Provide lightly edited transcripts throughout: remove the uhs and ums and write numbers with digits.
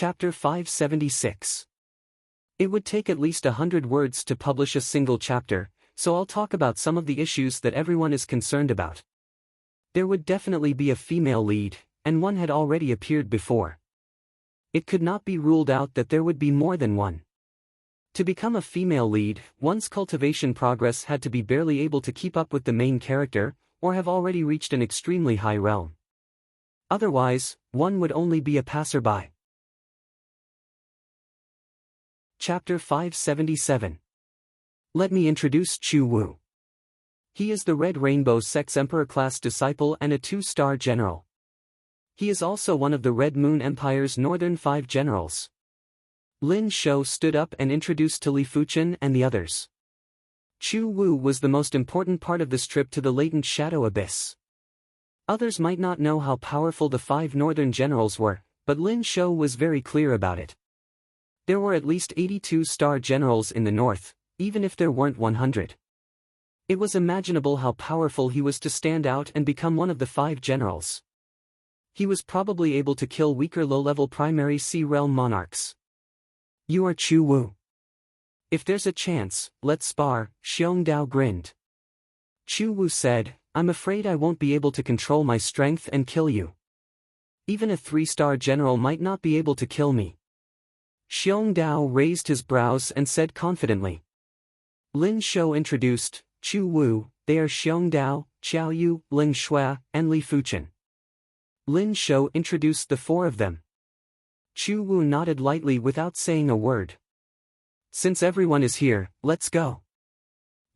Chapter 576. It would take at least 100 words to publish a single chapter, so I'll talk about some of the issues that everyone is concerned about. There would definitely be a female lead, and one had already appeared before. It could not be ruled out that there would be more than one. To become a female lead, one's cultivation progress had to be barely able to keep up with the main character, or have already reached an extremely high realm. Otherwise, one would only be a passerby. Chapter 577. Let me introduce Chu Wu. He is the Red Rainbow Sex Emperor class disciple and a 2-star general. He is also one of the Red Moon Empire's Northern 5 generals. Lin Shou stood up and introduced to Li Fuchen and the others. Chu Wu was the most important part of this trip to the latent shadow abyss. Others might not know how powerful the 5 northern generals were, but Lin Shou was very clear about it. There were at least 82-star generals in the north, even if there weren't 100. It was imaginable how powerful he was to stand out and become one of the 5 generals. He was probably able to kill weaker low-level primary Sea Realm monarchs. You are Chu Wu. If there's a chance, let's spar, Xiong Dao grinned. Chu Wu said, I'm afraid I won't be able to control my strength and kill you. Even a 3-star general might not be able to kill me. Xiong Dao raised his brows and said confidently. Lin Shou introduced, Chu Wu, they are Xiong Dao, Qiao Yu, Ling Shua, and Li Fuchen. Lin Shou introduced the 4 of them. Chu Wu nodded lightly without saying a word. Since everyone is here, let's go.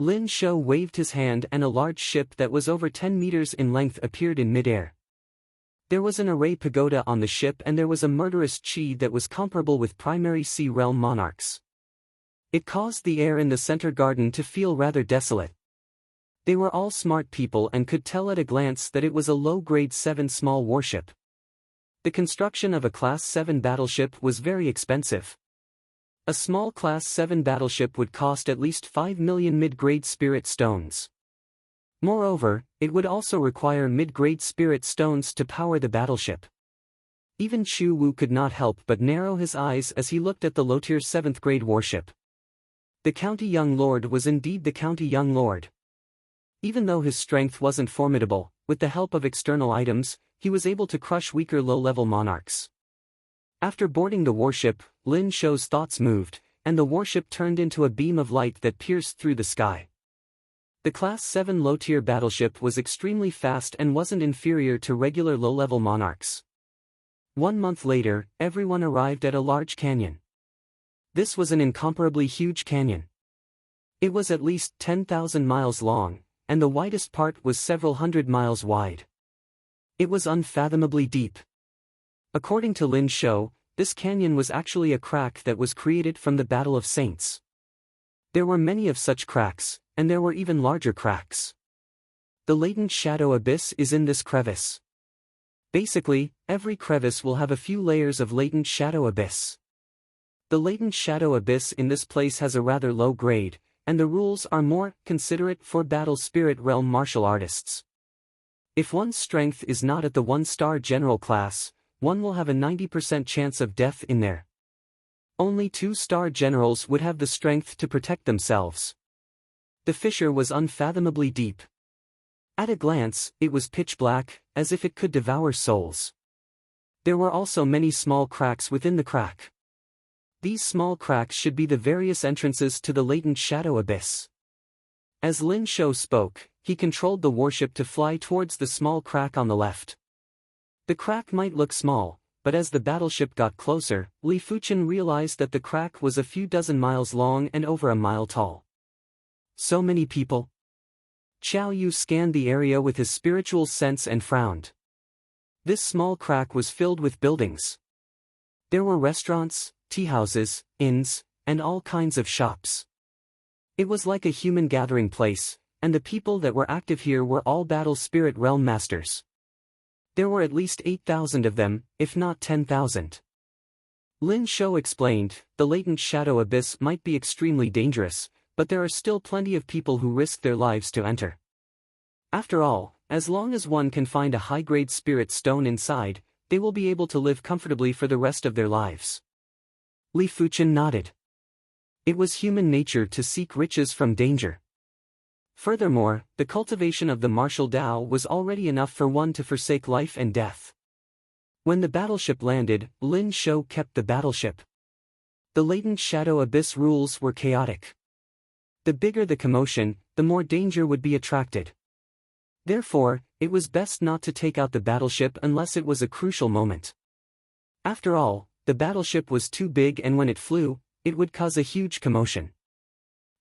Lin Shou waved his hand and a large ship that was over 10 meters in length appeared in midair. There was an array pagoda on the ship and there was a murderous chi that was comparable with primary Sea Realm monarchs. It caused the air in the center garden to feel rather desolate. They were all smart people and could tell at a glance that it was a low-grade 7 small warship. The construction of a Class 7 battleship was very expensive. A small Class 7 battleship would cost at least 5 million mid-grade spirit stones. Moreover, it would also require mid-grade spirit stones to power the battleship. Even Chu Wu could not help but narrow his eyes as he looked at the low-tier 7th-grade warship. The County Young Lord was indeed the County Young Lord. Even though his strength wasn't formidable, with the help of external items, he was able to crush weaker low-level monarchs. After boarding the warship, Lin Shou's thoughts moved, and the warship turned into a beam of light that pierced through the sky. The Class 7 low-tier battleship was extremely fast and wasn't inferior to regular low-level monarchs. 1 month later, everyone arrived at a large canyon. This was an incomparably huge canyon. It was at least 10,000 miles long, and the widest part was several hundred miles wide. It was unfathomably deep. According to Lin Shou, this canyon was actually a crack that was created from the Battle of Saints. There were many of such cracks, and there were even larger cracks. The latent shadow abyss is in this crevice. Basically, every crevice will have a few layers of latent shadow abyss. The latent shadow abyss in this place has a rather low grade, and the rules are more considerate for battle spirit realm martial artists. If one's strength is not at the 1-star general class, one will have a 90% chance of death in there. Only 2-star generals would have the strength to protect themselves. The fissure was unfathomably deep. At a glance, it was pitch black, as if it could devour souls. There were also many small cracks within the crack. These small cracks should be the various entrances to the latent shadow abyss. As Lin Shou spoke, he controlled the warship to fly towards the small crack on the left. The crack might look small, but as the battleship got closer, Li Fuchen realized that the crack was a few dozen miles long and over a mile tall. So many people? Qiao Yu scanned the area with his spiritual sense and frowned. This small crack was filled with buildings. There were restaurants, teahouses, inns, and all kinds of shops. It was like a human gathering place, and the people that were active here were all battle spirit realm masters. There were at least 8,000 of them, if not 10,000. Lin Shou explained, the latent shadow abyss might be extremely dangerous, but there are still plenty of people who risk their lives to enter. After all, as long as one can find a high-grade spirit stone inside, they will be able to live comfortably for the rest of their lives. Li Fuchen nodded. It was human nature to seek riches from danger. Furthermore, the cultivation of the martial Tao was already enough for one to forsake life and death. When the battleship landed, Lin Shou kept the battleship. The latent shadow abyss rules were chaotic. The bigger the commotion, the more danger would be attracted. Therefore, it was best not to take out the battleship unless it was a crucial moment. After all, the battleship was too big, and when it flew, it would cause a huge commotion.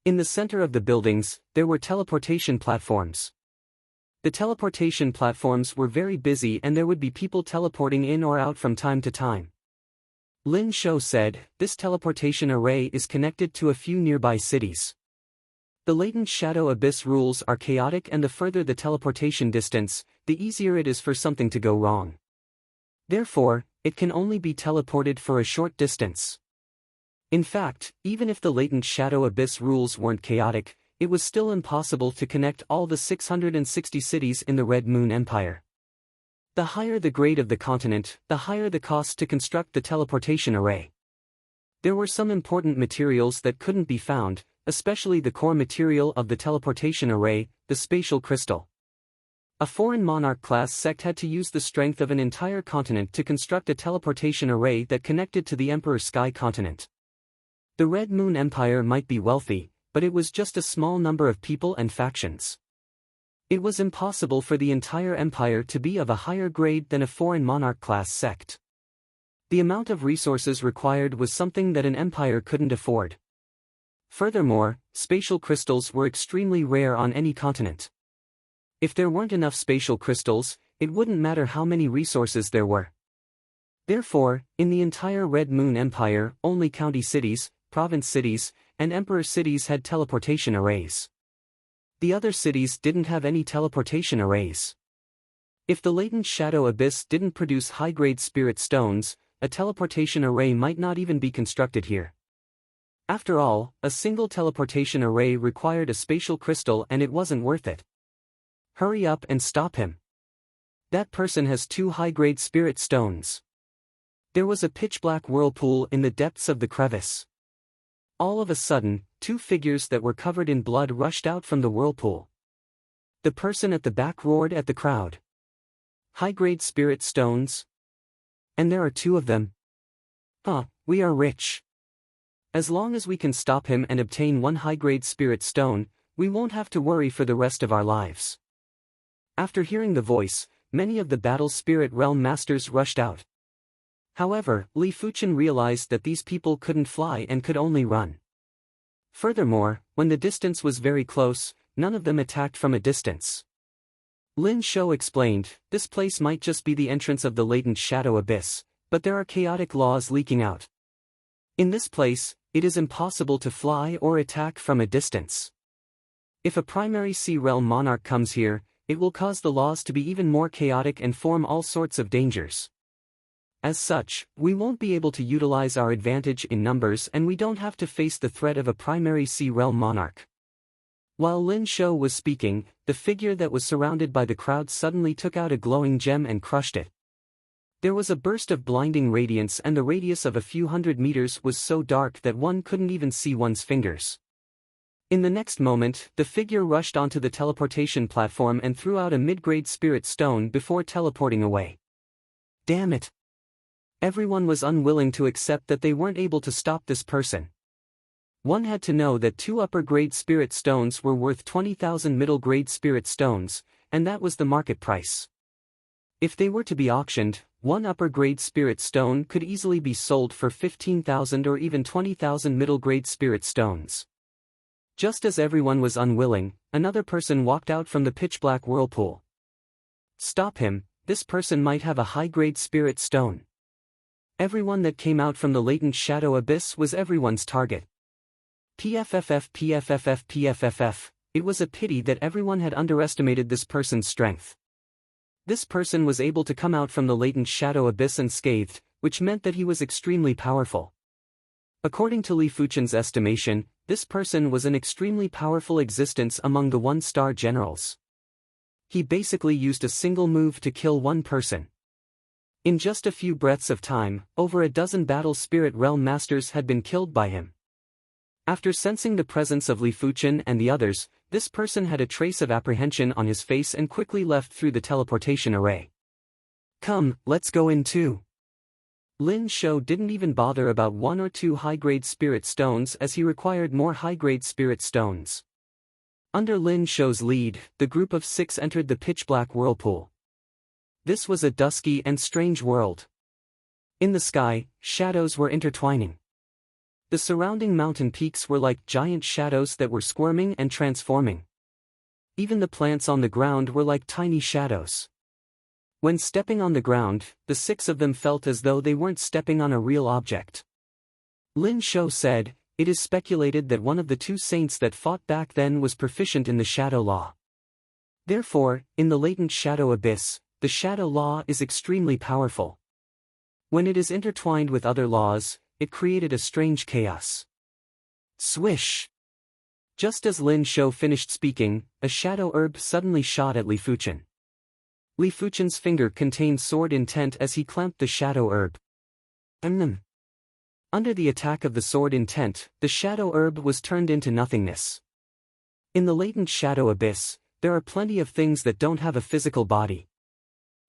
In the center of the buildings, there were teleportation platforms. The teleportation platforms were very busy, and there would be people teleporting in or out from time to time. Lin Shou said, "This teleportation array is connected to a few nearby cities. The latent shadow abyss rules are chaotic, and the further the teleportation distance, the easier it is for something to go wrong. Therefore, it can only be teleported for a short distance." In fact, even if the latent shadow abyss rules weren't chaotic, it was still impossible to connect all the 660 cities in the Red Moon Empire. The higher the grade of the continent, the higher the cost to construct the teleportation array. There were some important materials that couldn't be found, especially the core material of the teleportation array, the spatial crystal. A foreign monarch-class sect had to use the strength of an entire continent to construct a teleportation array that connected to the Emperor's Sky continent. The Red Moon Empire might be wealthy, but it was just a small number of people and factions. It was impossible for the entire empire to be of a higher grade than a foreign monarch-class sect. The amount of resources required was something that an empire couldn't afford. Furthermore, spatial crystals were extremely rare on any continent. If there weren't enough spatial crystals, it wouldn't matter how many resources there were. Therefore, in the entire Red Moon Empire, only county cities, province cities, and emperor cities had teleportation arrays. The other cities didn't have any teleportation arrays. If the latent shadow abyss didn't produce high-grade spirit stones, a teleportation array might not even be constructed here. After all, a single teleportation array required a spatial crystal, and it wasn't worth it. Hurry up and stop him. That person has 2 high-grade spirit stones. There was a pitch-black whirlpool in the depths of the crevice. All of a sudden, 2 figures that were covered in blood rushed out from the whirlpool. The person at the back roared at the crowd. "High-grade spirit stones? And there are 2 of them? We are rich. As long as we can stop him and obtain 1 high-grade spirit stone, we won't have to worry for the rest of our lives." After hearing the voice, many of the battle spirit realm masters rushed out. However, Li Fuchen realized that these people couldn't fly and could only run. Furthermore, when the distance was very close, none of them attacked from a distance. Lin Shou explained, "This place might just be the entrance of the latent shadow abyss, but there are chaotic laws leaking out. In this place, it is impossible to fly or attack from a distance. If a primary sea realm monarch comes here, it will cause the laws to be even more chaotic and form all sorts of dangers. As such, we won't be able to utilize our advantage in numbers, and we don't have to face the threat of a primary sea realm monarch." While Lin Shou was speaking, the figure that was surrounded by the crowd suddenly took out a glowing gem and crushed it. There was a burst of blinding radiance, and the radius of a few hundred meters was so dark that one couldn't even see one's fingers. In the next moment, the figure rushed onto the teleportation platform and threw out a mid-grade spirit stone before teleporting away. Damn it! Everyone was unwilling to accept that they weren't able to stop this person. One had to know that 2 upper-grade spirit stones were worth 20,000 middle-grade spirit stones, and that was the market price. If they were to be auctioned, 1 upper-grade spirit stone could easily be sold for 15,000 or even 20,000 middle-grade spirit stones. Just as everyone was unwilling, another person walked out from the pitch-black whirlpool. "Stop him, this person might have a high-grade spirit stone." Everyone that came out from the latent shadow abyss was everyone's target. PFFF. It was a pity that everyone had underestimated this person's strength. This person was able to come out from the latent shadow abyss unscathed, which meant that he was extremely powerful. According to Li Fuchen's estimation, this person was an extremely powerful existence among the 1-star generals. He basically used a single move to kill one person. In just a few breaths of time, over a dozen battle spirit realm masters had been killed by him. After sensing the presence of Li Fuchen and the others, this person had a trace of apprehension on his face and quickly left through the teleportation array. Come, let's go in too. Lin Shou didn't even bother about 1 or 2 high-grade spirit stones as he required more high-grade spirit stones. Under Lin Shou's lead, the group of 6 entered the pitch-black whirlpool. This was a dusky and strange world. In the sky, shadows were intertwining. The surrounding mountain peaks were like giant shadows that were squirming and transforming. Even the plants on the ground were like tiny shadows. When stepping on the ground, the 6 of them felt as though they weren't stepping on a real object. Lin Shou said, "It is speculated that one of the 2 saints that fought back then was proficient in the shadow law. Therefore, in the latent shadow abyss, the shadow law is extremely powerful. When it is intertwined with other laws, it created a strange chaos." Swish! Just as Lin Shou finished speaking, a shadow herb suddenly shot at Li Fuchen. Li Fuchen's finger contained sword intent as he clamped the shadow herb. Under the attack of the sword intent, the shadow herb was turned into nothingness. In the latent shadow abyss, there are plenty of things that don't have a physical body.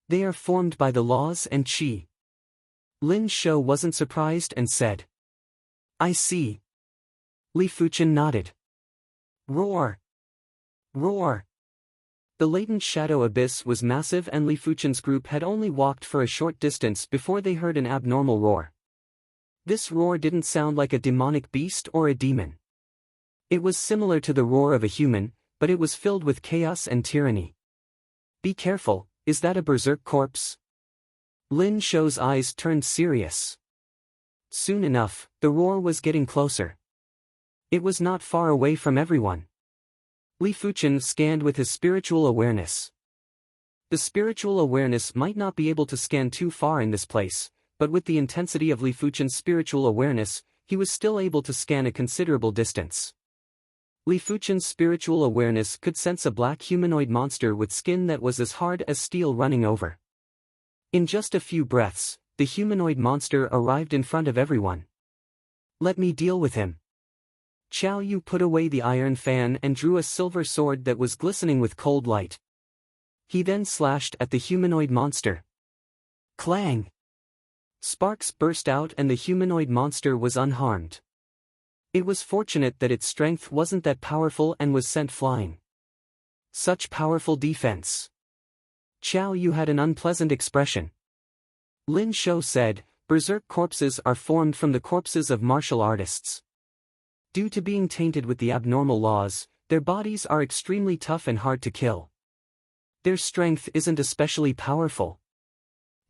They are formed by the laws and qi. Lin Shou wasn't surprised and said, "I see." Li Fuchen nodded. Roar! Roar! The latent shadow abyss was massive and Li Fuchen's group had only walked for a short distance before they heard an abnormal roar. This roar didn't sound like a demonic beast or a demon. It was similar to the roar of a human, but it was filled with chaos and tyranny. "Be careful, is that a berserk corpse?" Lin Shou's eyes turned serious. Soon enough, the roar was getting closer. It was not far away from everyone. Li Fuchen scanned with his spiritual awareness. The spiritual awareness might not be able to scan too far in this place, but with the intensity of Li Fuchen's spiritual awareness, he was still able to scan a considerable distance. Li Fuchen's spiritual awareness could sense a black humanoid monster with skin that was as hard as steel running over. In just a few breaths, the humanoid monster arrived in front of everyone. "Let me deal with him." Qiao Yu put away the iron fan and drew a silver sword that was glistening with cold light. He then slashed at the humanoid monster. Clang! Sparks burst out and the humanoid monster was unharmed. It was fortunate that its strength wasn't that powerful and was sent flying. Such powerful defense. Qiao Yu had an unpleasant expression. Lin Shou said, "Berserk corpses are formed from the corpses of martial artists. Due to being tainted with the abnormal laws, their bodies are extremely tough and hard to kill. Their strength isn't especially powerful.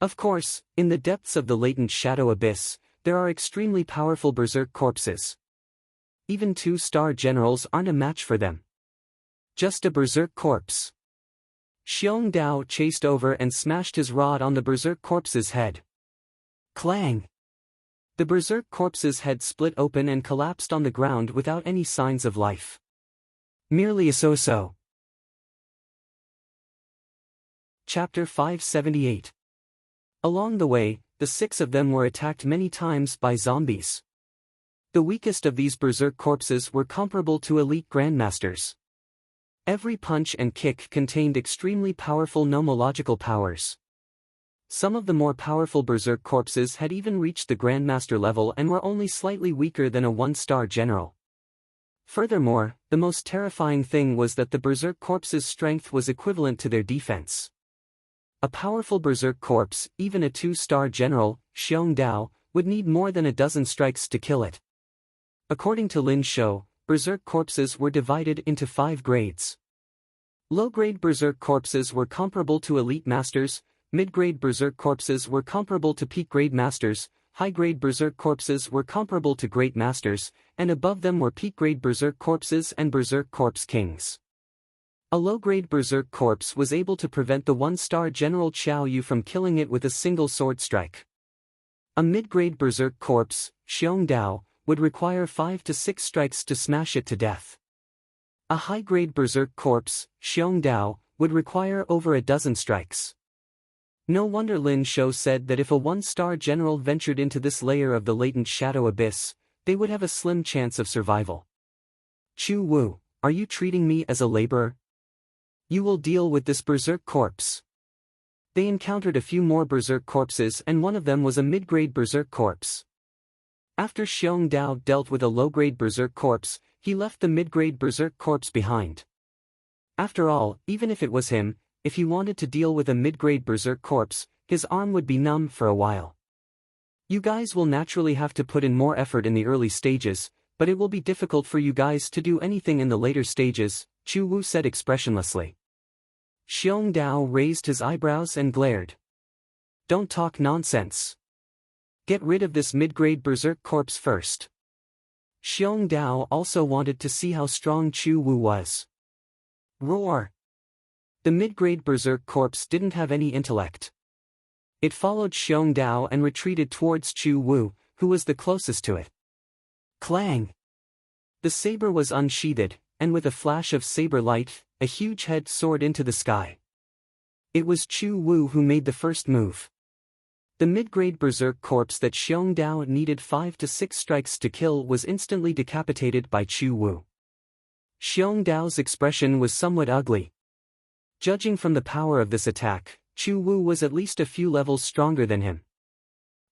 Of course, in the depths of the latent shadow abyss, there are extremely powerful berserk corpses. Even 2-star generals aren't a match for them. Just a berserk corpse." Xiong Dao chased over and smashed his rod on the berserk corpse's head. Clang! The berserk corpse's head split open and collapsed on the ground without any signs of life. Merely a so-so. Chapter 578. Along the way, the 6 of them were attacked many times by zombies. The weakest of these berserk corpses were comparable to elite grandmasters. Every punch and kick contained extremely powerful nomological powers. Some of the more powerful berserk corpses had even reached the grandmaster level and were only slightly weaker than a 1-star general. Furthermore, the most terrifying thing was that the berserk corpse's strength was equivalent to their defense. A powerful berserk corpse, even a 2-star general, Xiong Dao, would need more than a dozen strikes to kill it. According to Lin Shou, berserk corpses were divided into 5 grades. Low-grade berserk corpses were comparable to elite masters, mid-grade berserk corpses were comparable to peak-grade masters, high-grade berserk corpses were comparable to great masters, and above them were peak-grade berserk corpses and berserk corpse kings. A low-grade berserk corpse was able to prevent the 1-star general Qiao Yu from killing it with a single sword strike. A mid-grade berserk corpse, Xiong Dao, would require 5 to 6 strikes to smash it to death. A high-grade berserk corpse, Xiong Dao, would require over a dozen strikes. No wonder Lin Shou said that if a one-star general ventured into this layer of the latent shadow abyss, they would have a slim chance of survival. Chu Wu, are you treating me as a laborer? You will deal with this berserk corpse. They encountered a few more berserk corpses and one of them was a mid-grade berserk corpse. After Xiong Dao dealt with a low-grade berserk corpse, he left the mid-grade berserk corpse behind. After all, even if it was him, if he wanted to deal with a mid-grade berserk corpse, his arm would be numb for a while. You guys will naturally have to put in more effort in the early stages, but it will be difficult for you guys to do anything in the later stages, Chu Wu said expressionlessly. Xiong Dao raised his eyebrows and glared. Don't talk nonsense. Get rid of this mid-grade berserk corpse first. Xiong Dao also wanted to see how strong Chu Wu was. Roar! The mid-grade berserk corpse didn't have any intellect. It followed Xiong Dao and retreated towards Chu Wu, who was the closest to it. Clang! The saber was unsheathed, and with a flash of saber light, a huge head soared into the sky. It was Chu Wu who made the first move. The mid-grade berserk corpse that Xiong Dao needed 5 to 6 strikes to kill was instantly decapitated by Chu Wu. Xiong Dao's expression was somewhat ugly. Judging from the power of this attack, Chu Wu was at least a few levels stronger than him.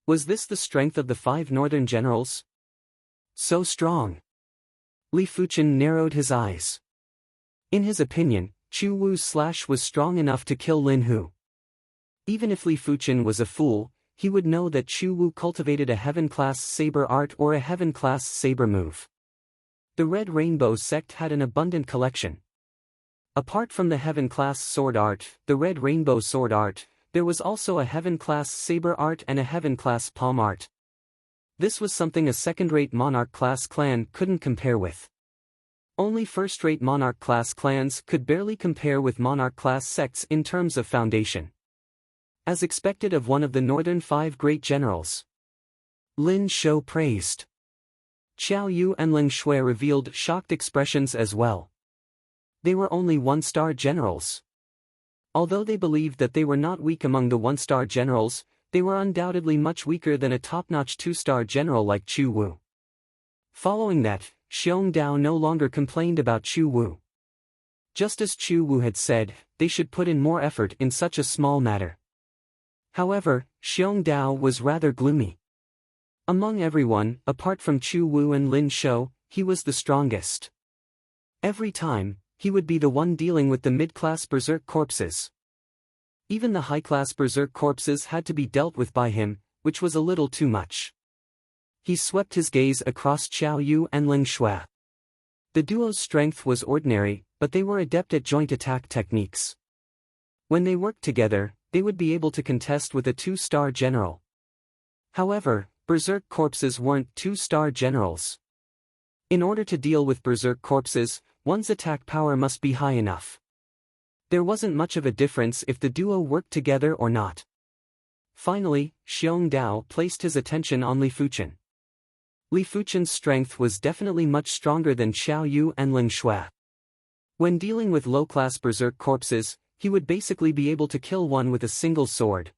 Was this the strength of the 5 northern generals? So strong. Li Fuchen narrowed his eyes. In his opinion, Chu Wu's slash was strong enough to kill Lin Hu. Even if Li Fuchen was a fool, he would know that Chu Wu cultivated a heaven-class saber art or a heaven-class saber move. The Red Rainbow sect had an abundant collection. Apart from the heaven-class sword art, the Red Rainbow sword art, there was also a heaven-class saber art and a heaven-class palm art. This was something a second-rate monarch-class clan couldn't compare with. Only first-rate monarch-class clans could barely compare with monarch-class sects in terms of foundation. As expected of one of the northern 5 great generals, Lin Shou praised. Qiao Yu and Ling Shui revealed shocked expressions as well. They were only 1-star generals. Although they believed that they were not weak among the 1-star generals, they were undoubtedly much weaker than a top-notch 2-star general like Chu Wu. Following that, Xiong Dao no longer complained about Chu Wu. Just as Chu Wu had said, they should put in more effort in such a small matter. However, Xiong Dao was rather gloomy. Among everyone, apart from Chu Wu and Lin Shou, he was the strongest. Every time, he would be the one dealing with the mid-class berserk corpses. Even the high-class berserk corpses had to be dealt with by him, which was a little too much. He swept his gaze across Qiao Yu and Ling Shui. The duo's strength was ordinary, but they were adept at joint attack techniques. When they worked together, they would be able to contest with a 2-star general. However, berserk corpses weren't 2-star generals. In order to deal with berserk corpses, one's attack power must be high enough. There wasn't much of a difference if the duo worked together or not. Finally, Xiong Dao placed his attention on Li Fuchen. Li Fuchen's strength was definitely much stronger than Qiao Yu and Ling Shui. When dealing with low-class berserk corpses, he would basically be able to kill one with a single sword.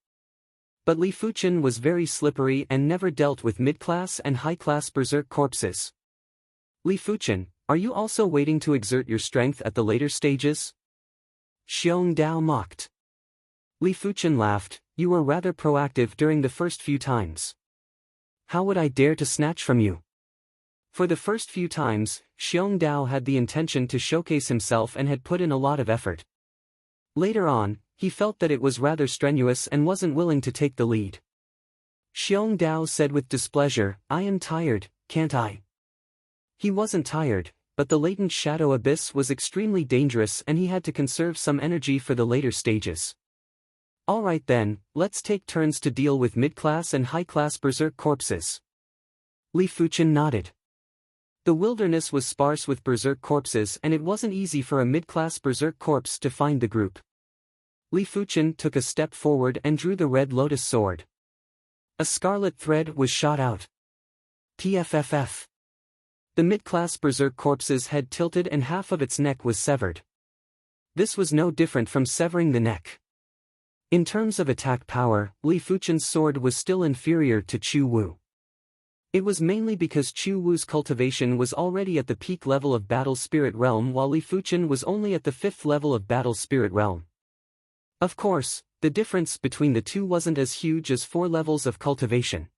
But Li Fuchen was very slippery and never dealt with mid-class and high-class berserk corpses. Li Fuchen, are you also waiting to exert your strength at the later stages? Xiong Dao mocked. Li Fuchen laughed, you were rather proactive during the first few times. How would I dare to snatch from you? For the first few times, Xiong Dao had the intention to showcase himself and had put in a lot of effort. Later on, he felt that it was rather strenuous and wasn't willing to take the lead. Xiong Dao said with displeasure, I am tired, can't I? He wasn't tired, but the latent shadow abyss was extremely dangerous and he had to conserve some energy for the later stages. Alright then, let's take turns to deal with mid-class and high-class berserk corpses. Li Fuchen nodded. The wilderness was sparse with berserk corpses and it wasn't easy for a mid-class berserk corpse to find the group. Li Fuchen took a step forward and drew the red lotus sword. A scarlet thread was shot out. TFFF. The mid-class berserk corpse's head tilted and half of its neck was severed. This was no different from severing the neck. In terms of attack power, Li Fuchen's sword was still inferior to Chu Wu. It was mainly because Chu Wu's cultivation was already at the peak level of Battle Spirit Realm while Li Fuchen was only at the 5th level of Battle Spirit Realm. Of course, the difference between the two wasn't as huge as 4 levels of cultivation.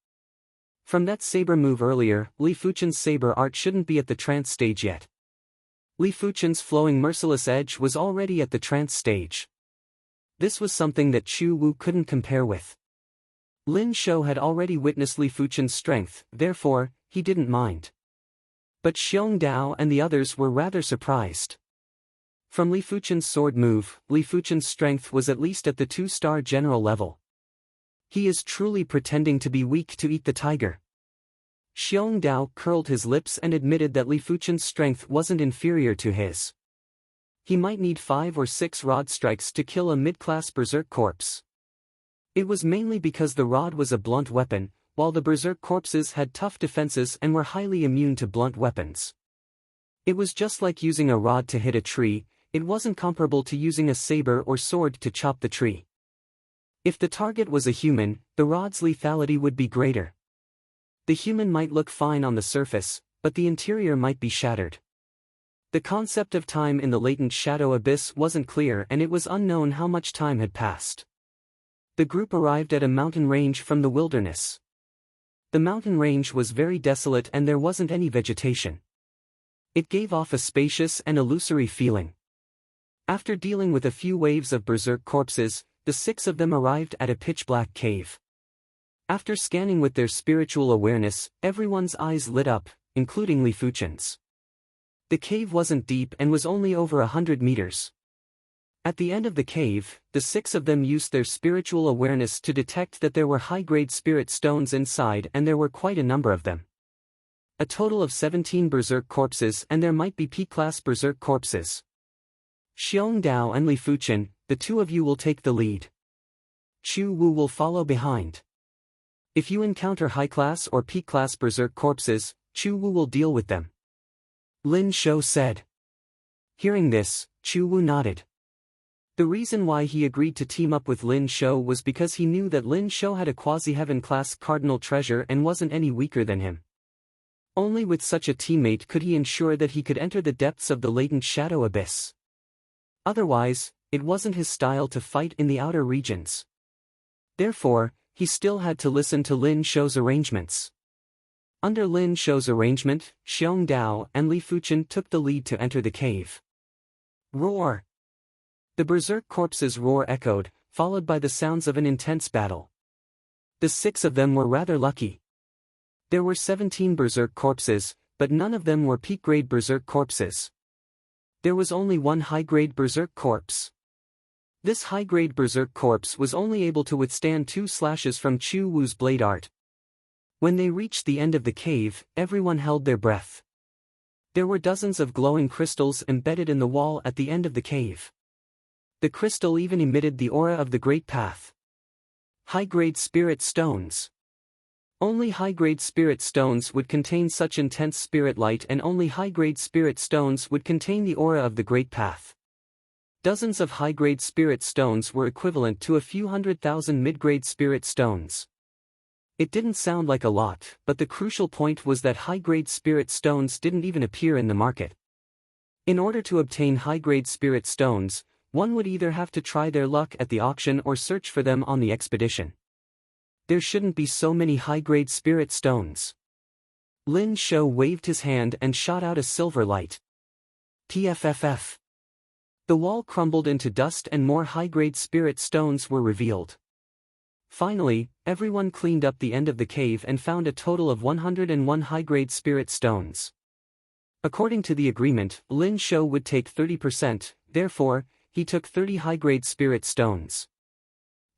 From that saber move earlier, Li Fuchen's saber art shouldn't be at the trance stage yet. Li Fuchen's flowing merciless edge was already at the trance stage. This was something that Chu Wu couldn't compare with. Lin Shou had already witnessed Li Fuchen's strength, therefore, he didn't mind. But Xiong Dao and the others were rather surprised. From Li Fuchen's sword move, Li Fuchen's strength was at least at the 2-star general level. He is truly pretending to be weak to eat the tiger. Xiong Dao curled his lips and admitted that Li Fuchen's strength wasn't inferior to his. He might need 5 or 6 rod strikes to kill a mid-class berserk corpse. It was mainly because the rod was a blunt weapon, while the berserk corpses had tough defenses and were highly immune to blunt weapons. It was just like using a rod to hit a tree, it wasn't comparable to using a saber or sword to chop the tree. If the target was a human, the rod's lethality would be greater. The human might look fine on the surface, but the interior might be shattered. The concept of time in the latent shadow abyss wasn't clear and it was unknown how much time had passed. The group arrived at a mountain range from the wilderness. The mountain range was very desolate and there wasn't any vegetation. It gave off a spacious and illusory feeling. After dealing with a few waves of berserk corpses, the 6 of them arrived at a pitch-black cave. After scanning with their spiritual awareness, everyone's eyes lit up, including Li Fuchen's. The cave wasn't deep and was only over 100 meters. At the end of the cave, the 6 of them used their spiritual awareness to detect that there were high-grade spirit stones inside and there were quite a number of them. A total of 17 berserk corpses and there might be P-class berserk corpses. Xiong Dao and Li Fuchen, the 2 of you will take the lead. Chu Wu will follow behind. If you encounter high-class or P-class berserk corpses, Chu Wu will deal with them. Lin Shou said. Hearing this, Chu Wu nodded. The reason why he agreed to team up with Lin Shou was because he knew that Lin Shou had a quasi-heaven class cardinal treasure and wasn't any weaker than him. Only with such a teammate could he ensure that he could enter the depths of the latent shadow abyss. Otherwise, it wasn't his style to fight in the outer regions. Therefore, he still had to listen to Lin Shou's arrangements. Under Lin Shou's arrangement, Xiong Dao and Li Fuchen took the lead to enter the cave. Roar! The berserk corpses' roar echoed, followed by the sounds of an intense battle. The 6 of them were rather lucky. There were 17 berserk corpses, but none of them were peak-grade berserk corpses. There was only one high-grade berserk corpse. This high-grade berserk corpse was only able to withstand 2 slashes from Chu Wu's blade art. When they reached the end of the cave, everyone held their breath. There were dozens of glowing crystals embedded in the wall at the end of the cave. The crystal even emitted the aura of the Great Path. High-grade spirit stones. Only high-grade spirit stones would contain such intense spirit light and only high-grade spirit stones would contain the aura of the Great Path. Dozens of high-grade spirit stones were equivalent to a few 100,000 mid-grade spirit stones. It didn't sound like a lot, but the crucial point was that high-grade spirit stones didn't even appear in the market. In order to obtain high-grade spirit stones, one would either have to try their luck at the auction or search for them on the expedition. There shouldn't be so many high-grade spirit stones. Lin Shou waved his hand and shot out a silver light. PFFF. The wall crumbled into dust and more high-grade spirit stones were revealed. Finally, everyone cleaned up the end of the cave and found a total of 101 high-grade spirit stones. According to the agreement, Lin Shou would take 30%, therefore, he took 30 high-grade spirit stones.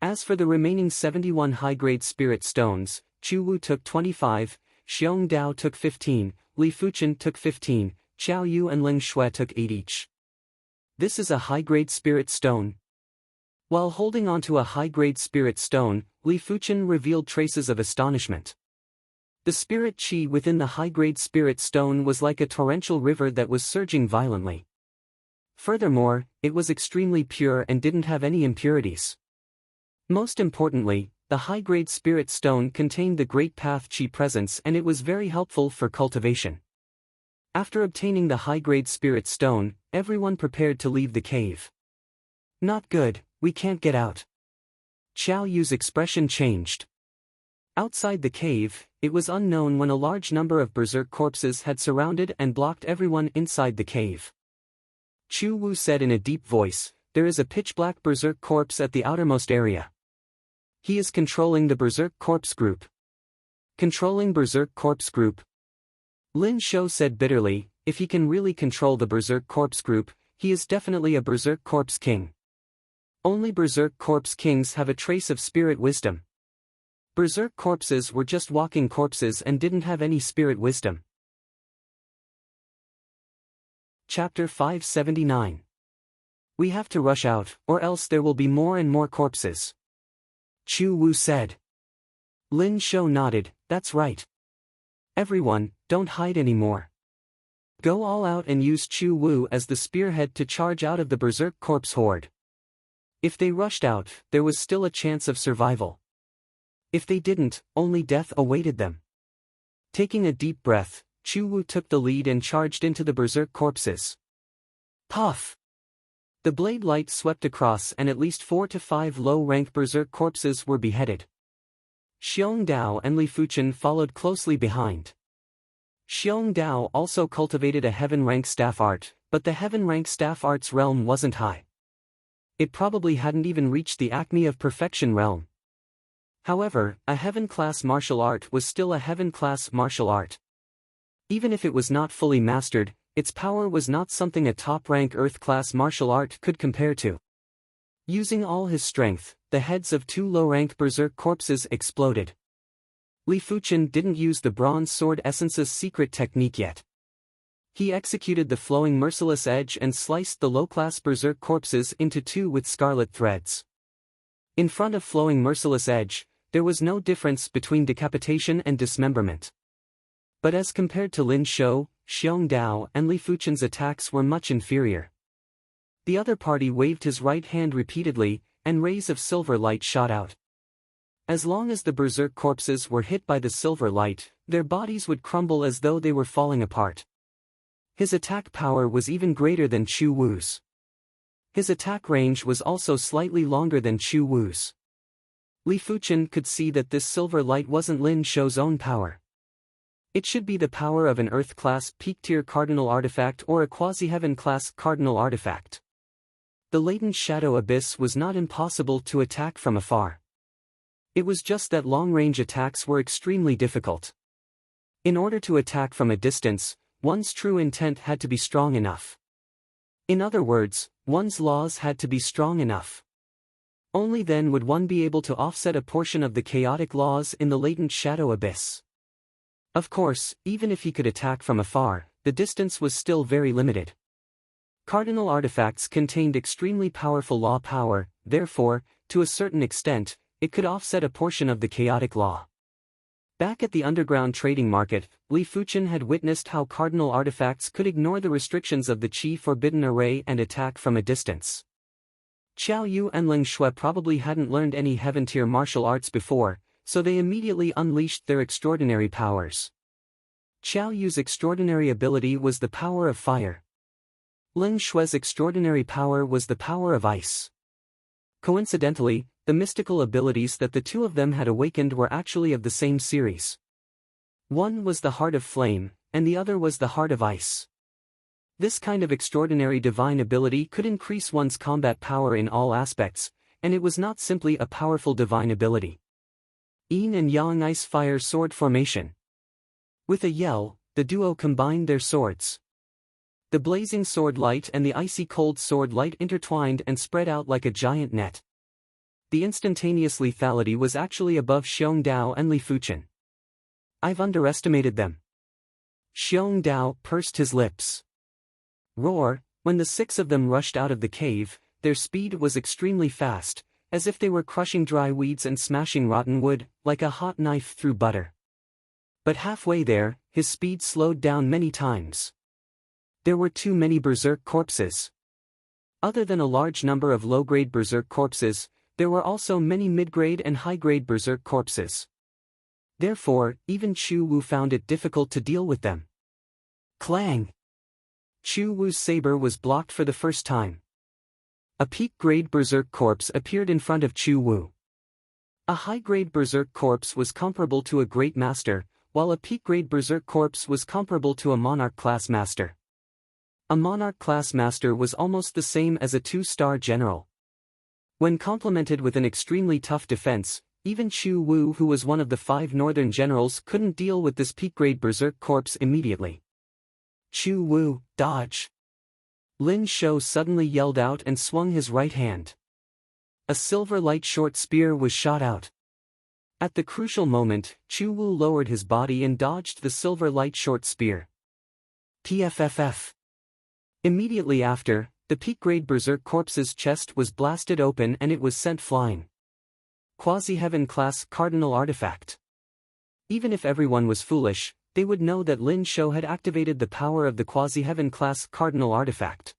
As for the remaining 71 high-grade spirit stones, Chu Wu took 25, Xiong Dao took 15, Li Fuchen took 15, Qiao Yu and Ling Shui took 8 each. This is a high-grade spirit stone. While holding onto a high-grade spirit stone, Li Fuchen revealed traces of astonishment. The spirit qi within the high-grade spirit stone was like a torrential river that was surging violently. Furthermore, it was extremely pure and didn't have any impurities. Most importantly, the high-grade spirit stone contained the great path chi presence and it was very helpful for cultivation. After obtaining the high-grade spirit stone, everyone prepared to leave the cave. Not good, we can't get out. Qiao Yu's expression changed. Outside the cave, it was unknown when a large number of berserk corpses had surrounded and blocked everyone inside the cave. Chu Wu said in a deep voice, "There is a pitch-black berserk corpse at the outermost area. He is controlling the berserk corpse group." Controlling berserk corpse group? Lin Shou said bitterly, if he can really control the berserk corpse group, he is definitely a berserk corpse king. Only berserk corpse kings have a trace of spirit wisdom. Berserk corpses were just walking corpses and didn't have any spirit wisdom. Chapter 579. We have to rush out, or else there will be more and more corpses. Chu Wu said. Lin Shou nodded, that's right. Everyone, don't hide anymore. Go all out and use Chu Wu as the spearhead to charge out of the berserk corpse horde. If they rushed out, there was still a chance of survival. If they didn't, only death awaited them. Taking a deep breath, Chu Wu took the lead and charged into the berserk corpses. Puff! The blade light swept across and at least 4 to 5 low-rank berserk corpses were beheaded. Xiong Dao and Li Fuchen followed closely behind. Xiong Dao also cultivated a heaven-rank staff art, but the heaven-rank staff art's realm wasn't high. It probably hadn't even reached the acme of perfection realm. However, a heaven-class martial art was still a heaven-class martial art. Even if it was not fully mastered, its power was not something a top-rank earth-class martial art could compare to. Using all his strength, the heads of 2 low-rank berserk corpses exploded. Li Fuchen didn't use the bronze sword essence's secret technique yet. He executed the flowing merciless edge and sliced the low-class berserk corpses into 2 with scarlet threads. In front of flowing merciless edge, there was no difference between decapitation and dismemberment. But as compared to Lin Shou, Xiong Dao and Li Fuchen's attacks were much inferior. The other party waved his right hand repeatedly, and rays of silver light shot out. As long as the berserk corpses were hit by the silver light, their bodies would crumble as though they were falling apart. His attack power was even greater than Chu Wu's. His attack range was also slightly longer than Chu Wu's. Li Fuchen could see that this silver light wasn't Lin Shou's own power. It should be the power of an Earth-class peak-tier cardinal artifact or a quasi-heaven-class cardinal artifact. The latent shadow abyss was not impossible to attack from afar. It was just that long-range attacks were extremely difficult. In order to attack from a distance, one's true intent had to be strong enough. In other words, one's laws had to be strong enough. Only then would one be able to offset a portion of the chaotic laws in the latent shadow abyss. Of course, even if he could attack from afar, the distance was still very limited. Cardinal artifacts contained extremely powerful law power, therefore, to a certain extent, it could offset a portion of the chaotic law. Back at the underground trading market, Li Fuchen had witnessed how cardinal artifacts could ignore the restrictions of the Qi Forbidden Array and attack from a distance. Qiao Yu and Ling Shui probably hadn't learned any heaven-tier martial arts before, so they immediately unleashed their extraordinary powers. Qiao Yu's extraordinary ability was the power of fire. Ling Shui's extraordinary power was the power of ice. Coincidentally, the mystical abilities that the two of them had awakened were actually of the same series. One was the Heart of Flame, and the other was the Heart of Ice. This kind of extraordinary divine ability could increase one's combat power in all aspects, and it was not simply a powerful divine ability. Yin and Yang Ice-Fire Sword Formation. With a yell, the duo combined their swords. The blazing sword light and the icy cold sword light intertwined and spread out like a giant net. The instantaneous lethality was actually above Xiong Dao and Li Fuchen. I've underestimated them. Xiong Dao pursed his lips. Roar, when the 6 of them rushed out of the cave, their speed was extremely fast, as if they were crushing dry weeds and smashing rotten wood, like a hot knife through butter. But halfway there, his speed slowed down many times. There were too many berserk corpses. Other than a large number of low-grade berserk corpses, There were also many mid-grade and high-grade berserk corpses. Therefore, even Chu Wu found it difficult to deal with them. Clang! Chu Wu's saber was blocked for the first time. A peak-grade berserk corpse appeared in front of Chu Wu. A high-grade berserk corpse was comparable to a great master, while a peak-grade berserk corpse was comparable to a monarch-class master. A monarch-class master was almost the same as a 2-star general. When complemented with an extremely tough defense, even Chu Wu, who was one of the 5 northern generals, couldn't deal with this peak-grade berserk corpse immediately. Chu Wu, dodge! Lin Shou suddenly yelled out and swung his right hand. A silver light short spear was shot out. At the crucial moment, Chu Wu lowered his body and dodged the silver light short spear. PFFF. Immediately after, the peak-grade berserk corpse's chest was blasted open and it was sent flying. Quasi-heaven class cardinal artifact. Even if everyone was foolish, they would know that Lin Shou had activated the power of the quasi-heaven class cardinal artifact.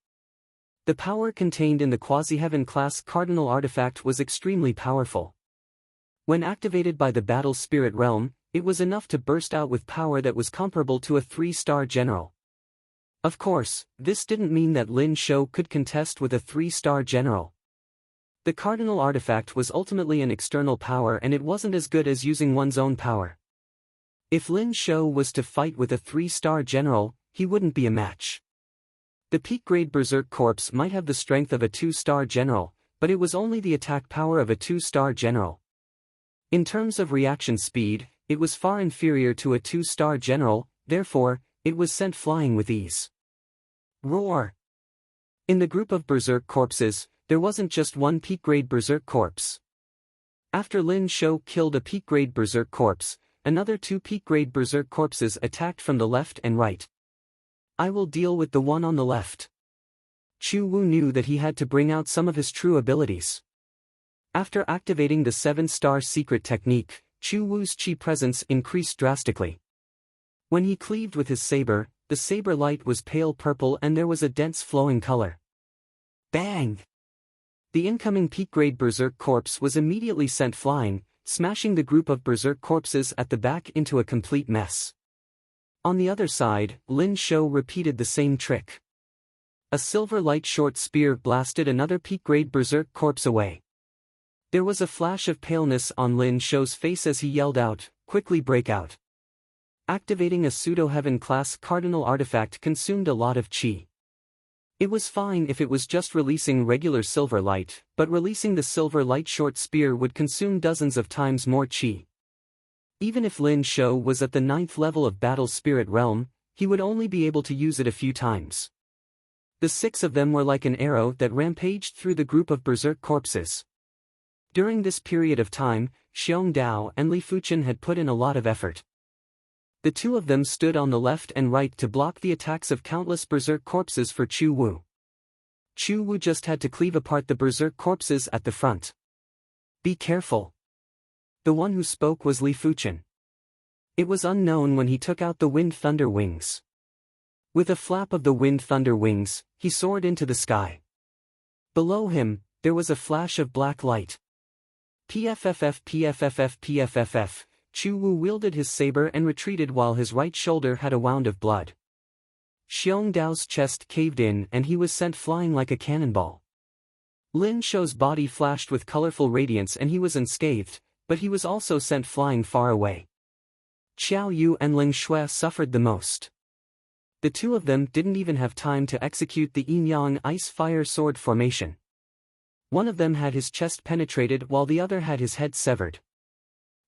The power contained in the quasi-heaven class cardinal artifact was extremely powerful. When activated by the battle spirit realm, it was enough to burst out with power that was comparable to a 3-star general. Of course, this didn't mean that Lin Shou could contest with a 3-star general. The cardinal artifact was ultimately an external power and it wasn't as good as using one's own power. If Lin Shou was to fight with a 3-star general, he wouldn't be a match. The peak-grade berserk corpse might have the strength of a 2-star general, but it was only the attack power of a 2-star general. In terms of reaction speed, it was far inferior to a 2-star general, therefore, it was sent flying with ease. Roar! In the group of berserk corpses, there wasn't just one peak-grade berserk corpse. After Lin Shou killed a peak-grade berserk corpse, another 2 peak-grade berserk corpses attacked from the left and right. I will deal with the one on the left. Chu Wu knew that he had to bring out some of his true abilities. After activating the 7-star secret technique, Chu Wu's chi presence increased drastically. When he cleaved with his saber, the saber light was pale purple and there was a dense flowing color. Bang! The incoming peak-grade berserk corpse was immediately sent flying, smashing the group of berserk corpses at the back into a complete mess. On the other side, Lin Shou repeated the same trick. A silver light short spear blasted another peak-grade berserk corpse away. There was a flash of paleness on Lin Shou's face as he yelled out, "Quickly break out." Activating a pseudo-heaven class cardinal artifact consumed a lot of chi. It was fine if it was just releasing regular silver light, but releasing the silver light short spear would consume dozens of times more chi. Even if Lin Shou was at the 9th level of battle spirit realm, he would only be able to use it a few times. The 6 of them were like an arrow that rampaged through the group of berserk corpses. During this period of time, Xiong Dao and Li Fuchen had put in a lot of effort. The 2 of them stood on the left and right to block the attacks of countless berserk corpses for Chu Wu. Chu Wu just had to cleave apart the berserk corpses at the front. Be careful. The one who spoke was Li Fuchen. It was unknown when he took out the wind thunder wings. With a flap of the wind thunder wings, he soared into the sky. Below him, there was a flash of black light. PFFF PFFF PFFF. Chu Wu wielded his saber and retreated while his right shoulder had a wound of blood. Xiong Dao's chest caved in and he was sent flying like a cannonball. Lin Shou's body flashed with colorful radiance and he was unscathed, but he was also sent flying far away. Qiao Yu and Ling Shui suffered the most. The 2 of them didn't even have time to execute the yin-yang ice-fire sword formation. One of them had his chest penetrated while the other had his head severed.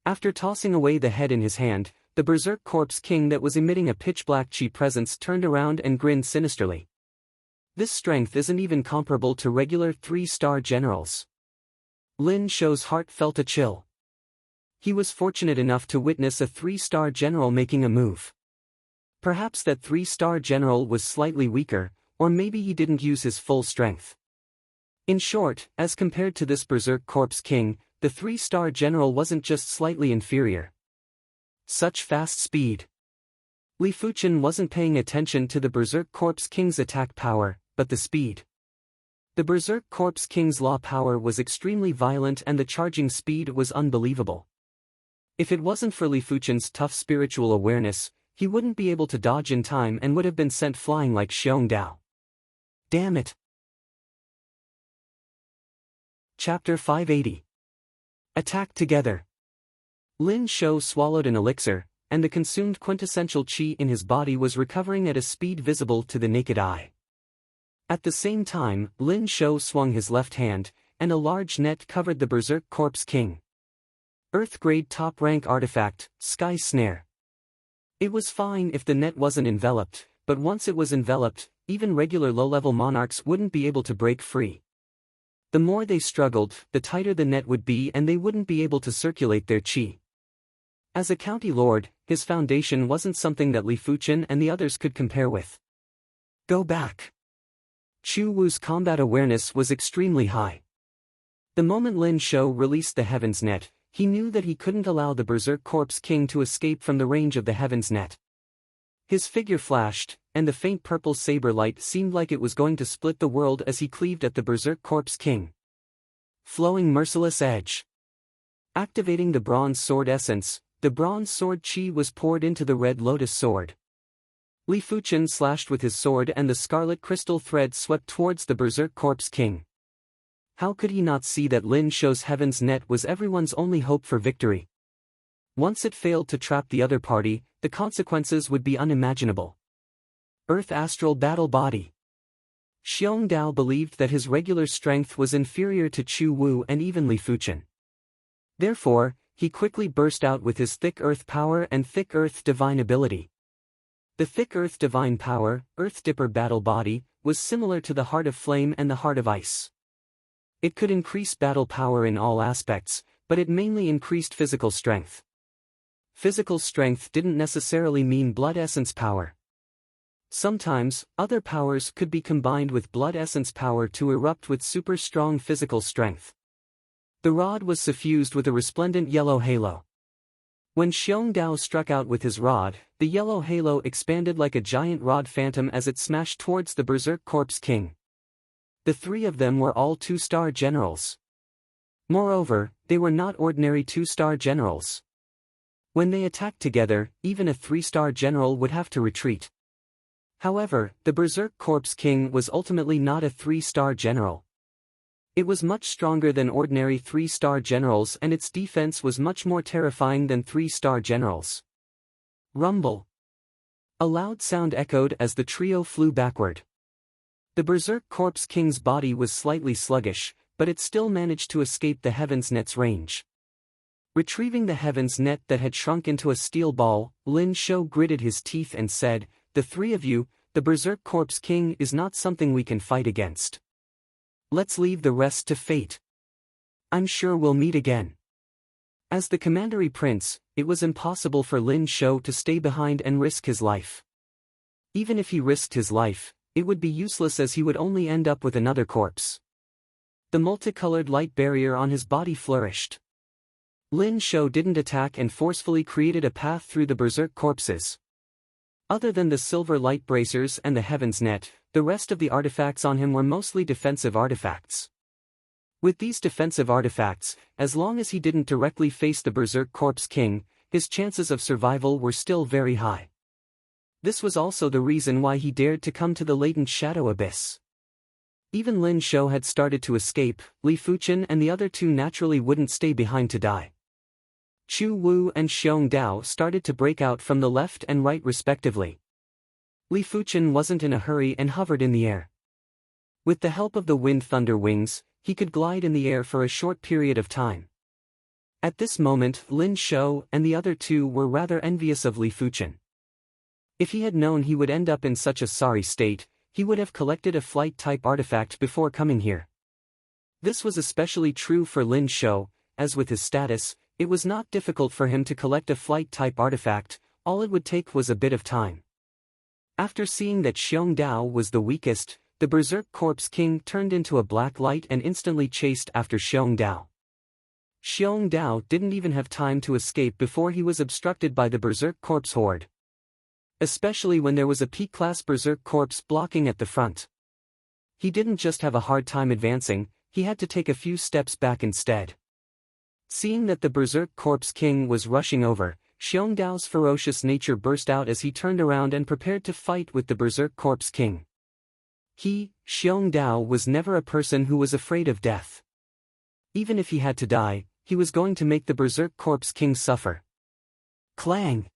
After tossing away the head in his hand, the berserk corpse king that was emitting a pitch-black chi presence turned around and grinned sinisterly. This strength isn't even comparable to regular 3-star generals. Lin Shou's heart felt a chill. He was fortunate enough to witness a 3-star general making a move. Perhaps that 3-star general was slightly weaker, or maybe he didn't use his full strength. In short, as compared to this berserk corpse king, the 3-star general wasn't just slightly inferior. Such fast speed. Li Fuchen wasn't paying attention to the berserk corpse king's attack power, but the speed. The Berserk Corpse King's law power was extremely violent and the charging speed was unbelievable. If it wasn't for Li Fuchen's tough spiritual awareness, he wouldn't be able to dodge in time and would have been sent flying like Xiong Dao. Damn it! Chapter 580. Attack together. Lin Shou swallowed an elixir, and the consumed quintessential qi in his body was recovering at a speed visible to the naked eye. At the same time, Lin Shou swung his left hand, and a large net covered the Berserk Corpse King. Earth-grade top-rank artifact, Sky Snare. It was fine if the net wasn't enveloped, but once it was enveloped, even regular low-level monarchs wouldn't be able to break free. The more they struggled, the tighter the net would be and they wouldn't be able to circulate their qi. As a county lord, his foundation wasn't something that Li Fuchen and the others could compare with. Go back. Chu Wu's combat awareness was extremely high. The moment Lin Shou released the Heaven's Net, he knew that he couldn't allow the Berserk Corpse King to escape from the range of the Heaven's Net. His figure flashed, and the faint purple saber light seemed like it was going to split the world as he cleaved at the Berserk Corpse King. Flowing merciless edge. Activating the bronze sword essence, the bronze sword qi was poured into the red lotus sword. Li Fuchen slashed with his sword and the scarlet crystal thread swept towards the Berserk Corpse King. How could he not see that Lin Shou's Heaven's Net was everyone's only hope for victory? Once it failed to trap the other party, the consequences would be unimaginable. Earth Astral Battle Body. Xiong Dao believed that his regular strength was inferior to Chu Wu and even Li Fuchen. Therefore, he quickly burst out with his Thick Earth Power and Thick Earth Divine ability. The Thick Earth Divine Power, Earth Dipper Battle Body, was similar to the Heart of Flame and the Heart of Ice. It could increase battle power in all aspects, but it mainly increased physical strength. Physical strength didn't necessarily mean blood essence power. Sometimes, other powers could be combined with blood essence power to erupt with super strong physical strength. The rod was suffused with a resplendent yellow halo. When Xiong Dao struck out with his rod, the yellow halo expanded like a giant rod phantom as it smashed towards the Berserk Corpse King. The three of them were all 2-star generals. Moreover, they were not ordinary 2-star generals. When they attacked together, even a 3-star general would have to retreat. However, the Berserk Corpse King was ultimately not a 3-star general. It was much stronger than ordinary 3-star generals and its defense was much more terrifying than 3-star generals. Rumble. A loud sound echoed as the trio flew backward. The Berserk Corpse King's body was slightly sluggish, but it still managed to escape the Heaven's Net's range. Retrieving the Heaven's Net that had shrunk into a steel ball, Lin Shou gritted his teeth and said, "The three of you, the Berserk Corpse King is not something we can fight against. Let's leave the rest to fate. I'm sure we'll meet again." As the Commandery Prince, it was impossible for Lin Shou to stay behind and risk his life. Even if he risked his life, it would be useless as he would only end up with another corpse. The multicolored light barrier on his body flourished. Lin Shou didn't attack and forcefully created a path through the Berserk corpses. Other than the silver light bracers and the Heaven's Net, the rest of the artifacts on him were mostly defensive artifacts. With these defensive artifacts, as long as he didn't directly face the Berserk Corpse King, his chances of survival were still very high. This was also the reason why he dared to come to the latent shadow abyss. Even Lin Shou had started to escape, Li Fuchen and the other two naturally wouldn't stay behind to die. Chu Wu and Xiong Dao started to break out from the left and right respectively. Li Fuchen wasn't in a hurry and hovered in the air. With the help of the wind thunder wings, he could glide in the air for a short period of time. At this moment, Lin Shou and the other two were rather envious of Li Fuchen. If he had known he would end up in such a sorry state, he would have collected a flight-type artifact before coming here. This was especially true for Lin Shou, as with his status, it was not difficult for him to collect a flight-type artifact, all it would take was a bit of time. After seeing that Xiong Dao was the weakest, the Berserk Corpse King turned into a black light and instantly chased after Xiong Dao. Xiong Dao didn't even have time to escape before he was obstructed by the Berserk Corpse horde. Especially when there was a P-class Berserk Corpse blocking at the front. He didn't just have a hard time advancing, he had to take a few steps back instead. Seeing that the Berserk Corpse King was rushing over, Xiongdao's ferocious nature burst out as he turned around and prepared to fight with the Berserk Corpse King. Xiongdao was never a person who was afraid of death. Even if he had to die, he was going to make the Berserk Corpse King suffer. Clang!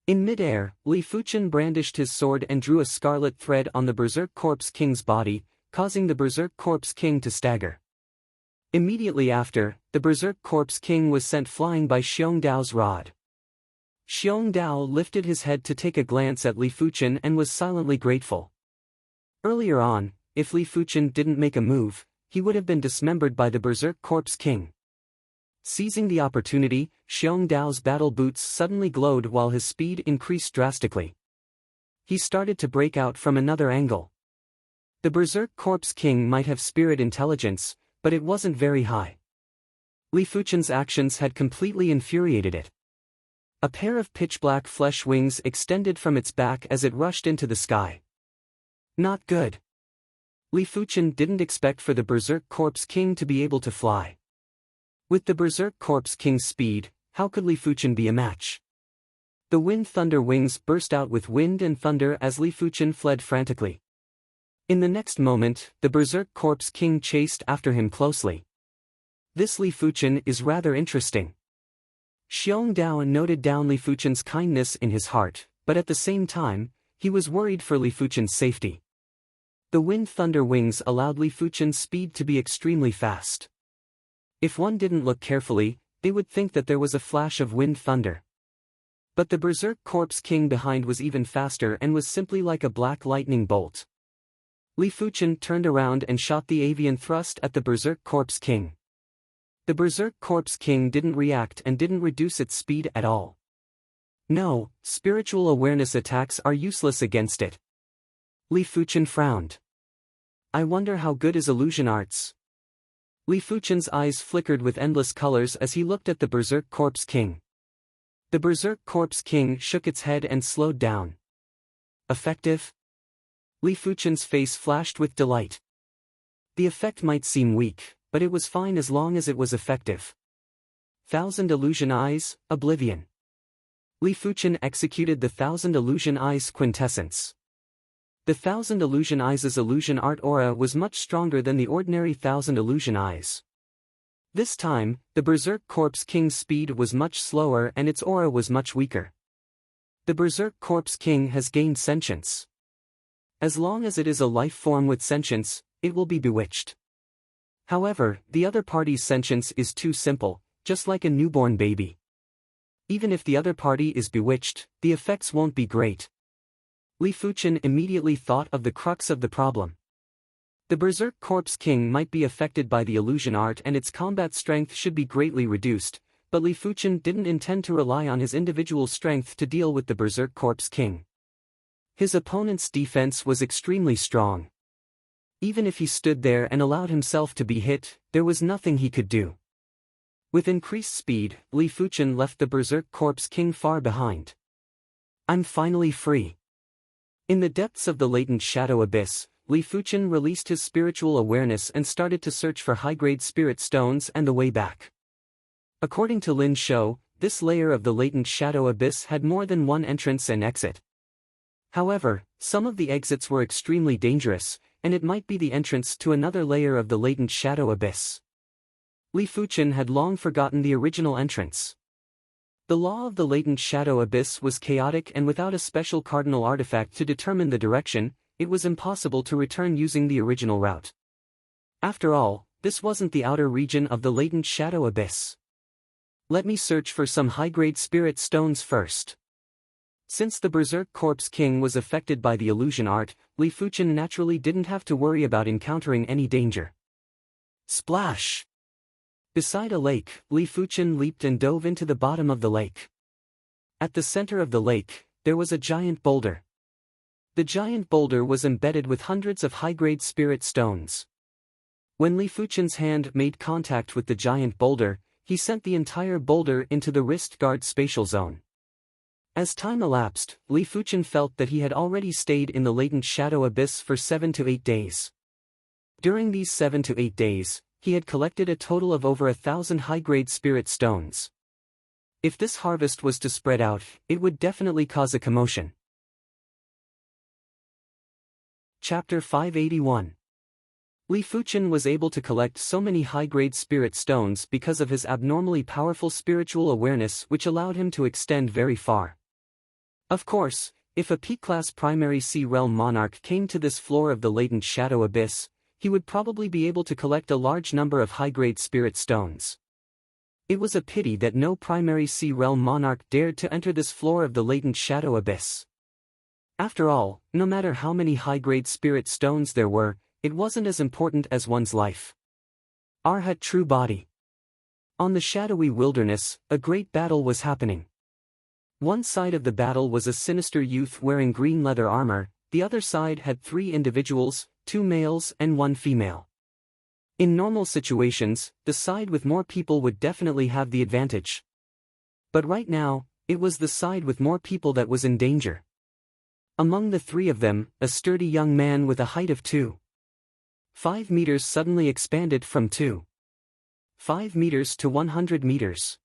In midair, Li Fuchen brandished his sword and drew a scarlet thread on the Berserk Corpse King's body, causing the Berserk Corpse King to stagger. Immediately after, the Berserk Corpse King was sent flying by Xiongdao's rod. Xiongdao lifted his head to take a glance at Li Fuchen and was silently grateful. Earlier on, if Li Fuchen didn't make a move, he would have been dismembered by the Berserk Corpse King. Seizing the opportunity, Xiongdao's battle boots suddenly glowed while his speed increased drastically. He started to break out from another angle. The Berserk Corpse King might have spirit intelligence, but it wasn't very high. Li Fuchen's actions had completely infuriated it. A pair of pitch-black flesh wings extended from its back as it rushed into the sky. Not good. Li Fuchen didn't expect for the Berserk Corpse King to be able to fly. With the Berserk Corpse King's speed, how could Li Fuchen be a match? The wind thunder wings burst out with wind and thunder as Li Fuchen fled frantically. In the next moment, the Berserk Corpse King chased after him closely. This Li Fuchen is rather interesting. Xiongdao noted down Li Fuchen's kindness in his heart, but at the same time, he was worried for Li Fuchen's safety. The wind thunder wings allowed Li Fuchen's speed to be extremely fast. If one didn't look carefully, they would think that there was a flash of wind thunder. But the Berserk Corpse King behind was even faster and was simply like a black lightning bolt. Li Fuchen turned around and shot the avian thrust at the Berserk Corpse King. The Berserk Corpse King didn't react and didn't reduce its speed at all. No, spiritual awareness attacks are useless against it. Li Fuchen frowned. I wonder how good is illusion arts. Li Fuchen's eyes flickered with endless colors as he looked at the Berserk Corpse King. The Berserk Corpse King shook its head and slowed down. Effective? Li Fuchen's face flashed with delight. The effect might seem weak, but it was fine as long as it was effective. Thousand Illusion Eyes, Oblivion. Li Fuchen executed the Thousand Illusion Eyes quintessence. The Thousand Illusion Eyes' illusion art aura was much stronger than the ordinary Thousand Illusion Eyes. This time, the Berserk Corpse King's speed was much slower and its aura was much weaker. The Berserk Corpse King has gained sentience. As long as it is a life form with sentience, it will be bewitched. However, the other party's sentience is too simple, just like a newborn baby. Even if the other party is bewitched, the effects won't be great. Li Fuchen immediately thought of the crux of the problem. The Berserk Corpse King might be affected by the illusion art and its combat strength should be greatly reduced, but Li Fuchen didn't intend to rely on his individual strength to deal with the Berserk Corpse King. His opponent's defense was extremely strong. Even if he stood there and allowed himself to be hit, there was nothing he could do. With increased speed, Li Fuchen left the Berserk Corpse King far behind. I'm finally free. In the depths of the latent shadow abyss, Li Fuchen released his spiritual awareness and started to search for high-grade spirit stones and the way back. According to Lin Shou, this layer of the latent shadow abyss had more than one entrance and exit. However, some of the exits were extremely dangerous, and it might be the entrance to another layer of the latent shadow abyss. Li Fuchen had long forgotten the original entrance. The law of the latent shadow abyss was chaotic and without a special cardinal artifact to determine the direction, it was impossible to return using the original route. After all, this wasn't the outer region of the latent shadow abyss. Let me search for some high-grade spirit stones first. Since the Berserk Corpse King was affected by the illusion art, Li Fuchen naturally didn't have to worry about encountering any danger. Splash! Beside a lake, Li Fuchen leaped and dove into the bottom of the lake. At the center of the lake, there was a giant boulder. The giant boulder was embedded with hundreds of high-grade spirit stones. When Li Fuchen's hand made contact with the giant boulder, he sent the entire boulder into the wrist guard spatial zone. As time elapsed, Li Fuchen felt that he had already stayed in the latent shadow abyss for 7 to 8 days. During these 7 to 8 days, he had collected a total of over 1,000 high-grade spirit stones. If this harvest was to spread out, it would definitely cause a commotion. Chapter 581. Li Fuchen was able to collect so many high-grade spirit stones because of his abnormally powerful spiritual awareness, which allowed him to extend very far. Of course, if a P-class primary Sea Realm monarch came to this floor of the latent shadow abyss, he would probably be able to collect a large number of high-grade spirit stones. It was a pity that no primary Sea Realm monarch dared to enter this floor of the latent shadow abyss. After all, no matter how many high-grade spirit stones there were, it wasn't as important as one's life. Arhat True Body. On the shadowy wilderness, a great battle was happening. One side of the battle was a sinister youth wearing green leather armor, the other side had 3 individuals, 2 males and 1 female. In normal situations, the side with more people would definitely have the advantage. But right now, it was the side with more people that was in danger. Among the 3 of them, a sturdy young man with a height of 2.5 meters suddenly expanded from 2.5 meters to 100 meters.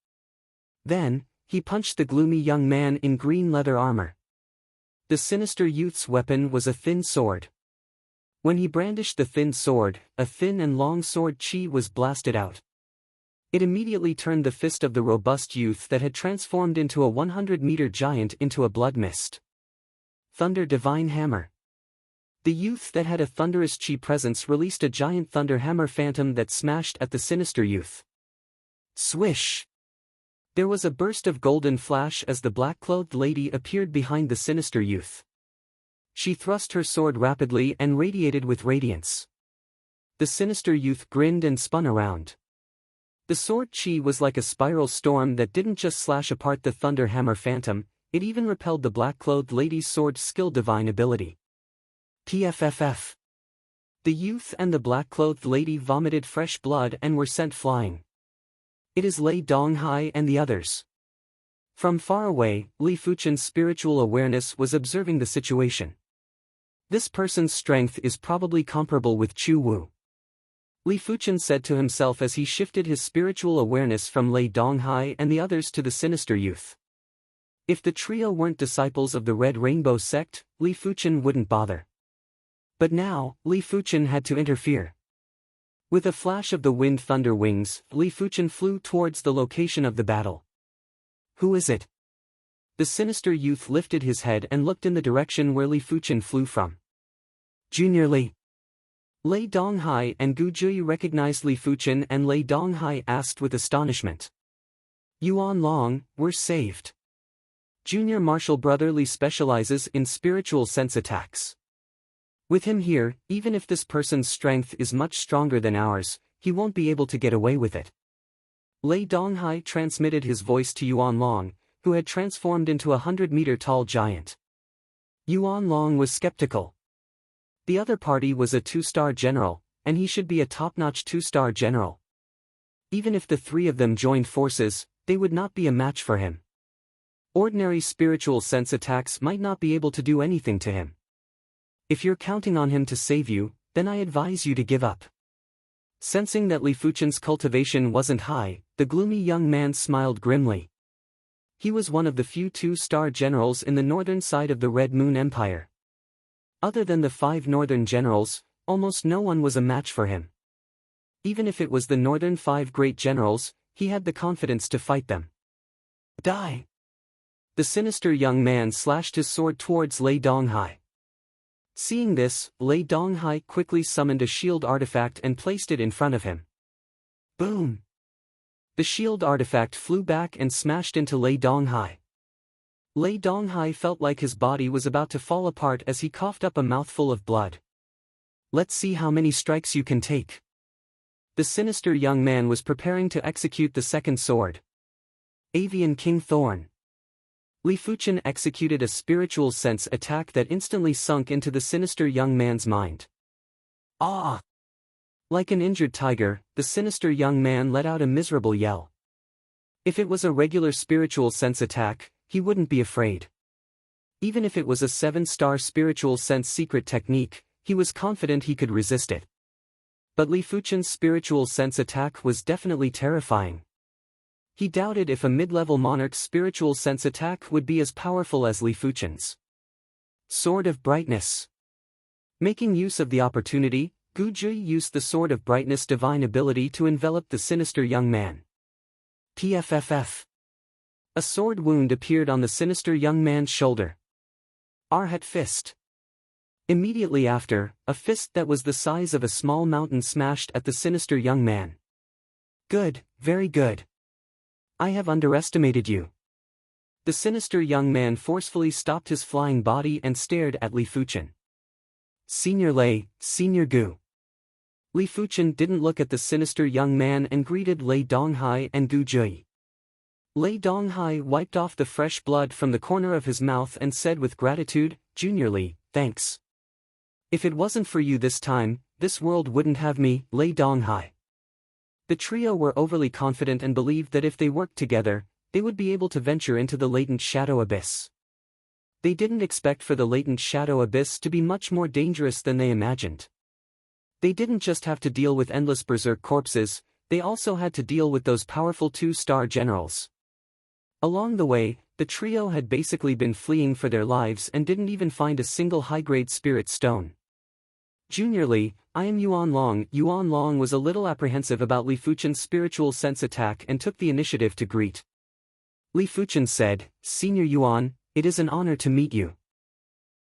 Then, he punched the gloomy young man in green leather armor. The sinister youth's weapon was a thin sword. When he brandished the thin sword, a thin and long sword chi was blasted out. It immediately turned the fist of the robust youth that had transformed into a 100-meter giant into a blood mist. Thunder Divine Hammer. The youth that had a thunderous chi presence released a giant thunder hammer phantom that smashed at the sinister youth. Swish! There was a burst of golden flash as the black-clothed lady appeared behind the sinister youth. She thrust her sword rapidly and radiated with radiance. The sinister youth grinned and spun around. The sword chi was like a spiral storm that didn't just slash apart the thunder hammer phantom, it even repelled the black-clothed lady's sword skill divine ability. PFFF. The youth and the black-clothed lady vomited fresh blood and were sent flying. It is Lei Donghai and the others. From far away, Li Fuchen's spiritual awareness was observing the situation. This person's strength is probably comparable with Chu Wu. Li Fuchen said to himself as he shifted his spiritual awareness from Lei Donghai and the others to the sinister youth. If the trio weren't disciples of the Red Rainbow sect, Li Fuchen wouldn't bother. But now, Li Fuchen had to interfere. With a flash of the wind thunder wings, Li Fuchen flew towards the location of the battle. Who is it? The sinister youth lifted his head and looked in the direction where Li Fuchen flew from. Junior Li. Lei Donghai and Gu Jui recognized Li Fuchen and Lei Donghai asked with astonishment. Yuan Long, we're saved. Junior martial brother Li specializes in spiritual sense attacks. With him here, even if this person's strength is much stronger than ours, he won't be able to get away with it. Lei Donghai transmitted his voice to Yuan Long, who had transformed into a 100-meter-tall giant. Yuan Long was skeptical. The other party was a 2-star general, and he should be a top-notch 2-star general. Even if the 3 of them joined forces, they would not be a match for him. Ordinary spiritual sense attacks might not be able to do anything to him. If you're counting on him to save you, then I advise you to give up. Sensing that Li Fuchen's cultivation wasn't high, the gloomy young man smiled grimly. He was one of the few 2-star generals in the northern side of the Red Moon Empire. Other than the 5 northern generals, almost no one was a match for him. Even if it was the northern 5 great generals, he had the confidence to fight them. Die! The sinister young man slashed his sword towards Lei Donghai. Seeing this, Lei Donghai quickly summoned a shield artifact and placed it in front of him. Boom! The shield artifact flew back and smashed into Lei Donghai. Lei Donghai felt like his body was about to fall apart as he coughed up a mouthful of blood. Let's see how many strikes you can take. The sinister young man was preparing to execute the second sword. Avian King Thorn. Li Fuchen executed a spiritual sense attack that instantly sunk into the sinister young man's mind. Ah! Like an injured tiger, the sinister young man let out a miserable yell. If it was a regular spiritual sense attack, he wouldn't be afraid. Even if it was a 7-star spiritual sense secret technique, he was confident he could resist it. But Li Fuchen's spiritual sense attack was definitely terrifying. He doubted if a mid-level monarch's spiritual sense attack would be as powerful as Li Fuchen's. Sword of Brightness. Making use of the opportunity, Gu Zhi used the Sword of Brightness divine ability to envelop the sinister young man. PFFF. A sword wound appeared on the sinister young man's shoulder. Arhat Fist. Immediately after, a fist that was the size of a small mountain smashed at the sinister young man. Good, very good. I have underestimated you. The sinister young man forcefully stopped his flying body and stared at Li Fuchen. Senior Lei, Senior Gu. Li Fuchen didn't look at the sinister young man and greeted Lei Donghai and Gu Zhi. Lei Donghai wiped off the fresh blood from the corner of his mouth and said with gratitude, Junior Li, thanks. If it wasn't for you this time, this world wouldn't have me, Lei Donghai. The trio were overly confident and believed that if they worked together, they would be able to venture into the latent shadow abyss. They didn't expect for the latent shadow abyss to be much more dangerous than they imagined. They didn't just have to deal with endless berserk corpses, they also had to deal with those powerful 2-star generals. Along the way, the trio had basically been fleeing for their lives and didn't even find a single high-grade spirit stone. Junior Li, I am Yuan Long. Yuan Long was a little apprehensive about Li Fuchen's spiritual sense attack and took the initiative to greet. Li Fuchen said, Senior Yuan, it is an honor to meet you.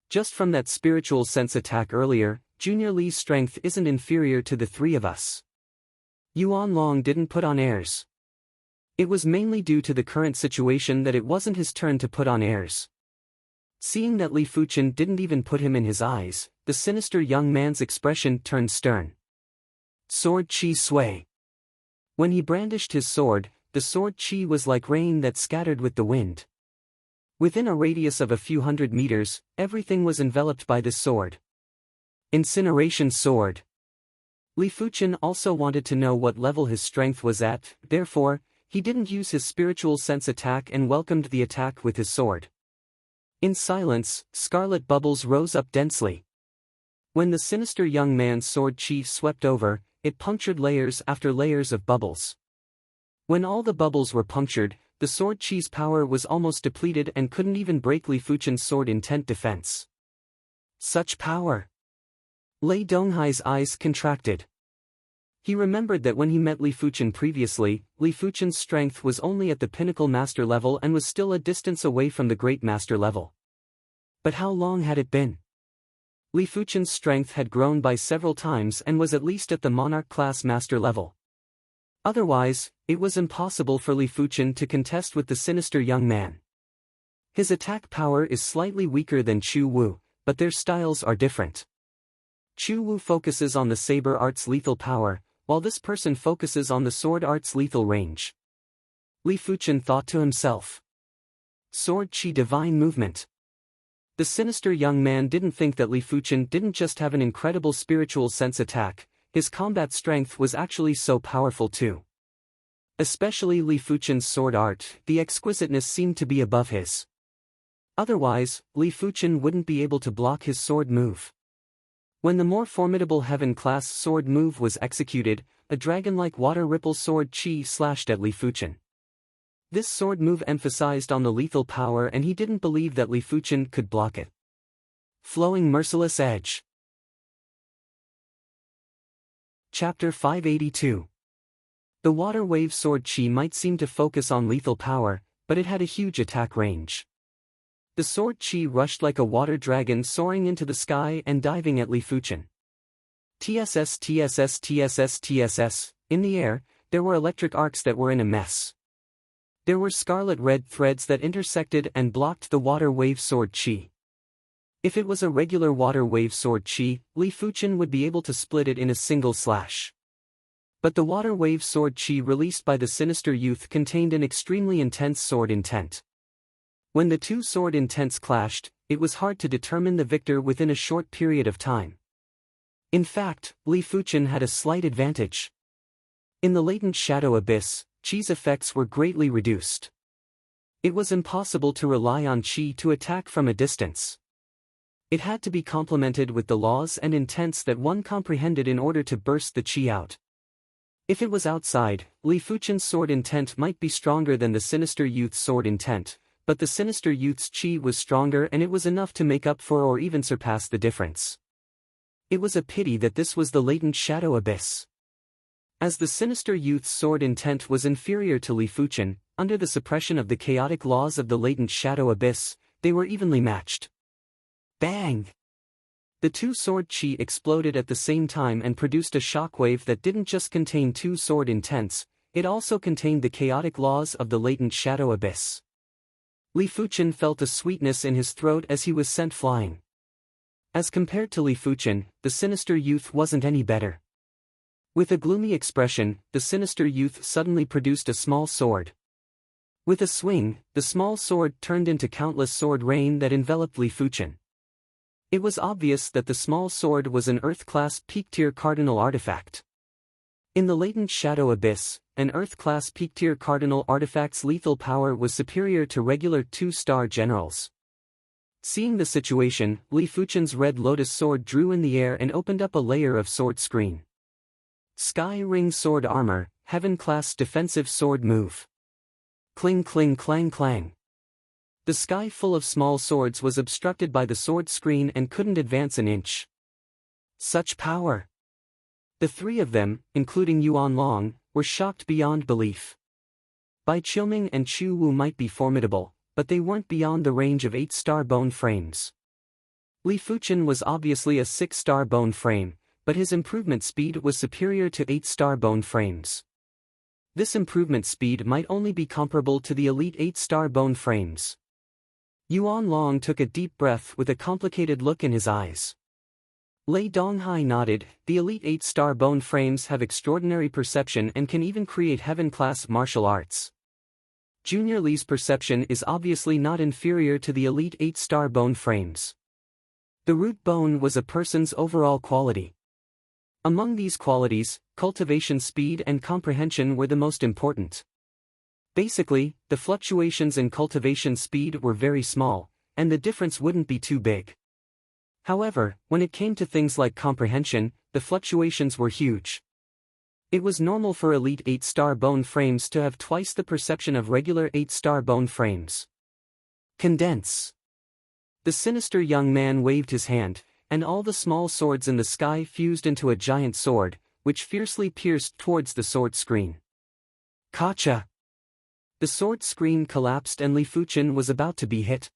Just from that spiritual sense attack earlier, Junior Li's strength isn't inferior to the three of us. Yuan Long didn't put on airs. It was mainly due to the current situation that it wasn't his turn to put on airs. Seeing that Li Fuchen didn't even put him in his eyes, the sinister young man's expression turned stern. Sword Chi Sui. When he brandished his sword, the sword chi was like rain that scattered with the wind. Within a radius of a few hundred meters, everything was enveloped by this sword. Incineration Sword. Li Fuchen also wanted to know what level his strength was at, therefore, he didn't use his spiritual sense attack and welcomed the attack with his sword. In silence, scarlet bubbles rose up densely. When the sinister young man's sword chi swept over, it punctured layers after layers of bubbles. When all the bubbles were punctured, the sword chi's power was almost depleted and couldn't even break Li Fuchen's sword intent defense. Such power! Lei Donghai's eyes contracted. He remembered that when he met Li Fuchen previously, Li Fuchen's strength was only at the pinnacle master level and was still a distance away from the great master level. But how long had it been? Li Fuchen's strength had grown by several times and was at least at the monarch class master level. Otherwise, it was impossible for Li Fuchen to contest with the sinister young man. His attack power is slightly weaker than Chu Wu, but their styles are different. Chu Wu focuses on the saber art's lethal power, while this person focuses on the sword art's lethal range. Li Fuchen thought to himself. Sword Chi Divine Movement. The sinister young man didn't think that Li Fuchen didn't just have an incredible spiritual sense attack, his combat strength was actually so powerful too. Especially Li Fuchen's sword art, the exquisiteness seemed to be above his. Otherwise, Li Fuchen wouldn't be able to block his sword move. When the more formidable heaven-class sword move was executed, a dragon-like water ripple sword chi slashed at Li Fuchen. This sword move emphasized on the lethal power and he didn't believe that Li Fuchen could block it. Flowing Merciless Edge. Chapter 582. The water wave sword chi might seem to focus on lethal power, but it had a huge attack range. The sword chi rushed like a water dragon soaring into the sky and diving at Li Fuchen. TSS TSS TSS TSS, in the air, there were electric arcs that were in a mess. There were scarlet red threads that intersected and blocked the water wave sword chi. If it was a regular water wave sword chi, Li Fuchen would be able to split it in a single slash. But the water wave sword chi released by the sinister youth contained an extremely intense sword intent. When the two sword intents clashed, it was hard to determine the victor within a short period of time. In fact, Li Fuchen had a slight advantage. In the latent shadow abyss, Chi's effects were greatly reduced. It was impossible to rely on Chi to attack from a distance. It had to be complemented with the laws and intents that one comprehended in order to burst the qi out. If it was outside, Li Fuchen's sword intent might be stronger than the sinister youth's sword intent, but the sinister youth's qi was stronger and it was enough to make up for or even surpass the difference. It was a pity that this was the latent shadow abyss. As the sinister youth's sword intent was inferior to Li Fuchen, under the suppression of the chaotic laws of the latent shadow abyss, they were evenly matched. Bang! The two sword qi exploded at the same time and produced a shockwave that didn't just contain two sword intents, it also contained the chaotic laws of the latent shadow abyss. Li Fuchen felt a sweetness in his throat as he was sent flying. As compared to Li Fuchen, the sinister youth wasn't any better. With a gloomy expression, the sinister youth suddenly produced a small sword. With a swing, the small sword turned into countless sword rain that enveloped Li Fuchen. It was obvious that the small sword was an Earth-class peak-tier cardinal artifact. In the latent shadow abyss, an Earth-class peak-tier cardinal artifact's lethal power was superior to regular two-star generals. Seeing the situation, Li Fuchen's red lotus sword drew in the air and opened up a layer of sword screen. Sky Ring Sword Armor, Heaven-class defensive sword move. Cling cling clang clang. The sky full of small swords was obstructed by the sword screen and couldn't advance an inch. Such power! The three of them, including Yuan Long, were shocked beyond belief. Bai Qiuming and Chu Wu might be formidable, but they weren't beyond the range of 8-star bone frames. Li Fuchen was obviously a 6-star bone frame, but his improvement speed was superior to 8-star bone frames. This improvement speed might only be comparable to the elite 8-star bone frames. Yuan Long took a deep breath with a complicated look in his eyes. Lei Donghai nodded. The elite 8-star bone frames have extraordinary perception and can even create heaven-class martial arts. Junior Li's perception is obviously not inferior to the elite 8-star bone frames. The root bone was a person's overall quality. Among these qualities, cultivation speed and comprehension were the most important. Basically, the fluctuations in cultivation speed were very small, and the difference wouldn't be too big. However, when it came to things like comprehension, the fluctuations were huge. It was normal for elite 8-star bone frames to have twice the perception of regular 8-star bone frames. Condense. The sinister young man waved his hand, and all the small swords in the sky fused into a giant sword, which fiercely pierced towards the sword screen. Kacha! The sword screen collapsed and Li Fuchen was about to be hit.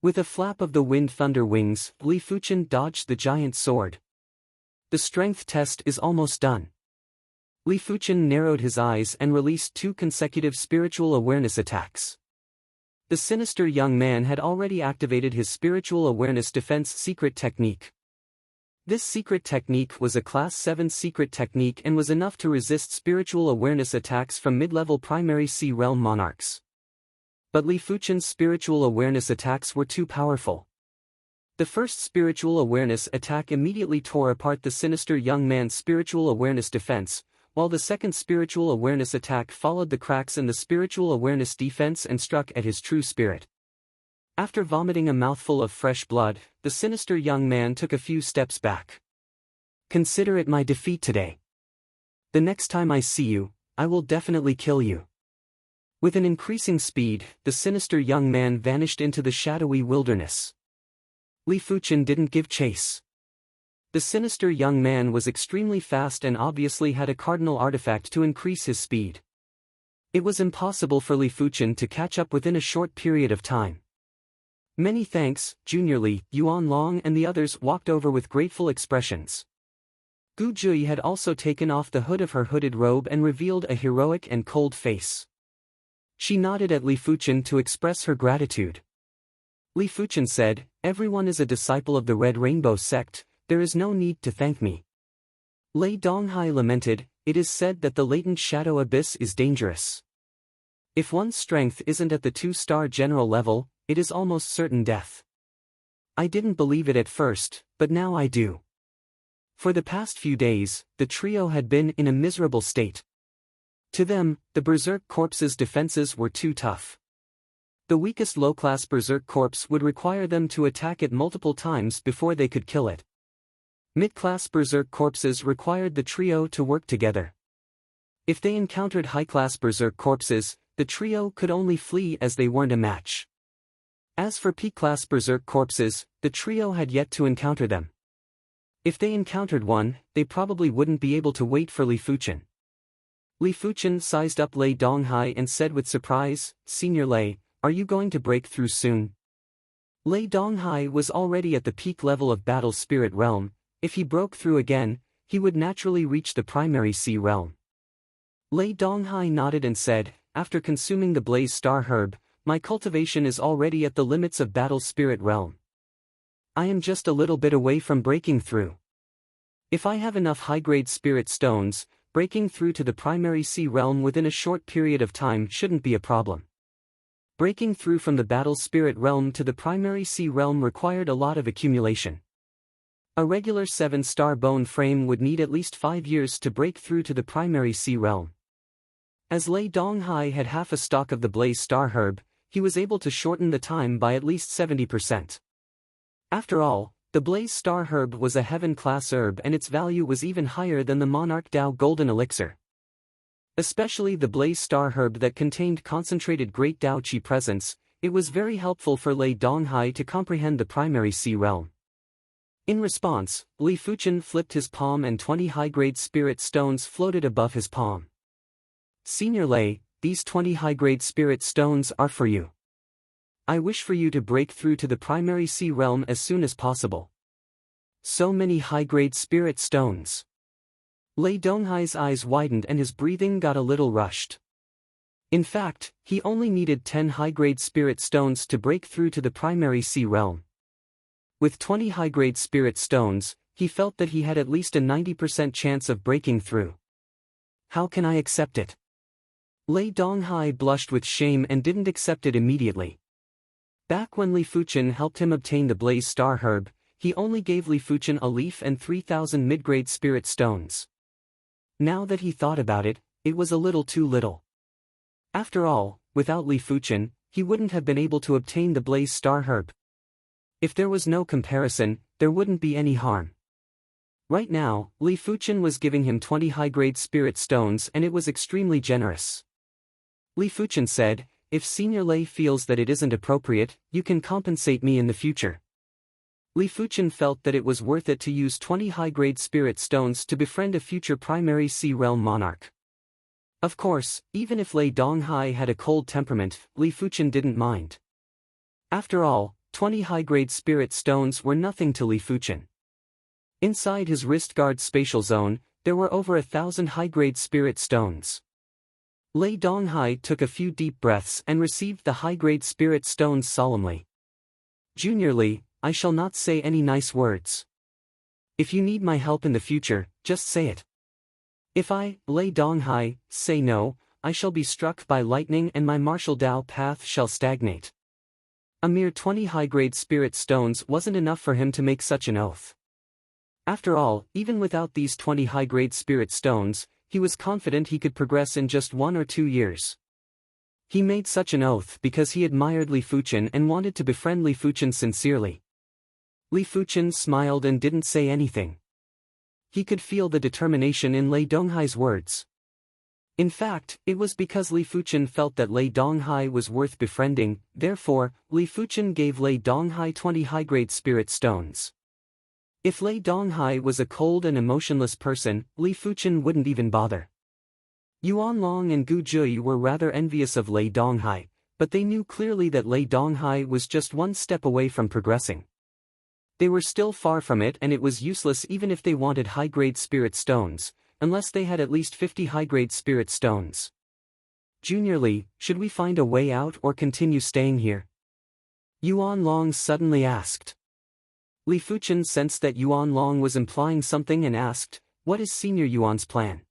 With a flap of the wind thunder wings, Li Fuchen dodged the giant sword. The strength test is almost done. Li Fuchen narrowed his eyes and released 2 consecutive spiritual awareness attacks. The sinister young man had already activated his spiritual awareness defense secret technique. This secret technique was a Class 7 secret technique and was enough to resist spiritual awareness attacks from mid-level primary Sea Realm monarchs. But Li Fuchen's spiritual awareness attacks were too powerful. The first spiritual awareness attack immediately tore apart the sinister young man's spiritual awareness defense, while the second spiritual awareness attack followed the cracks in the spiritual awareness defense and struck at his true spirit. After vomiting a mouthful of fresh blood, the sinister young man took a few steps back. Consider it my defeat today. The next time I see you, I will definitely kill you. With an increasing speed, the sinister young man vanished into the shadowy wilderness. Li Fuchen didn't give chase. The sinister young man was extremely fast and obviously had a cardinal artifact to increase his speed. It was impossible for Li Fuchen to catch up within a short period of time. Many thanks, Junior Li, Yuan Long and the others walked over with grateful expressions. Gu Jui had also taken off the hood of her hooded robe and revealed a heroic and cold face. She nodded at Li Fuchen to express her gratitude. Li Fuchen said, "Everyone is a disciple of the Red Rainbow sect, there is no need to thank me." Lei Donghai lamented, "It is said that the latent shadow abyss is dangerous. If one's strength isn't at the 2-star general level, it is almost certain death. I didn't believe it at first, but now I do." For the past few days, the trio had been in a miserable state. To them, the Berserk Corpse's defenses were too tough. The weakest low-class berserk corpse would require them to attack it multiple times before they could kill it. Mid-class berserk corpses required the trio to work together. If they encountered high-class berserk corpses, the trio could only flee as they weren't a match. As for peak-class berserk corpses, the trio had yet to encounter them. If they encountered one, they probably wouldn't be able to wait for Li Fuchen. Li Fuchen sized up Lei Donghai and said with surprise, "Senior Lei, are you going to break through soon?" Lei Donghai was already at the peak level of Battle Spirit Realm. If he broke through again, he would naturally reach the primary sea realm. Lei Donghai nodded and said, "After consuming the Blaze Star Herb, my cultivation is already at the limits of Battle Spirit Realm. I am just a little bit away from breaking through. If I have enough high-grade spirit stones, breaking through to the primary sea realm within a short period of time shouldn't be a problem." Breaking through from the Battle Spirit Realm to the primary sea realm required a lot of accumulation. A regular 7-star bone frame would need at least 5 years to break through to the primary sea realm. As Lei Donghai had half a stock of the Blaze Star Herb, he was able to shorten the time by at least 70%. After all, the Blaze Star Herb was a heaven-class herb and its value was even higher than the Monarch Dao Golden Elixir. Especially the Blaze Star Herb that contained concentrated Great Dao Qi presence, it was very helpful for Lei Donghai to comprehend the primary sea realm. In response, Li Fuchen flipped his palm and 20 high-grade spirit stones floated above his palm. "Senior Lei, these 20 high-grade spirit stones are for you. I wish for you to break through to the primary sea realm as soon as possible." So many high-grade spirit stones. Lei Donghai's eyes widened and his breathing got a little rushed. In fact, he only needed 10 high-grade spirit stones to break through to the primary sea realm. With 20 high-grade spirit stones, he felt that he had at least a 90% chance of breaking through. "How can I accept it?" Lei Donghai blushed with shame and didn't accept it immediately. Back when Li Fuchen helped him obtain the Blaze Star Herb, he only gave Li Fuchen a leaf and 3,000 mid-grade spirit stones. Now that he thought about it, it was a little too little. After all, without Li Fuchen, he wouldn't have been able to obtain the Blaze Star Herb. If there was no comparison, there wouldn't be any harm. Right now, Li Fuchen was giving him 20 high-grade spirit stones and it was extremely generous. Li Fuchen said, "If Senior Lei feels that it isn't appropriate, you can compensate me in the future." Li Fuchen felt that it was worth it to use 20 high-grade spirit stones to befriend a future primary sea realm monarch. Of course, even if Lei Donghai had a cold temperament, Li Fuchen didn't mind. After all, 20 high-grade spirit stones were nothing to Li Fuchen. Inside his wrist guard spatial zone, there were over 1,000 high-grade spirit stones. Lei Donghai took a few deep breaths and received the high-grade spirit stones solemnly. "Junior Li, I shall not say any nice words. If you need my help in the future, just say it. If I, Lei Donghai, say no, I shall be struck by lightning and my martial Dao path shall stagnate." A mere 20 high-grade spirit stones wasn't enough for him to make such an oath. After all, even without these 20 high-grade spirit stones, he was confident he could progress in just 1 or 2 years. He made such an oath because he admired Li Fuchen and wanted to befriend Li Fuchen sincerely. Li Fuchen smiled and didn't say anything. He could feel the determination in Lei Donghai's words. In fact, it was because Li Fuchen felt that Lei Donghai was worth befriending, therefore, Li Fuchen gave Lei Donghai 20 high-grade spirit stones. If Lei Donghai was a cold and emotionless person, Li Fuchen wouldn't even bother. Yuan Long and Gu Jui were rather envious of Lei Donghai, but they knew clearly that Lei Donghai was just one step away from progressing. They were still far from it and it was useless even if they wanted high-grade spirit stones, unless they had at least 50 high-grade spirit stones. "Junior Li, should we find a way out or continue staying here?" Yuan Long suddenly asked. Li Fuchen sensed that Yuan Long was implying something and asked, "What is Senior Yuan's plan?"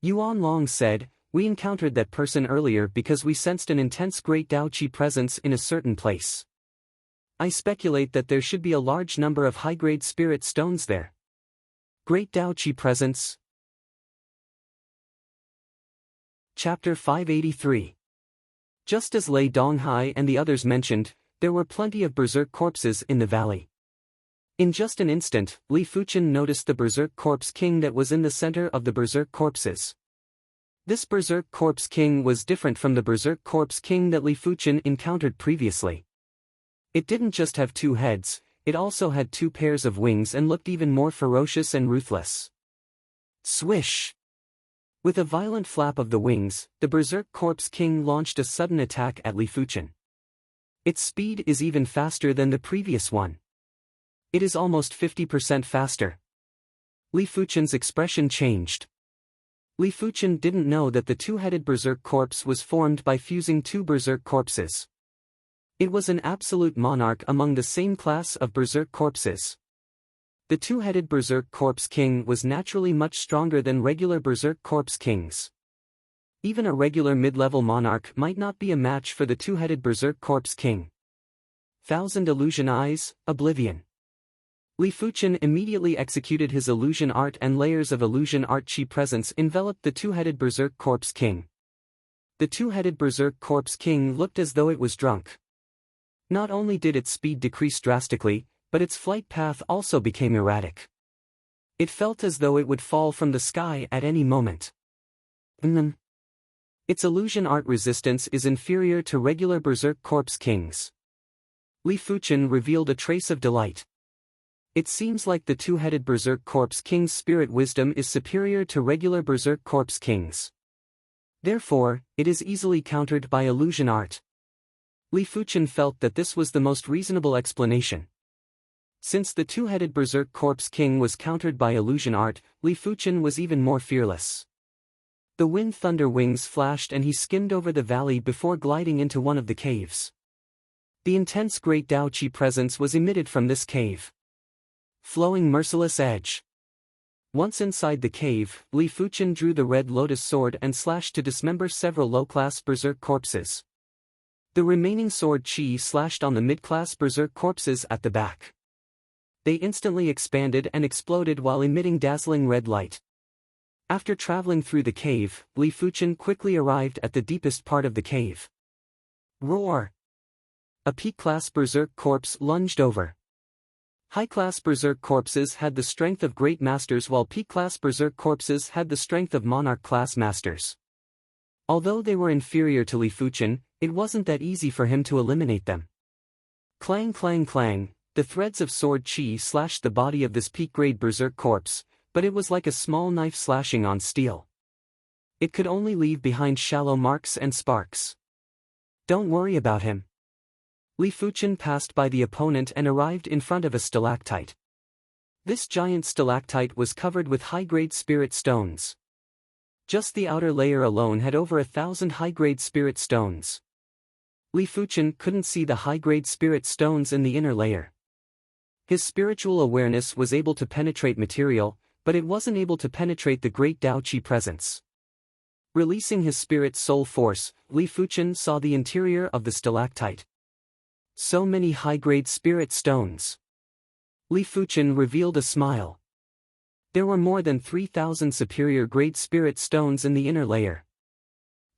Yuan Long said, "We encountered that person earlier because we sensed an intense Great Dao Qi presence in a certain place. I speculate that there should be a large number of high-grade spirit stones there." Great Dao Qi presence. Chapter 583. Just as Lei Donghai and the others mentioned, there were plenty of berserk corpses in the valley. In just an instant, Li Fuchen noticed the berserk corpse king that was in the center of the berserk corpses. This berserk corpse king was different from the berserk corpse king that Li Fuchen encountered previously. It didn't just have two heads, it also had two pairs of wings and looked even more ferocious and ruthless. Swish! With a violent flap of the wings, the berserk corpse king launched a sudden attack at Li Fuchen. Its speed is even faster than the previous one. It is almost 50% faster. Li Fuchen's expression changed. Li Fuchen didn't know that the two-headed berserk corpse was formed by fusing two berserk corpses. It was an absolute monarch among the same class of berserk corpses. The two-headed berserk corpse king was naturally much stronger than regular berserk corpse kings. Even a regular mid-level monarch might not be a match for the two-headed berserk corpse king. Thousand Illusion Eyes, Oblivion. Li Fuchen immediately executed his illusion art, and layers of illusion art chi presence enveloped the two-headed berserk corpse king. The two-headed berserk corpse king looked as though it was drunk. Not only did its speed decrease drastically, but its flight path also became erratic. It felt as though it would fall from the sky at any moment. Its illusion art resistance is inferior to regular berserk corpse kings. Li Fuchen revealed a trace of delight. It seems like the two-headed berserk corpse king's spirit wisdom is superior to regular berserk corpse kings. Therefore, it is easily countered by illusion art. Li Fuchen felt that this was the most reasonable explanation. Since the two-headed berserk corpse king was countered by illusion art, Li Fuchen was even more fearless. The wind thunder wings flashed and he skimmed over the valley before gliding into one of the caves. The intense great Dao Qi presence was emitted from this cave. Flowing merciless edge. Once inside the cave, Li Fuchen drew the red lotus sword and slashed to dismember several low-class berserk corpses. The remaining sword qi slashed on the mid-class berserk corpses at the back. They instantly expanded and exploded while emitting dazzling red light. After traveling through the cave, Li Fuchen quickly arrived at the deepest part of the cave. Roar! A peak-class berserk corpse lunged over. High-class berserk corpses had the strength of great masters, while peak-class berserk corpses had the strength of monarch-class masters. Although they were inferior to Li Fuchen, it wasn't that easy for him to eliminate them. Clang clang clang, the threads of sword chi slashed the body of this peak-grade berserk corpse, but it was like a small knife slashing on steel. It could only leave behind shallow marks and sparks. Don't worry about him. Li Fuchen passed by the opponent and arrived in front of a stalactite. This giant stalactite was covered with high-grade spirit stones. Just the outer layer alone had over 1,000 high-grade spirit stones. Li Fuchen couldn't see the high-grade spirit stones in the inner layer. His spiritual awareness was able to penetrate material, but it wasn't able to penetrate the great Dao Qi presence. Releasing his spirit soul force, Li Fuchen saw the interior of the stalactite. So many high-grade spirit stones. Li Fuchen revealed a smile. There were more than 3,000 superior-grade spirit stones in the inner layer.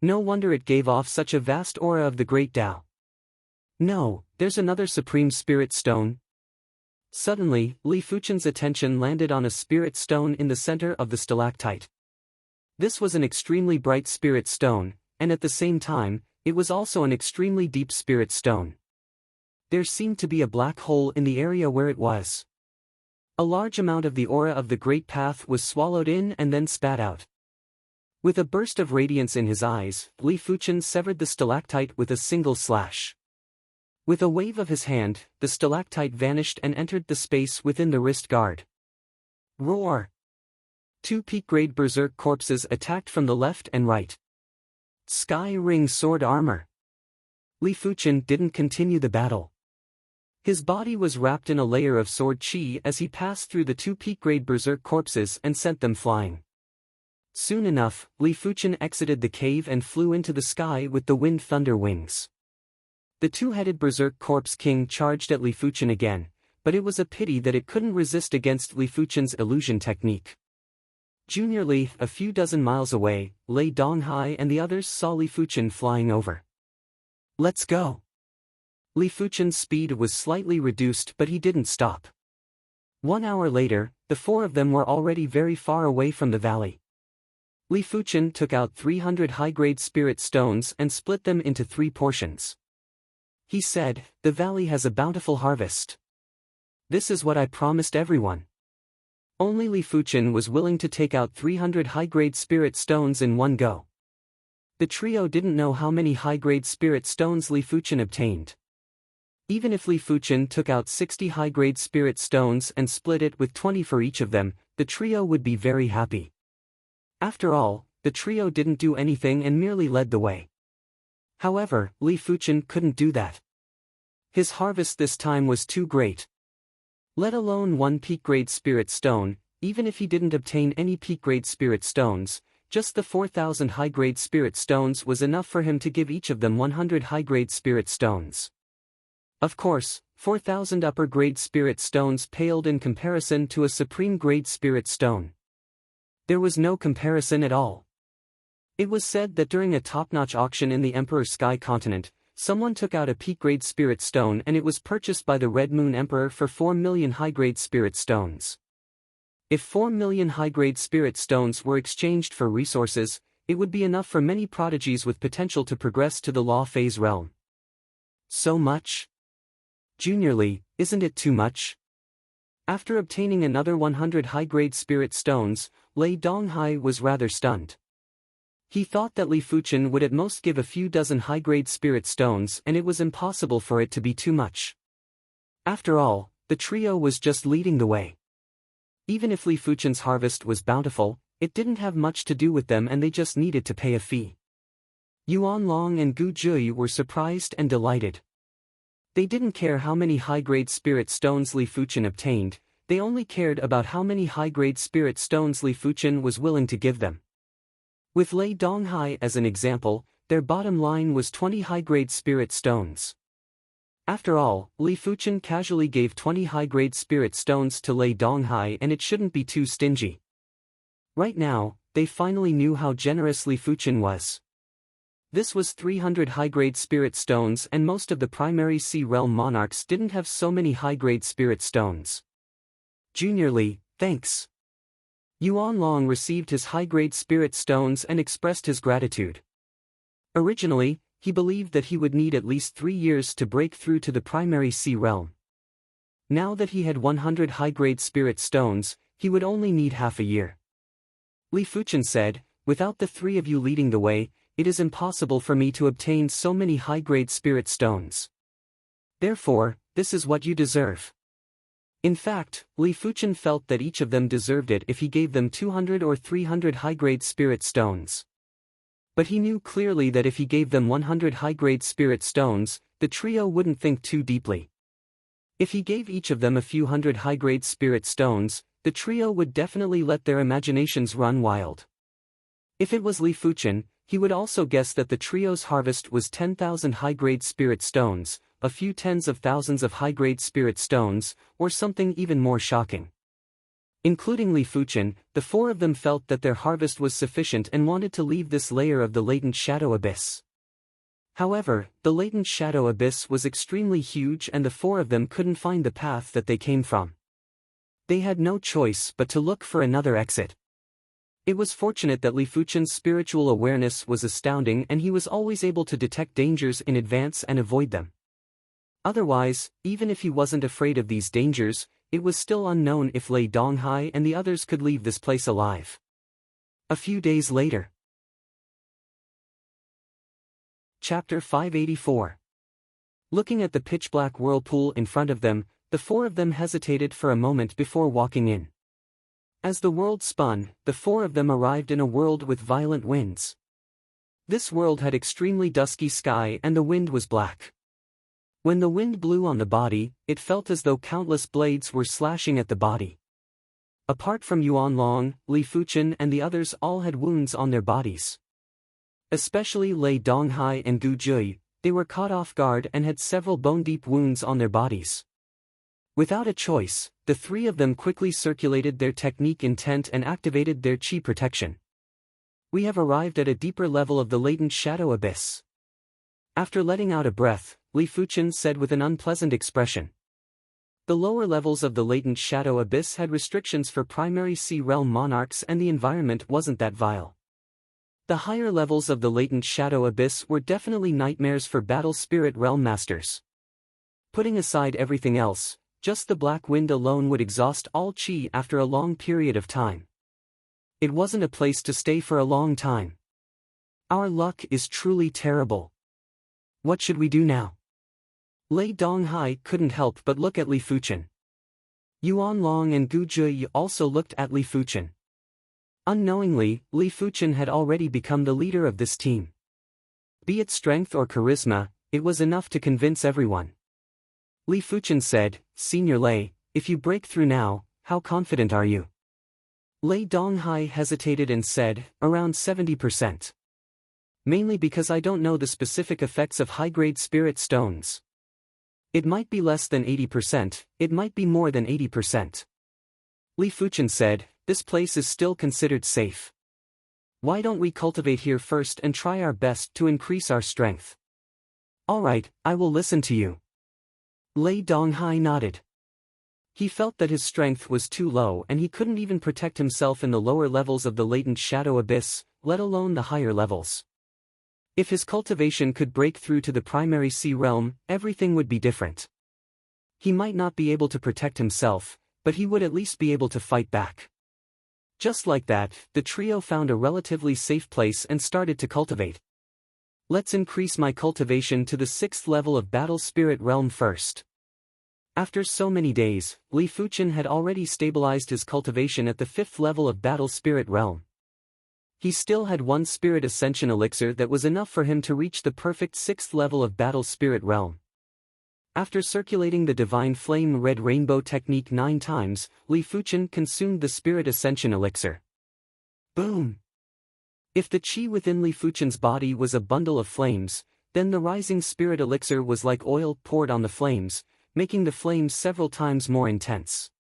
No wonder it gave off such a vast aura of the great Dao. No, there's another supreme spirit stone. Suddenly, Li Fuchen's attention landed on a spirit stone in the center of the stalactite. This was an extremely bright spirit stone, and at the same time, it was also an extremely deep spirit stone. There seemed to be a black hole in the area where it was. A large amount of the aura of the Great Path was swallowed in and then spat out. With a burst of radiance in his eyes, Li Fuchen severed the stalactite with a single slash. With a wave of his hand, the stalactite vanished and entered the space within the wrist guard. Roar! Two peak-grade berserk corpses attacked from the left and right. Sky Ring Sword Armor. Li Fuchen didn't continue the battle. His body was wrapped in a layer of sword chi as he passed through the two peak-grade berserk corpses and sent them flying. Soon enough, Li Fuchen exited the cave and flew into the sky with the wind thunder wings. The two-headed berserk corpse king charged at Li Fuchen again, but it was a pity that it couldn't resist against Li Fuchen's illusion technique. Junior Li, a few dozen miles away, Lei Donghai and the others saw Li Fuchen flying over. Let's go. Li Fuchen's speed was slightly reduced, but he didn't stop. 1 hour later, the four of them were already very far away from the valley. Li Fuchen took out 300 high-grade spirit stones and split them into 3 portions. He said, "The valley has a bountiful harvest. This is what I promised everyone." Only Li Fuchen was willing to take out 300 high-grade spirit stones in one go. The trio didn't know how many high-grade spirit stones Li Fuchen obtained. Even if Li Fuchen took out 60 high-grade spirit stones and split it with 20 for each of them, the trio would be very happy. After all, the trio didn't do anything and merely led the way. However, Li Fuchen couldn't do that. His harvest this time was too great. Let alone 1 peak-grade spirit stone, even if he didn't obtain any peak-grade spirit stones, just the 4,000 high-grade spirit stones was enough for him to give each of them 100 high-grade spirit stones. Of course, 4,000 upper-grade spirit stones paled in comparison to a supreme-grade spirit stone. There was no comparison at all. It was said that during a top-notch auction in the Emperor's Sky Continent, someone took out a peak-grade spirit stone and it was purchased by the Red Moon Emperor for 4 million high-grade spirit stones. If 4 million high-grade spirit stones were exchanged for resources, it would be enough for many prodigies with potential to progress to the law phase realm. So much? Junior Li, isn't it too much? After obtaining another 100 high-grade spirit stones, Lei Donghai was rather stunned. He thought that Li Fuchen would at most give a few dozen high-grade spirit stones and it was impossible for it to be too much. After all, the trio was just leading the way. Even if Li Fuchen's harvest was bountiful, it didn't have much to do with them and they just needed to pay a fee. Yuan Long and Gu Zhi were surprised and delighted. They didn't care how many high-grade spirit stones Li Fuchen obtained, they only cared about how many high-grade spirit stones Li Fuchen was willing to give them. With Lei Donghai as an example, their bottom line was 20 high-grade spirit stones. After all, Li Fuchen casually gave 20 high-grade spirit stones to Lei Donghai and it shouldn't be too stingy. Right now, they finally knew how generous Li Fuchen was. This was 300 high-grade spirit stones and most of the primary Sea Realm monarchs didn't have so many high-grade spirit stones. Junior Li, thanks. Yuan Long received his high-grade spirit stones and expressed his gratitude. Originally, he believed that he would need at least 3 years to break through to the primary Sea Realm. Now that he had 100 high-grade spirit stones, he would only need half a year. Li Fuchen said, "Without the 3 of you leading the way, it is impossible for me to obtain so many high-grade spirit stones. Therefore, this is what you deserve." In fact, Li Fuchen felt that each of them deserved it if he gave them 200 or 300 high-grade spirit stones. But he knew clearly that if he gave them 100 high-grade spirit stones, the trio wouldn't think too deeply. If he gave each of them a few hundred high-grade spirit stones, the trio would definitely let their imaginations run wild. If it was Li Fuchen, he would also guess that the trio's harvest was 10,000 high-grade spirit stones, a few tens of thousands of high-grade spirit stones, or something even more shocking. Including Li Fuchen, the 4 of them felt that their harvest was sufficient and wanted to leave this layer of the latent shadow abyss. However, the latent shadow abyss was extremely huge and the 4 of them couldn't find the path that they came from. They had no choice but to look for another exit. It was fortunate that Li Fuchen's spiritual awareness was astounding and he was always able to detect dangers in advance and avoid them. Otherwise, even if he wasn't afraid of these dangers, it was still unknown if Lei Donghai and the others could leave this place alive. A few days later. Chapter 584. Looking at the pitch-black whirlpool in front of them, the 4 of them hesitated for a moment before walking in. As the world spun, the 4 of them arrived in a world with violent winds. This world had extremely dusky sky and the wind was black. When the wind blew on the body, it felt as though countless blades were slashing at the body. Apart from Yuan Long, Li Fuchen and the others all had wounds on their bodies. Especially Lei Donghai and Gu Zhi, they were caught off guard and had several bone-deep wounds on their bodies. Without a choice, the 3 of them quickly circulated their technique intent and activated their chi protection. We have arrived at a deeper level of the latent shadow abyss. After letting out a breath, Li Fuchen said with an unpleasant expression. The lower levels of the latent shadow abyss had restrictions for primary sea realm monarchs and the environment wasn't that vile. The higher levels of the latent shadow abyss were definitely nightmares for battle spirit realm masters. Putting aside everything else, just the black wind alone would exhaust all chi after a long period of time. It wasn't a place to stay for a long time. Our luck is truly terrible. What should we do now? Lei Donghai couldn't help but look at Li Fuchen. Yuan Long and Gu Zhiyi also looked at Li Fuchen. Unknowingly, Li Fuchen had already become the leader of this team. Be it strength or charisma, it was enough to convince everyone. Li Fuchen said, "Senior Lei, if you break through now, how confident are you?" Lei Donghai hesitated and said, "Around 70%. Mainly because I don't know the specific effects of high-grade spirit stones. It might be less than 80%, it might be more than 80%. Li Fuchen said, "This place is still considered safe. Why don't we cultivate here first and try our best to increase our strength?" "Alright, I will listen to you." Lei Donghai nodded. He felt that his strength was too low and he couldn't even protect himself in the lower levels of the latent shadow abyss, let alone the higher levels. If his cultivation could break through to the primary sea realm, everything would be different. He might not be able to protect himself, but he would at least be able to fight back. Just like that, the trio found a relatively safe place and started to cultivate. Let's increase my cultivation to the 6th level of Battle Spirit Realm first. After so many days, Li Fuchen had already stabilized his cultivation at the 5th level of Battle Spirit Realm. He still had one Spirit Ascension Elixir that was enough for him to reach the perfect 6th level of Battle Spirit Realm. After circulating the Divine Flame Red Rainbow technique 9 times, Li Fuchen consumed the Spirit Ascension Elixir. Boom! If the chi within Li Fuchen's body was a bundle of flames, then the Rising Spirit Elixir was like oil poured on the flames, making the flames several times more intense.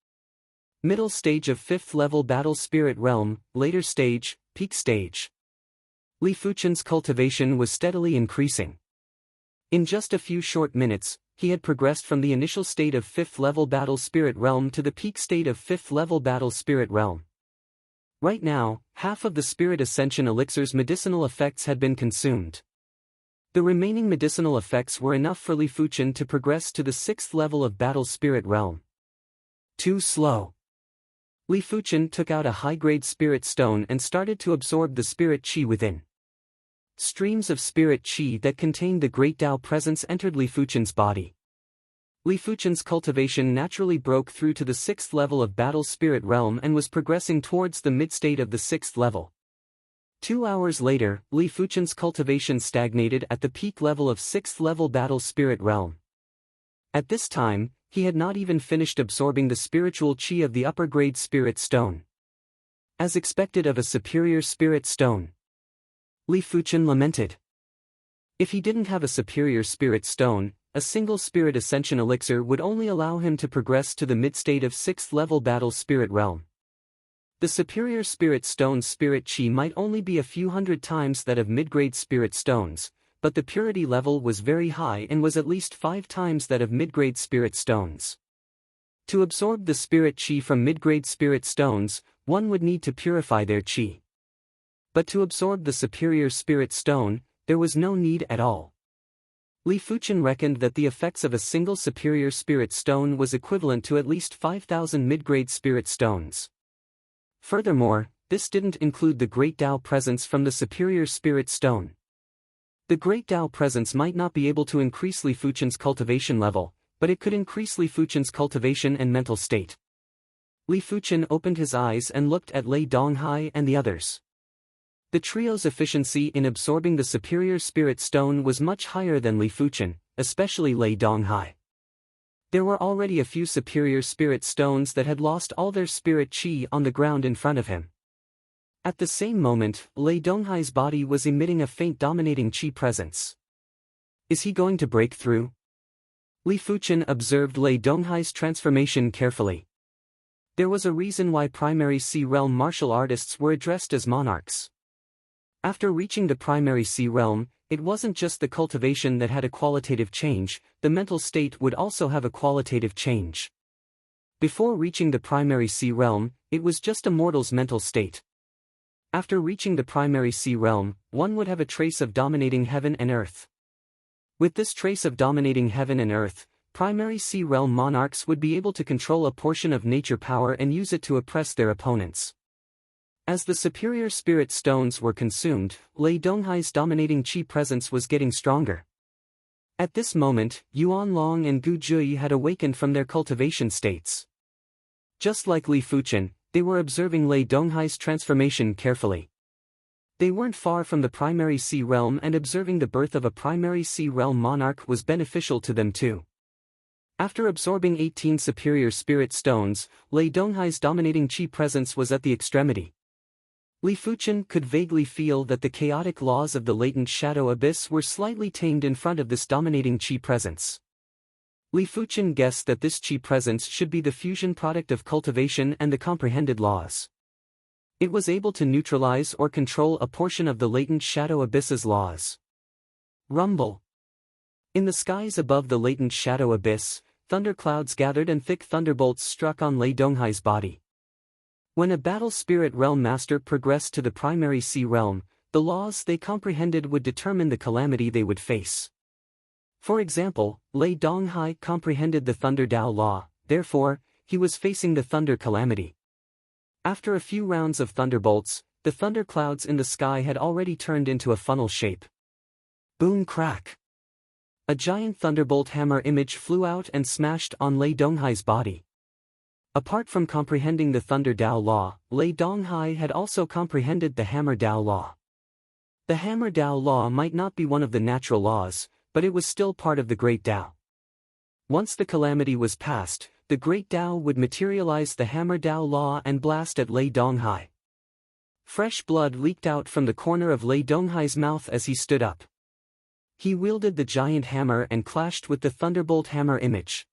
Middle stage of 5th level Battle Spirit Realm, later stage, peak stage. Li Fuchen's cultivation was steadily increasing. In just a few short minutes, he had progressed from the initial state of 5th level Battle Spirit Realm to the peak state of 5th level Battle Spirit Realm. Right now, half of the Spirit Ascension Elixir's medicinal effects had been consumed. The remaining medicinal effects were enough for Li Fuchen to progress to the 6th level of Battle Spirit Realm. Too slow. Li Fuchen took out a high-grade spirit stone and started to absorb the spirit chi within. Streams of spirit chi that contained the Great Tao presence entered Li Fuchen's body. Li Fuchen's cultivation naturally broke through to the 6th level of Battle Spirit Realm and was progressing towards the mid-state of the 6th level. 2 hours later, Li Fuchen's cultivation stagnated at the peak level of 6th level Battle Spirit Realm. At this time, he had not even finished absorbing the spiritual chi of the upper-grade spirit stone. As expected of a superior spirit stone. Li Fuchen lamented. If he didn't have a superior spirit stone, a single Spirit Ascension Elixir would only allow him to progress to the mid-state of 6th level Battle Spirit Realm. The superior spirit stone's spirit chi might only be a few hundred times that of mid-grade spirit stones, but the purity level was very high and was at least 5 times that of mid-grade spirit stones. To absorb the spirit chi from mid-grade spirit stones, one would need to purify their chi. But to absorb the superior spirit stone, there was no need at all. Li Fuchen reckoned that the effects of a single superior spirit stone was equivalent to at least 5,000 mid-grade spirit stones. Furthermore, this didn't include the Great Tao presence from the superior spirit stone. The Great Tao presence might not be able to increase Li Fuchen's cultivation level, but it could increase Li Fuchen's cultivation and mental state. Li Fuchen opened his eyes and looked at Lei Donghai and the others. The trio's efficiency in absorbing the superior spirit stone was much higher than Li Fuchen, especially Lei Donghai. There were already a few superior spirit stones that had lost all their spirit chi on the ground in front of him. At the same moment, Lei Donghai's body was emitting a faint dominating chi presence. Is he going to break through? Li Fuchen observed Lei Donghai's transformation carefully. There was a reason why primary sea realm martial artists were addressed as monarchs. After reaching the primary sea realm, it wasn't just the cultivation that had a qualitative change, the mental state would also have a qualitative change. Before reaching the primary sea realm, it was just a mortal's mental state. After reaching the primary sea realm, one would have a trace of dominating heaven and earth. With this trace of dominating heaven and earth, primary sea realm monarchs would be able to control a portion of nature power and use it to oppress their opponents. As the superior spirit stones were consumed, Lei Donghai's dominating qi presence was getting stronger. At this moment, Yuan Long and Gu Jui had awakened from their cultivation states. Just like Li Fuchen, they were observing Lei Donghai's transformation carefully. They weren't far from the primary sea realm, and observing the birth of a primary sea realm monarch was beneficial to them too. After absorbing 18 superior spirit stones, Lei Donghai's dominating qi presence was at the extremity. Li Fuchen could vaguely feel that the chaotic laws of the latent shadow abyss were slightly tamed in front of this dominating qi presence. Li Fuchen guessed that this qi presence should be the fusion product of cultivation and the comprehended laws. It was able to neutralize or control a portion of the latent shadow abyss's laws. Rumble. In the skies above the latent shadow abyss, thunderclouds gathered and thick thunderbolts struck on Lei Donghai's body. When a battle spirit realm master progressed to the primary sea realm, the laws they comprehended would determine the calamity they would face. For example, Lei Donghai comprehended the Thunder Dao law, therefore, he was facing the thunder calamity. After a few rounds of thunderbolts, the thunderclouds in the sky had already turned into a funnel shape. Boom crack! A giant thunderbolt hammer image flew out and smashed on Lei Donghai's body. Apart from comprehending the Thunder Dao law, Lei Donghai had also comprehended the Hammer Dao law. The Hammer Dao law might not be one of the natural laws, but it was still part of the Great Dao. Once the calamity was past, the Great Dao would materialize the Hammer Dao law and blast at Lei Donghai. Fresh blood leaked out from the corner of Lei Donghai's mouth as he stood up. He wielded the giant hammer and clashed with the Thunderbolt hammer image.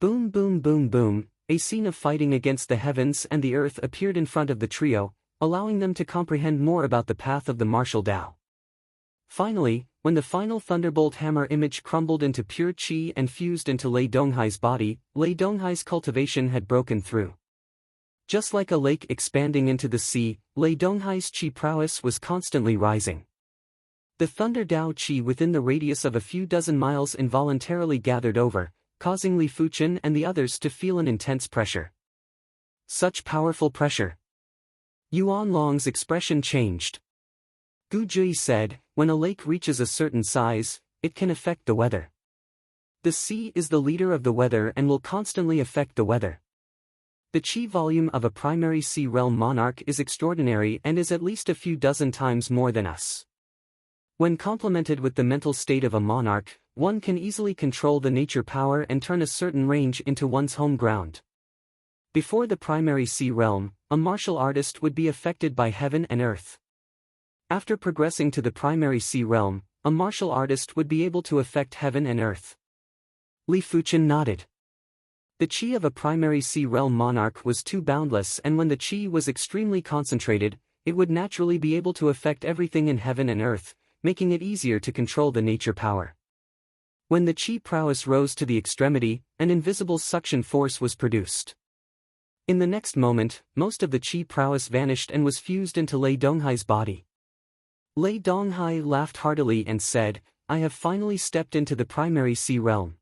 Boom boom boom boom. A scene of fighting against the heavens and the earth appeared in front of the trio, allowing them to comprehend more about the path of the martial Dao. Finally, when the final Thunderbolt hammer image crumbled into pure qi and fused into Lei Donghai's body, Lei Donghai's cultivation had broken through. Just like a lake expanding into the sea, Lei Donghai's qi prowess was constantly rising. The Thunder Dao qi within the radius of a few dozen miles involuntarily gathered over, causing Li Fuchen and the others to feel an intense pressure. Such powerful pressure. Yuan Long's expression changed. Gu Jui said, when a lake reaches a certain size, it can affect the weather. The sea is the leader of the weather and will constantly affect the weather. The qi volume of a primary sea realm monarch is extraordinary and is at least a few dozen times more than us. When complemented with the mental state of a monarch, one can easily control the nature power and turn a certain range into one's home ground. Before the primary sea realm, a martial artist would be affected by heaven and earth. After progressing to the primary sea realm, a martial artist would be able to affect heaven and earth. Li Fuchen nodded. The qi of a primary sea realm monarch was too boundless, and when the qi was extremely concentrated, it would naturally be able to affect everything in heaven and earth, making it easier to control the nature power. When the qi prowess rose to the extremity, an invisible suction force was produced. In the next moment, most of the qi prowess vanished and was fused into Lei Donghai's body. Lei Donghai laughed heartily and said, I have finally stepped into the primary sea realm.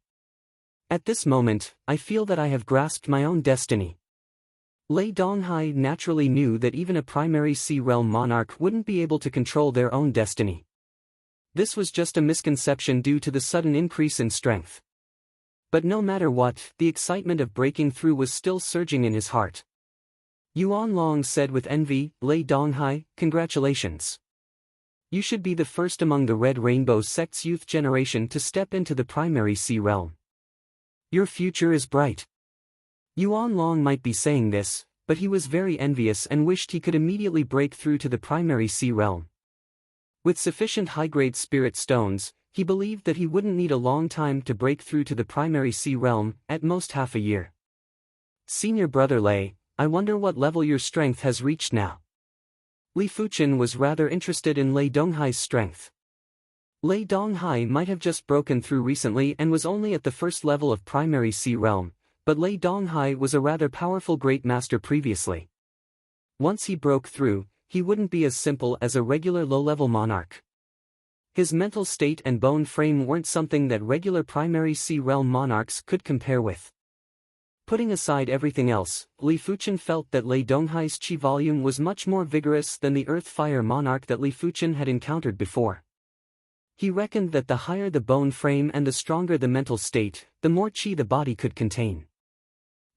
At this moment, I feel that I have grasped my own destiny. Lei Donghai naturally knew that even a primary sea realm monarch wouldn't be able to control their own destiny. This was just a misconception due to the sudden increase in strength. But no matter what, the excitement of breaking through was still surging in his heart. Yuan Long said with envy, Lei Donghai, congratulations. You should be the first among the Red Rainbow sect's youth generation to step into the primary sea realm. Your future is bright. Yuan Long might be saying this, but he was very envious and wished he could immediately break through to the primary sea realm. With sufficient high-grade spirit stones, he believed that he wouldn't need a long time to break through to the primary sea realm, at most half a year. Senior brother Lei, I wonder what level your strength has reached now. Li Fuchen was rather interested in Lei Donghai's strength. Lei Donghai might have just broken through recently and was only at the first level of primary sea realm, but Lei Donghai was a rather powerful great master previously. Once he broke through, he wouldn't be as simple as a regular low-level monarch. His mental state and bone frame weren't something that regular primary sea realm monarchs could compare with. Putting aside everything else, Li Fuchen felt that Lei Donghai's chi volume was much more vigorous than the earth-fire monarch that Li Fuchen had encountered before. He reckoned that the higher the bone frame and the stronger the mental state, the more chi the body could contain.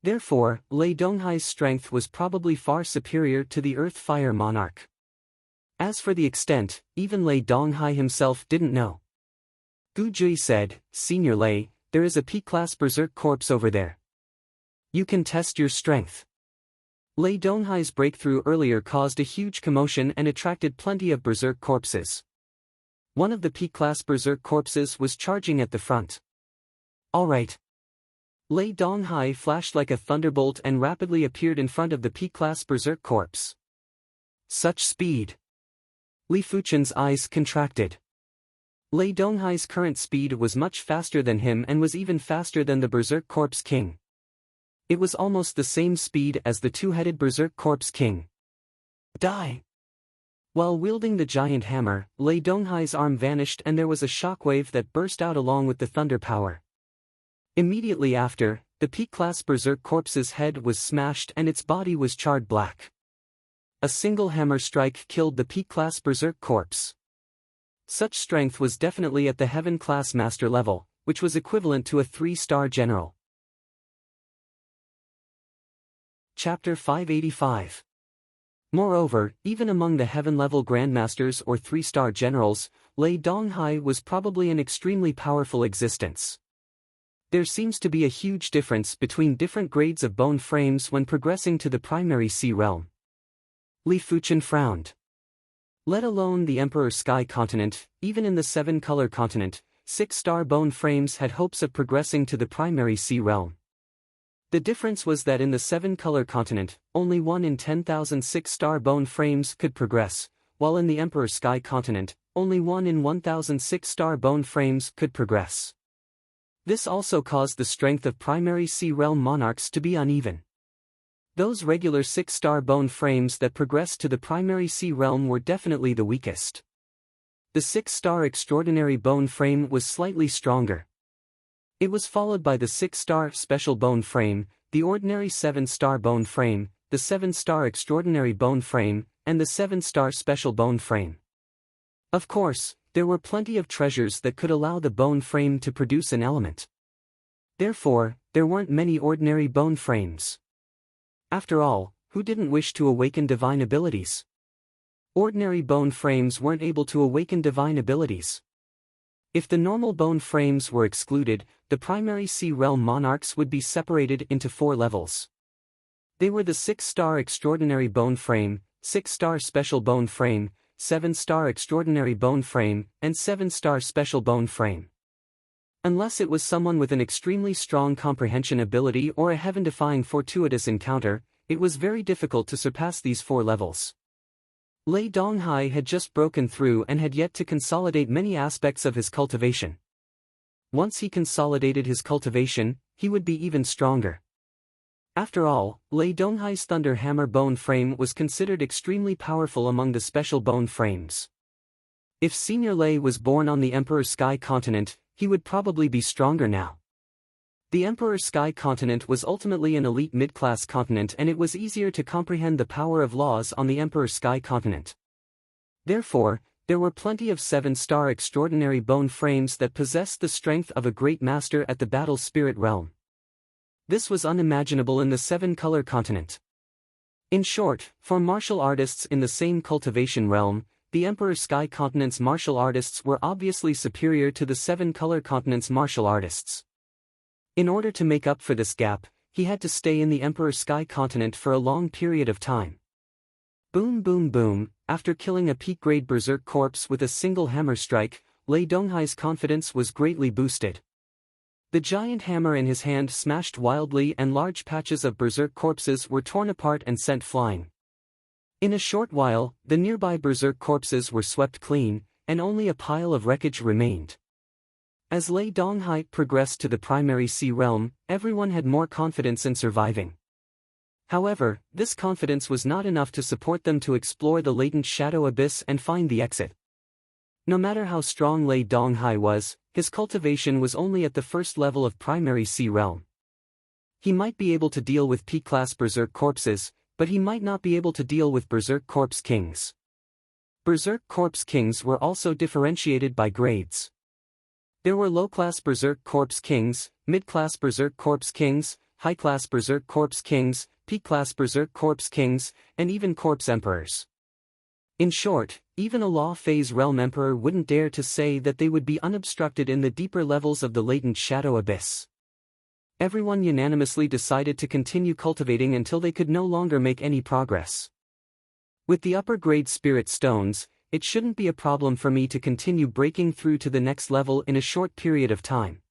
Therefore, Lei Donghai's strength was probably far superior to the earth-fire monarch. As for the extent, even Lei Donghai himself didn't know. Gu Jui said, "Senior Lei, there is a P-class berserk corpse over there. You can test your strength." Lei Donghai's breakthrough earlier caused a huge commotion and attracted plenty of berserk corpses. One of the P-class berserk corpses was charging at the front. "Alright." Lei Donghai flashed like a thunderbolt and rapidly appeared in front of the P-class berserk corpse. Such speed! Li Fuchen's eyes contracted. Lei Donghai's current speed was much faster than him and was even faster than the berserk corpse king. It was almost the same speed as the two-headed berserk corpse king. Die! While wielding the giant hammer, Lei Donghai's arm vanished and there was a shockwave that burst out along with the thunder power. Immediately after, the P-class berserk corpse's head was smashed and its body was charred black. A single hammer strike killed the P-class berserk corpse. Such strength was definitely at the Heaven-class master level, which was equivalent to a 3-star general. Chapter 585. Moreover, even among the heaven-level grandmasters or 3-star generals, Lei Donghai was probably an extremely powerful existence. There seems to be a huge difference between different grades of bone frames when progressing to the primary sea realm. Li Fuchen frowned. Let alone the Emperor Sky Continent, even in the 7-color continent, 6-star bone frames had hopes of progressing to the primary sea realm. The difference was that in the 7-color continent, only 1 in 10,000 6-star bone frames could progress, while in the Emperor Sky Continent, only 1 in 1,000 6-star bone frames could progress. This also caused the strength of primary sea realm monarchs to be uneven. Those regular 6-star bone frames that progressed to the primary sea realm were definitely the weakest. The 6-star extraordinary bone frame was slightly stronger. It was followed by the 6-star special bone frame, the ordinary 7-star bone frame, the 7-star extraordinary bone frame, and the 7-star special bone frame. Of course, there were plenty of treasures that could allow the bone frame to produce an element. Therefore, there weren't many ordinary bone frames. After all, who didn't wish to awaken divine abilities? Ordinary bone frames weren't able to awaken divine abilities. If the normal bone frames were excluded, the primary sea realm monarchs would be separated into 4 levels. They were the 6-star extraordinary bone frame, 6-star special bone frame, 7-star extraordinary bone frame, and 7-star special bone frame. Unless it was someone with an extremely strong comprehension ability or a heaven-defying fortuitous encounter, it was very difficult to surpass these 4 levels. Lei Donghai had just broken through and had yet to consolidate many aspects of his cultivation. Once he consolidated his cultivation, he would be even stronger. After all, Lei Donghai's Thunder Hammer bone frame was considered extremely powerful among the special bone frames. If Senior Lei was born on the Emperor Sky Continent, he would probably be stronger now. The Emperor Sky Continent was ultimately an elite mid-class continent and it was easier to comprehend the power of laws on the Emperor Sky Continent. Therefore, there were plenty of 7-star extraordinary bone frames that possessed the strength of a great master at the battle spirit realm. This was unimaginable in the 7-color continent. In short, for martial artists in the same cultivation realm, the Emperor Sky Continent's martial artists were obviously superior to the 7-color continent's martial artists. In order to make up for this gap, he had to stay in the Emperor Sky Continent for a long period of time. Boom boom boom, after killing a peak-grade berserk corpse with a single hammer strike, Lei Donghai's confidence was greatly boosted. The giant hammer in his hand smashed wildly and large patches of berserk corpses were torn apart and sent flying. In a short while, the nearby berserk corpses were swept clean, and only a pile of wreckage remained. As Lei Donghai progressed to the primary sea realm, everyone had more confidence in surviving. However, this confidence was not enough to support them to explore the latent shadow abyss and find the exit. No matter how strong Lei Donghai was, his cultivation was only at the first level of primary sea realm. He might be able to deal with P-class Berserk corpses, but he might not be able to deal with Berserk Corpse Kings. Berserk Corpse Kings were also differentiated by grades. There were low-class Berserk Corpse Kings, mid-class Berserk Corpse Kings, high-class Berserk Corpse Kings, P-class Berserk Corpse Kings, and even Corpse Emperors. In short, even a Law Phase Realm Emperor wouldn't dare to say that they would be unobstructed in the deeper levels of the latent shadow abyss. Everyone unanimously decided to continue cultivating until they could no longer make any progress. With the upper-grade spirit stones, it shouldn't be a problem for me to continue breaking through to the next level in a short period of time.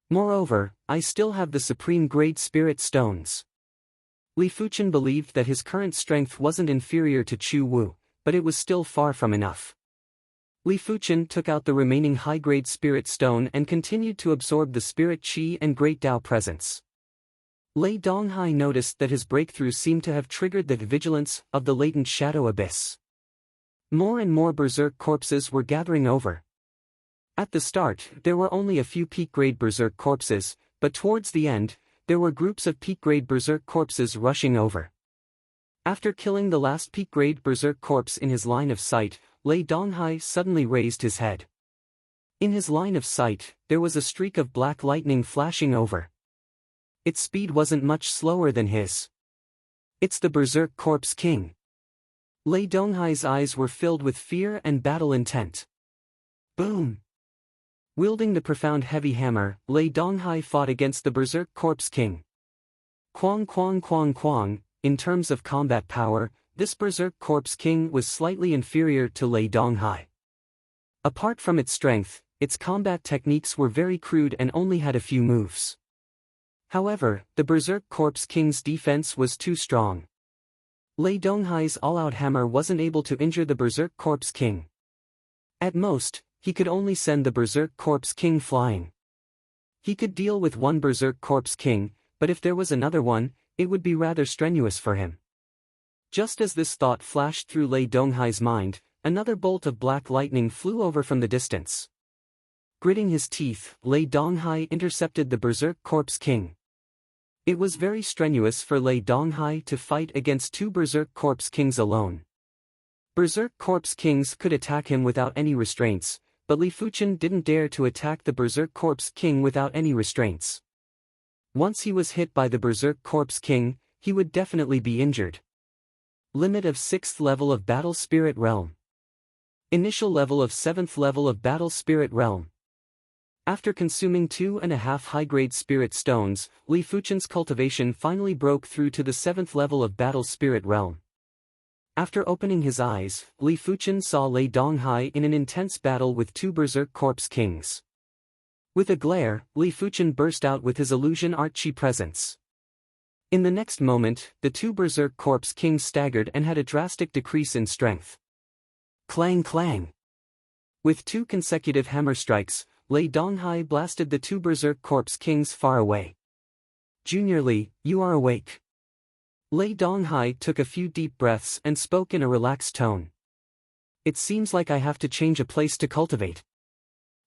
Moreover, I still have the supreme grade spirit stones. Li Fuchen believed that his current strength wasn't inferior to Chu Wu, but it was still far from enough. Li Fuchen took out the remaining high-grade spirit stone and continued to absorb the spirit qi and great Dao presence. Lei Donghai noticed that his breakthrough seemed to have triggered the vigilance of the latent shadow abyss. More and more berserk corpses were gathering over. At the start, there were only a few peak-grade berserk corpses, but towards the end, there were groups of peak-grade berserk corpses rushing over. After killing the last peak-grade berserk corpse in his line of sight, Lei Donghai suddenly raised his head. In his line of sight, there was a streak of black lightning flashing over. Its speed wasn't much slower than his. It's the Berserk Corpse King. Lei Donghai's eyes were filled with fear and battle intent. Boom! Wielding the profound heavy hammer, Lei Donghai fought against the Berserk Corpse King. Quang quang quang quang. In terms of combat power, this Berserk Corpse King was slightly inferior to Lei Donghai. Apart from its strength, its combat techniques were very crude and only had a few moves. However, the Berserk Corpse King's defense was too strong. Lei Donghai's all-out hammer wasn't able to injure the Berserk Corpse King. At most, he could only send the Berserk Corpse King flying. He could deal with one Berserk Corpse King, but if there was another one, it would be rather strenuous for him. Just as this thought flashed through Lei Donghai's mind, another bolt of black lightning flew over from the distance. Gritting his teeth, Lei Donghai intercepted the Berserk Corpse King. It was very strenuous for Lei Donghai to fight against two Berserk Corpse Kings alone. Berserk Corpse Kings could attack him without any restraints, but Li Fuchen didn't dare to attack the Berserk Corpse King without any restraints. Once he was hit by the Berserk Corpse King, he would definitely be injured. Limit of 6th level of Battle Spirit Realm. Initial level of 7th level of Battle Spirit Realm. After consuming 2.5 high-grade spirit stones, Li Fuchen's cultivation finally broke through to the 7th level of Battle Spirit Realm. After opening his eyes, Li Fuchen saw Lei Donghai in an intense battle with two Berserk Corpse Kings. With a glare, Li Fuchen burst out with his illusion art chi presence. In the next moment, the two Berserk Corpse Kings staggered and had a drastic decrease in strength. Clang clang! With two consecutive hammer strikes, Lei Donghai blasted the two Berserk Corpse Kings far away. Junior Li, you are awake. Lei Donghai took a few deep breaths and spoke in a relaxed tone. It seems like I have to change a place to cultivate.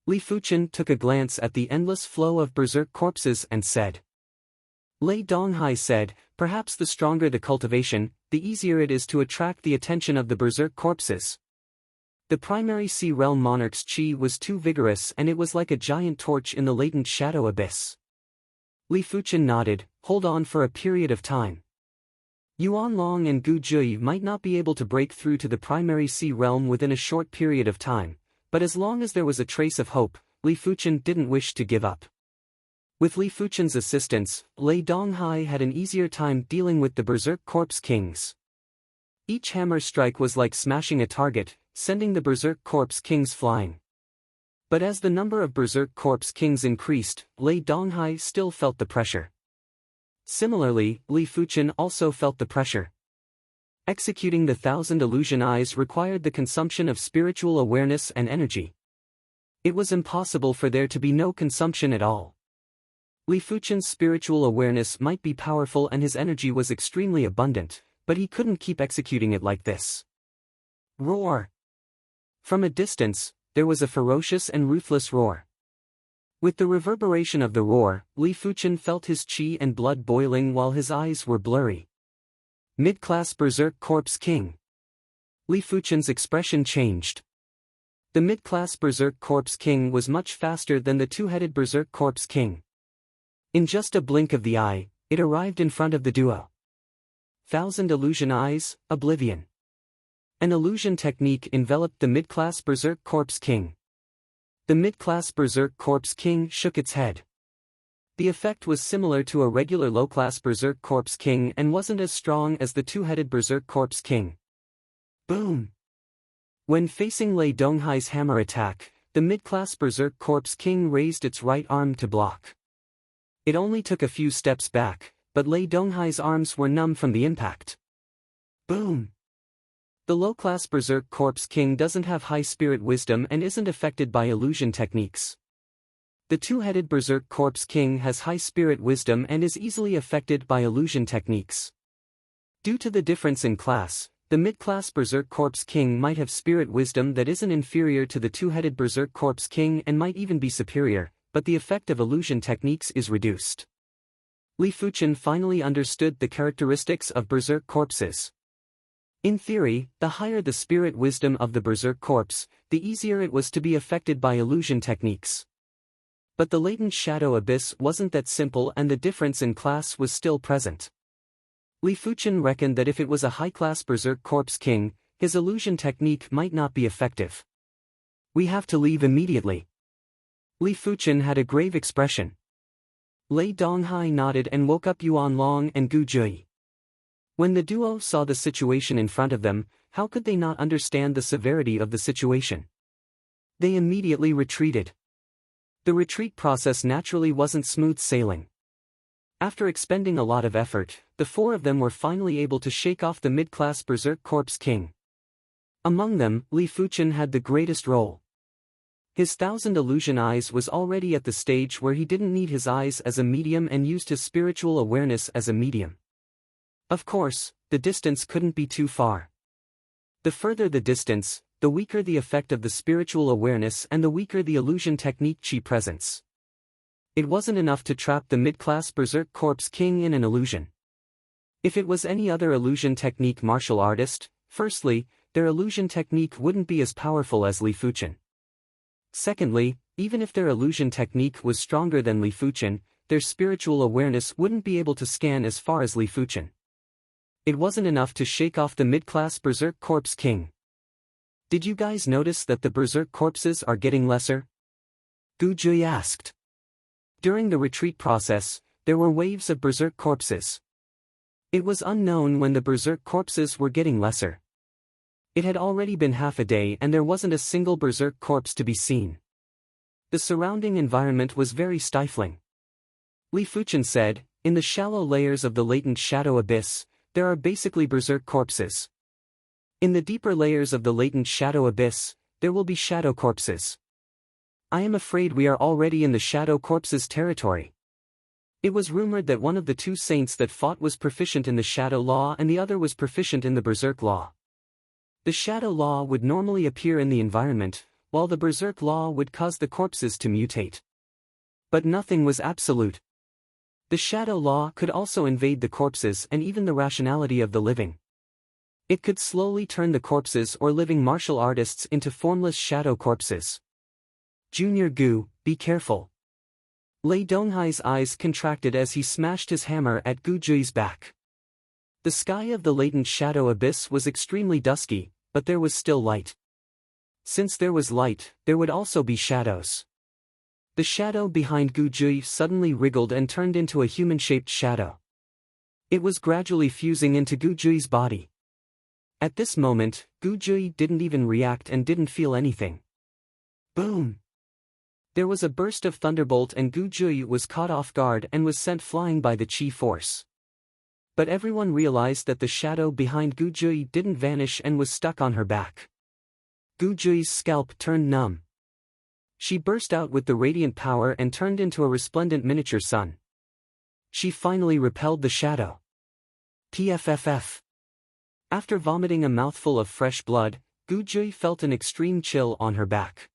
Li Fuchen took a glance at the endless flow of Berserk corpses and said. Lei Donghai said, perhaps the stronger the cultivation, the easier it is to attract the attention of the Berserk corpses. The primary Sea Realm Monarch's chi was too vigorous and it was like a giant torch in the latent shadow abyss. Li Fuchen nodded, hold on for a period of time. Yuan Long and Gu Jui might not be able to break through to the primary Sea Realm within a short period of time, but as long as there was a trace of hope, Li Fuchen didn't wish to give up. With Li Fuchen's assistance, Lei Donghai had an easier time dealing with the Berserk Corpse Kings. Each hammer strike was like smashing a target, sending the Berserk Corpse Kings flying. But as the number of Berserk Corpse Kings increased, Lei Donghai still felt the pressure. Similarly, Li Fuchen also felt the pressure. Executing the 1,000 illusion eyes required the consumption of spiritual awareness and energy. It was impossible for there to be no consumption at all. Li Fuchen's spiritual awareness might be powerful and his energy was extremely abundant, but he couldn't keep executing it like this. Roar! From a distance, there was a ferocious and ruthless roar. With the reverberation of the roar, Li Fuchen felt his qi and blood boiling while his eyes were blurry. Mid-class Berserk Corpse King. Li Fuchen's expression changed. The mid-class Berserk Corpse King was much faster than the two-headed Berserk Corpse King. In just a blink of the eye, it arrived in front of the duo. 1,000 illusion eyes, oblivion. An illusion technique enveloped the mid-class Berserk Corpse King. The mid-class Berserk Corpse King shook its head. The effect was similar to a regular low-class Berserk Corpse King and wasn't as strong as the two-headed Berserk Corpse King. Boom! When facing Lei Donghai's hammer attack, the mid-class Berserk Corpse King raised its right arm to block. It only took a few steps back, but Lei Donghai's arms were numb from the impact. Boom! The low-class Berserk Corpse King doesn't have high spirit wisdom and isn't affected by illusion techniques. The two-headed Berserk Corpse King has high spirit wisdom and is easily affected by illusion techniques. Due to the difference in class, the mid-class Berserk Corpse King might have spirit wisdom that isn't inferior to the two-headed Berserk Corpse King and might even be superior, but the effect of illusion techniques is reduced. Li Fuchen finally understood the characteristics of Berserk corpses. In theory, the higher the spirit wisdom of the Berserk corpse, the easier it was to be affected by illusion techniques. But the latent shadow abyss wasn't that simple and the difference in class was still present. Li Fuchen reckoned that if it was a high-class Berserk Corpse King, his illusion technique might not be effective. We have to leave immediately. Li Fuchen had a grave expression. Lei Donghai nodded and woke up Yuan Long and Gu Jui. When the duo saw the situation in front of them, how could they not understand the severity of the situation? They immediately retreated. The retreat process naturally wasn't smooth sailing. After expending a lot of effort, the four of them were finally able to shake off the mid-class Berserk Corpse King. Among them, Li Fuchen had the greatest role. His 1,000 illusion eyes was already at the stage where he didn't need his eyes as a medium and used his spiritual awareness as a medium. Of course, the distance couldn't be too far. The further the distance, the weaker the effect of the spiritual awareness and the weaker the illusion technique chi presence. It wasn't enough to trap the mid-class Berserk Corpse King in an illusion. If it was any other illusion technique martial artist, firstly, their illusion technique wouldn't be as powerful as Li Fuchen. Secondly, even if their illusion technique was stronger than Li Fuchen, their spiritual awareness wouldn't be able to scan as far as Li Fuchen. It wasn't enough to shake off the mid-class Berserk Corpse King. Did you guys notice that the Berserk corpses are getting lesser? Gu Jui asked. During the retreat process, there were waves of Berserk corpses. It was unknown when the Berserk corpses were getting lesser. It had already been half a day and there wasn't a single Berserk corpse to be seen. The surrounding environment was very stifling. Li Fuchen said, in the shallow layers of the latent shadow abyss, there are basically Berserk corpses. In the deeper layers of the latent shadow abyss, there will be shadow corpses. I am afraid we are already in the shadow corpses territory. It was rumored that one of the two saints that fought was proficient in the shadow law and the other was proficient in the Berserk law. The shadow law would normally appear in the environment, while the Berserk law would cause the corpses to mutate. But nothing was absolute. The shadow law could also invade the corpses and even the rationality of the living. It could slowly turn the corpses or living martial artists into formless shadow corpses. Junior Gu, be careful. Lei Donghai's eyes contracted as he smashed his hammer at Gu Jui's back. The sky of the latent shadow abyss was extremely dusky, but there was still light. Since there was light, there would also be shadows. The shadow behind Gu Jui suddenly wriggled and turned into a human-shaped shadow. It was gradually fusing into Gu Jui's body. At this moment, Gu Jui didn't even react and didn't feel anything. Boom! There was a burst of thunderbolt and Gu Jui was caught off guard and was sent flying by the chi force. But everyone realized that the shadow behind Gu Jui didn't vanish and was stuck on her back. Gu Jui's scalp turned numb. She burst out with the radiant power and turned into a resplendent miniature sun. She finally repelled the shadow. PFFF. After vomiting a mouthful of fresh blood, Gu Jui felt an extreme chill on her back.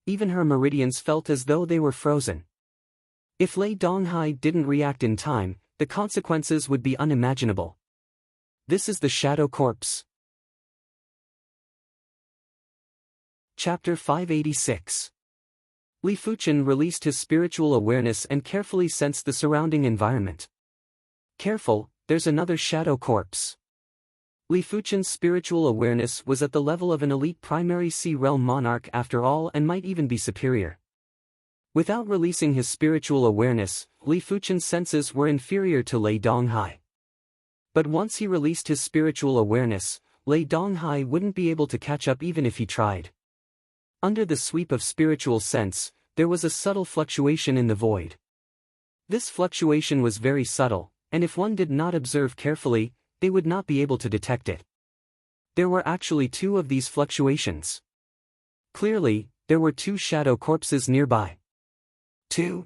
Even her meridians felt as though they were frozen. If Lei Donghai didn't react in time, the consequences would be unimaginable. This is the Shadow Corpse. Chapter 586. Li Fuchen released his spiritual awareness and carefully sensed the surrounding environment. Careful, there's another Shadow Corpse. Li Fuchen's spiritual awareness was at the level of an elite primary Sea Realm monarch after all and might even be superior. Without releasing his spiritual awareness, Li Fuchen's senses were inferior to Lei Donghai. But once he released his spiritual awareness, Lei Donghai wouldn't be able to catch up even if he tried. Under the sweep of spiritual sense, there was a subtle fluctuation in the void. This fluctuation was very subtle, and if one did not observe carefully, they would not be able to detect it. There were actually two of these fluctuations. Clearly, there were two shadow corpses nearby. 2.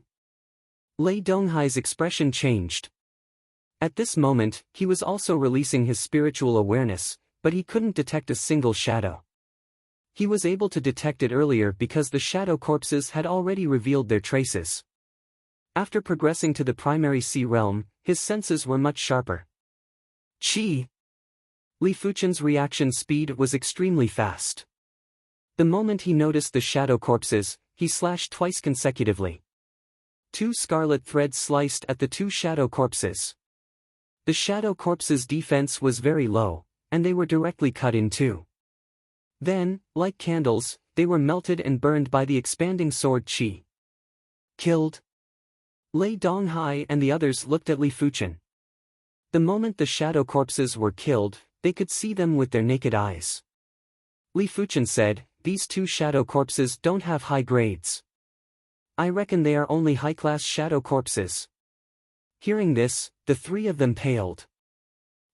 Lei Donghai's expression changed. At this moment, he was also releasing his spiritual awareness, but he couldn't detect a single shadow. He was able to detect it earlier because the shadow corpses had already revealed their traces. After progressing to the primary Sea Realm, his senses were much sharper. Chi! Li Fuchen's reaction speed was extremely fast. The moment he noticed the shadow corpses, he slashed twice consecutively. 2 scarlet threads sliced at the 2 shadow corpses. The shadow corpses' defense was very low, and they were directly cut in two. Then, like candles, they were melted and burned by the expanding sword Qi. Killed. Lei Donghai and the others looked at Li Fuchen. The moment the shadow corpses were killed, they could see them with their naked eyes. Li Fuchen said, "These 2 shadow corpses don't have high grades. I reckon they are only high-class shadow corpses." Hearing this, the 3 of them paled.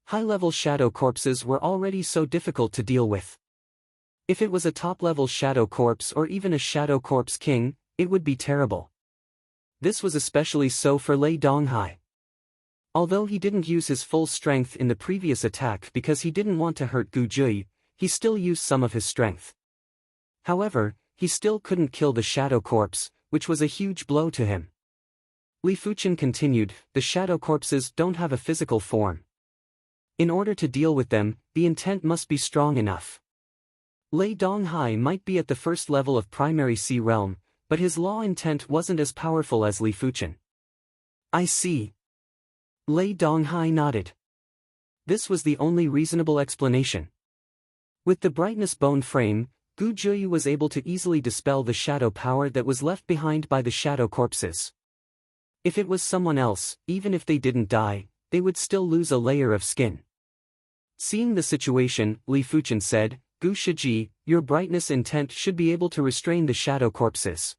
High-level shadow corpses were already so difficult to deal with. If it was a top-level shadow corpse or even a shadow corpse king, it would be terrible. This was especially so for Lei Donghai. Although he didn't use his full strength in the previous attack because he didn't want to hurt Gu Jui, he still used some of his strength. However, he still couldn't kill the shadow corpse, which was a huge blow to him. Li Fuchen continued, "The shadow corpses don't have a physical form. In order to deal with them, the intent must be strong enough. Lei Donghai might be at the first level of primary Sea Realm, but his law intent wasn't as powerful as Li Fuchen." "I see." Lei Donghai nodded. This was the only reasonable explanation. With the brightness bone frame, Gu Jui was able to easily dispel the shadow power that was left behind by the shadow corpses. If it was someone else, even if they didn't die, they would still lose a layer of skin. Seeing the situation, Li Fuchen said, "Gu Shiji, your brightness intent should be able to restrain the shadow corpses.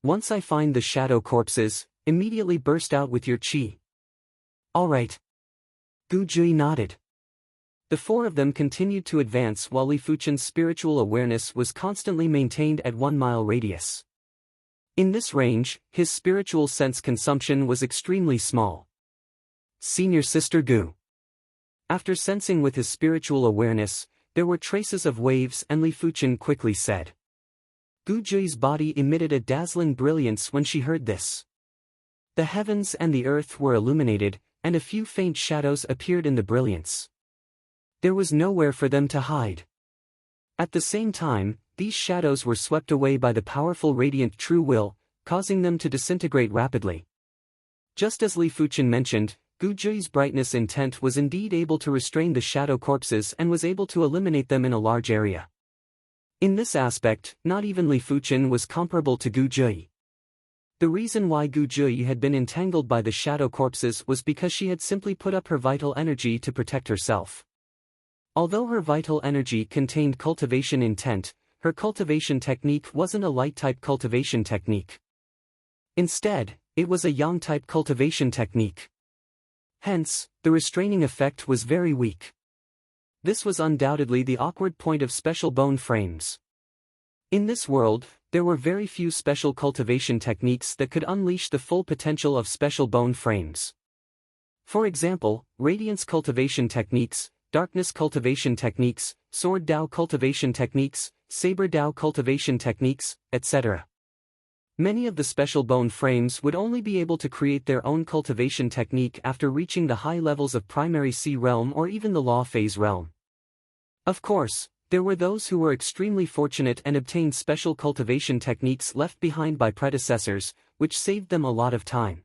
Once I find the shadow corpses, immediately burst out with your qi." "All right." Gu Jui nodded. The 4 of them continued to advance while Li Fuchen's spiritual awareness was constantly maintained at 1 mile radius. In this range, his spiritual sense consumption was extremely small. "Senior Sister Gu." After sensing with his spiritual awareness, there were traces of waves and Li Fuchen quickly said. Gu Jui's body emitted a dazzling brilliance when she heard this. The heavens and the earth were illuminated, and a few faint shadows appeared in the brilliance. There was nowhere for them to hide. At the same time, these shadows were swept away by the powerful radiant true will, causing them to disintegrate rapidly. Just as Li Fuchen mentioned, Gu Jui's brightness intent was indeed able to restrain the shadow corpses and was able to eliminate them in a large area. In this aspect, not even Li Fuchen was comparable to Gu Jui. The reason why Gu Jui had been entangled by the shadow corpses was because she had simply put up her vital energy to protect herself. Although her vital energy contained cultivation intent, her cultivation technique wasn't a light-type cultivation technique. Instead, it was a yang-type cultivation technique. Hence, the restraining effect was very weak. This was undoubtedly the awkward point of special bone frames. In this world, there were very few special cultivation techniques that could unleash the full potential of special bone frames. For example, radiance cultivation techniques, darkness cultivation techniques, sword Dao cultivation techniques, saber Dao cultivation techniques, etc. Many of the special bone frames would only be able to create their own cultivation technique after reaching the high levels of primary C realm or even the law phase realm. Of course, there were those who were extremely fortunate and obtained special cultivation techniques left behind by predecessors, which saved them a lot of time.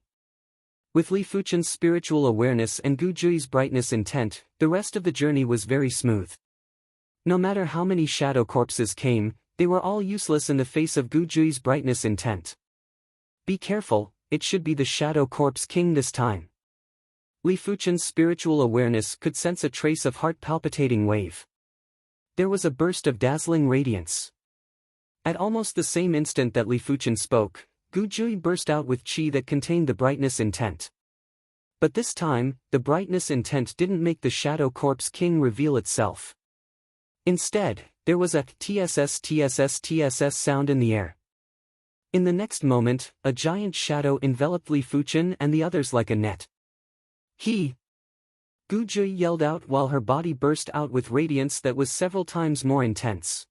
With Li Fuchen's spiritual awareness and Gu Jui's brightness intent, the rest of the journey was very smooth. No matter how many shadow corpses came, they were all useless in the face of Gu Jui's brightness intent. Be careful, it should be the Shadow Corpse King this time. Li Fuchen's spiritual awareness could sense a trace of heart-palpitating wave. There was a burst of dazzling radiance. At almost the same instant that Li Fuchen spoke, Gu Jui burst out with qi that contained the brightness intent. But this time, the brightness intent didn't make the Shadow Corpse King reveal itself. Instead, there was a tss tss tss sound in the air. In the next moment, a giant shadow enveloped Li Fuchen and the others like a net. He! Gu Jui yelled out while her body burst out with radiance that was several times more intense.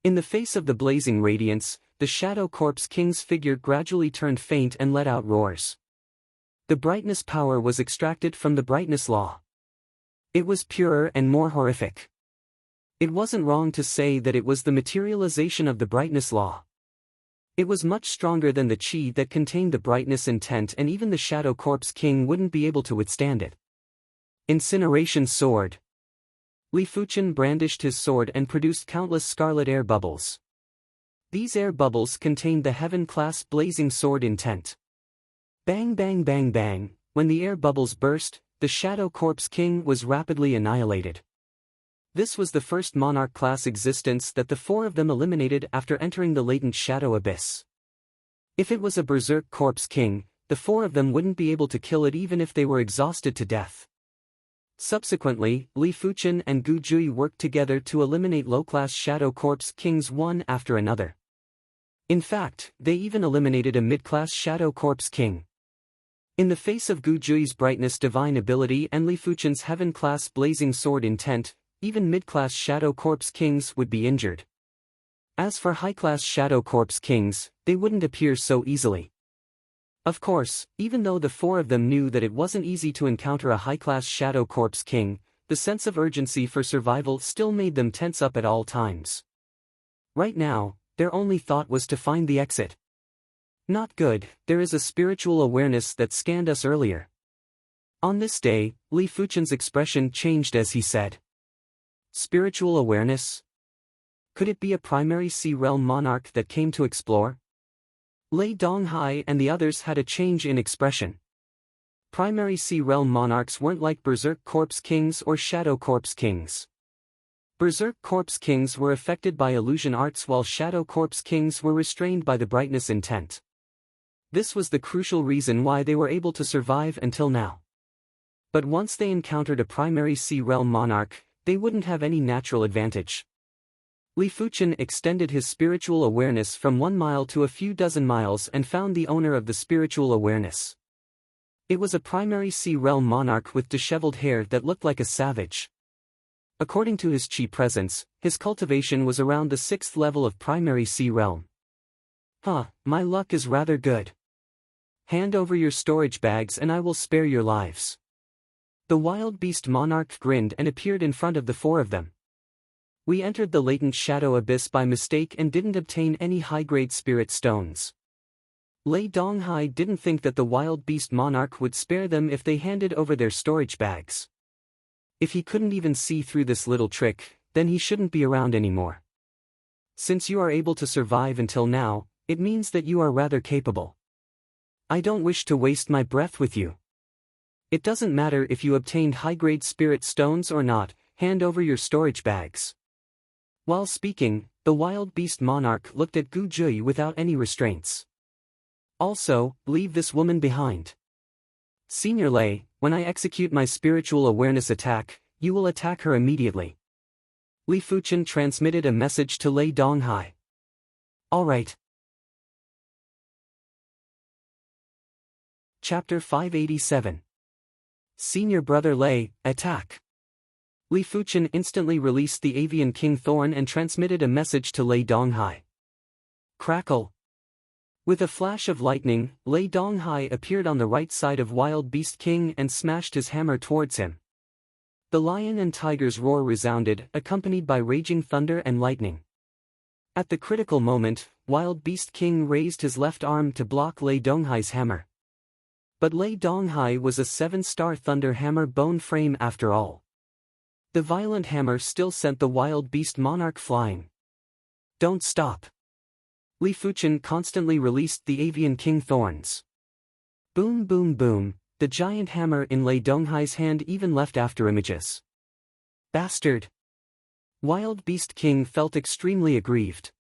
In the face of the blazing radiance, the Shadow Corpse King's figure gradually turned faint and let out roars. The brightness power was extracted from the brightness law. It was purer and more horrific. It wasn't wrong to say that it was the materialization of the brightness law. It was much stronger than the qi that contained the brightness intent, and even the Shadow Corpse King wouldn't be able to withstand it. Incineration Sword. Li Fuchen brandished his sword and produced countless scarlet air bubbles. These air bubbles contained the heaven-class blazing sword intent. Bang bang bang bang, when the air bubbles burst, the Shadow Corpse King was rapidly annihilated. This was the first monarch-class existence that the four of them eliminated after entering the latent shadow abyss. If it was a Berserk Corpse King, the four of them wouldn't be able to kill it even if they were exhausted to death. Subsequently, Li Fuchen and Gu Jui worked together to eliminate low-class Shadow Corpse Kings one after another. In fact, they even eliminated a mid-class Shadow Corpse King. In the face of Gu Jui's brightness divine ability and Li Fuchen's heaven-class blazing sword intent, even mid-class Shadow Corpse Kings would be injured. As for high-class Shadow Corpse Kings, they wouldn't appear so easily. Of course, even though the four of them knew that it wasn't easy to encounter a high-class Shadow Corpse King, the sense of urgency for survival still made them tense up at all times. Right now, their only thought was to find the exit. Not good, there is a spiritual awareness that scanned us earlier. On this day, Li Fuchen's expression changed as he said. Spiritual awareness? Could it be a primary C realm monarch that came to explore? Lei Donghai and the others had a change in expression. Primary C realm monarchs weren't like Berserk Corpse Kings or Shadow Corpse Kings. Berserk Corpse Kings were affected by illusion arts while Shadow Corpse Kings were restrained by the brightness intent. This was the crucial reason why they were able to survive until now. But once they encountered a primary C realm monarch, they wouldn't have any natural advantage. Li Fuchen extended his spiritual awareness from 1 mile to a few dozen miles and found the owner of the spiritual awareness. It was a primary C realm monarch with disheveled hair that looked like a savage. According to his qi presence, his cultivation was around the 6th level of primary C realm. My luck is rather good. Hand over your storage bags and I will spare your lives. The wild beast monarch grinned and appeared in front of the four of them. We entered the latent shadow abyss by mistake and didn't obtain any high-grade spirit stones. Lei Donghai didn't think that the wild beast monarch would spare them if they handed over their storage bags. If he couldn't even see through this little trick, then he shouldn't be around anymore. Since you are able to survive until now, it means that you are rather capable. I don't wish to waste my breath with you. It doesn't matter if you obtained high-grade spirit stones or not, hand over your storage bags. While speaking, the wild beast monarch looked at Gu Jui without any restraints. Also, leave this woman behind. Senior Lei, when I execute my spiritual awareness attack, you will attack her immediately. Li Fuchen transmitted a message to Lei Donghai. Alright. Chapter 587. Senior Brother Lei, attack. Li Fuchen instantly released the Avian King Thorn and transmitted a message to Lei Donghai. Crackle. With a flash of lightning, Lei Donghai appeared on the right side of Wild Beast King and smashed his hammer towards him. The lion and tiger's roar resounded, accompanied by raging thunder and lightning. At the critical moment, Wild Beast King raised his left arm to block Lei Donghai's hammer. But Lei Donghai was a 7-star thunder hammer bone frame after all. The violent hammer still sent the wild beast monarch flying. Don't stop. Li Fuchen constantly released the Avian King Thorns. Boom boom boom, the giant hammer in Lei Donghai's hand even left afterimages. Bastard! Wild Beast King felt extremely aggrieved.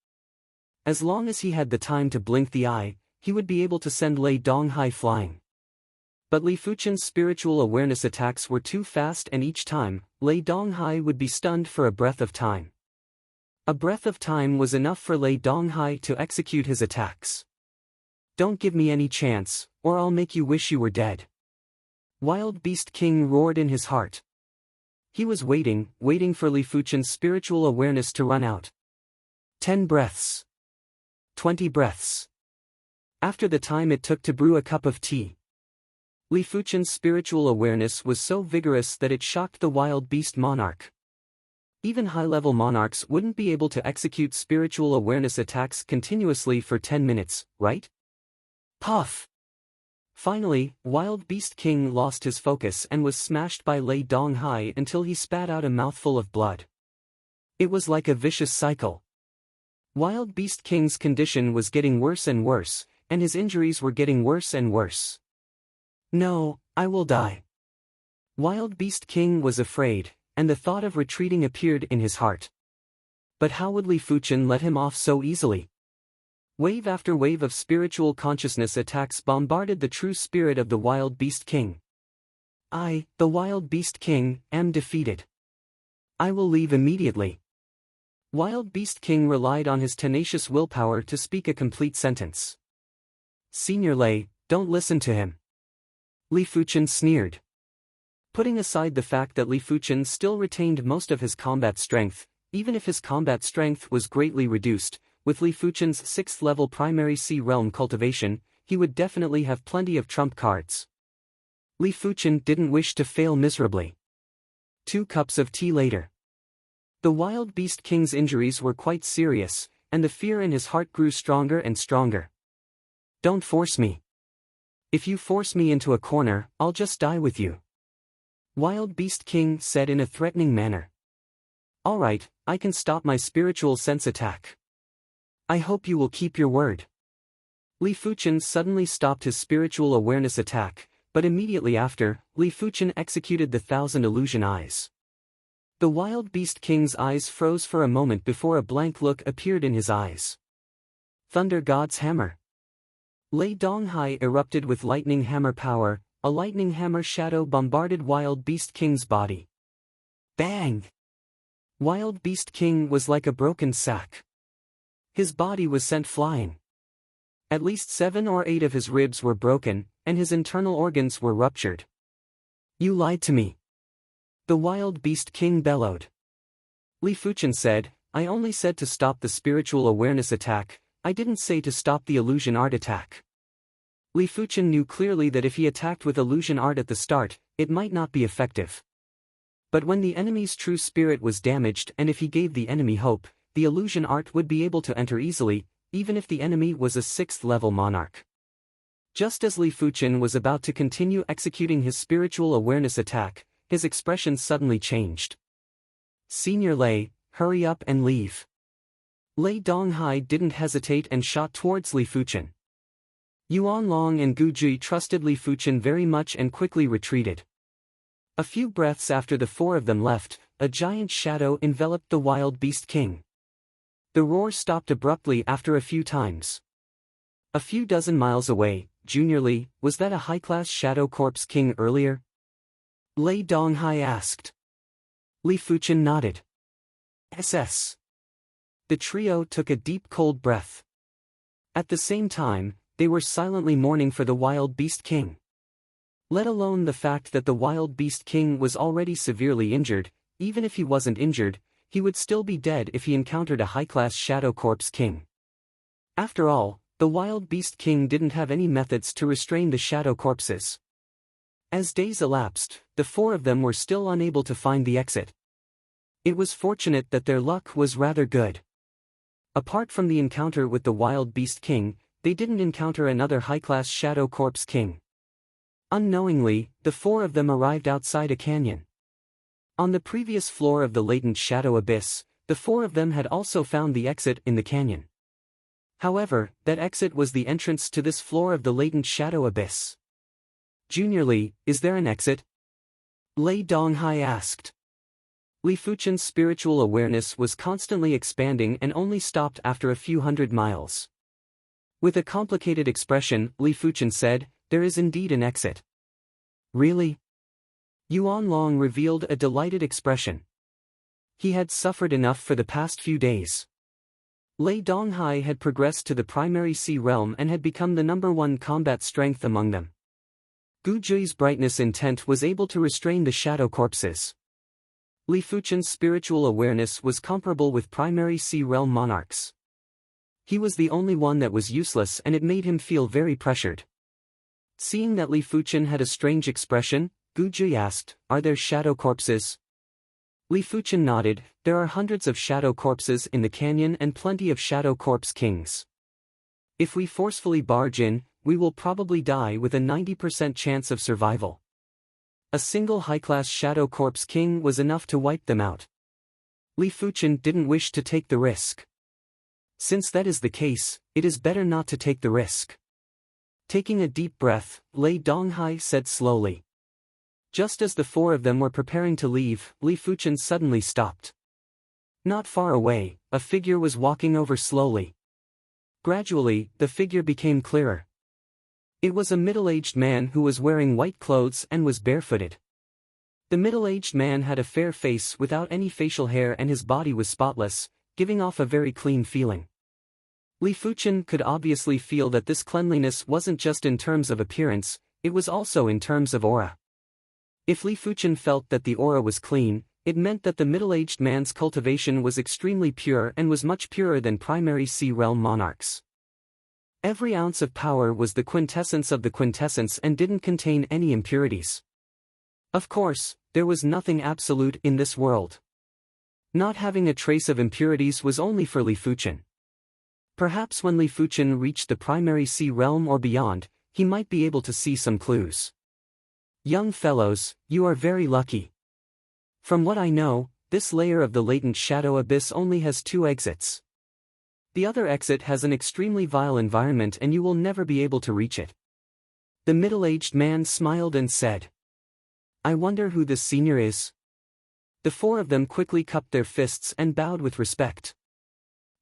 As long as he had the time to blink the eye, he would be able to send Lei Donghai flying. But Li Fuchen's spiritual awareness attacks were too fast, and each time, Lei Donghai would be stunned for a breath of time. A breath of time was enough for Lei Donghai to execute his attacks. Don't give me any chance, or I'll make you wish you were dead. Wild Beast King roared in his heart. He was waiting for Li Fuchen's spiritual awareness to run out. 10 breaths. 20 breaths. After the time it took to brew a cup of tea. Li Fuchen's spiritual awareness was so vigorous that it shocked the wild beast monarch. Even high-level monarchs wouldn't be able to execute spiritual awareness attacks continuously for 10 minutes, right? Puff! Finally, Wild Beast King lost his focus and was smashed by Lei Donghai until he spat out a mouthful of blood. It was like a vicious cycle. Wild Beast King's condition was getting worse and worse, and his injuries were getting worse and worse. No, I will die. Wild Beast King was afraid, and the thought of retreating appeared in his heart. But how would Li Fuchen let him off so easily? Wave after wave of spiritual consciousness attacks bombarded the true spirit of the Wild Beast King. I, the Wild Beast King, am defeated. I will leave immediately. Wild Beast King relied on his tenacious willpower to speak a complete sentence. Senior Lei, don't listen to him. Li Fuchen sneered. Putting aside the fact that Li Fuchen still retained most of his combat strength, even if his combat strength was greatly reduced, with Li Fuchen's 6th level primary Sea Realm cultivation, he would definitely have plenty of trump cards. Li Fuchen didn't wish to fail miserably. 2 cups of tea later. The Wild Beast King's injuries were quite serious, and the fear in his heart grew stronger and stronger. Don't force me. If you force me into a corner, I'll just die with you. Wild Beast King said in a threatening manner. Alright, I can stop my spiritual sense attack. I hope you will keep your word. Li Fuchen suddenly stopped his spiritual awareness attack, but immediately after, Li Fuchen executed the 1,000 illusion eyes. The Wild Beast King's eyes froze for a moment before a blank look appeared in his eyes. Thunder God's Hammer. Lei Donghai erupted with lightning hammer power. A lightning hammer shadow bombarded Wild Beast King's body. Bang! Wild Beast King was like a broken sack. His body was sent flying. At least 7 or 8 of his ribs were broken, and his internal organs were ruptured. You lied to me. The Wild Beast King bellowed. Li Fuchen said, I only said to stop the spiritual awareness attack, I didn't say to stop the illusion art attack. Li Fuchen knew clearly that if he attacked with illusion art at the start, it might not be effective. But when the enemy's true spirit was damaged and if he gave the enemy hope, the illusion art would be able to enter easily, even if the enemy was a 6th level monarch. Just as Li Fuchen was about to continue executing his spiritual awareness attack, his expression suddenly changed. Senior Lei, hurry up and leave. Lei Donghai didn't hesitate and shot towards Li Fuchen. Yuan Long and Gu Ji trusted Li Fuchen very much and quickly retreated. A few breaths after the 4 of them left, a giant shadow enveloped the Wild Beast King. The roar stopped abruptly after a few times. A few dozen miles away, Junior Li, was that a high-class Shadow Corpse king earlier? Lei Donghai asked. Li Fuchen nodded. SS. The trio took a deep cold breath. At the same time, they were silently mourning for the Wild Beast King. Let alone the fact that the Wild Beast King was already severely injured. Even if he wasn't injured, he would still be dead if he encountered a high-class Shadow Corpse king. After all, the Wild Beast King didn't have any methods to restrain the Shadow Corpses. As days elapsed, the four of them were still unable to find the exit. It was fortunate that their luck was rather good. Apart from the encounter with the Wild Beast King, they didn't encounter another high-class Shadow Corpse king. Unknowingly, the four of them arrived outside a canyon. On the previous floor of the latent shadow abyss, the four of them had also found the exit in the canyon. However, that exit was the entrance to this floor of the latent shadow abyss. Junior Li, is there an exit? Lei Donghai asked. Li Fuchen's spiritual awareness was constantly expanding and only stopped after a few hundred miles. With a complicated expression, Li Fuchen said, "There is indeed an exit." Really? Yuan Long revealed a delighted expression. He had suffered enough for the past few days. Lei Donghai had progressed to the primary sea realm and had become the #1 combat strength among them. Gu Jui's brightness intent was able to restrain the shadow corpses. Li Fuchen's spiritual awareness was comparable with primary sea realm monarchs. He was the only one that was useless and it made him feel very pressured. Seeing that Li Fuchen had a strange expression, Gu Jui asked, "Are there shadow corpses?" Li Fuchen nodded, "There are hundreds of shadow corpses in the canyon and plenty of shadow corpse kings. If we forcefully barge in, we will probably die with a 90% chance of survival. A single high-class shadow corpse king was enough to wipe them out." Li Fuchen didn't wish to take the risk. Since that is the case, it is better not to take the risk. Taking a deep breath, Lei Donghai said slowly. Just as the four of them were preparing to leave, Li Fuchen suddenly stopped. Not far away, a figure was walking over slowly. Gradually, the figure became clearer. It was a middle-aged man who was wearing white clothes and was barefooted. The middle-aged man had a fair face without any facial hair and his body was spotless, giving off a very clean feeling. Li Fuchen could obviously feel that this cleanliness wasn't just in terms of appearance, it was also in terms of aura. If Li Fuchen felt that the aura was clean, it meant that the middle-aged man's cultivation was extremely pure and was much purer than primary sea realm monarchs. Every ounce of power was the quintessence of the quintessence and didn't contain any impurities. Of course, there was nothing absolute in this world. Not having a trace of impurities was only for Li Fuchen. Perhaps when Li Fuchen reached the primary sea realm or beyond, he might be able to see some clues. Young fellows, you are very lucky. From what I know, this layer of the latent shadow abyss only has 2 exits. The other exit has an extremely vile environment and you will never be able to reach it. The middle-aged man smiled and said, "I wonder who this senior is." The four of them quickly cupped their fists and bowed with respect.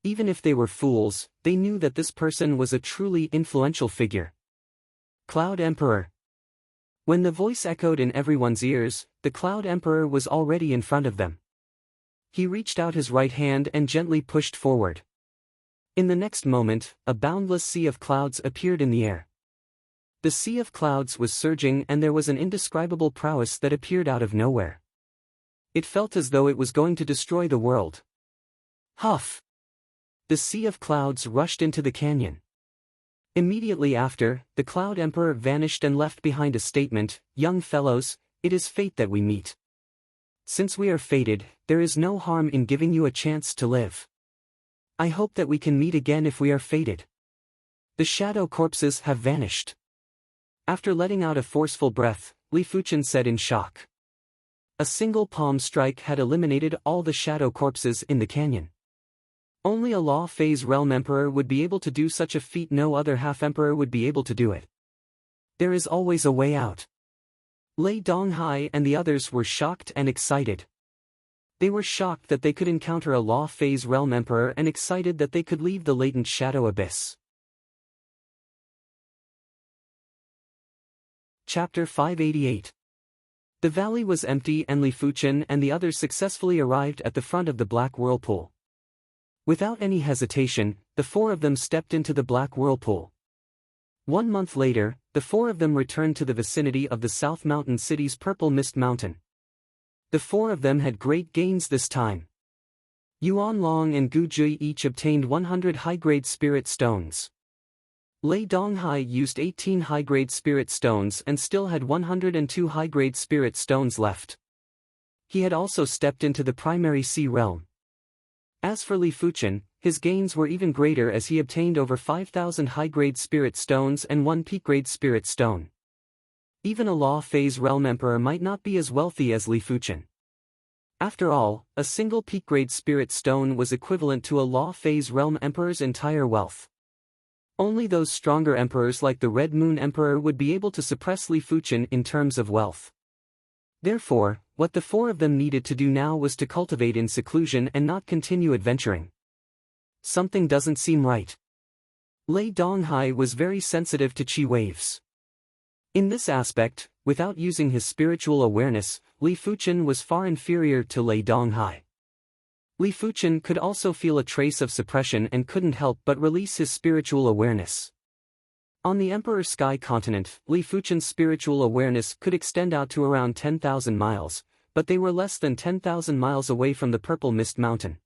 Even if they were fools, they knew that this person was a truly influential figure. Cloud Emperor. When the voice echoed in everyone's ears, the Cloud Emperor was already in front of them. He reached out his right hand and gently pushed forward. In the next moment, a boundless sea of clouds appeared in the air. The sea of clouds was surging and there was an indescribable prowess that appeared out of nowhere. It felt as though it was going to destroy the world. Huff! The sea of clouds rushed into the canyon. Immediately after, the Cloud Emperor vanished and left behind a statement, "Young fellows, it is fate that we meet. Since we are fated, there is no harm in giving you a chance to live. I hope that we can meet again if we are fated." The shadow corpses have vanished. After letting out a forceful breath, Li Fuchen said in shock. A single palm strike had eliminated all the shadow corpses in the canyon. Only a Law Phase Realm Emperor would be able to do such a feat, no other half-emperor would be able to do it. There is always a way out. Lei Donghai and the others were shocked and excited. They were shocked that they could encounter a Law Phase Realm Emperor and excited that they could leave the latent shadow abyss. Chapter 588. The valley was empty and Li Fuchen and the others successfully arrived at the front of the black whirlpool. Without any hesitation, the four of them stepped into the black whirlpool. 1 month later, the four of them returned to the vicinity of the South Mountain City's Purple Mist Mountain. The four of them had great gains this time. Yuan Long and Gu Jui each obtained 100 high-grade spirit stones. Lei Donghai used 18 high-grade spirit stones and still had 102 high-grade spirit stones left. He had also stepped into the primary sea realm. As for Li Fuchen, his gains were even greater as he obtained over 5,000 high-grade spirit stones and 1 peak-grade spirit stone. Even a law phase realm emperor might not be as wealthy as Li Fuchen. After all, a single peak-grade spirit stone was equivalent to a law phase realm emperor's entire wealth. Only those stronger emperors like the Red Moon Emperor would be able to suppress Li Fuchen in terms of wealth. Therefore, what the four of them needed to do now was to cultivate in seclusion and not continue adventuring. Something doesn't seem right. Lei Donghai was very sensitive to chi waves. In this aspect, without using his spiritual awareness, Li Fuchen was far inferior to Lei Donghai. Li Fuchen could also feel a trace of suppression and couldn't help but release his spiritual awareness. On the Emperor Sky continent, Li Fuchen's spiritual awareness could extend out to around 10,000 miles, but they were less than 10,000 miles away from the Purple Mist Mountain.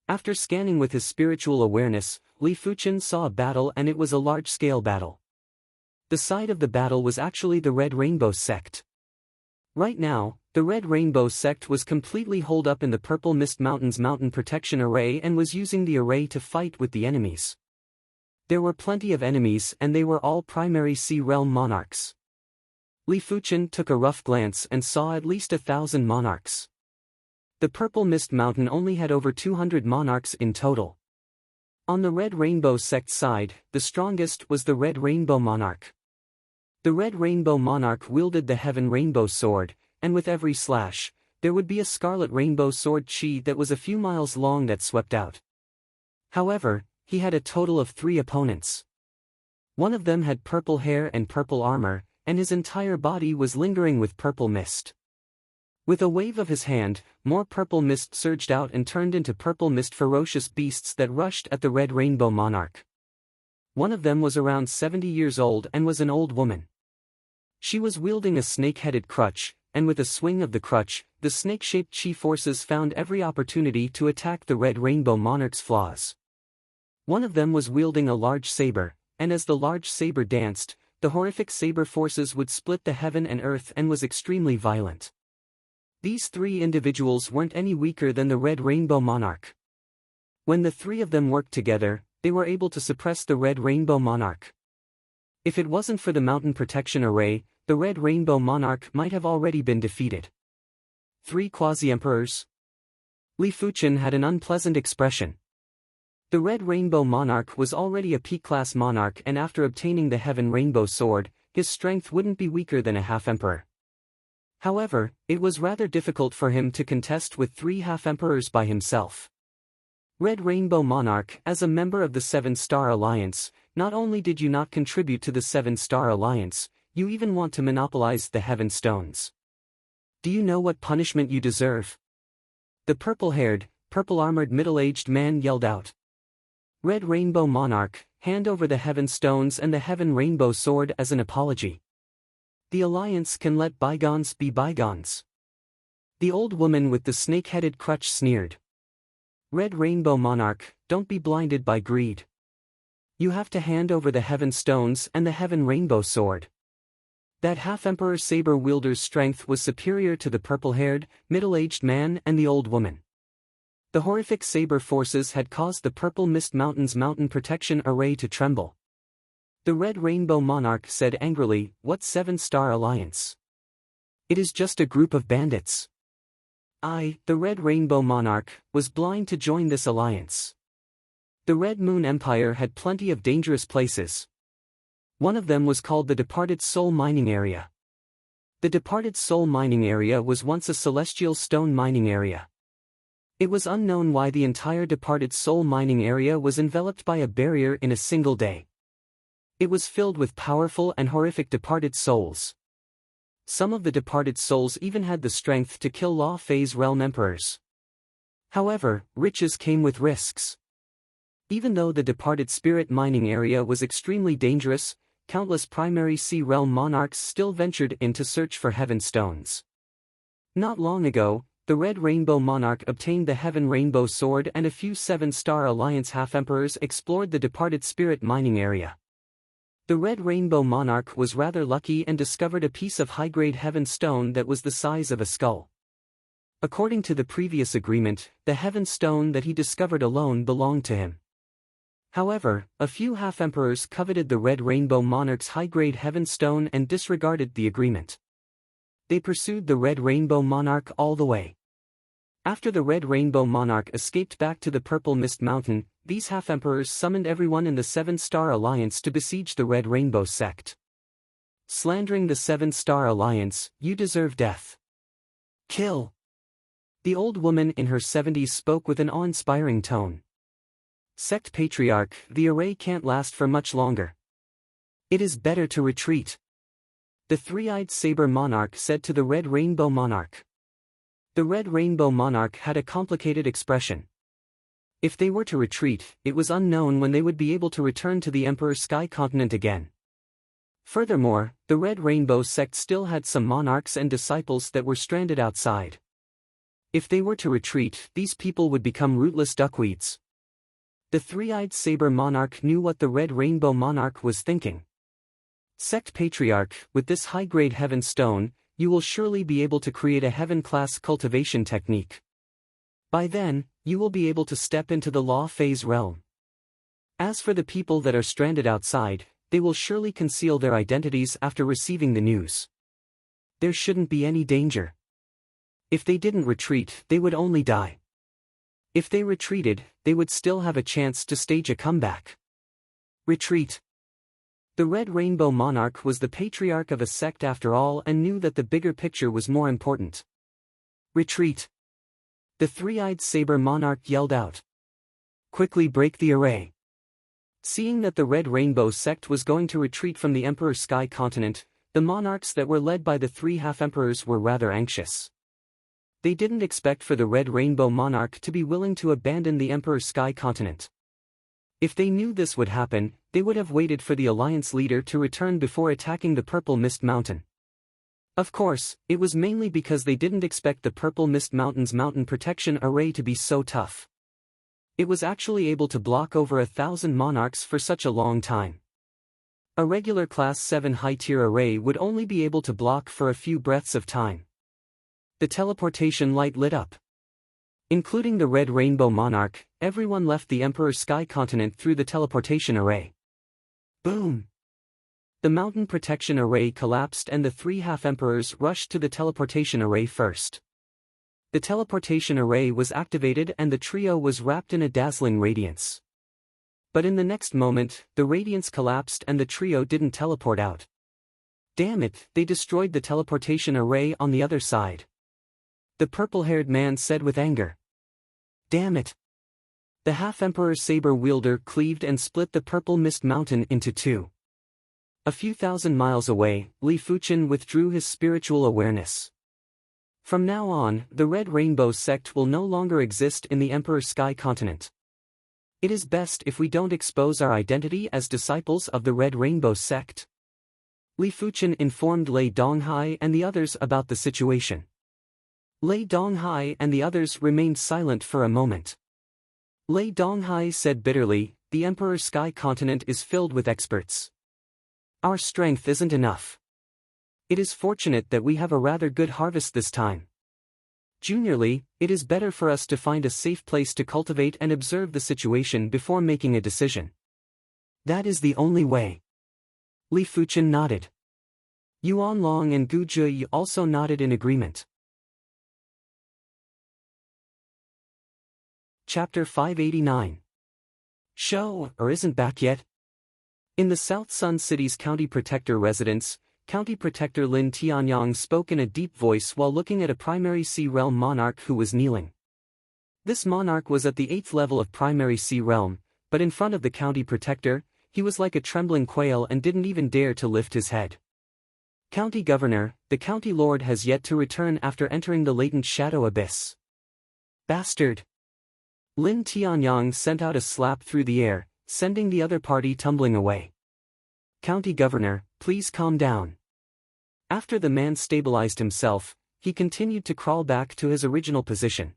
After scanning with his spiritual awareness, Li Fuchen saw a battle, and it was a large-scale battle. The site of the battle was actually the Red Rainbow sect. Right now, the Red Rainbow sect was completely holed up in the Purple Mist Mountain's mountain protection array and was using the array to fight with the enemies. There were plenty of enemies and they were all primary sea realm monarchs. Li Fuchen took a rough glance and saw at least 1,000 monarchs. The Purple Mist Mountain only had over 200 monarchs in total. On the Red Rainbow sect side, the strongest was the Red Rainbow Monarch. The Red Rainbow Monarch wielded the Heaven Rainbow Sword, and with every slash, there would be a Scarlet Rainbow Sword chi that was a few miles long that swept out. However, he had a total of 3 opponents. One of them had purple hair and purple armor, and his entire body was lingering with purple mist. With a wave of his hand, more purple mist surged out and turned into purple mist ferocious beasts that rushed at the Red Rainbow Monarch. One of them was around 70 years old and was an old woman. She was wielding a snake-headed crutch, and with a swing of the crutch, the snake-shaped chi forces found every opportunity to attack the Red Rainbow Monarch's flaws. One of them was wielding a large saber, and as the large saber danced, the horrific saber forces would split the heaven and earth and was extremely violent. These 3 individuals weren't any weaker than the Red Rainbow Monarch. When the 3 of them worked together, they were able to suppress the Red Rainbow Monarch. If it wasn't for the mountain protection array, the Red Rainbow Monarch might have already been defeated. 3 quasi-emperors? Li Fuchen had an unpleasant expression. The Red Rainbow Monarch was already a peak-class monarch, and after obtaining the Heaven Rainbow Sword, his strength wouldn't be weaker than a half-emperor. However, it was rather difficult for him to contest with 3 half-emperors by himself. Red Rainbow Monarch, as a member of the 7-Star Alliance, not only did you not contribute to the 7-Star Alliance, you even want to monopolize the Heaven Stones. Do you know what punishment you deserve? The purple-haired, purple-armored middle-aged man yelled out. Red Rainbow Monarch, hand over the Heaven Stones and the Heaven Rainbow Sword as an apology. The Alliance can let bygones be bygones. The old woman with the snake-headed crutch sneered. Red Rainbow Monarch, don't be blinded by greed. You have to hand over the Heaven Stones and the Heaven Rainbow Sword. That half-emperor saber-wielder's strength was superior to the purple-haired, middle-aged man and the old woman. The horrific saber forces had caused the Purple Mist Mountain's mountain protection array to tremble. The Red Rainbow Monarch said angrily, "What 7-Star Alliance? It is just a group of bandits." I, the Red Rainbow Monarch, was blind to join this alliance. The Red Moon Empire had plenty of dangerous places. One of them was called the Departed Soul Mining Area. The Departed Soul Mining Area was once a celestial stone mining area. It was unknown why the entire Departed Soul Mining Area was enveloped by a barrier in a single day. It was filled with powerful and horrific departed souls. Some of the departed souls even had the strength to kill Law Phase Realm emperors. However, riches came with risks. Even though the departed spirit mining area was extremely dangerous, countless primary sea realm monarchs still ventured in to search for heaven stones. Not long ago, the Red Rainbow Monarch obtained the Heaven Rainbow Sword, and a few 7-star Alliance half-emperors explored the departed spirit mining area. The Red Rainbow Monarch was rather lucky and discovered a piece of high-grade heaven stone that was the size of a skull. According to the previous agreement, the heaven stone that he discovered alone belonged to him. However, a few half-emperors coveted the Red Rainbow Monarch's high-grade heaven stone and disregarded the agreement. They pursued the Red Rainbow Monarch all the way. After the Red Rainbow Monarch escaped back to the Purple Mist Mountain, these half-emperors summoned everyone in the 7-star Alliance to besiege the Red Rainbow sect. Slandering the 7-star Alliance, you deserve death. Kill! The old woman in her 70s spoke with an awe-inspiring tone. Sect Patriarch, the array can't last for much longer. It is better to retreat. The three-eyed saber monarch said to the Red Rainbow Monarch. The Red Rainbow Monarch had a complicated expression. If they were to retreat, it was unknown when they would be able to return to the Emperor Sky Continent again. Furthermore, the Red Rainbow sect still had some monarchs and disciples that were stranded outside. If they were to retreat, these people would become rootless duckweeds. The three-eyed saber monarch knew what the Red Rainbow Monarch was thinking. Sect Patriarch, with this high-grade heaven stone, you will surely be able to create a heaven-class cultivation technique. By then, you will be able to step into the Law Phase realm. As for the people that are stranded outside, they will surely conceal their identities after receiving the news. There shouldn't be any danger. If they didn't retreat, they would only die. If they retreated, they would still have a chance to stage a comeback. Retreat. The Red Rainbow Monarch was the patriarch of a sect after all and knew that the bigger picture was more important. Retreat. The three-eyed saber monarch yelled out. Quickly break the array. Seeing that the Red Rainbow sect was going to retreat from the Emperor Sky Continent, the monarchs that were led by the three half-emperors were rather anxious. They didn't expect for the Red Rainbow Monarch to be willing to abandon the Emperor Sky Continent. If they knew this would happen, they would have waited for the Alliance leader to return before attacking the Purple Mist Mountain. Of course, it was mainly because they didn't expect the Purple Mist Mountain's mountain protection array to be so tough. It was actually able to block over 1,000 monarchs for such a long time. A regular Class 7 high-tier array would only be able to block for a few breaths of time. The teleportation light lit up. Including the Red Rainbow Monarch, everyone left the Emperor Sky Continent through the teleportation array. Boom! The mountain protection array collapsed and the three half-emperors rushed to the teleportation array first. The teleportation array was activated and the trio was wrapped in a dazzling radiance. But in the next moment, the radiance collapsed and the trio didn't teleport out. Damn it, they destroyed the teleportation array on the other side. The purple-haired man said with anger. Damn it! The half-emperor saber-wielder cleaved and split the Purple Mist Mountain into two. A few thousand miles away, Li Fuchen withdrew his spiritual awareness. From now on, the Red Rainbow sect will no longer exist in the Emperor Sky Continent. It is best if we don't expose our identity as disciples of the Red Rainbow sect. Li Fuchen informed Lei Donghai and the others about the situation. Lei Donghai and the others remained silent for a moment. Lei Donghai said bitterly, the Emperor Sky Continent is filled with experts. Our strength isn't enough. It is fortunate that we have a rather good harvest this time. Juniorly, it is better for us to find a safe place to cultivate and observe the situation before making a decision. That is the only way. Li Fuchen nodded. Yuan Long and Gu Zhi also nodded in agreement. Chapter 589. Show, or isn't back yet? In the South Sun City's County Protector residence, County Protector Lin Tianyang spoke in a deep voice while looking at a Primary Sea Realm monarch who was kneeling. This monarch was at the 8th level of Primary Sea Realm, but in front of the County Protector, he was like a trembling quail and didn't even dare to lift his head. County Governor, the county lord has yet to return after entering the latent shadow abyss. Bastard! Lin Tianyang sent out a slap through the air, sending the other party tumbling away. County Governor, please calm down. After the man stabilized himself, he continued to crawl back to his original position.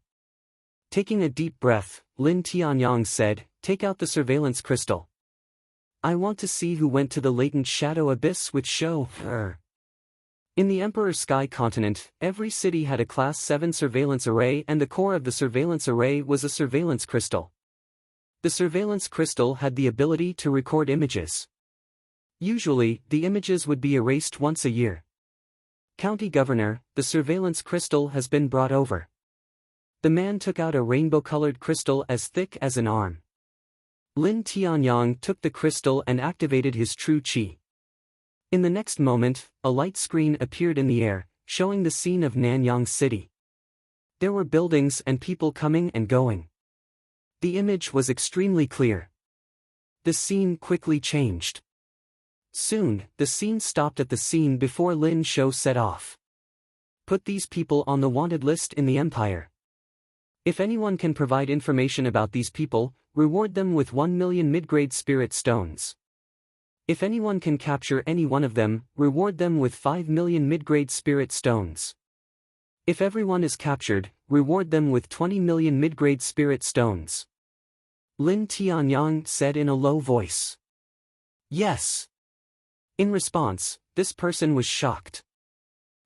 Taking a deep breath, Lin Tianyang said, "Take out the surveillance crystal. I want to see who went to the latent shadow abyss with show." In the Emperor's Sky continent, every city had a Class 7 surveillance array, and the core of the surveillance array was a surveillance crystal. The surveillance crystal had the ability to record images. Usually, the images would be erased once a year. County Governor, the surveillance crystal has been brought over. The man took out a rainbow-colored crystal as thick as an arm. Lin Tianyang took the crystal and activated his true qi. In the next moment, a light screen appeared in the air, showing the scene of Nanyang City. There were buildings and people coming and going. The image was extremely clear. The scene quickly changed. Soon, the scene stopped at the scene before Lin Shou set off. Put these people on the wanted list in the Empire. If anyone can provide information about these people, reward them with 1 million mid-grade spirit stones. If anyone can capture any one of them, reward them with 5 million mid-grade spirit stones. If everyone is captured, reward them with 20 million mid-grade spirit stones. Lin Tianyang said in a low voice. Yes. In response, this person was shocked.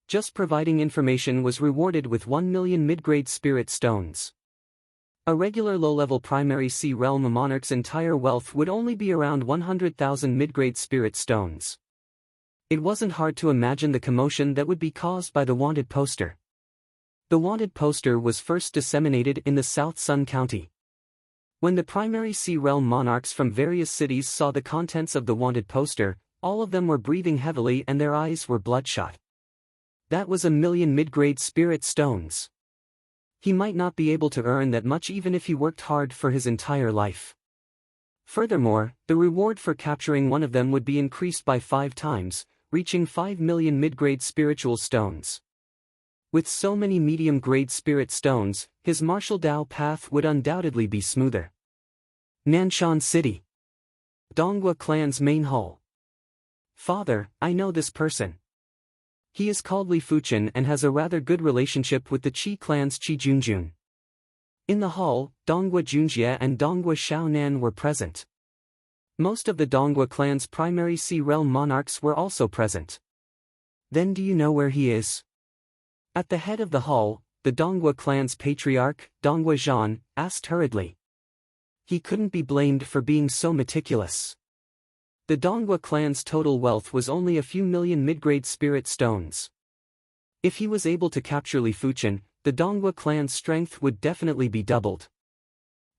Just providing information was rewarded with 1 million mid-grade spirit stones. A regular low-level primary sea realm monarch's entire wealth would only be around 100,000 mid-grade spirit stones. It wasn't hard to imagine the commotion that would be caused by the wanted poster. The wanted poster was first disseminated in the South Sun County. When the primary sea realm monarchs from various cities saw the contents of the wanted poster, all of them were breathing heavily and their eyes were bloodshot. That was 1 million mid-grade spirit stones. He might not be able to earn that much even if he worked hard for his entire life. Furthermore, the reward for capturing one of them would be increased by 5 times, reaching 5 million mid-grade spiritual stones. With so many medium-grade spirit stones, his martial Dao path would undoubtedly be smoother. Nanshan City. Donghua clan's main hall. Father, I know this person. He is called Li Fuchen and has a rather good relationship with the Qi clan's Qi Junjun. In the hall, Donghua Junjie and Donghua Xiaonan were present. Most of the Donghua clan's primary sea realm monarchs were also present. Then do you know where he is? At the head of the hall, the Donghua clan's patriarch, Donghua Zhan, asked hurriedly. He couldn't be blamed for being so meticulous. The Donghua clan's total wealth was only a few million mid-grade spirit stones. If he was able to capture Li Fuchen, the Donghua clan's strength would definitely be doubled.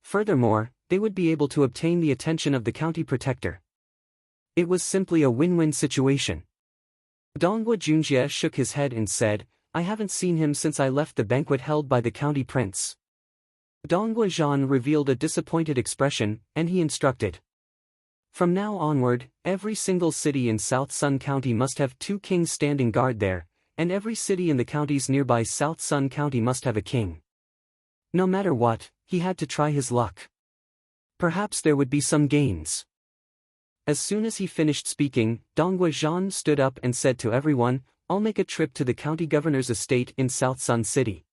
Furthermore, they would be able to obtain the attention of the county protector. It was simply a win-win situation. Donghua Junjie shook his head and said, I haven't seen him since I left the banquet held by the county prince. Donghua Zhan revealed a disappointed expression, and he instructed. From now onward, every single city in South Sun County must have 2 kings standing guard there, and every city in the counties nearby South Sun County must have a king. No matter what, he had to try his luck. Perhaps there would be some gains. As soon as he finished speaking, Donghua Zhan stood up and said to everyone, I'll make a trip to the county governor's estate in South Sun City.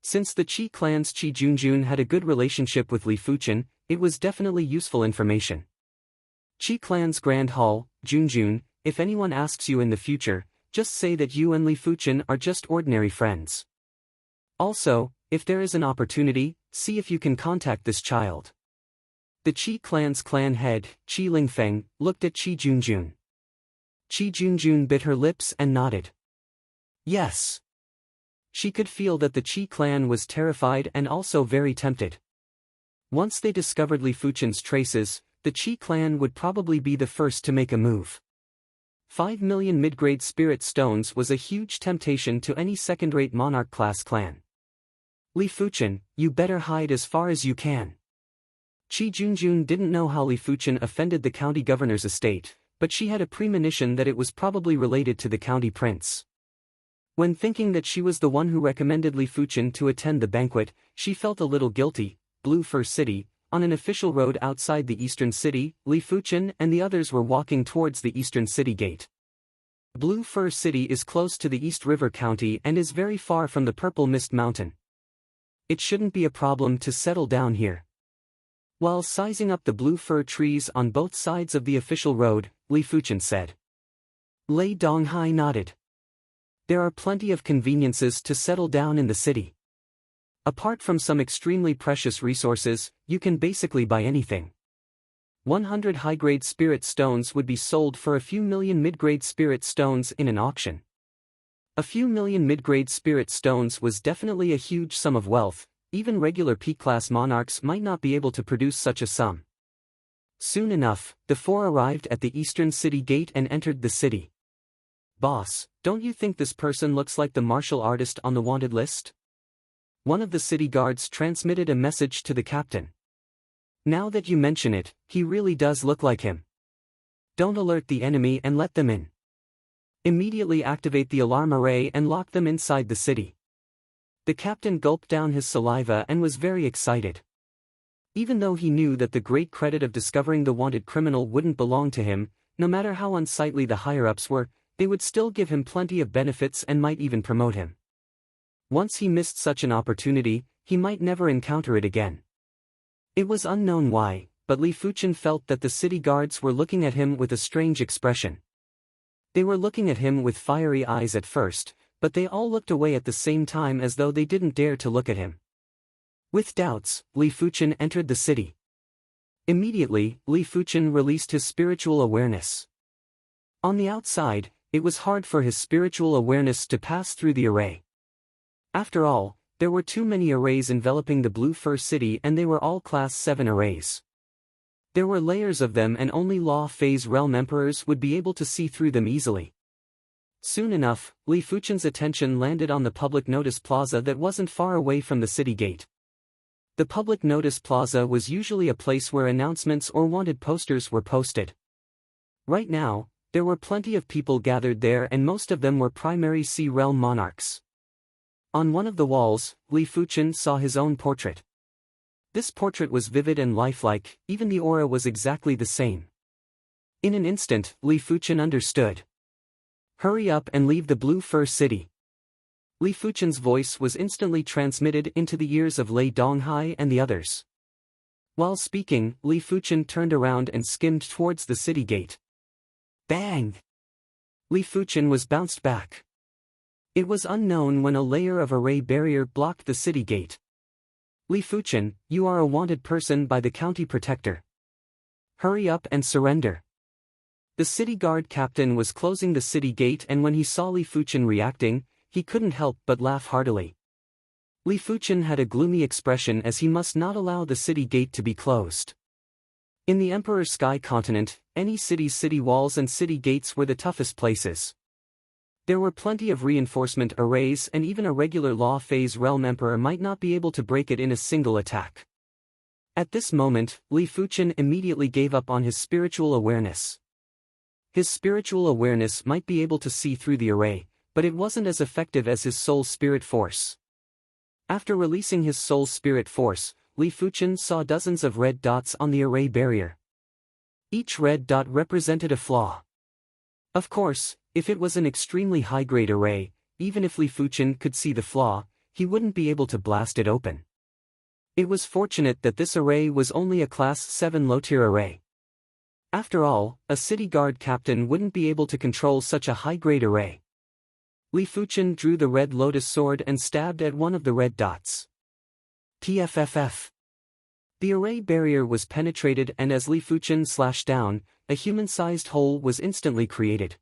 Since the Qi clan's Qi Junjun had a good relationship with Li Fuchen, it was definitely useful information. Qi clan's Grand Hall, Junjun, if anyone asks you in the future, just say that you and Li Fuchen are just ordinary friends. Also, if there is an opportunity, see if you can contact this child. The Qi clan's clan head, Qi Lingfeng, looked at Qi Junjun. Qi Junjun bit her lips and nodded. Yes. She could feel that the Qi clan was terrified and also very tempted. Once they discovered Li Fuchen's traces, the Qi clan would probably be the first to make a move. 5 million mid-grade spirit stones was a huge temptation to any second-rate monarch-class clan. Li Fuchen, you better hide as far as you can. Qi Junjun didn't know how Li Fuchen offended the county governor's estate, but she had a premonition that it was probably related to the county prince. When thinking that she was the one who recommended Li Fuchen to attend the banquet, she felt a little guilty. Blue Fur City. On an official road outside the eastern city, Li Fuchen and the others were walking towards the eastern city gate. Blue Fur City is close to the East River County and is very far from the Purple Mist Mountain. It shouldn't be a problem to settle down here. While sizing up the blue fir trees on both sides of the official road, Li Fuchen said. Lei Donghai nodded. There are plenty of conveniences to settle down in the city. Apart from some extremely precious resources, you can basically buy anything. 100 high-grade spirit stones would be sold for a few million mid-grade spirit stones in an auction. A few million mid-grade spirit stones was definitely a huge sum of wealth. Even regular P-class monarchs might not be able to produce such a sum. Soon enough, the four arrived at the eastern city gate and entered the city. Boss, don't you think this person looks like the martial artist on the wanted list? One of the city guards transmitted a message to the captain. Now that you mention it, he really does look like him. Don't alert the enemy and let them in. Immediately activate the alarm array and lock them inside the city. The captain gulped down his saliva and was very excited. Even though he knew that the great credit of discovering the wanted criminal wouldn't belong to him, no matter how unsightly the higher-ups were, they would still give him plenty of benefits and might even promote him. Once he missed such an opportunity, he might never encounter it again. It was unknown why, but Li Fuchen felt that the city guards were looking at him with a strange expression. They were looking at him with fiery eyes at first, but they all looked away at the same time as though they didn't dare to look at him. With doubts, Li Fuchen entered the city. Immediately, Li Fuchen released his spiritual awareness. On the outside, it was hard for his spiritual awareness to pass through the array. After all, there were too many arrays enveloping the Blue Fur City and they were all Class 7 arrays. There were layers of them and only Law Phase Realm Emperors would be able to see through them easily. Soon enough, Li Fuchen's attention landed on the public notice plaza that wasn't far away from the city gate. The public notice plaza was usually a place where announcements or wanted posters were posted. Right now, there were plenty of people gathered there and most of them were primary Sea Realm monarchs. On one of the walls, Li Fuchen saw his own portrait. This portrait was vivid and lifelike, even the aura was exactly the same. In an instant, Li Fuchen understood. Hurry up and leave the Blue Fur City. Li Fuchen's voice was instantly transmitted into the ears of Lei Donghai and the others. While speaking, Li Fuchen turned around and skimmed towards the city gate. Bang! Li Fuchen was bounced back. It was unknown when a layer of array barrier blocked the city gate. Li Fuchen, you are a wanted person by the county protector. Hurry up and surrender. The city guard captain was closing the city gate and when he saw Li Fuchen reacting, he couldn't help but laugh heartily. Li Fuchen had a gloomy expression as he must not allow the city gate to be closed. In the Emperor's Sky Continent, any city's city walls and city gates were the toughest places. There were plenty of reinforcement arrays and even a regular Law Phase Realm Emperor might not be able to break it in a single attack. At this moment, Li Fuchen immediately gave up on his spiritual awareness. His spiritual awareness might be able to see through the array, but it wasn't as effective as his soul spirit force. After releasing his soul spirit force, Li Fuchen saw dozens of red dots on the array barrier. Each red dot represented a flaw. Of course, if it was an extremely high-grade array, even if Li Fuchen could see the flaw, he wouldn't be able to blast it open. It was fortunate that this array was only a Class 7 low-tier array. After all, a city guard captain wouldn't be able to control such a high-grade array. Li Fuchen drew the red lotus sword and stabbed at one of the red dots. TFFF. The array barrier was penetrated and as Li Fuchen slashed down, a human-sized hole was instantly created.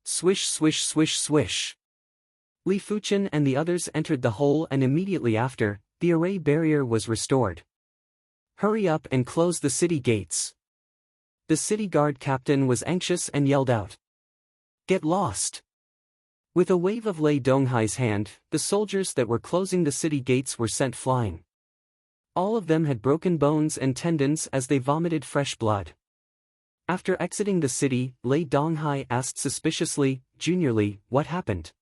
Swish swish swish swish. Li Fuchen and the others entered the hole and immediately after, the array barrier was restored. Hurry up and close the city gates. The city guard captain was anxious and yelled out. Get lost. With a wave of Lei Donghai's hand, the soldiers that were closing the city gates were sent flying. All of them had broken bones and tendons as they vomited fresh blood. After exiting the city, Lei Donghai asked suspiciously, "Junior Li, what happened?"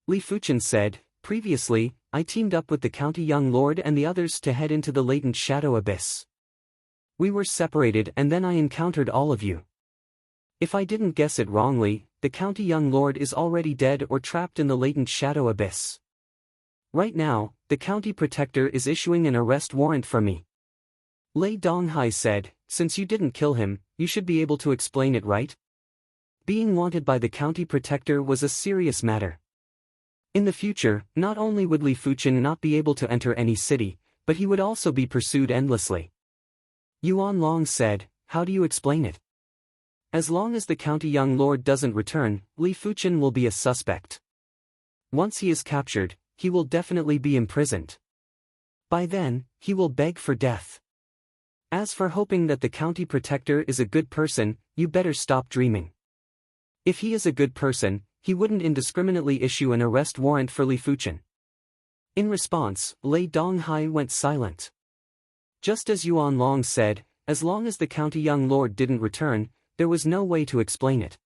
Li Fuchen said, "Previously, I teamed up with the County Young Lord and the others to head into the latent shadow abyss. We were separated and then I encountered all of you. If I didn't guess it wrongly, the County Young Lord is already dead or trapped in the latent shadow abyss. Right now, the County Protector is issuing an arrest warrant for me." Lei Donghai said, "Since you didn't kill him, you should be able to explain it, right? Being wanted by the County Protector was a serious matter. In the future, not only would Li Fuchen not be able to enter any city, but he would also be pursued endlessly." Yuan Long said, "How do you explain it?" "As long as the County Young Lord doesn't return, Li Fuchen will be a suspect. Once he is captured, he will definitely be imprisoned. By then, he will beg for death. As for hoping that the County Protector is a good person, you better stop dreaming. If he is a good person, he wouldn't indiscriminately issue an arrest warrant for Li Fuchen." In response, Lei Donghai went silent. Just as Yuan Long said, as long as the County Young Lord didn't return, there was no way to explain it.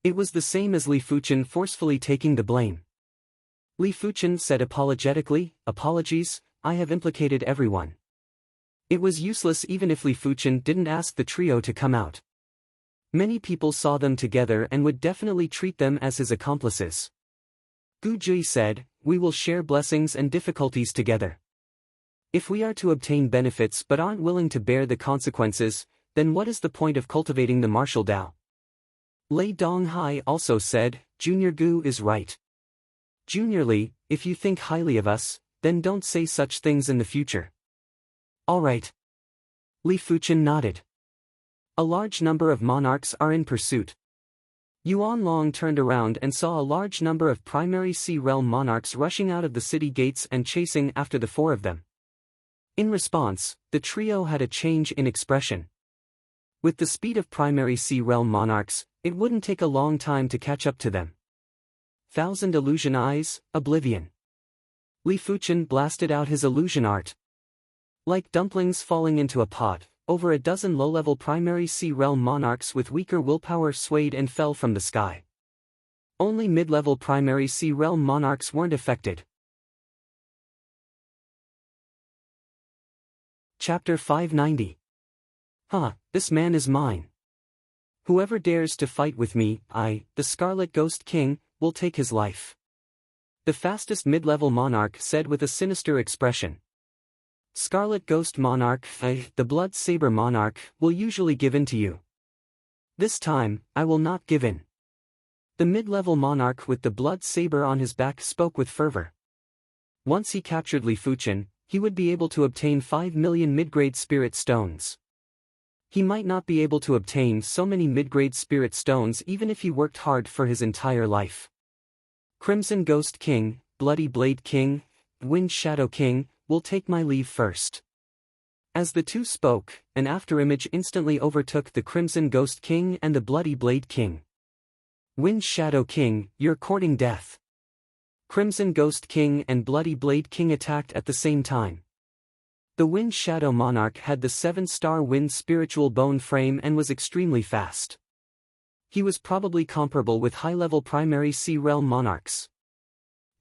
It was the same as Li Fuchen forcefully taking the blame. Li Fuchen said apologetically, "Apologies, I have implicated everyone." It was useless even if Li Fuchen didn't ask the trio to come out. Many people saw them together and would definitely treat them as his accomplices. Gu Jui said, "We will share blessings and difficulties together. If we are to obtain benefits but aren't willing to bear the consequences, then what is the point of cultivating the martial Tao?" Lei Donghai also said, "Junior Gu is right. Junior Li, if you think highly of us, then don't say such things in the future." "All right." Li Fuchen nodded. A large number of monarchs are in pursuit. Yuan Long turned around and saw a large number of primary Sea Realm monarchs rushing out of the city gates and chasing after the four of them. In response, the trio had a change in expression. With the speed of primary Sea Realm monarchs, it wouldn't take a long time to catch up to them. Thousand Illusion Eyes, Oblivion. Li Fuchen blasted out his illusion art. Like dumplings falling into a pot, over a dozen low-level primary Sea Realm monarchs with weaker willpower swayed and fell from the sky. Only mid-level primary Sea Realm monarchs weren't affected. Chapter 590. This man is mine. Whoever dares to fight with me, I, the Scarlet Ghost King, will take his life. The fastest mid-level monarch said with a sinister expression. Scarlet Ghost Monarch, the Blood Saber Monarch, will usually give in to you. This time, I will not give in. The mid-level monarch with the Blood Saber on his back spoke with fervor. Once he captured Li Fuchen, he would be able to obtain 5 million mid-grade spirit stones. He might not be able to obtain so many mid-grade spirit stones even if he worked hard for his entire life. Crimson Ghost King, Bloody Blade King, Wind Shadow King, will take my leave first. As the two spoke, an afterimage instantly overtook the Crimson Ghost King and the Bloody Blade King. Wind Shadow King, you're courting death. Crimson Ghost King and Bloody Blade King attacked at the same time. The Wind Shadow Monarch had the 7-star Wind Spiritual Bone frame and was extremely fast. He was probably comparable with high-level primary Sea Realm monarchs.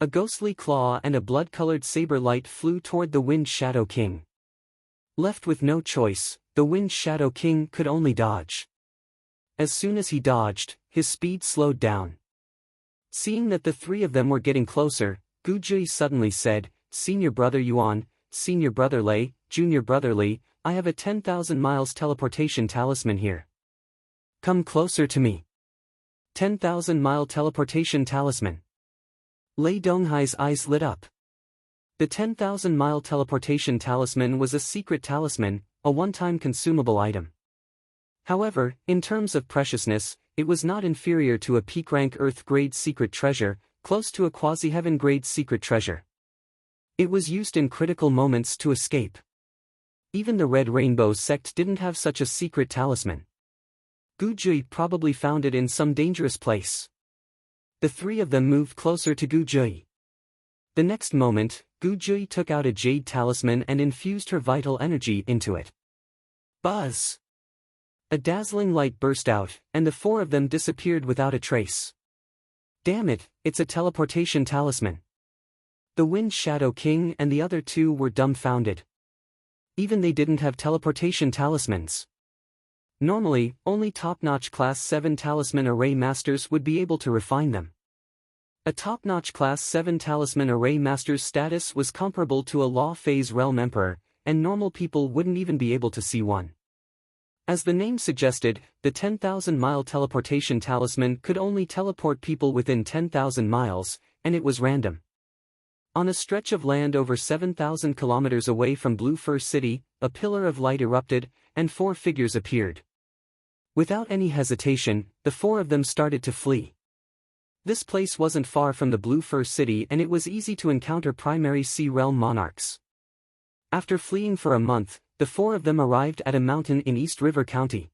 A ghostly claw and a blood-colored saber light flew toward the Wind Shadow King. Left with no choice, the Wind Shadow King could only dodge. As soon as he dodged, his speed slowed down. Seeing that the three of them were getting closer, Gu Jui suddenly said, "Senior Brother Yuan, Senior Brother Lei, Junior Brother Li, I have a 10,000 miles teleportation talisman here. Come closer to me." 10,000-mile teleportation talisman. Lei Donghai's eyes lit up. The 10,000-mile teleportation talisman was a secret talisman, a one-time consumable item. However, in terms of preciousness, it was not inferior to a peak-rank Earth-grade secret treasure, close to a quasi-heaven-grade secret treasure. It was used in critical moments to escape. Even the Red Rainbow sect didn't have such a secret talisman. Gu Jui probably found it in some dangerous place. The three of them moved closer to Gu Jui. The next moment, Gu Jui took out a jade talisman and infused her vital energy into it. Buzz! A dazzling light burst out, and the four of them disappeared without a trace. Damn it, it's a teleportation talisman. The Wind Shadow King and the other two were dumbfounded. Even they didn't have teleportation talismans. Normally, only top-notch Class 7 Talisman Array Masters would be able to refine them. A top-notch Class 7 Talisman Array Master's status was comparable to a Law Phase Realm Emperor, and normal people wouldn't even be able to see one. As the name suggested, the 10,000-mile teleportation talisman could only teleport people within 10,000 miles, and it was random. On a stretch of land over 7,000 kilometers away from Blue Fur City, a pillar of light erupted, and four figures appeared. Without any hesitation, the four of them started to flee. This place wasn't far from the Blue Fur City and it was easy to encounter primary Sea Realm monarchs. After fleeing for a month, the four of them arrived at a mountain in East River County.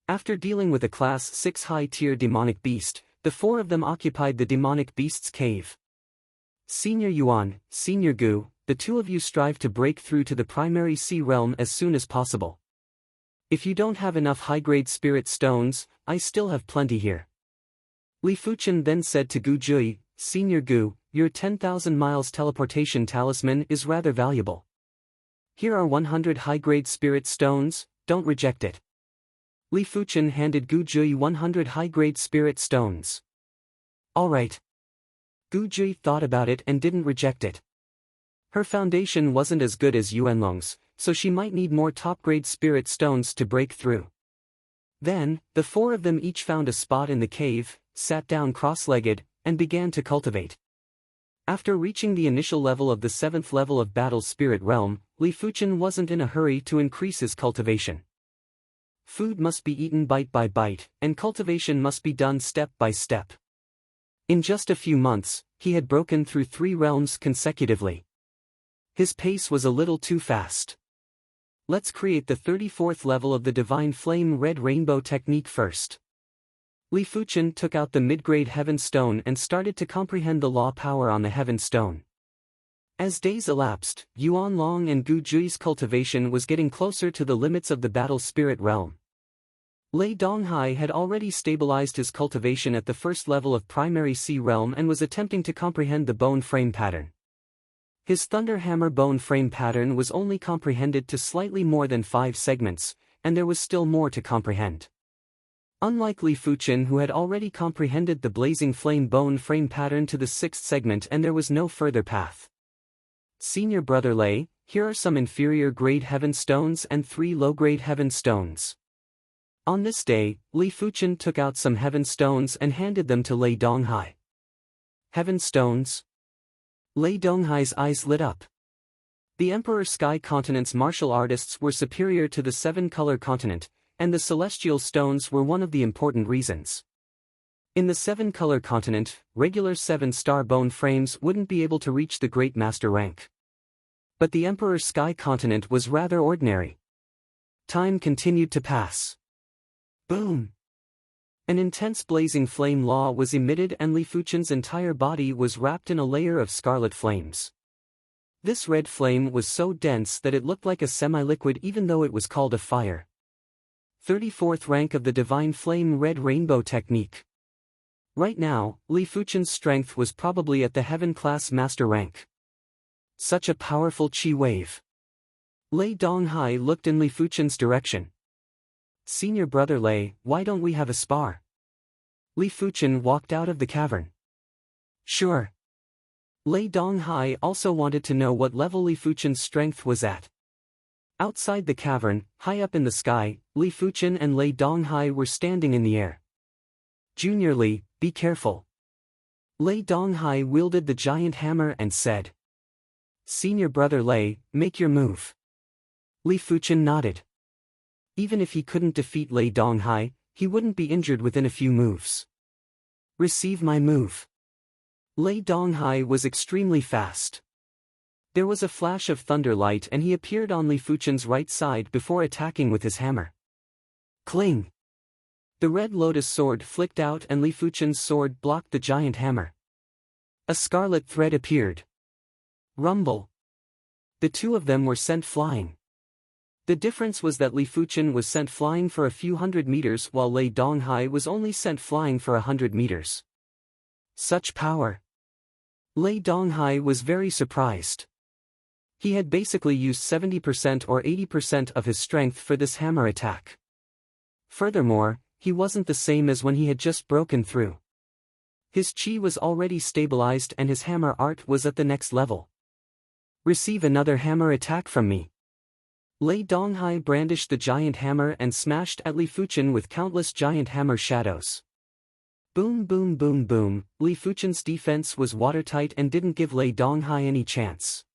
After dealing with a Class 6 high-tier demonic beast, the four of them occupied the demonic beast's cave. Senior Yuan, Senior Gu, the two of you strive to break through to the primary Sea Realm as soon as possible. If you don't have enough high-grade spirit stones, I still have plenty here. Li Fuchen then said to Gu Jui, Senior Gu, your 10,000 miles teleportation talisman is rather valuable. Here are 100 high-grade spirit stones, don't reject it. Li Fuchen handed Gu Jui 100 high-grade spirit stones. Alright. Gu Jui thought about it and didn't reject it. Her foundation wasn't as good as Yuanlong's, so she might need more top-grade spirit stones to break through. Then, the four of them each found a spot in the cave, sat down cross-legged, and began to cultivate. After reaching the initial level of the 7th level of Battle Spirit Realm, Li Fuchen wasn't in a hurry to increase his cultivation. Food must be eaten bite by bite, and cultivation must be done step by step. In just a few months, he had broken through 3 realms consecutively. His pace was a little too fast. Let's create the 34th level of the Divine Flame Red Rainbow technique first. Li Fuchen took out the mid-grade Heaven Stone and started to comprehend the law power on the Heaven Stone. As days elapsed, Yuan Long and Gu Jui's cultivation was getting closer to the limits of the Battle Spirit Realm. Lei Donghai had already stabilized his cultivation at the first level of Primary Sea Realm and was attempting to comprehend the bone frame pattern. His Thunder Hammer bone frame pattern was only comprehended to slightly more than 5 segments, and there was still more to comprehend. Unlike Li Fuchen, who had already comprehended the Blazing Flame bone frame pattern to the 6th segment, and there was no further path. Senior Brother Lei, here are some inferior grade Heaven Stones and 3 low-grade Heaven Stones. On this day, Li Fuchen took out some Heaven Stones and handed them to Lei Donghai. Heaven Stones? Lei Donghai's eyes lit up. The Emperor Sky Continent's martial artists were superior to the 7-color continent, and the celestial stones were one of the important reasons. In the 7-color continent, regular 7-star bone frames wouldn't be able to reach the Great Master rank. But the Emperor Sky Continent was rather ordinary. Time continued to pass. Boom! An intense blazing flame law was emitted and Li Fuchen's entire body was wrapped in a layer of scarlet flames. This red flame was so dense that it looked like a semi-liquid even though it was called a fire. 34th rank of the Divine Flame Red Rainbow technique. Right now, Li Fuchen's strength was probably at the Heaven Class Master rank. Such a powerful chi wave. Lei Donghai looked in Li Fuchen's direction. Senior Brother Lei, why don't we have a spar? Li Fuchen walked out of the cavern. Sure. Lei Donghai also wanted to know what level Li Fuchen's strength was at. Outside the cavern, high up in the sky, Li Fuchen and Lei Donghai were standing in the air. Junior Li, be careful. Lei Donghai wielded the giant hammer and said. Senior Brother Lei, make your move. Li Fuchen nodded. Even if he couldn't defeat Lei Donghai, he wouldn't be injured within a few moves. Receive my move. Lei Donghai was extremely fast. There was a flash of thunder light and he appeared on Li Fuchen's right side before attacking with his hammer. Cling! The red lotus sword flicked out and Li Fuchen's sword blocked the giant hammer. A scarlet thread appeared. Rumble. The two of them were sent flying. The difference was that Li Fuchen was sent flying for a few hundred meters while Lei Donghai was only sent flying for 100 meters. Such power! Lei Donghai was very surprised. He had basically used 70% or 80% of his strength for this hammer attack. Furthermore, he wasn't the same as when he had just broken through. His chi was already stabilized and his hammer art was at the next level. Receive another hammer attack from me. Lei Donghai brandished the giant hammer and smashed at Li Fuchen with countless giant hammer shadows. Boom boom boom boom, Li Fuchen's defense was watertight and didn't give Lei Donghai any chance.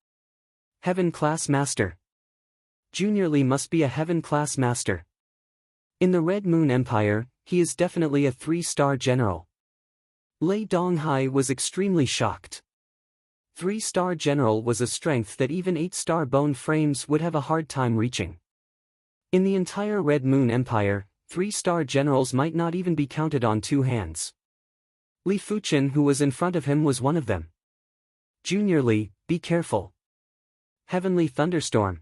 Heaven Class Master. Junior Li must be a Heaven Class Master. In the Red Moon Empire, he is definitely a 3-star general. Lei Donghai was extremely shocked. 3-star general was a strength that even 8-star bone frames would have a hard time reaching. In the entire Red Moon Empire, 3-star generals might not even be counted on 2 hands. Li Fuchen, who was in front of him, was one of them. Junior Li, be careful. Heavenly Thunderstorm.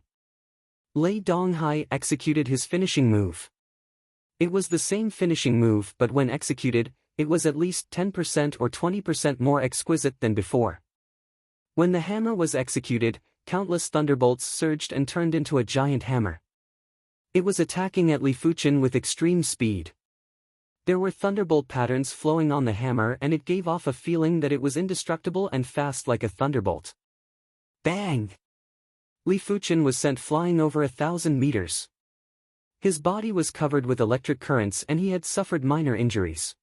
Lei Donghai executed his finishing move. It was the same finishing move, but when executed, it was at least 10% or 20% more exquisite than before. When the hammer was executed, countless thunderbolts surged and turned into a giant hammer. It was attacking at Li Fuchen with extreme speed. There were thunderbolt patterns flowing on the hammer and it gave off a feeling that it was indestructible and fast like a thunderbolt. Bang! Li Fuchen was sent flying over 1,000 meters. His body was covered with electric currents and he had suffered minor injuries.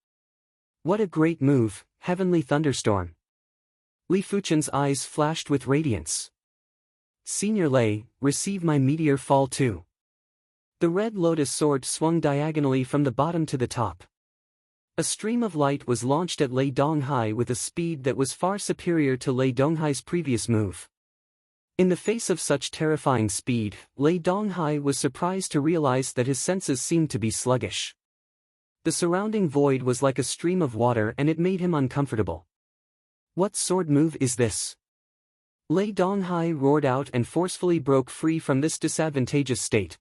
What a great move, Heavenly Thunderstorm! Li Fuchen's eyes flashed with radiance. Senior Lei, receive my meteor fall too. The red lotus sword swung diagonally from the bottom to the top. A stream of light was launched at Lei Donghai with a speed that was far superior to Lei Donghai's previous move. In the face of such terrifying speed, Lei Donghai was surprised to realize that his senses seemed to be sluggish. The surrounding void was like a stream of water and it made him uncomfortable. What sword move is this? Lei Donghai roared out and forcefully broke free from this disadvantageous state.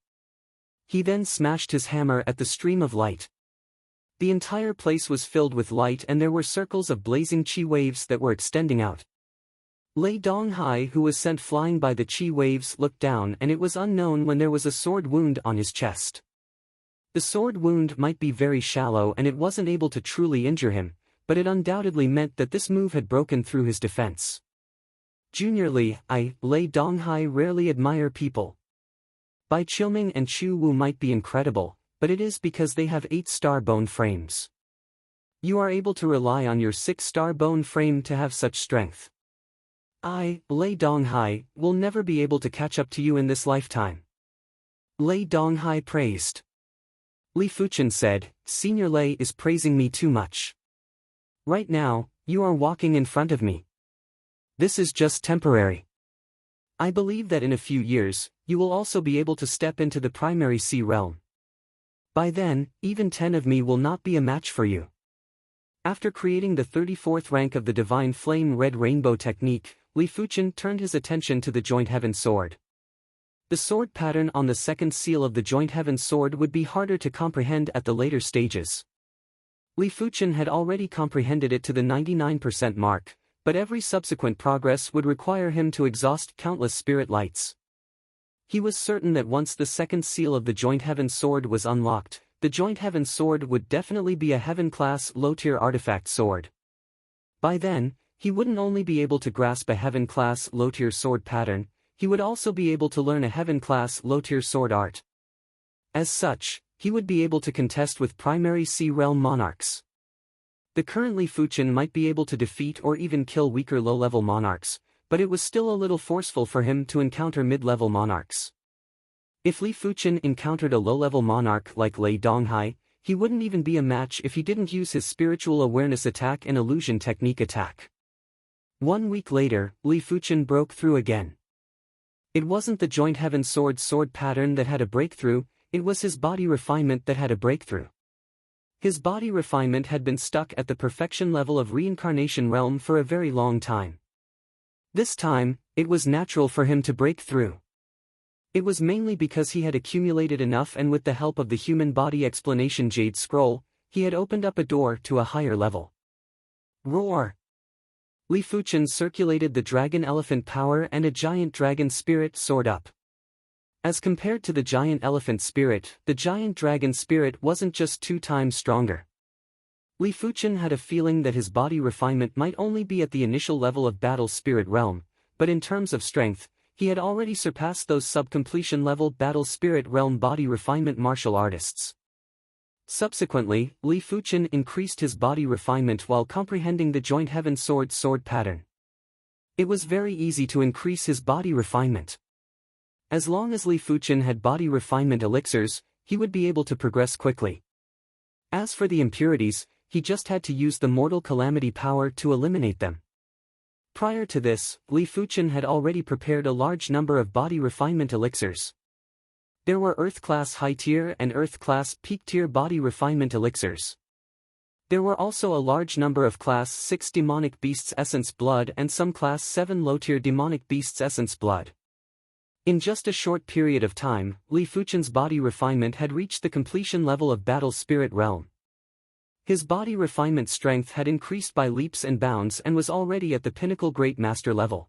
He then smashed his hammer at the stream of light. The entire place was filled with light and there were circles of blazing chi waves that were extending out. Lei Donghai, who was sent flying by the chi waves, looked down and it was unknown when there was a sword wound on his chest. The sword wound might be very shallow and it wasn't able to truly injure him, but it undoubtedly meant that this move had broken through his defense. Junior Li, Lei Donghai rarely admire people. Bai Qilming and Chu Wu might be incredible, but it is because they have 8-star bone frames. You are able to rely on your 6-star bone frame to have such strength. Lei Donghai, will never be able to catch up to you in this lifetime. Lei Donghai praised. Li Fuchen said, Senior Lei is praising me too much. Right now, you are walking in front of me. This is just temporary. I believe that in a few years, you will also be able to step into the primary sea realm. By then, even 10 of me will not be a match for you. After creating the 34th rank of the Divine Flame Red Rainbow technique, Li Fuchen turned his attention to the Joint Heaven Sword. The sword pattern on the second seal of the Joint Heaven Sword would be harder to comprehend at the later stages. Li Fuchen had already comprehended it to the 99% mark, but every subsequent progress would require him to exhaust countless spirit lights. He was certain that once the second seal of the Joint Heaven Sword was unlocked, the Joint Heaven Sword would definitely be a Heaven-class low-tier artifact sword. By then, he wouldn't only be able to grasp a Heaven-class low-tier sword pattern, he would also be able to learn a Heaven-class low-tier sword art. As such, he would be able to contest with primary Sea Realm monarchs. The current Li Fuchen might be able to defeat or even kill weaker low-level monarchs, but it was still a little forceful for him to encounter mid-level monarchs. If Li Fuchen encountered a low-level monarch like Lei Donghai, he wouldn't even be a match if he didn't use his spiritual awareness attack and illusion technique attack. 1 week later, Li Fuchen broke through again. It wasn't the Joint Heaven sword pattern that had a breakthrough, it was his body refinement that had a breakthrough. His body refinement had been stuck at the perfection level of reincarnation realm for a very long time. This time, it was natural for him to break through. It was mainly because he had accumulated enough, and with the help of the human body explanation Jade Scroll, he had opened up a door to a higher level. Roar! Li Fuchen circulated the dragon elephant power, and a giant dragon spirit soared up. As compared to the giant elephant spirit, the giant dragon spirit wasn't just 2 times stronger. Li Fuchen had a feeling that his body refinement might only be at the initial level of battle spirit realm, but in terms of strength, he had already surpassed those sub-completion level battle spirit realm body refinement martial artists. Subsequently, Li Fuchen increased his body refinement while comprehending the joint heaven sword pattern. It was very easy to increase his body refinement. As long as Li Fuchen had body refinement elixirs, he would be able to progress quickly. As for the impurities, he just had to use the mortal calamity power to eliminate them. Prior to this, Li Fuchen had already prepared a large number of body refinement elixirs. There were Earth-class high-tier and Earth-class peak-tier body refinement elixirs. There were also a large number of Class 6 demonic beasts essence blood and some Class 7 low-tier demonic beasts essence blood. In just a short period of time, Li Fuchen's body refinement had reached the completion level of battle spirit realm. His body refinement strength had increased by leaps and bounds and was already at the pinnacle Great Master level.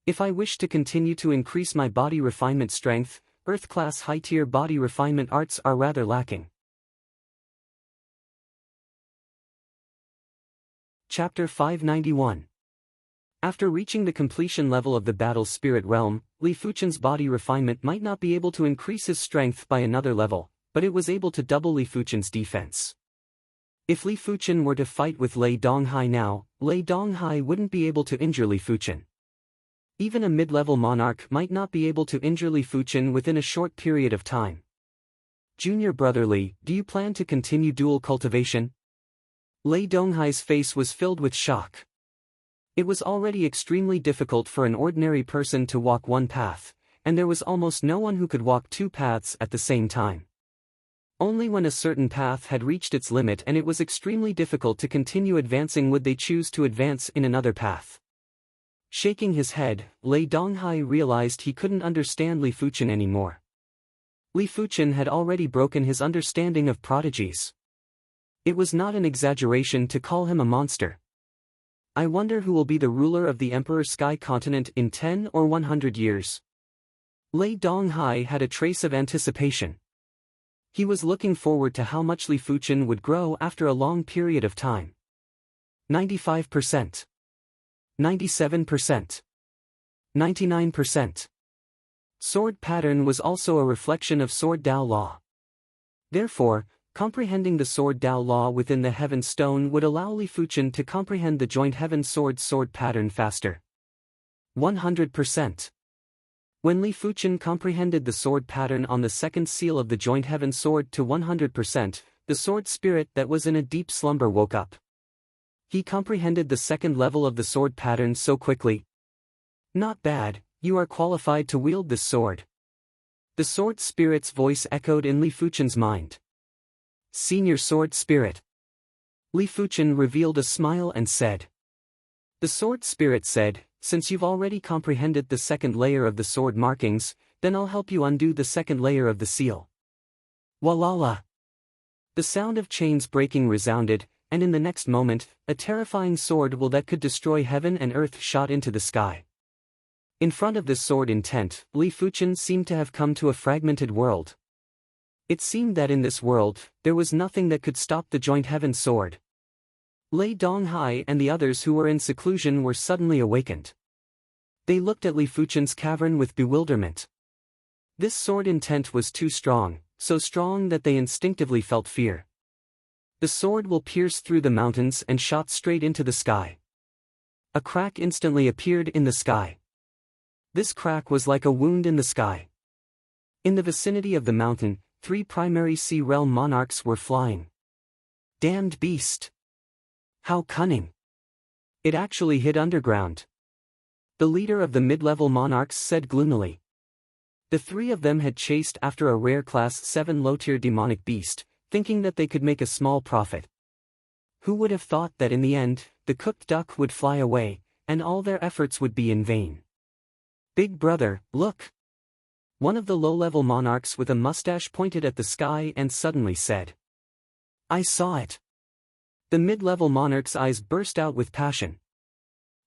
If I wish to continue to increase my body refinement strength, Earth-class high-tier body refinement arts are rather lacking. Chapter 591. After reaching the completion level of the battle spirit realm, Li Fuchen's body refinement might not be able to increase his strength by another level, but it was able to double Li Fuchen's defense. If Li Fuchen were to fight with Lei Donghai now, Lei Donghai wouldn't be able to injure Li Fuchen. Even a mid-level monarch might not be able to injure Li Fuchen within a short period of time. Junior brother Li, do you plan to continue dual cultivation? Lei Donghai's face was filled with shock. It was already extremely difficult for an ordinary person to walk one path, and there was almost no one who could walk 2 paths at the same time. Only when a certain path had reached its limit and it was extremely difficult to continue advancing would they choose to advance in another path. Shaking his head, Lei Donghai realized he couldn't understand Li Fuchen anymore. Li Fuchen had already broken his understanding of prodigies. It was not an exaggeration to call him a monster. I wonder who will be the ruler of the Emperor Sky Continent in 10 or 100 years. Lei Donghai had a trace of anticipation. He was looking forward to how much Li Fuchen would grow after a long period of time. 95%. 97%. 99%. Sword pattern was also a reflection of Sword Dao Law. Therefore, comprehending the Sword Dao Law within the Heaven Stone would allow Li Fuchen to comprehend the joint Heaven Sword pattern faster. 100%. When Li Fuchen comprehended the sword pattern on the second seal of the joint heaven sword to 100%, the sword spirit that was in a deep slumber woke up. He comprehended the second level of the sword pattern so quickly. Not bad, you are qualified to wield this sword. The sword spirit's voice echoed in Li Fuchen's mind. Senior sword spirit. Li Fuchen revealed a smile and said. The sword spirit said, since you've already comprehended the second layer of the sword markings, then I'll help you undo the second layer of the seal. Walala! The sound of chains breaking resounded, and in the next moment, a terrifying sword that could destroy heaven and earth shot into the sky. In front of this sword intent, Li Fuchen seemed to have come to a fragmented world. It seemed that in this world, there was nothing that could stop the joint heaven sword. Lei Donghai and the others who were in seclusion were suddenly awakened. They looked at Li Fuchen's cavern with bewilderment. This sword intent was too strong, so strong that they instinctively felt fear. The sword will pierce through the mountains and shot straight into the sky. A crack instantly appeared in the sky. This crack was like a wound in the sky. In the vicinity of the mountain, 3 primary sea realm monarchs were flying. Damned beast! How cunning! It actually hid underground. The leader of the mid-level monarchs said gloomily. The 3 of them had chased after a rare class 7 low-tier demonic beast, thinking that they could make a small profit. Who would have thought that in the end, the cooked duck would fly away, and all their efforts would be in vain. "Big brother, look!" One of the low-level monarchs with a mustache pointed at the sky and suddenly said. "I saw it." The mid-level monarch's eyes burst out with passion.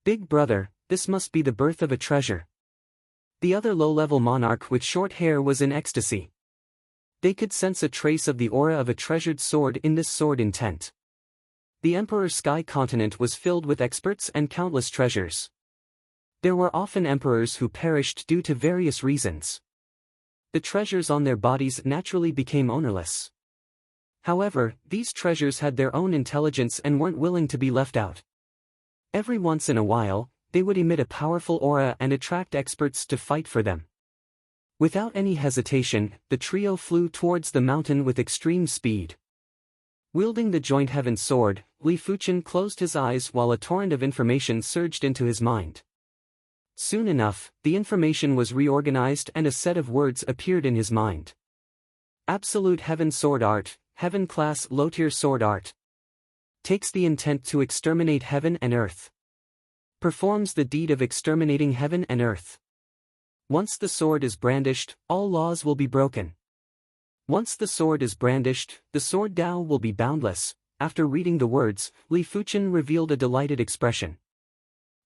"Big brother, this must be the birth of a treasure." The other low-level monarch with short hair was in ecstasy. They could sense a trace of the aura of a treasured sword in this sword intent. The Emperor's sky continent was filled with experts and countless treasures. There were often emperors who perished due to various reasons. The treasures on their bodies naturally became ownerless. However, these treasures had their own intelligence and weren't willing to be left out. Every once in a while, they would emit a powerful aura and attract experts to fight for them. Without any hesitation, the trio flew towards the mountain with extreme speed. Wielding the joint heaven sword, Li Fuchen closed his eyes while a torrent of information surged into his mind. Soon enough, the information was reorganized and a set of words appeared in his mind. Absolute Heaven Sword Art, Heaven Class Low-Tier Sword Art. Takes the intent to exterminate heaven and earth. Performs the deed of exterminating heaven and earth. Once the sword is brandished, all laws will be broken. Once the sword is brandished, the sword Dao will be boundless. After reading the words, Li Fuchen revealed a delighted expression.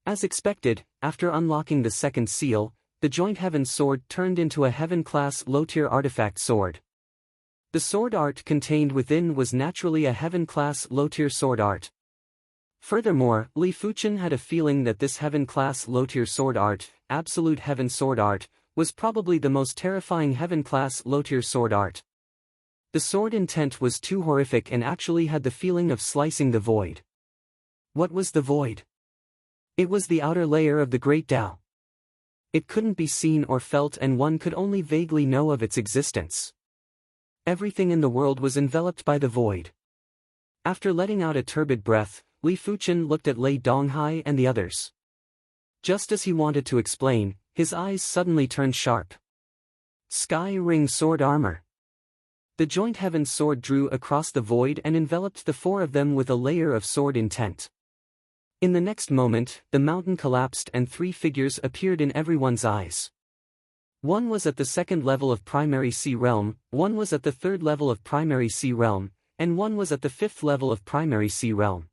As expected, after unlocking the second seal, the joint heaven sword turned into a heaven-class low-tier artifact sword. The sword art contained within was naturally a heaven-class low-tier sword art. Furthermore, Li Fuchen had a feeling that this heaven-class low-tier sword art, absolute heaven sword art, was probably the most terrifying heaven-class low-tier sword art. The sword intent was too horrific and actually had the feeling of slicing the void. What was the void? It was the outer layer of the Great Tao. It couldn't be seen or felt and one could only vaguely know of its existence. Everything in the world was enveloped by the void. After letting out a turbid breath, Li Fuchen looked at Lei Donghai and the others. Just as he wanted to explain, his eyes suddenly turned sharp. Sky Ring Sword Armor. The joint heaven sword drew across the void and enveloped the four of them with a layer of sword intent. In the next moment, the mountain collapsed and three figures appeared in everyone's eyes. One was at the second level of Primary Sea Realm, one was at the third level of Primary Sea Realm, and one was at the fifth level of Primary Sea Realm.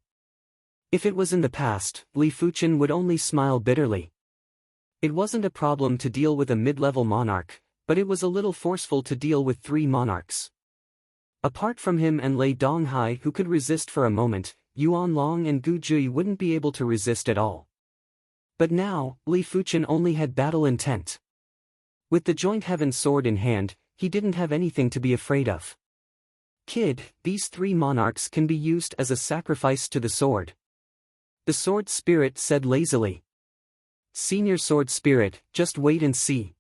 If it was in the past, Li Fuchen would only smile bitterly. It wasn't a problem to deal with a mid-level monarch, but it was a little forceful to deal with three monarchs. Apart from him and Lei Donghai who could resist for a moment, Yuan Long and Gu Jui wouldn't be able to resist at all. But now, Li Fuchen only had battle intent. With the joint heaven sword in hand, he didn't have anything to be afraid of. Kid, these three monarchs can be used as a sacrifice to the sword. The sword spirit said lazily. Senior sword spirit, just wait and see.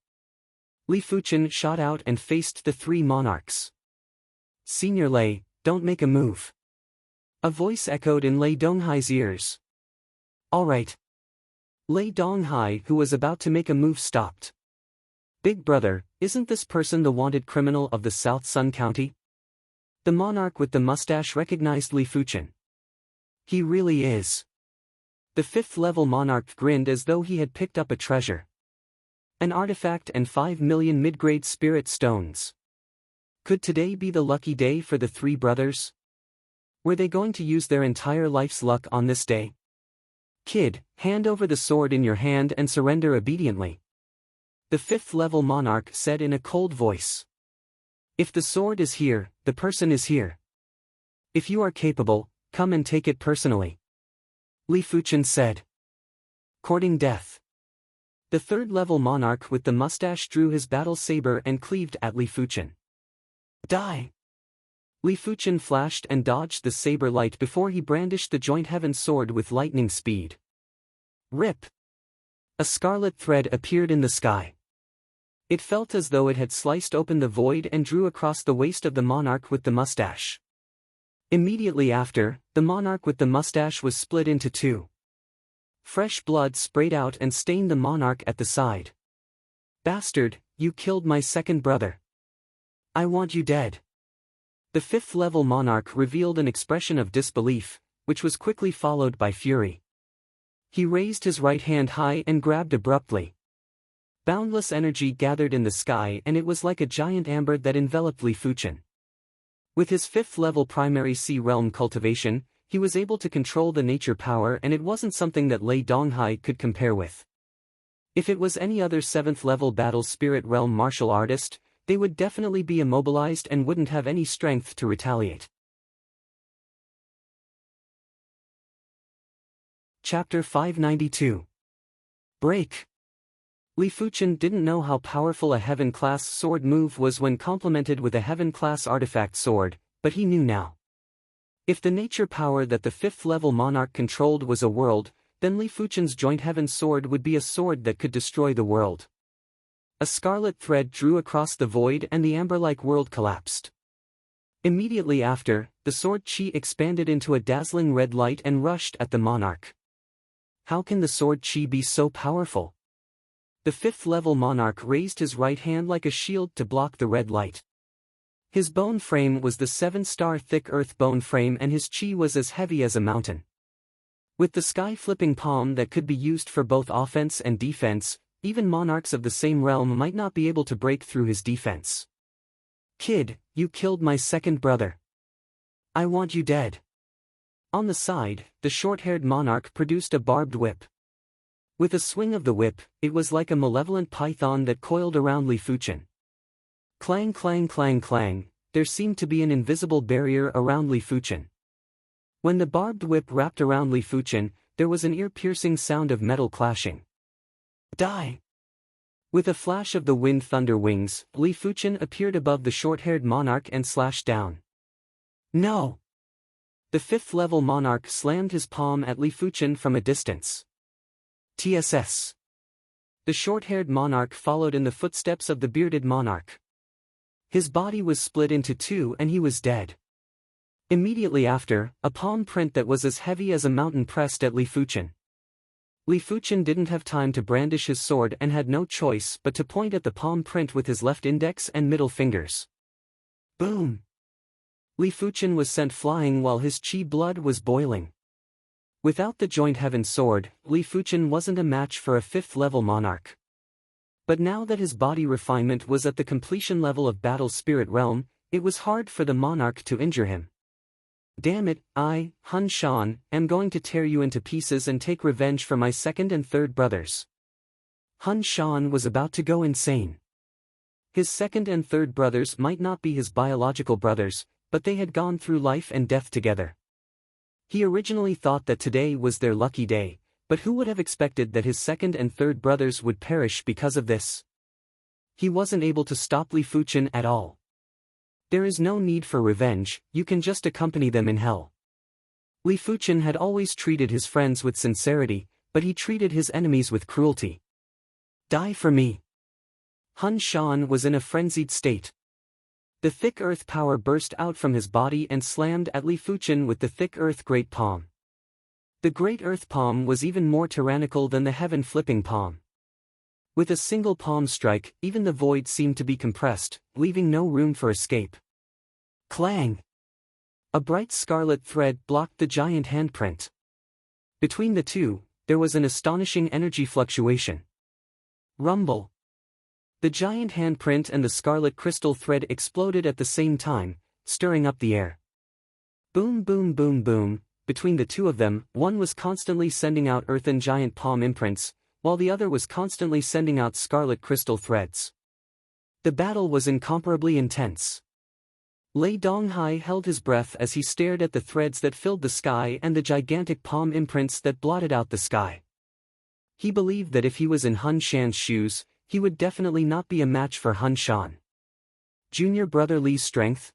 Li Fuchen shot out and faced the three monarchs. Senior Lei, don't make a move. A voice echoed in Lei Donghai's ears. All right. Lei Donghai, who was about to make a move, stopped. Big brother, isn't this person the wanted criminal of the South Sun County? The monarch with the mustache recognized Li Fuchen. He really is. The fifth-level monarch grinned as though he had picked up a treasure. An artifact and 5 million mid-grade spirit stones. Could today be the lucky day for the three brothers? Were they going to use their entire life's luck on this day? Kid, hand over the sword in your hand and surrender obediently. The fifth-level monarch said in a cold voice. If the sword is here, the person is here. If you are capable, come and take it personally. Li Fuchen said. Courting death. The third-level monarch with the mustache drew his battle saber and cleaved at Li Fuchen. Die! Li Fuchen flashed and dodged the saber light before he brandished the joint heaven sword with lightning speed. Rip! A scarlet thread appeared in the sky. It felt as though it had sliced open the void and drew across the waist of the monarch with the mustache. Immediately after, the monarch with the mustache was split into two. Fresh blood sprayed out and stained the monarch at the side. Bastard, you killed my second brother. I want you dead. The fifth-level monarch revealed an expression of disbelief, which was quickly followed by fury. He raised his right hand high and grabbed abruptly. Boundless energy gathered in the sky, and it was like a giant amber that enveloped Li Fuchen. With his 5th level primary sea realm cultivation, he was able to control the nature power, and it wasn't something that Lei Donghai could compare with. If it was any other 7th level battle spirit realm martial artist, they would definitely be immobilized and wouldn't have any strength to retaliate. Chapter 592. Break. Li Fuchen didn't know how powerful a Heaven-class sword move was when complemented with a Heaven-class artifact sword, but he knew now. If the nature power that the 5th level monarch controlled was a world, then Li Fuchen's joint Heaven sword would be a sword that could destroy the world. A scarlet thread drew across the void and the amber-like world collapsed. Immediately after, the sword chi expanded into a dazzling red light and rushed at the monarch. How can the sword chi be so powerful? The 5th level monarch raised his right hand like a shield to block the red light. His bone frame was the 7-star thick earth bone frame, and his chi was as heavy as a mountain. With the sky-flipping palm that could be used for both offense and defense, even monarchs of the same realm might not be able to break through his defense. Kid, you killed my second brother. I want you dead. On the side, the short-haired monarch produced a barbed whip. With a swing of the whip, it was like a malevolent python that coiled around Li Fuchen. Clang clang clang clang, there seemed to be an invisible barrier around Li Fuchen. When the barbed whip wrapped around Li Fuchen, there was an ear-piercing sound of metal clashing. Die! With a flash of the wind thunder wings, Li Fuchen appeared above the short-haired monarch and slashed down. No! The 5th level monarch slammed his palm at Li Fuchen from a distance. TSS. The short-haired monarch followed in the footsteps of the bearded monarch. His body was split into two and he was dead. Immediately after, a palm print that was as heavy as a mountain pressed at Li Fuchen. Li Fuchen didn't have time to brandish his sword and had no choice but to point at the palm print with his left index and middle fingers. Boom! Li Fuchen was sent flying while his chi blood was boiling. Without the joint Heaven sword, Li Fuchen wasn't a match for a 5th level monarch. But now that his body refinement was at the completion level of battle spirit realm, it was hard for the monarch to injure him. Damn it, Hun Shan, am going to tear you into pieces and take revenge for my second and third brothers. Hun Shan was about to go insane. His second and third brothers might not be his biological brothers, but they had gone through life and death together. He originally thought that today was their lucky day, but who would have expected that his second and third brothers would perish because of this? He wasn't able to stop Li Fuchen at all. There is no need for revenge, you can just accompany them in hell. Li Fuchen had always treated his friends with sincerity, but he treated his enemies with cruelty. Die for me. Hun Shan was in a frenzied state. The thick earth power burst out from his body and slammed at Li Fuchen with the thick earth great palm. The great earth palm was even more tyrannical than the heaven flipping palm. With a single palm strike, even the void seemed to be compressed, leaving no room for escape. Clang! A bright scarlet thread blocked the giant handprint. Between the two, there was an astonishing energy fluctuation. Rumble! The giant handprint and the scarlet crystal thread exploded at the same time, stirring up the air. Boom boom boom boom, between the two of them, one was constantly sending out earthen giant palm imprints, while the other was constantly sending out scarlet crystal threads. The battle was incomparably intense. Lei Donghai held his breath as he stared at the threads that filled the sky and the gigantic palm imprints that blotted out the sky. He believed that if he was in Hun Shan's shoes, he would definitely not be a match for Hun Shan. Junior brother Li's strength?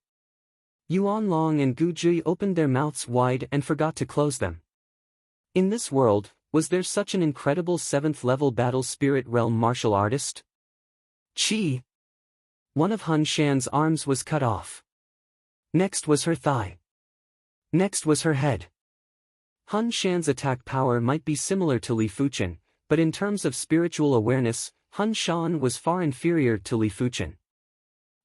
Yuan Long and Gu Jui opened their mouths wide and forgot to close them. In this world, was there such an incredible 7th-level battle spirit realm martial artist? Chi! One of Hun Shan's arms was cut off. Next was her thigh. Next was her head. Hun Shan's attack power might be similar to Li Fuchen, but in terms of spiritual awareness, Hun Shan was far inferior to Li Fuchen.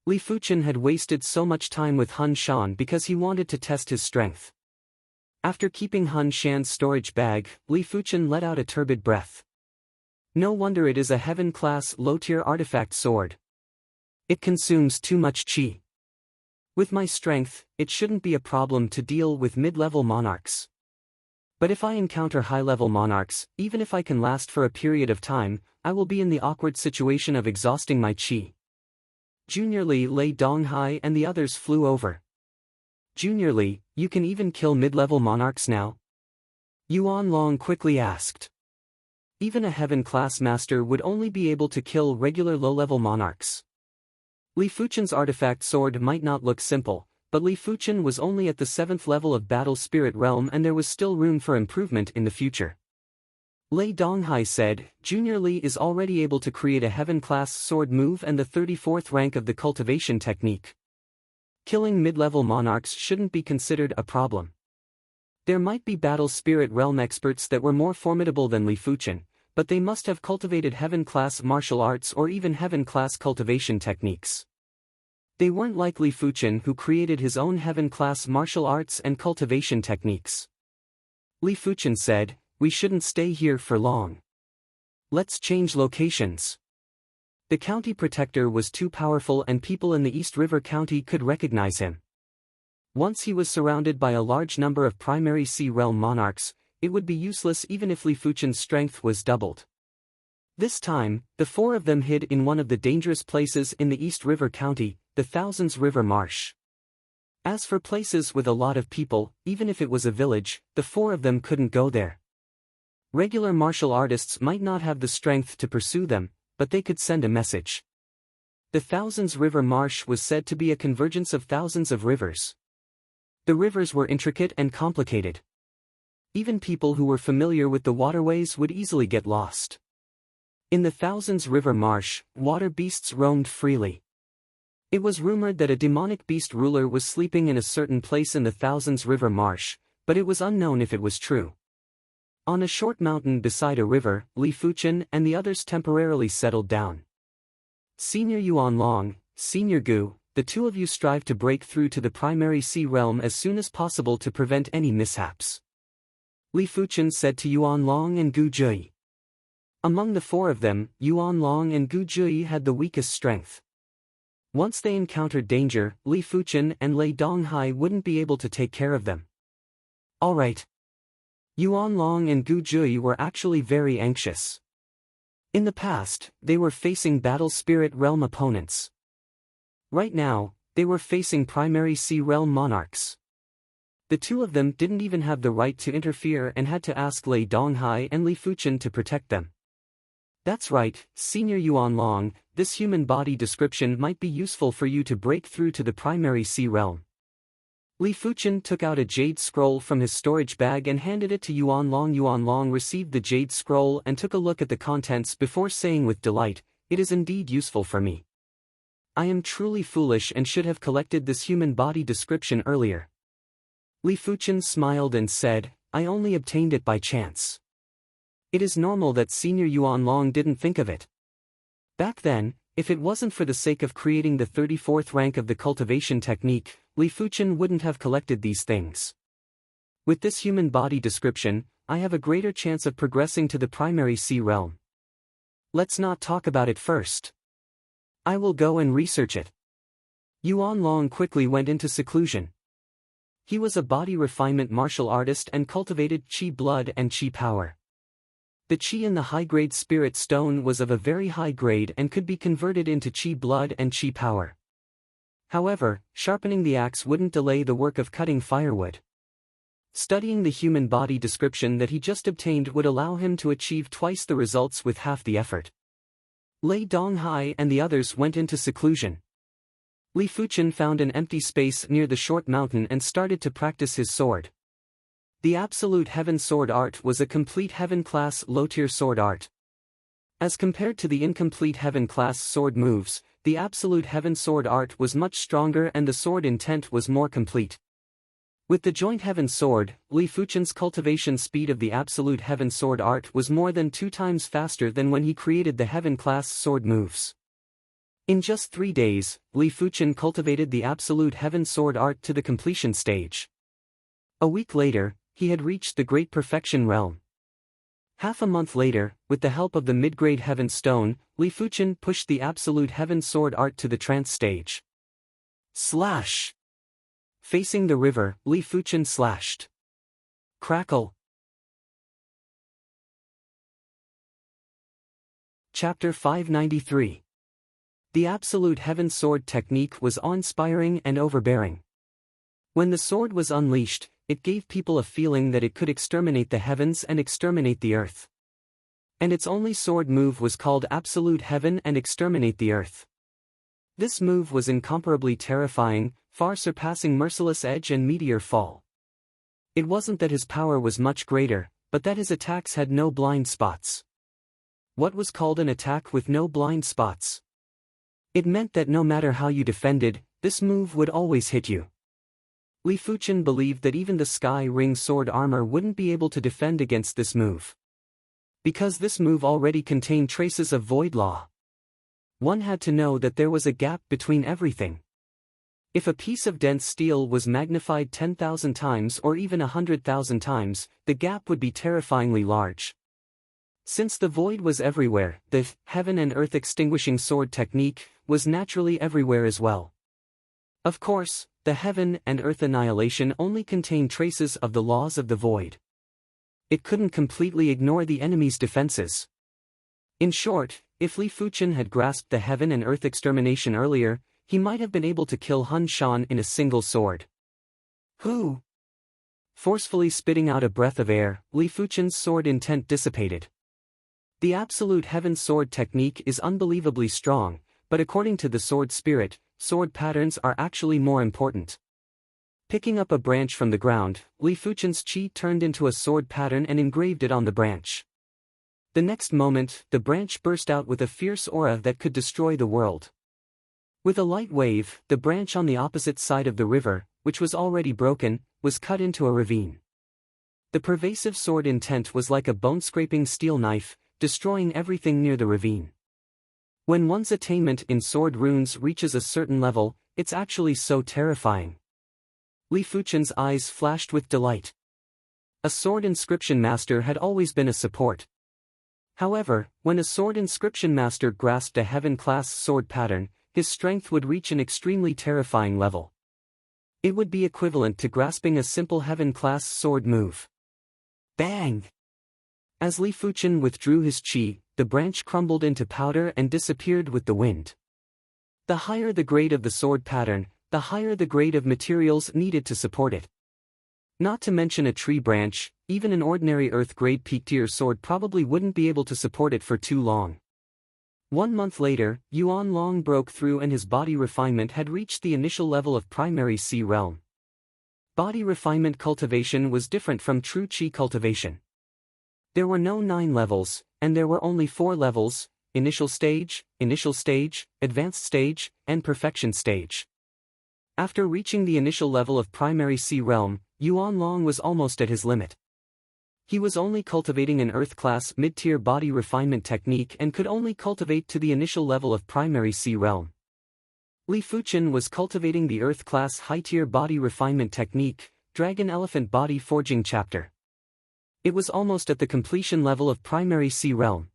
Li Fuchen had wasted so much time with Hun Shan because he wanted to test his strength. After keeping Hun Shan's storage bag, Li Fuchen let out a turbid breath. No wonder it is a heaven-class low-tier artifact sword. It consumes too much chi. With my strength, it shouldn't be a problem to deal with mid-level monarchs. But if I encounter high-level monarchs, even if I can last for a period of time, I will be in the awkward situation of exhausting my chi. Junior Li, Lei Donghai and the others flew over. Junior Li, you can even kill mid-level monarchs now? Yuan Long quickly asked. Even a heaven-class master would only be able to kill regular low-level monarchs. Li Fuchen's artifact sword might not look simple, but Li Fuchen was only at the 7th level of Battle Spirit Realm and there was still room for improvement in the future. Lei Donghai said, Junior Li is already able to create a heaven-class sword move and the 34th rank of the cultivation technique. Killing mid-level monarchs shouldn't be considered a problem. There might be Battle Spirit Realm experts that were more formidable than Li Fuchen, but they must have cultivated heaven-class martial arts or even heaven-class cultivation techniques. They weren't like Li Fuchen, who created his own heaven-class martial arts and cultivation techniques. Li Fuchen said, we shouldn't stay here for long. Let's change locations. The county protector was too powerful and people in the East River County could recognize him. Once he was surrounded by a large number of primary Sea Realm monarchs, it would be useless even if Li Fuchen's strength was doubled. This time, the 4 of them hid in one of the dangerous places in the East River County, the Thousands River Marsh. As for places with a lot of people, even if it was a village, the 4 of them couldn't go there. Regular martial artists might not have the strength to pursue them, but they could send a message. The Thousands River Marsh was said to be a convergence of thousands of rivers. The rivers were intricate and complicated. Even people who were familiar with the waterways would easily get lost. In the Thousands River Marsh, water beasts roamed freely. It was rumored that a demonic beast ruler was sleeping in a certain place in the Thousands River Marsh, but it was unknown if it was true. On a short mountain beside a river, Li Fuchen and the others temporarily settled down. Senior Yuan Long, Senior Gu, the 2 of you strive to break through to the primary Sea Realm as soon as possible to prevent any mishaps. Li Fuchen said to Yuan Long and Gu Zhi. Among the 4 of them, Yuan Long and Gu Zhi had the weakest strength. Once they encountered danger, Li Fuchen and Lei Donghai wouldn't be able to take care of them. Alright. Yuan Long and Gu Zhi were actually very anxious. In the past, they were facing Battle Spirit Realm opponents. Right now, they were facing primary Sea Realm monarchs. The 2 of them didn't even have the right to interfere and had to ask Lei Donghai and Li Fuchen to protect them. That's right, Senior Yuan Long, this human body description might be useful for you to break through to the primary Sea Realm. Li Fuchen took out a jade scroll from his storage bag and handed it to Yuan Long. Yuan Long received the jade scroll and took a look at the contents before saying with delight, it is indeed useful for me. I am truly foolish and should have collected this human body description earlier. Li Fuchen smiled and said, I only obtained it by chance. It is normal that Senior Yuan Long didn't think of it. Back then, if it wasn't for the sake of creating the 34th rank of the cultivation technique, Li Fuchen wouldn't have collected these things. With this human body description, I have a greater chance of progressing to the primary Sea Realm. Let's not talk about it first. I will go and research it. Yuan Long quickly went into seclusion. He was a body refinement martial artist and cultivated Qi blood and Qi power. The Qi in the high-grade spirit stone was of a very high grade and could be converted into Qi blood and Qi power. However, sharpening the axe wouldn't delay the work of cutting firewood. Studying the human body description that he just obtained would allow him to achieve twice the results with half the effort. Lei Donghai and the others went into seclusion. Li Fuchen found an empty space near the short mountain and started to practice his sword. The Absolute Heaven Sword Art was a complete Heaven-class low-tier sword art. As compared to the incomplete Heaven-class sword moves, the Absolute Heaven Sword Art was much stronger and the sword intent was more complete. With the Joint Heaven Sword, Li Fuchen's cultivation speed of the Absolute Heaven Sword Art was more than 2 times faster than when he created the Heaven-class sword moves. In just 3 days, Li Fuchen cultivated the Absolute Heaven Sword Art to the completion stage. A week later, He had reached the Great Perfection realm. Half a month later, with the help of the mid-grade Heaven Stone, Li Fuchen pushed the Absolute Heaven Sword art to the trance stage. Slash! Facing the river, Li Fuchen slashed. Crackle. Chapter 593. The Absolute Heaven Sword technique was awe-inspiring and overbearing. When the sword was unleashed, it gave people a feeling that it could exterminate the heavens and exterminate the earth. And its only sword move was called Absolute Heaven and Exterminate the Earth. This move was incomparably terrifying, far surpassing Merciless Edge and Meteor Fall. It wasn't that his power was much greater, but that his attacks had no blind spots. What was called an attack with no blind spots? It meant that no matter how you defended, this move would always hit you. Li Fuchen believed that even the Sky Ring sword armor wouldn't be able to defend against this move. Because this move already contained traces of Void Law. One had to know that there was a gap between everything. If a piece of dense steel was magnified 10,000 times or even 100,000 times, the gap would be terrifyingly large. Since the void was everywhere, the Heaven and Earth Extinguishing Sword technique was naturally everywhere as well. Of course, the Heaven and Earth Annihilation only contained traces of the laws of the void. It couldn't completely ignore the enemy's defenses. In short, if Li Fuchen had grasped the Heaven and Earth Extermination earlier, he might have been able to kill Hun Shan in a single sword. Who? Forcefully spitting out a breath of air, Li Fuchen's sword intent dissipated. The Absolute Heaven Sword technique is unbelievably strong, but according to the sword spirit, sword patterns are actually more important. Picking up a branch from the ground, Li Fuchen's chi turned into a sword pattern and engraved it on the branch. The next moment, the branch burst out with a fierce aura that could destroy the world. With a light wave, the branch on the opposite side of the river, which was already broken, was cut into a ravine. The pervasive sword intent was like a bone-scraping steel knife, destroying everything near the ravine. When one's attainment in sword runes reaches a certain level, it's actually so terrifying. Li Fuchen's eyes flashed with delight. A sword inscription master had always been a support. However, when a sword inscription master grasped a heaven-class sword pattern, his strength would reach an extremely terrifying level. It would be equivalent to grasping a simple heaven-class sword move. Bang! As Li Fuchen withdrew his chi, the branch crumbled into powder and disappeared with the wind. The higher the grade of the sword pattern, the higher the grade of materials needed to support it. Not to mention a tree branch, even an ordinary earth-grade peak-tier sword probably wouldn't be able to support it for too long. 1 month later, Yuan Long broke through and his body refinement had reached the initial level of primary Sea realm. Body refinement cultivation was different from true Qi cultivation. There were no 9 levels, and there were only 4 levels: initial stage, advanced stage, and perfection stage. After reaching the initial level of primary Sea realm, Yuan Long was almost at his limit. He was only cultivating an Earth-class mid-tier body refinement technique and could only cultivate to the initial level of primary Sea realm. Li Fuchen was cultivating the Earth-class high-tier body refinement technique, Dragon Elephant Body Forging Chapter. It was almost at the completion level of primary Sea realm.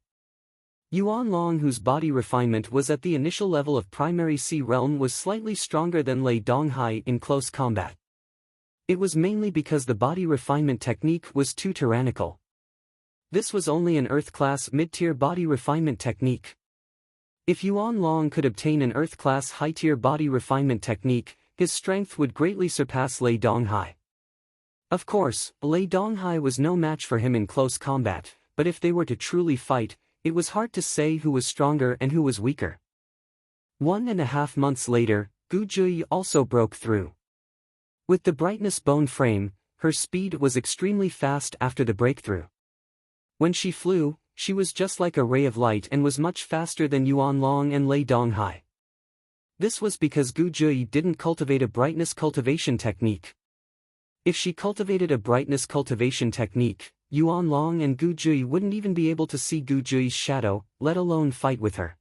Yuan Long, whose body refinement was at the initial level of primary Sea realm, was slightly stronger than Lei Donghai in close combat. It was mainly because the body refinement technique was too tyrannical. This was only an Earth-class mid-tier body refinement technique. If Yuan Long could obtain an Earth-class high-tier body refinement technique, his strength would greatly surpass Lei Donghai. Of course, Lei Donghai was no match for him in close combat, but if they were to truly fight, it was hard to say who was stronger and who was weaker. 1.5 months later, Gu Jui also broke through. With the brightness bone frame, her speed was extremely fast after the breakthrough. When she flew, she was just like a ray of light and was much faster than Yuan Long and Lei Donghai. This was because Gu Jui didn't cultivate a brightness cultivation technique. If she cultivated a brightness cultivation technique, Yuan Long and Gu Jui wouldn't even be able to see Gu Jui's shadow, let alone fight with her.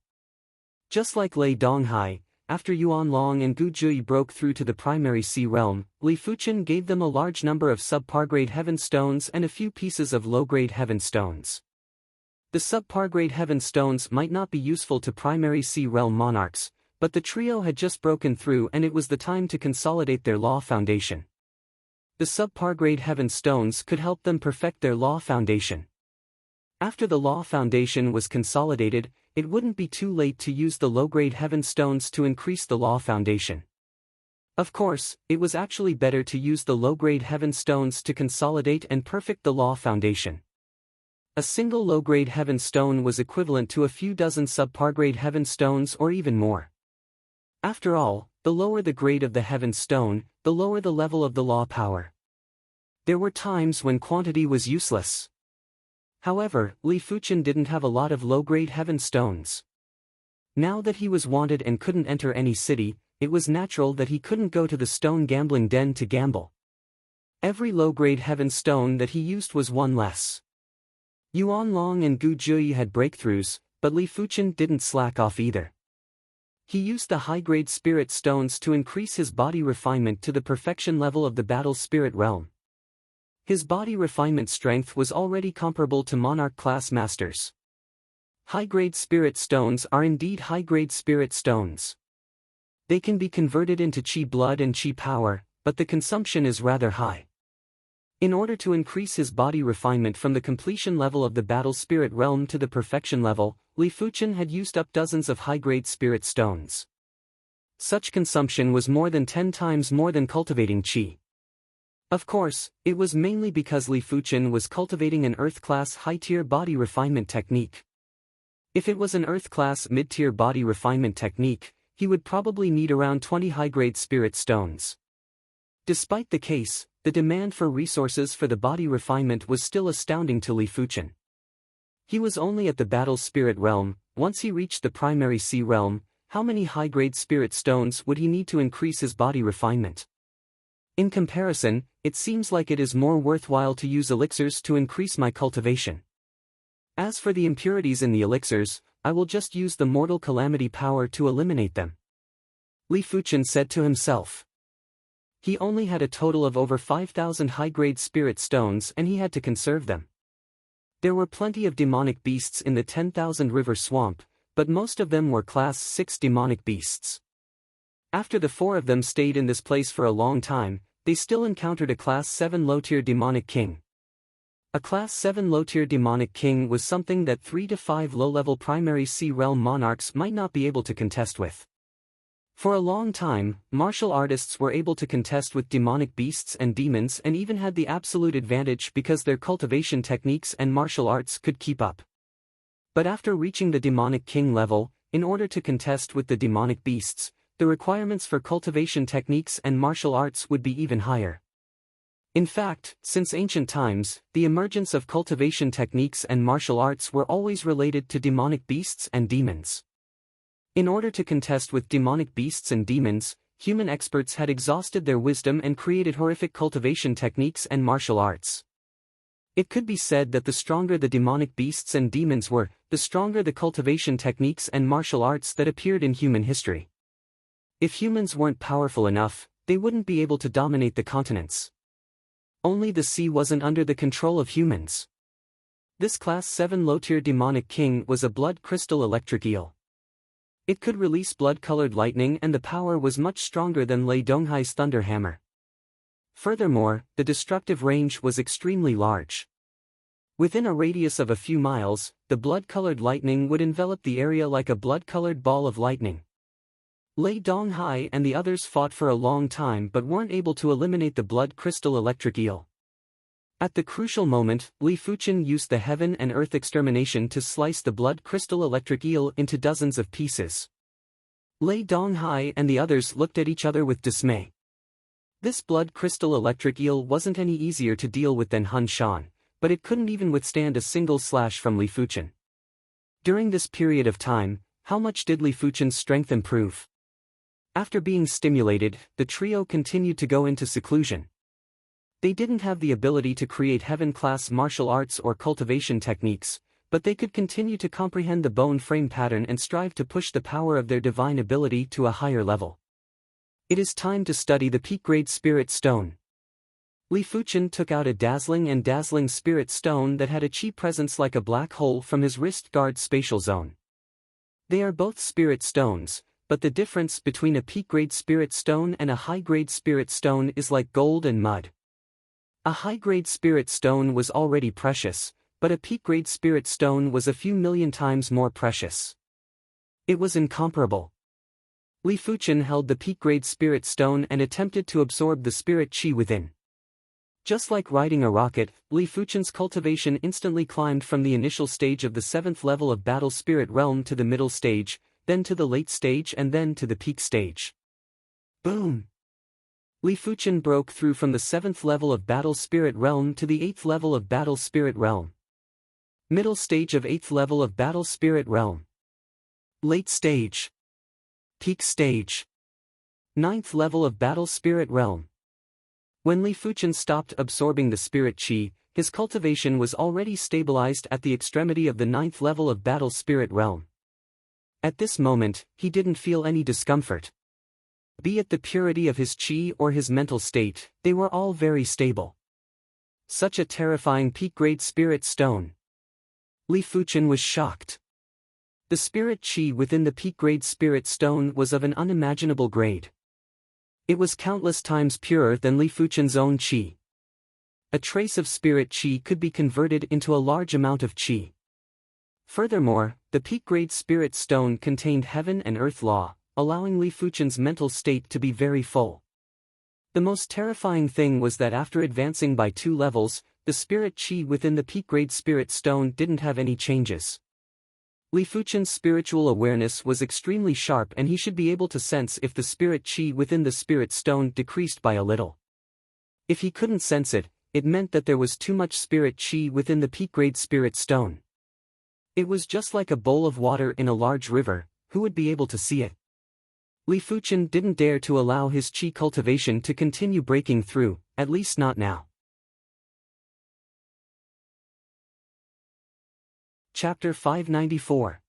Just like Lei Donghai, after Yuan Long and Gu Jui broke through to the primary sea realm, Li Fuchen gave them a large number of subpar-grade heaven stones and a few pieces of low-grade heaven stones. The subpar-grade heaven stones might not be useful to primary sea realm monarchs, but the trio had just broken through and it was the time to consolidate their law foundation. The subpar-grade heaven stones could help them perfect their law foundation. After the law foundation was consolidated, it wouldn't be too late to use the low-grade heaven stones to increase the law foundation. Of course, it was actually better to use the low-grade heaven stones to consolidate and perfect the law foundation. A single low-grade heaven stone was equivalent to a few dozen subpar-grade heaven stones or even more. After all, the lower the grade of the heaven stone, the lower the level of the law power. There were times when quantity was useless. However, Li Fuchen didn't have a lot of low-grade heaven stones. Now that he was wanted and couldn't enter any city, it was natural that he couldn't go to the stone gambling den to gamble. Every low-grade heaven stone that he used was one less. Yuan Long and Gu Jui had breakthroughs, but Li Fuchen didn't slack off either. He used the high-grade spirit stones to increase his body refinement to the perfection level of the battle spirit realm. His body refinement strength was already comparable to monarch-class masters. High-grade spirit stones are indeed high-grade spirit stones. They can be converted into Qi blood and Qi power, but the consumption is rather high. In order to increase his body refinement from the completion level of the battle spirit realm to the perfection level, Li Fuchen had used up dozens of high-grade spirit stones. Such consumption was more than 10 times more than cultivating Qi. Of course, it was mainly because Li Fuchen was cultivating an Earth-class high-tier body refinement technique. If it was an Earth-class mid-tier body refinement technique, he would probably need around 20 high-grade spirit stones. Despite the case, the demand for resources for the body refinement was still astounding to Li Fuchen. He was only at the battle spirit realm. Once he reached the primary sea realm, how many high-grade spirit stones would he need to increase his body refinement? In comparison, it seems like it is more worthwhile to use elixirs to increase my cultivation. As for the impurities in the elixirs, I will just use the mortal calamity power to eliminate them. Li Fuchen said to himself. He only had a total of over 5,000 high-grade spirit stones and he had to conserve them. There were plenty of demonic beasts in the 10,000 river swamp, but most of them were class 6 demonic beasts. After the 4 of them stayed in this place for a long time, they still encountered a class 7 low-tier demonic king. A class 7 low-tier demonic king was something that 3 to 5 low-level primary sea realm monarchs might not be able to contest with. For a long time, martial artists were able to contest with demonic beasts and demons and even had the absolute advantage because their cultivation techniques and martial arts could keep up. But after reaching the demonic king level, in order to contest with the demonic beasts, the requirements for cultivation techniques and martial arts would be even higher. In fact, since ancient times, the emergence of cultivation techniques and martial arts were always related to demonic beasts and demons. In order to contest with demonic beasts and demons, human experts had exhausted their wisdom and created horrific cultivation techniques and martial arts. It could be said that the stronger the demonic beasts and demons were, the stronger the cultivation techniques and martial arts that appeared in human history. If humans weren't powerful enough, they wouldn't be able to dominate the continents. Only the sea wasn't under the control of humans. This class 7 low-tier demonic king was a blood crystal electric eel. It could release blood-colored lightning and the power was much stronger than Lei Donghai's thunder hammer. Furthermore, the destructive range was extremely large. Within a radius of a few miles, the blood-colored lightning would envelop the area like a blood-colored ball of lightning. Lei Donghai and the others fought for a long time but weren't able to eliminate the blood crystal electric eel. At the crucial moment, Li Fuchen used the heaven and earth extermination to slice the blood crystal electric eel into dozens of pieces. Lei Donghai and the others looked at each other with dismay. This blood crystal electric eel wasn't any easier to deal with than Hun Shan, but it couldn't even withstand a single slash from Li Fuchen. During this period of time, how much did Li Fuchen's strength improve? After being stimulated, the trio continued to go into seclusion. They didn't have the ability to create heaven-class martial arts or cultivation techniques, but they could continue to comprehend the bone frame pattern and strive to push the power of their divine ability to a higher level. It is time to study the peak-grade spirit stone. Li Fuchen took out a dazzling spirit stone that had a chi presence like a black hole from his wrist guard spatial zone. They are both spirit stones, but the difference between a peak-grade spirit stone and a high-grade spirit stone is like gold and mud. A high-grade spirit stone was already precious, but a peak-grade spirit stone was a few million times more precious. It was incomparable. Li Fuchen held the peak-grade spirit stone and attempted to absorb the spirit chi within. Just like riding a rocket, Li Fuchen's cultivation instantly climbed from the initial stage of the 7th level of battle spirit realm to the middle stage, then to the late stage and then to the peak stage. Boom! Li Fuchen broke through from the 7th level of battle spirit realm to the 8th level of battle spirit realm. Middle stage of 8th level of battle spirit realm. Late stage. Peak stage. 9th level of battle spirit realm. When Li Fuchen stopped absorbing the spirit chi, his cultivation was already stabilized at the extremity of the 9th level of battle spirit realm. At this moment, he didn't feel any discomfort. Be it the purity of his chi or his mental state, they were all very stable. Such a terrifying peak-grade spirit stone. Li Fuchen was shocked. The spirit chi within the peak-grade spirit stone was of an unimaginable grade. It was countless times purer than Li Fuchen's own chi. A trace of spirit chi could be converted into a large amount of chi. Furthermore, the peak-grade spirit stone contained heaven and earth law, allowing Li Fuchen's mental state to be very full. The most terrifying thing was that after advancing by 2 levels, the spirit chi within the peak-grade spirit stone didn't have any changes. Li Fuchen's spiritual awareness was extremely sharp and he should be able to sense if the spirit chi within the spirit stone decreased by a little. If he couldn't sense it, it meant that there was too much spirit chi within the peak-grade spirit stone. It was just like a bowl of water in a large river, who would be able to see it? Li Fuchen didn't dare to allow his chi cultivation to continue breaking through, at least not now. Chapter 594.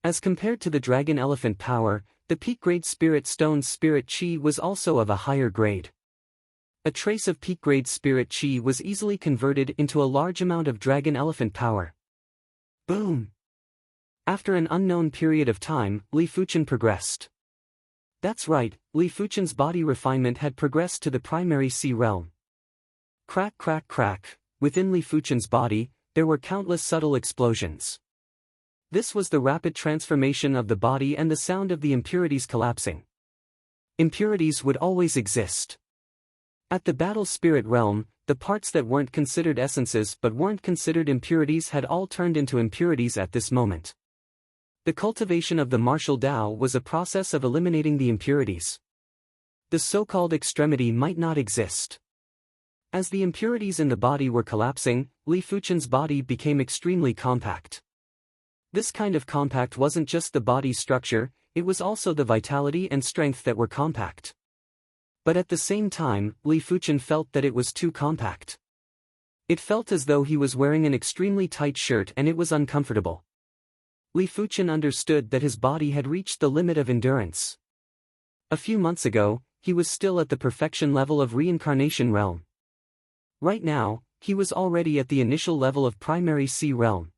As compared to the dragon elephant power, the peak-grade spirit stone's spirit chi was also of a higher grade. A trace of peak-grade spirit chi was easily converted into a large amount of dragon elephant power. Boom! After an unknown period of time, Li Fuchen progressed. That's right, Li Fuchen's body refinement had progressed to the primary C realm. Crack crack crack, within Li Fuchen's body, there were countless subtle explosions. This was the rapid transformation of the body and the sound of the impurities collapsing. Impurities would always exist. At the battle spirit realm, the parts that weren't considered essences but weren't considered impurities had all turned into impurities at this moment. The cultivation of the martial Tao was a process of eliminating the impurities. The so-called extremity might not exist. As the impurities in the body were collapsing, Li Fuchen's body became extremely compact. This kind of compact wasn't just the body structure, it was also the vitality and strength that were compact. But at the same time, Li Fuchen felt that it was too compact. It felt as though he was wearing an extremely tight shirt and it was uncomfortable. Li Fuchen understood that his body had reached the limit of endurance. A few months ago, he was still at the perfection level of reincarnation realm. Right now, he was already at the initial level of primary C realm.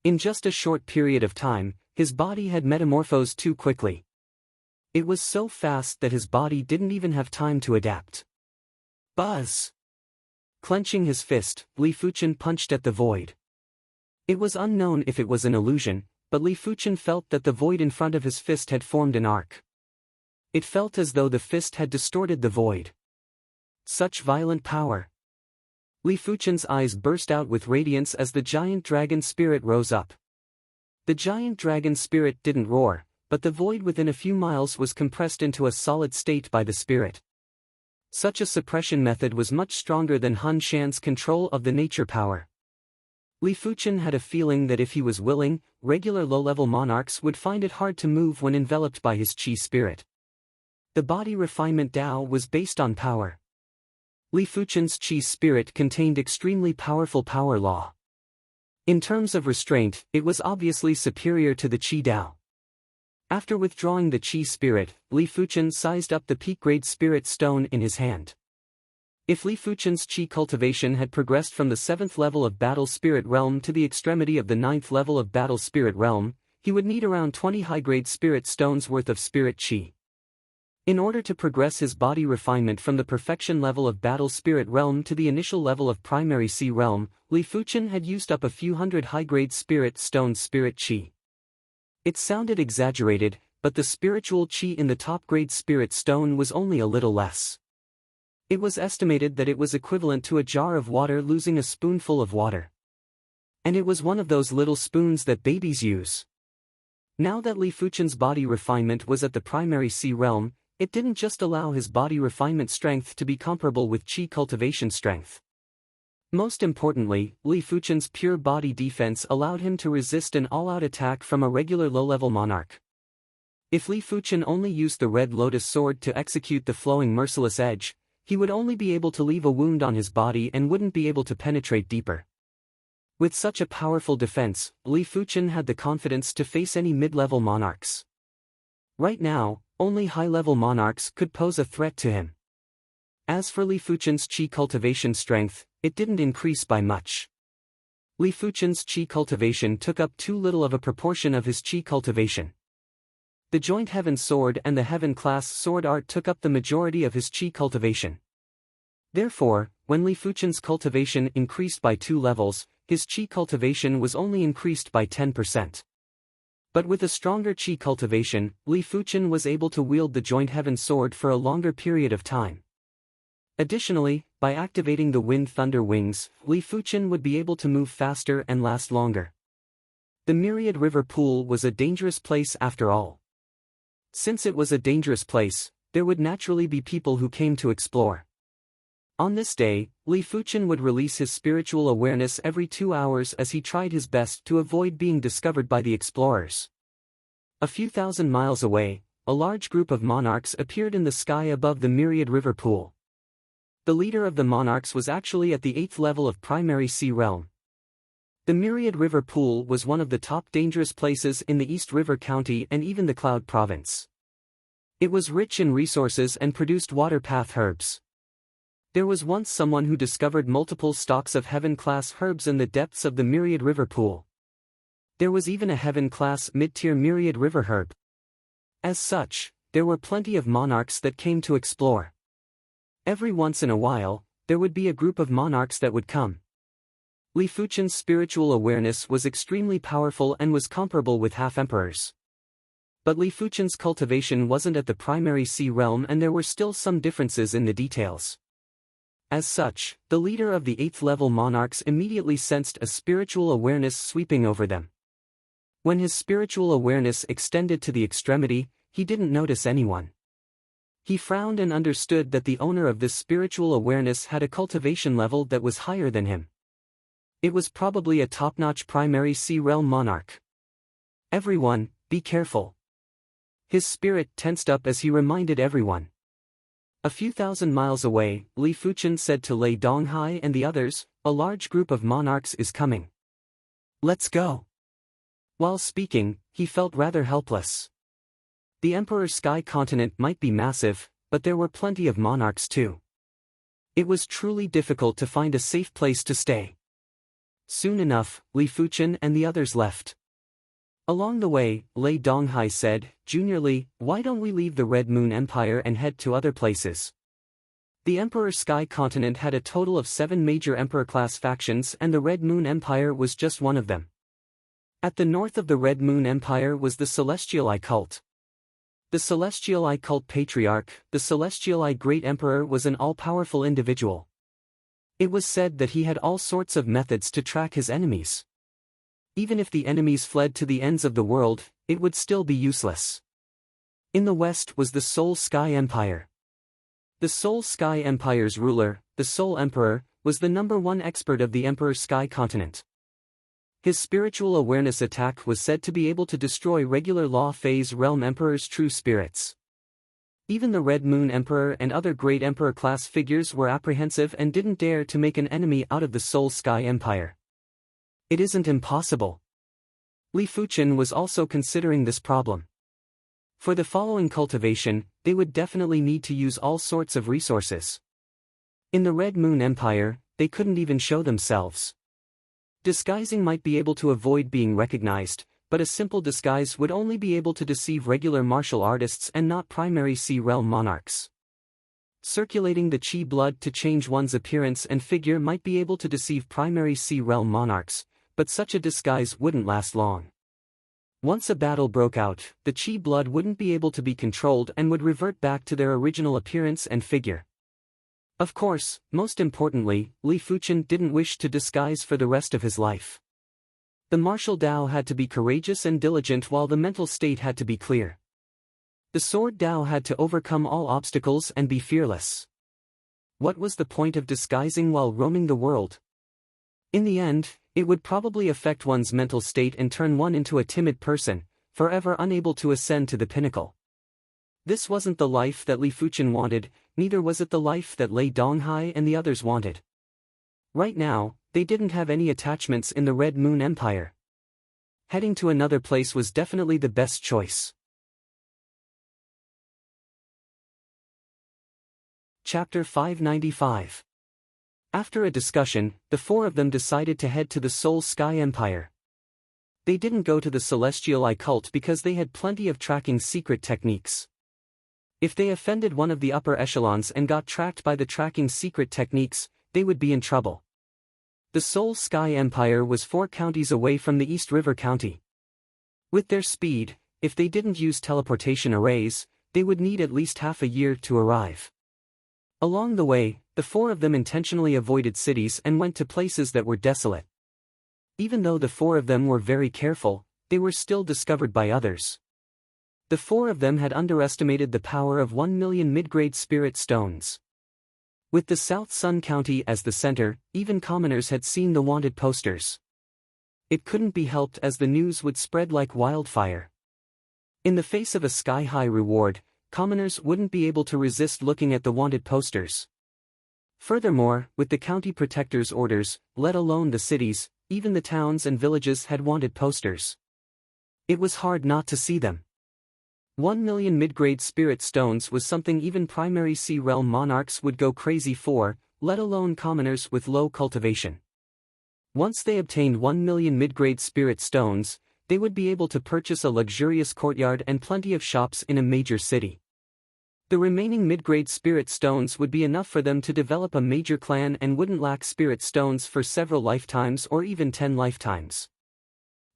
In just a short period of time, his body had metamorphosed too quickly. It was so fast that his body didn't even have time to adapt. Buzz! Clenching his fist, Li Fuchen punched at the void. It was unknown if it was an illusion, but Li Fuchen felt that the void in front of his fist had formed an arc. It felt as though the fist had distorted the void. Such violent power! Li Fuchen's eyes burst out with radiance as the giant dragon spirit rose up. The giant dragon spirit didn't roar, but the void within a few miles was compressed into a solid state by the spirit. Such a suppression method was much stronger than Han Shan's control of the nature power. Li Fuchen had a feeling that if he was willing, regular low-level monarchs would find it hard to move when enveloped by his chi spirit. The body refinement Tao was based on power. Li Fuchen's chi spirit contained extremely powerful power law. In terms of restraint, it was obviously superior to the Qi Dao. After withdrawing the Qi spirit, Li Fuchen sized up the peak-grade spirit stone in his hand. If Li Fuchen's Qi cultivation had progressed from the 7th level of Battle Spirit Realm to the extremity of the 9th level of Battle Spirit Realm, he would need around 20 high-grade spirit stones worth of spirit Qi. In order to progress his body refinement from the perfection level of Battle Spirit Realm to the initial level of Primary Sea Realm, Li Fuchen had used up a few hundred high-grade spirit stones spirit Qi. It sounded exaggerated, but the spiritual Qi in the top-grade spirit stone was only a little less. It was estimated that it was equivalent to a jar of water losing a spoonful of water. And it was one of those little spoons that babies use. Now that Li Fuchen's body refinement was at the Primary Sea Realm, it didn't just allow his body refinement strength to be comparable with Qi cultivation strength. Most importantly, Li Fuchen's pure body defense allowed him to resist an all-out attack from a regular low-level monarch. If Li Fuchen only used the Red Lotus Sword to execute the flowing merciless edge, he would only be able to leave a wound on his body and wouldn't be able to penetrate deeper. With such a powerful defense, Li Fuchen had the confidence to face any mid-level monarchs. Right now, only high-level monarchs could pose a threat to him. As for Li Fuchen's Qi cultivation strength, it didn't increase by much. Li Fuchen's Qi cultivation took up too little of a proportion of his Qi cultivation. The joint Heaven Sword and the Heaven-class Sword Art took up the majority of his Qi cultivation. Therefore, when Li Fuchen's cultivation increased by 2 levels, his Qi cultivation was only increased by 10%. But with a stronger Qi cultivation, Li Fuchen was able to wield the joint Heaven Sword for a longer period of time. Additionally, by activating the Wind Thunder Wings, Li Fuchen would be able to move faster and last longer. The Myriad River Pool was a dangerous place after all. Since it was a dangerous place, there would naturally be people who came to explore. On this day, Li Fuchen would release his spiritual awareness every 2 hours as he tried his best to avoid being discovered by the explorers. A few thousand miles away, a large group of monarchs appeared in the sky above the Myriad River Pool. The leader of the monarchs was actually at the 8th level of Primary Sea Realm. The Myriad River Pool was one of the top dangerous places in the East River County and even the Cloud Province. It was rich in resources and produced water-path herbs. There was once someone who discovered multiple stalks of Heaven-class herbs in the depths of the Myriad River Pool. There was even a Heaven-class mid-tier Myriad River herb. As such, there were plenty of monarchs that came to explore. Every once in a while, there would be a group of monarchs that would come. Li Fuchen's spiritual awareness was extremely powerful and was comparable with half-emperors. But Li Fuchen's cultivation wasn't at the Primary Sea Realm and there were still some differences in the details. As such, the leader of the 8th level monarchs immediately sensed a spiritual awareness sweeping over them. When his spiritual awareness extended to the extremity, he didn't notice anyone. He frowned and understood that the owner of this spiritual awareness had a cultivation level that was higher than him. It was probably a top-notch Primary Sea Realm monarch. Everyone, be careful. His spirit tensed up as he reminded everyone. A few thousand miles away, Li Fuchen said to Lei Donghai and the others, a large group of monarchs is coming. Let's go. While speaking, he felt rather helpless. The Emperor's sky continent might be massive, but there were plenty of monarchs too. It was truly difficult to find a safe place to stay. Soon enough, Li Fuchen and the others left. Along the way, Lei Donghai said, Junior Li, why don't we leave the Red Moon Empire and head to other places? The Emperor's sky continent had a total of 7 major Emperor-class factions and the Red Moon Empire was just one of them. At the north of the Red Moon Empire was the Celestial Eye cult. The Celestial Eye cult patriarch, the Celestial Eye Great Emperor was an all-powerful individual. It was said that he had all sorts of methods to track his enemies. Even if the enemies fled to the ends of the world, it would still be useless. In the west was the Soul Sky Empire. The Soul Sky Empire's ruler, the Soul Emperor, was the #1 expert of the Emperor's sky continent. His spiritual awareness attack was said to be able to destroy regular Law Phase Realm Emperor's true spirits. Even the Red Moon Emperor and other great Emperor-class figures were apprehensive and didn't dare to make an enemy out of the Soul Sky Empire. It isn't impossible. Li Fuchen was also considering this problem. For the following cultivation, they would definitely need to use all sorts of resources. In the Red Moon Empire, they couldn't even show themselves. Disguising might be able to avoid being recognized, but a simple disguise would only be able to deceive regular martial artists and not primary Sea Realm monarchs. Circulating the Qi blood to change one's appearance and figure might be able to deceive primary Sea Realm monarchs, but such a disguise wouldn't last long. Once a battle broke out, the Qi blood wouldn't be able to be controlled and would revert back to their original appearance and figure. Of course, most importantly, Li Fuchen didn't wish to disguise for the rest of his life. The martial Dao had to be courageous and diligent while the mental state had to be clear. The sword Dao had to overcome all obstacles and be fearless. What was the point of disguising while roaming the world? In the end, it would probably affect one's mental state and turn one into a timid person, forever unable to ascend to the pinnacle. This wasn't the life that Li Fuchen wanted, neither was it the life that Lei Donghai and the others wanted. Right now, they didn't have any attachments in the Red Moon Empire. Heading to another place was definitely the best choice. Chapter 595. After a discussion, the four of them decided to head to the Soul Sky Empire. They didn't go to the Celestial Eye cult because they had plenty of tracking secret techniques. If they offended one of the upper echelons and got tracked by the tracking secret techniques, they would be in trouble. The Soul Sky Empire was 4 counties away from the East River County. With their speed, if they didn't use teleportation arrays, they would need at least half a year to arrive. Along the way, the four of them intentionally avoided cities and went to places that were desolate. Even though the four of them were very careful, they were still discovered by others. The four of them had underestimated the power of 1 million mid-grade spirit stones. With the South Sun County as the center, even commoners had seen the wanted posters. It couldn't be helped as the news would spread like wildfire. In the face of a sky-high reward, commoners wouldn't be able to resist looking at the wanted posters. Furthermore, with the county protector's orders, let alone the cities, even the towns and villages had wanted posters. It was hard not to see them. 1 million mid-grade spirit stones was something even primary Sea Realm monarchs would go crazy for, let alone commoners with low cultivation. Once they obtained 1 million mid-grade spirit stones, they would be able to purchase a luxurious courtyard and plenty of shops in a major city. The remaining mid-grade spirit stones would be enough for them to develop a major clan and wouldn't lack spirit stones for several lifetimes or even 10 lifetimes.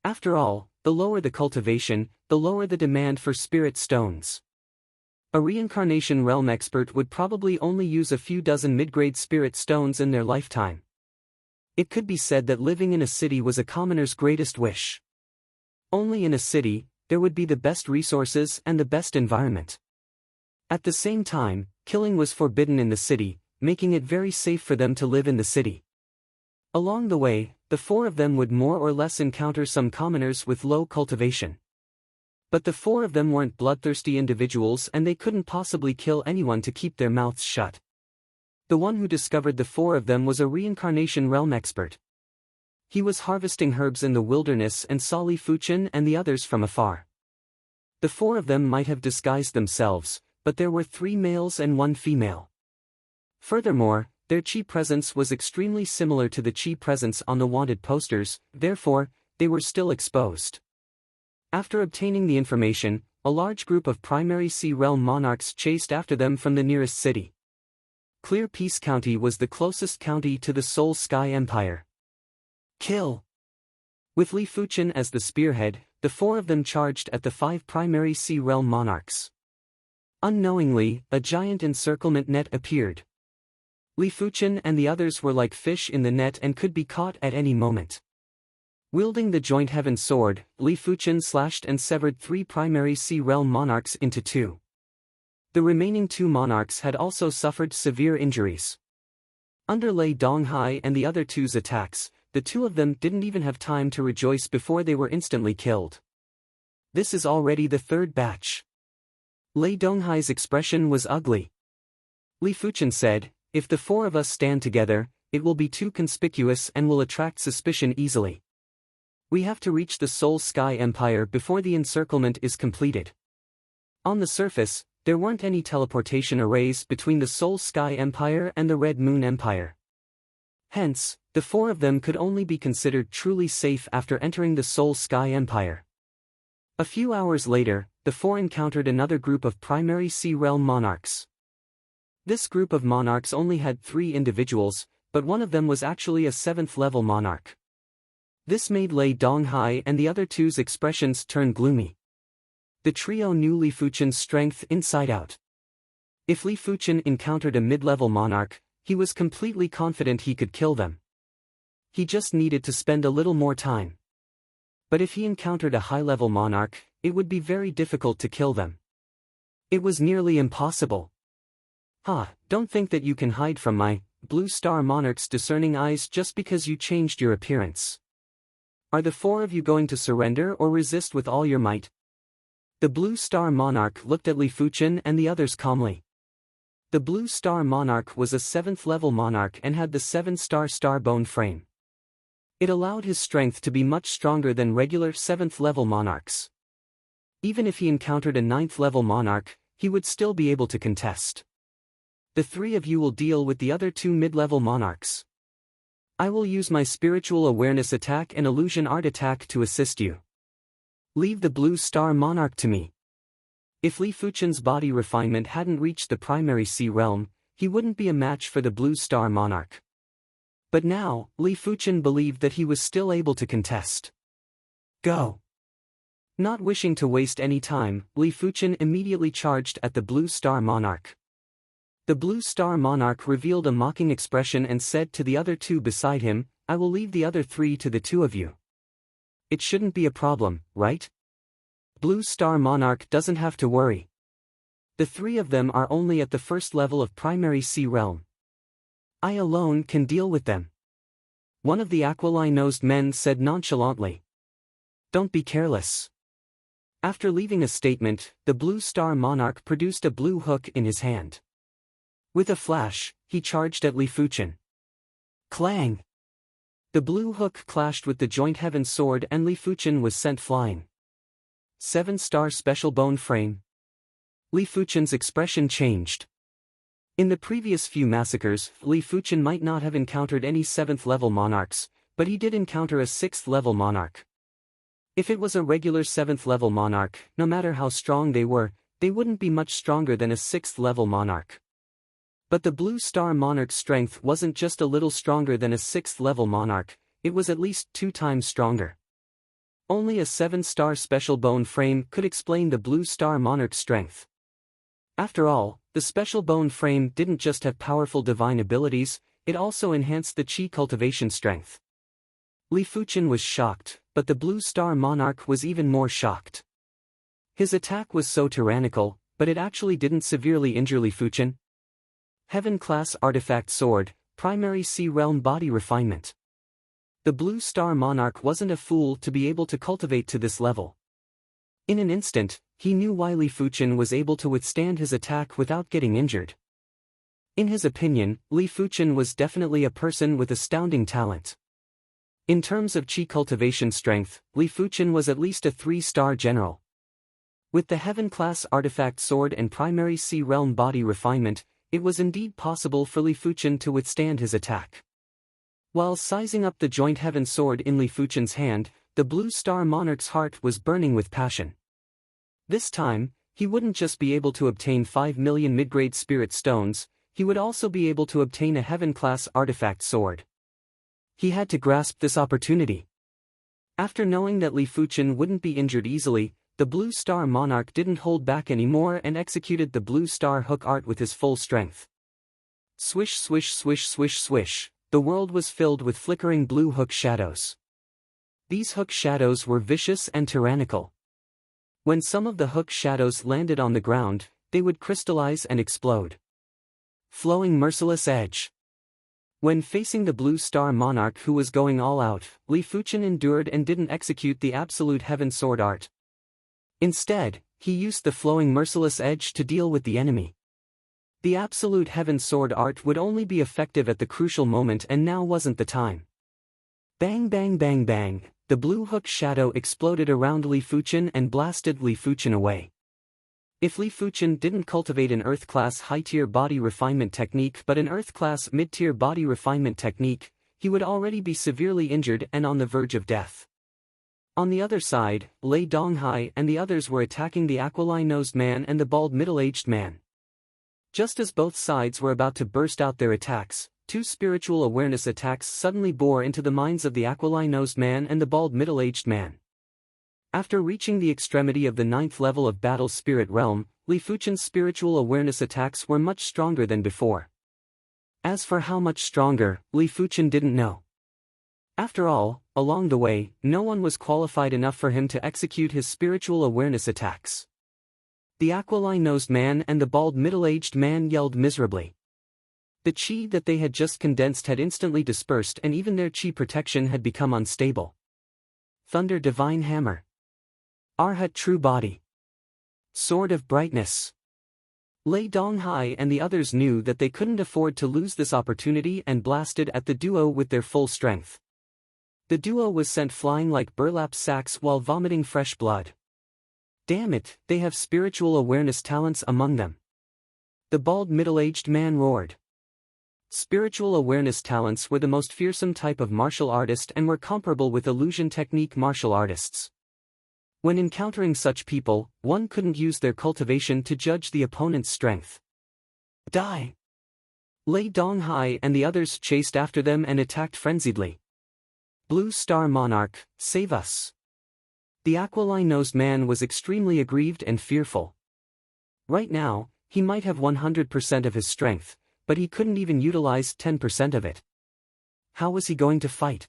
After all, the lower the cultivation, the lower the demand for spirit stones. A reincarnation realm expert would probably only use a few dozen mid-grade spirit stones in their lifetime. It could be said that living in a city was a commoner's greatest wish. Only in a city, there would be the best resources and the best environment. At the same time, killing was forbidden in the city, making it very safe for them to live in the city. Along the way, the four of them would more or less encounter some commoners with low cultivation. But the four of them weren't bloodthirsty individuals and they couldn't possibly kill anyone to keep their mouths shut. The one who discovered the four of them was a reincarnation realm expert. He was harvesting herbs in the wilderness and saw Li Fuchen and the others from afar. The four of them might have disguised themselves, but there were 3 males and 1 female. Furthermore, their Qi presence was extremely similar to the Qi presence on the wanted posters, therefore, they were still exposed. After obtaining the information, a large group of primary Sea Realm monarchs chased after them from the nearest city. Clear Peace County was the closest county to the Soul Sky Empire. Kill! With Li Fuchen as the spearhead, the four of them charged at the 5 primary Sea Realm monarchs. Unknowingly, a giant encirclement net appeared. Li Fuchen and the others were like fish in the net and could be caught at any moment. Wielding the Joint Heaven Sword, Li Fuchen slashed and severed 3 primary Sea Realm monarchs into 2. The remaining 2 monarchs had also suffered severe injuries. Under Lei Donghai and the other 2's attacks, the 2 of them didn't even have time to rejoice before they were instantly killed. This is already the 3rd batch. Lei Donghai's expression was ugly. Li Fuchen said, "If the 4 of us stand together, it will be too conspicuous and will attract suspicion easily. We have to reach the Soul Sky Empire before the encirclement is completed. On the surface, there weren't any teleportation arrays between the Soul Sky Empire and the Red Moon Empire. Hence, the four of them could only be considered truly safe after entering the Soul Sky Empire. A few hours later, the four encountered another group of primary Sea Realm monarchs. This group of monarchs only had 3 individuals, but one of them was actually a 7th-level monarch. This made Lei Donghai and the other two's expressions turn gloomy. The trio knew Li Fuchen's strength inside out. If Li Fuchen encountered a mid-level monarch, he was completely confident he could kill them. He just needed to spend a little more time. But if he encountered a high-level monarch, it would be very difficult to kill them. It was nearly impossible. Don't think that you can hide from my Blue Star Monarch's discerning eyes just because you changed your appearance. Are the 4 of you going to surrender or resist with all your might? The Blue Star Monarch looked at Li Fuchen and the others calmly. The Blue Star Monarch was a 7th-level monarch and had the 7-star starbone frame. It allowed his strength to be much stronger than regular 7th-level monarchs. Even if he encountered a 9th-level monarch, he would still be able to contest. The 3 of you will deal with the other 2 mid-level monarchs. I will use my spiritual awareness attack and illusion art attack to assist you. Leave the Blue Star Monarch to me. If Li Fuchen's body refinement hadn't reached the primary Sea Realm, he wouldn't be a match for the Blue Star Monarch. But now, Li Fuchen believed that he was still able to contest. Go! Not wishing to waste any time, Li Fuchen immediately charged at the Blue Star Monarch. The Blue Star Monarch revealed a mocking expression and said to the other 2 beside him, I will leave the other 3 to the 2 of you. It shouldn't be a problem, right? Blue Star Monarch doesn't have to worry. The 3 of them are only at the 1st level of primary Sea Realm. I alone can deal with them. One of the aquiline-nosed men said nonchalantly. Don't be careless. After leaving a statement, the Blue Star Monarch produced a blue hook in his hand. With a flash, he charged at Li Fuchen. Clang! The blue hook clashed with the joint heaven sword and Li Fuchen was sent flying. 7-star special bone frame. Li Fuchen's expression changed. In the previous few massacres, Li Fuchen might not have encountered any 7th-level monarchs, but he did encounter a 6th-level monarch. If it was a regular 7th-level monarch, no matter how strong they wouldn't be much stronger than a 6th-level monarch. But the Blue Star Monarch's strength wasn't just a little stronger than a 6th-level monarch, it was at least 2 times stronger. Only a 7-star special bone frame could explain the Blue Star Monarch's strength. After all, the special bone frame didn't just have powerful divine abilities, it also enhanced the Qi cultivation strength. Li Fuchen was shocked, but the Blue Star Monarch was even more shocked. His attack was so tyrannical, but it actually didn't severely injure Li Fuchen. Heaven-class artifact sword, primary Sea Realm body refinement. The Blue Star Monarch wasn't a fool to be able to cultivate to this level. In an instant, he knew why Li Fuchen was able to withstand his attack without getting injured. In his opinion, Li Fuchen was definitely a person with astounding talent. In terms of Qi cultivation strength, Li Fuchen was at least a 3-star general. With the Heaven-class artifact sword and primary Sea Realm body refinement, it was indeed possible for Li Fuchen to withstand his attack. While sizing up the joint heaven sword in Li Fuchen's hand, the Blue Star Monarch's heart was burning with passion. This time, he wouldn't just be able to obtain 5 million mid-grade spirit stones, he would also be able to obtain a heaven-class artifact sword. He had to grasp this opportunity. After knowing that Li Fuchen wouldn't be injured easily, the Blue Star Monarch didn't hold back anymore and executed the Blue Star hook art with his full strength. Swish swish swish swish swish, the world was filled with flickering blue hook shadows. These hook shadows were vicious and tyrannical. When some of the hook shadows landed on the ground, they would crystallize and explode. Flowing merciless edge. When facing the Blue Star Monarch who was going all out, Li Fuchen endured and didn't execute the absolute heaven sword art. Instead, he used the flowing merciless edge to deal with the enemy. The absolute heaven sword art would only be effective at the crucial moment and now wasn't the time. Bang bang bang bang, the blue hook shadow exploded around Li Fuchen and blasted Li Fuchen away. If Li Fuchen didn't cultivate an Earth-class high-tier body refinement technique but an Earth-class mid-tier body refinement technique, he would already be severely injured and on the verge of death. On the other side, Lei Donghai and the others were attacking the aquiline-nosed man and the bald middle-aged man. Just as both sides were about to burst out their attacks, two spiritual awareness attacks suddenly bore into the minds of the aquiline-nosed man and the bald middle-aged man. After reaching the extremity of the 9th level of Battle Spirit Realm, Li Fuchen's spiritual awareness attacks were much stronger than before. As for how much stronger, Li Fuchen didn't know. After all, along the way, no one was qualified enough for him to execute his spiritual awareness attacks. The aquiline-nosed man and the bald middle-aged man yelled miserably. The chi that they had just condensed had instantly dispersed and even their chi protection had become unstable. Thunder Divine Hammer. Arhat True Body. Sword of Brightness. Lei Donghai and the others knew that they couldn't afford to lose this opportunity and blasted at the duo with their full strength. The duo was sent flying like burlap sacks while vomiting fresh blood. Damn it, they have spiritual awareness talents among them. The bald middle-aged man roared. Spiritual awareness talents were the most fearsome type of martial artist and were comparable with illusion technique martial artists. When encountering such people, one couldn't use their cultivation to judge the opponent's strength. Die! Lei Donghai and the others chased after them and attacked frenziedly. Blue Star Monarch, save us! The aquiline-nosed man was extremely aggrieved and fearful. Right now, he might have 100% of his strength, but he couldn't even utilize 10% of it. How was he going to fight?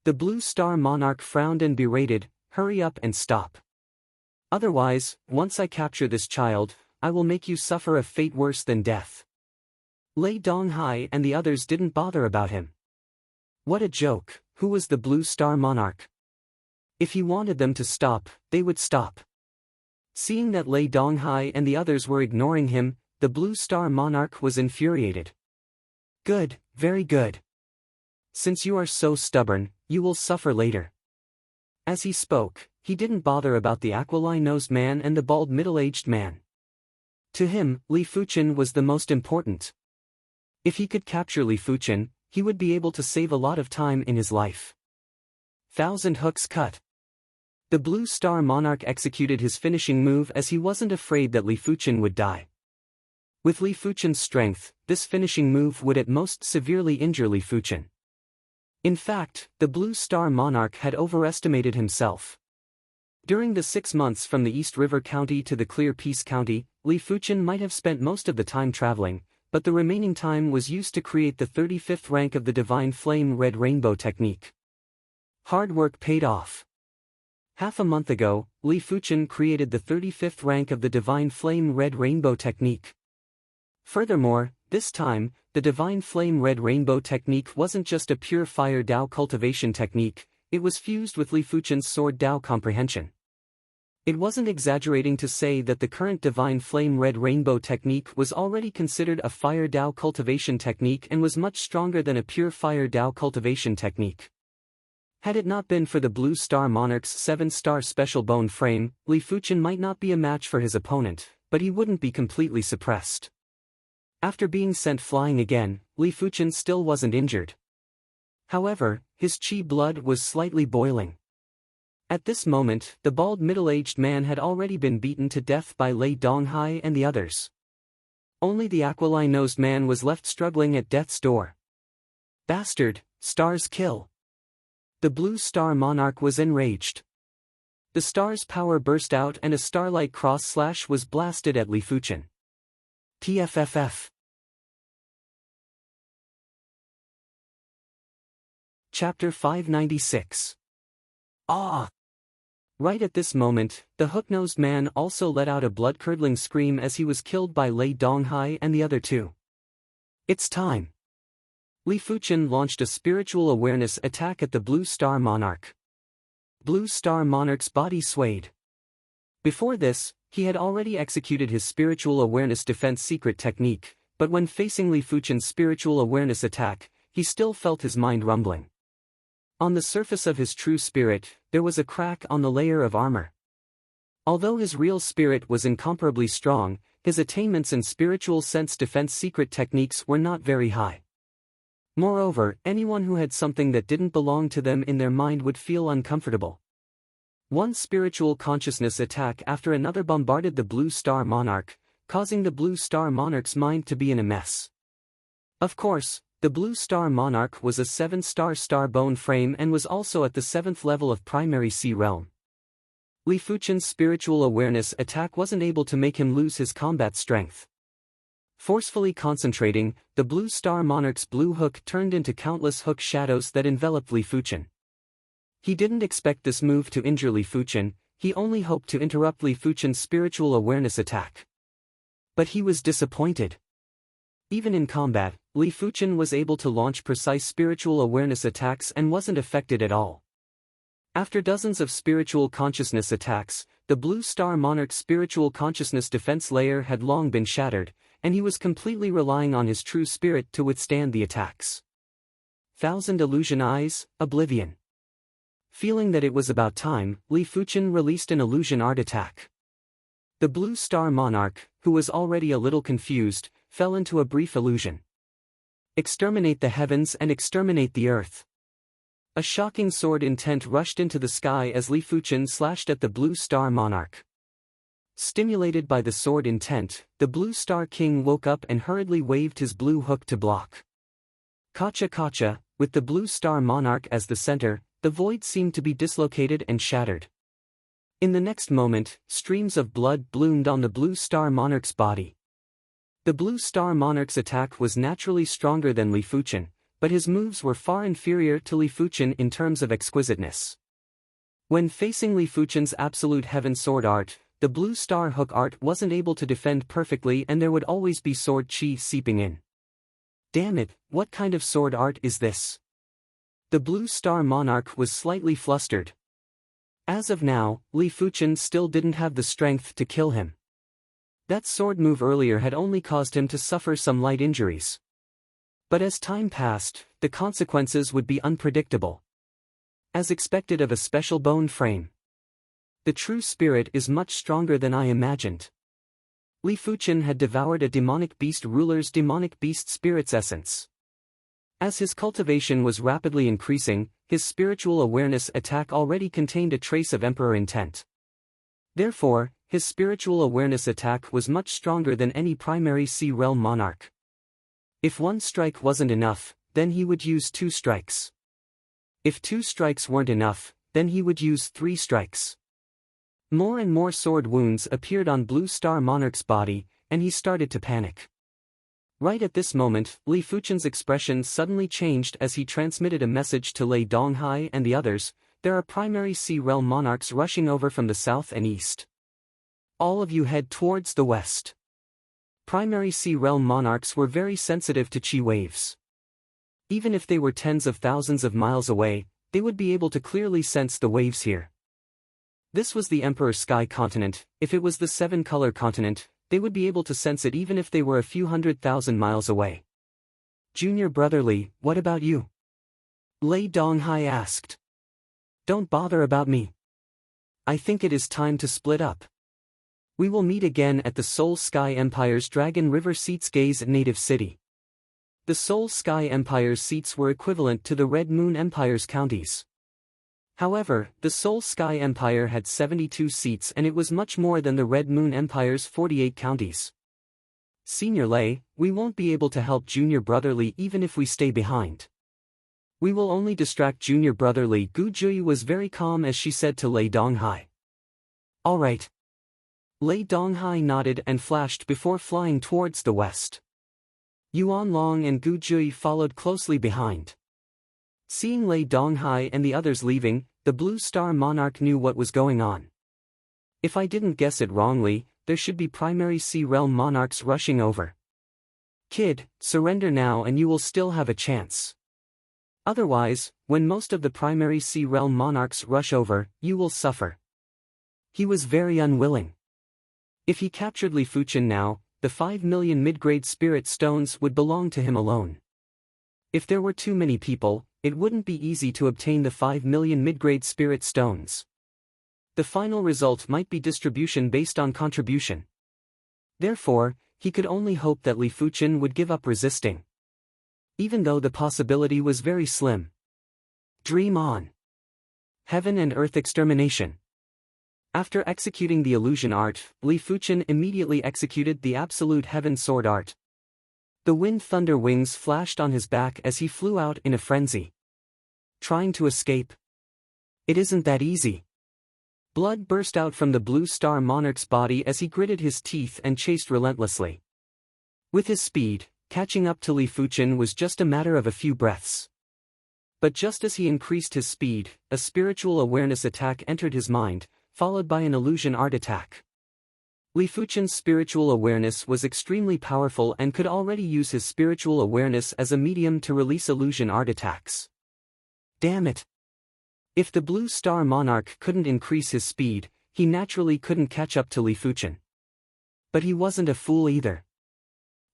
The Blue Star Monarch frowned and berated, hurry up and stop. Otherwise, once I capture this child, I will make you suffer a fate worse than death. Lei Donghai and the others didn't bother about him. What a joke, who was the Blue Star Monarch? If he wanted them to stop, they would stop. Seeing that Lei Donghai and the others were ignoring him, the Blue Star Monarch was infuriated. Good, very good. Since you are so stubborn, you will suffer later. As he spoke, he didn't bother about the aquiline-nosed man and the bald middle-aged man. To him, Li Fuchen was the most important. If he could capture Li Fuchen, he would be able to save a lot of time in his life. 1,000 hooks cut. The Blue Star Monarch executed his finishing move as he wasn't afraid that Li Fuchen would die. With Li Fuchen's strength, this finishing move would at most severely injure Li Fuchen. In fact, the Blue Star Monarch had overestimated himself. During the 6 months from the East River County to the Clear Peace County, Li Fuchen might have spent most of the time traveling, but the remaining time was used to create the 35th rank of the Divine Flame Red Rainbow technique. Hard work paid off. Half a month ago, Li Fuchen created the 35th rank of the Divine Flame Red Rainbow technique. Furthermore, this time, the Divine Flame Red Rainbow technique wasn't just a pure Fire Dao cultivation technique, it was fused with Li Fuchen's Sword Dao comprehension. It wasn't exaggerating to say that the current Divine Flame Red Rainbow technique was already considered a Fire Dao cultivation technique and was much stronger than a pure Fire Dao cultivation technique. Had it not been for the Blue Star Monarch's 7-star special bone frame, Li Fuchen might not be a match for his opponent, but he wouldn't be completely suppressed. After being sent flying again, Li Fuchen still wasn't injured. However, his chi blood was slightly boiling. At this moment, the bald middle-aged man had already been beaten to death by Lei Donghai and the others. Only the aquiline-nosed man was left struggling at death's door. Bastard, stars kill. The Blue Star Monarch was enraged. The star's power burst out and a starlight cross-slash was blasted at Li Fuchen. TFFF. Chapter 596. Ah! Right at this moment, the hook-nosed man also let out a blood-curdling scream as he was killed by Lei Donghai and the other two. It's time. Li Fuchen launched a spiritual awareness attack at the Blue Star Monarch. Blue Star Monarch's body swayed. Before this, he had already executed his spiritual awareness defense secret technique, but when facing Li Fuchen's spiritual awareness attack, he still felt his mind rumbling. On the surface of his true spirit, there was a crack on the layer of armor. Although his real spirit was incomparably strong, his attainments in spiritual sense defense secret techniques were not very high. Moreover, anyone who had something that didn't belong to them in their mind would feel uncomfortable. One spiritual consciousness attack after another bombarded the Blue Star Monarch, causing the Blue Star Monarch's mind to be in a mess. Of course, the Blue Star Monarch was a 7-star star bone frame and was also at the 7th level of primary sea realm. Li Fuchen's spiritual awareness attack wasn't able to make him lose his combat strength. Forcefully concentrating, the Blue Star Monarch's blue hook turned into countless hook shadows that enveloped Li Fuchen. He didn't expect this move to injure Li Fuchen, he only hoped to interrupt Li Fuchen's spiritual awareness attack. But he was disappointed. Even in combat, Li Fuchen was able to launch precise spiritual awareness attacks and wasn't affected at all. After dozens of spiritual consciousness attacks, the Blue Star Monarch's spiritual consciousness defense layer had long been shattered, and he was completely relying on his true spirit to withstand the attacks. Thousand Illusion Eyes, Oblivion. Feeling that it was about time, Li Fuchen released an illusion art attack. The Blue Star Monarch, who was already a little confused, fell into a brief illusion. Exterminate the heavens and exterminate the earth. A shocking sword intent rushed into the sky as Li Fuchen slashed at the Blue Star Monarch. Stimulated by the sword intent, the Blue Star King woke up and hurriedly waved his blue hook to block. Kacha kacha, with the Blue Star Monarch as the center, the void seemed to be dislocated and shattered. In the next moment, streams of blood bloomed on the Blue Star Monarch's body. The Blue Star Monarch's attack was naturally stronger than Li Fuchen, but his moves were far inferior to Li Fuchen in terms of exquisiteness. When facing Li Fuchen's Absolute Heaven Sword art, the Blue Star Hook art wasn't able to defend perfectly and there would always be sword chi seeping in. Damn it, what kind of sword art is this? The Blue Star Monarch was slightly flustered. As of now, Li Fuchen still didn't have the strength to kill him. That sword move earlier had only caused him to suffer some light injuries. But as time passed, the consequences would be unpredictable. As expected of a special bone frame. The true spirit is much stronger than I imagined. Li Fuchen had devoured a demonic beast ruler's demonic beast spirit's essence. As his cultivation was rapidly increasing, his spiritual awareness attack already contained a trace of emperor intent. Therefore, his spiritual awareness attack was much stronger than any primary sea realm monarch. If one strike wasn't enough, then he would use 2 strikes. If 2 strikes weren't enough, then he would use 3 strikes. More and more sword wounds appeared on Blue Star Monarch's body, and he started to panic. Right at this moment, Li Fuchen's expression suddenly changed as he transmitted a message to Lei Donghai and the others. There are primary sea realm monarchs rushing over from the south and east. All of you head towards the west. Primary sea realm monarchs were very sensitive to chi waves. Even if they were tens of thousands of miles away, they would be able to clearly sense the waves here. This was the Emperor Sky Continent. If it was the 7-color continent, they would be able to sense it even if they were a few 100,000 miles away. Junior brother Li, what about you? Lei Donghai asked. Don't bother about me. I think it is time to split up. We will meet again at the Seoul Sky Empire's Dragon River Seats Gaze native city. The Seoul Sky Empire's seats were equivalent to the Red Moon Empire's counties. However, the Seoul Sky Empire had 72 seats and it was much more than the Red Moon Empire's 48 counties. Senior Lei, we won't be able to help Junior Brother Li even if we stay behind. We will only distract Junior Brother Li. Gu Jui was very calm as she said to Lei Donghai. Alright. Lei Donghai nodded and flashed before flying towards the west. Yuan Long and Gu Jui followed closely behind. Seeing Lei Donghai and the others leaving, the Blue Star Monarch knew what was going on. If I didn't guess it wrongly, there should be primary sea realm monarchs rushing over. Kid, surrender now and you will still have a chance. Otherwise, when most of the primary sea realm monarchs rush over, you will suffer. He was very unwilling. If he captured Li Fuchen now, the 5 million mid-grade spirit stones would belong to him alone. If there were too many people, it wouldn't be easy to obtain the 5 million mid-grade spirit stones. The final result might be distribution based on contribution. Therefore, he could only hope that Li Fuchen would give up resisting. Even though the possibility was very slim. Dream on. Heaven and Earth extermination. After executing the illusion art, Li Fuchen immediately executed the absolute heaven sword art. The wind thunder wings flashed on his back as he flew out in a frenzy. Trying to escape? It isn't that easy. Blood burst out from the blue star monarch's body as he gritted his teeth and chased relentlessly. With his speed, catching up to Li Fuchen was just a matter of a few breaths. But just as he increased his speed, a spiritual awareness attack entered his mind, followed by an illusion art attack. Li Fuchen's spiritual awareness was extremely powerful and could already use his spiritual awareness as a medium to release illusion art attacks. Damn it! If the blue star monarch couldn't increase his speed, he naturally couldn't catch up to Li Fuchen. But he wasn't a fool either.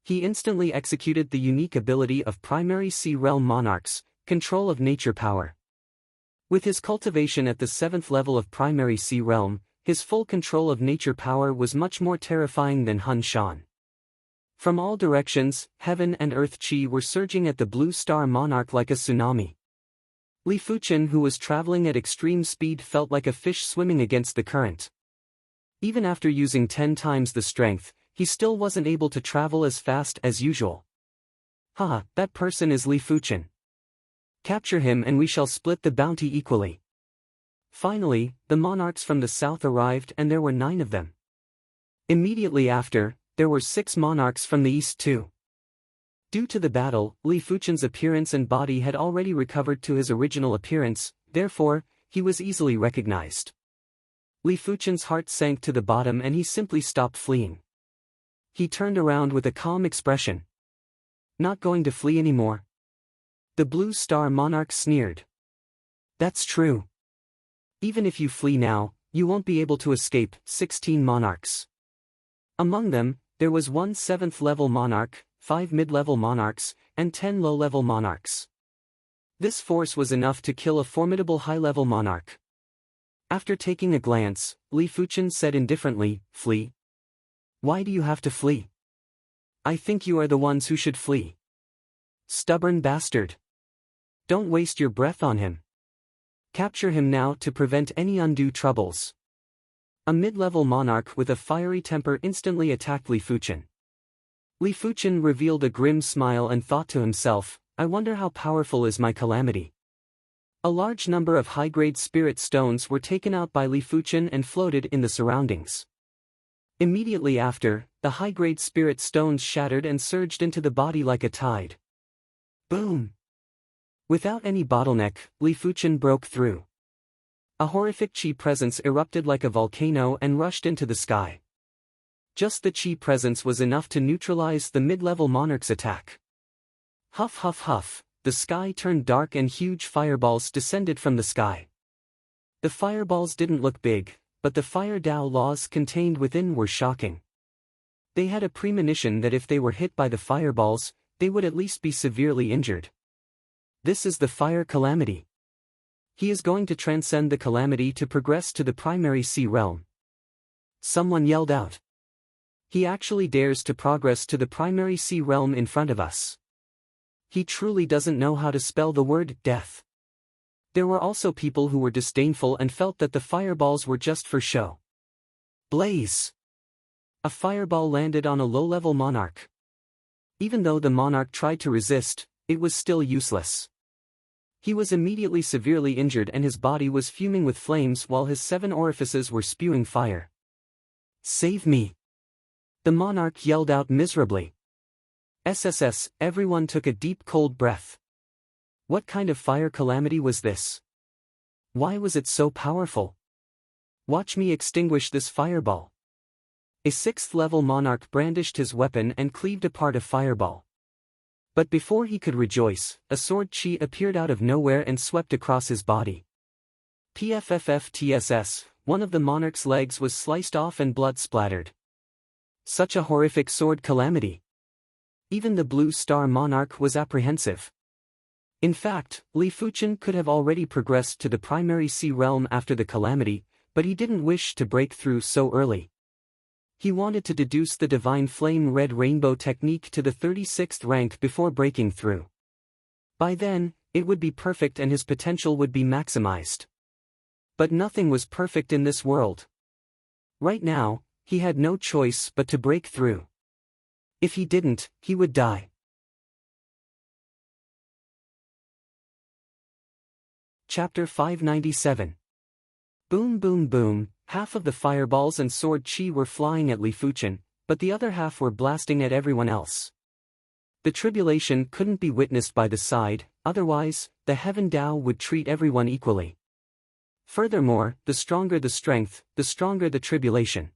He instantly executed the unique ability of primary Sea Realm monarchs, control of nature power. With his cultivation at the 7th level of primary Sea Realm, his full control of nature power was much more terrifying than Hun Shan. From all directions, heaven and earth chi were surging at the blue star monarch like a tsunami. Li Fuchen, who was traveling at extreme speed, felt like a fish swimming against the current. Even after using 10 times the strength, he still wasn't able to travel as fast as usual. Ha, that person is Li Fuchen. Capture him and we shall split the bounty equally. Finally, the monarchs from the south arrived and there were 9 of them. Immediately after, there were 6 monarchs from the east too. Due to the battle, Li Fuchen's appearance and body had already recovered to his original appearance, therefore, he was easily recognized. Li Fuchen's heart sank to the bottom and he simply stopped fleeing. He turned around with a calm expression. Not going to flee anymore? The blue star monarch sneered. That's true. Even if you flee now, you won't be able to escape. 16 monarchs. Among them, there was 1 7th level monarch, 5 mid-level monarchs, and 10 low-level monarchs. This force was enough to kill a formidable high-level monarch. After taking a glance, Li Fuchen said indifferently, "Flee? Why do you have to flee? I think you are the ones who should flee. Stubborn bastard. Don't waste your breath on him. Capture him now to prevent any undue troubles." A mid-level monarch with a fiery temper instantly attacked Li Fuchen. Li Fuchen revealed a grim smile and thought to himself, I wonder how powerful is my calamity. A large number of high-grade spirit stones were taken out by Li Fuchen and floated in the surroundings. Immediately after, the high-grade spirit stones shattered and surged into the body like a tide. Boom! Without any bottleneck, Li Fuchen broke through. A horrific chi presence erupted like a volcano and rushed into the sky. Just the chi presence was enough to neutralize the mid-level monarch's attack. Huff huff huff, the sky turned dark and huge fireballs descended from the sky. The fireballs didn't look big, but the fire Dao laws contained within were shocking. They had a premonition that if they were hit by the fireballs, they would at least be severely injured. This is the fire calamity. He is going to transcend the calamity to progress to the primary Sea Realm. Someone yelled out. He actually dares to progress to the primary Sea Realm in front of us. He truly doesn't know how to spell the word death. There were also people who were disdainful and felt that the fireballs were just for show. Blaze! A fireball landed on a low-level monarch. Even though the monarch tried to resist, it was still useless. He was immediately severely injured and his body was fuming with flames while his 7 orifices were spewing fire. Save me! The monarch yelled out miserably. SSS, everyone took a deep cold breath. What kind of fire calamity was this? Why was it so powerful? Watch me extinguish this fireball. A 6th level monarch brandished his weapon and cleaved apart a fireball. But before he could rejoice, a sword chi appeared out of nowhere and swept across his body. PFFFTSS, one of the monarch's legs was sliced off and blood splattered. Such a horrific sword calamity. Even the blue star monarch was apprehensive. In fact, Li Fuchen could have already progressed to the primary sea realm after the calamity, but he didn't wish to break through so early. He wanted to deduce the divine flame red rainbow technique to the 36th rank before breaking through. By then, it would be perfect and his potential would be maximized. But nothing was perfect in this world. Right now, he had no choice but to break through. If he didn't, he would die. Chapter 597. Boom boom boom, half of the fireballs and sword chi were flying at Li Fuchen, but the other half were blasting at everyone else. The tribulation couldn't be witnessed by the side, otherwise, the Heaven Tao would treat everyone equally. Furthermore, the stronger the strength, the stronger the tribulation.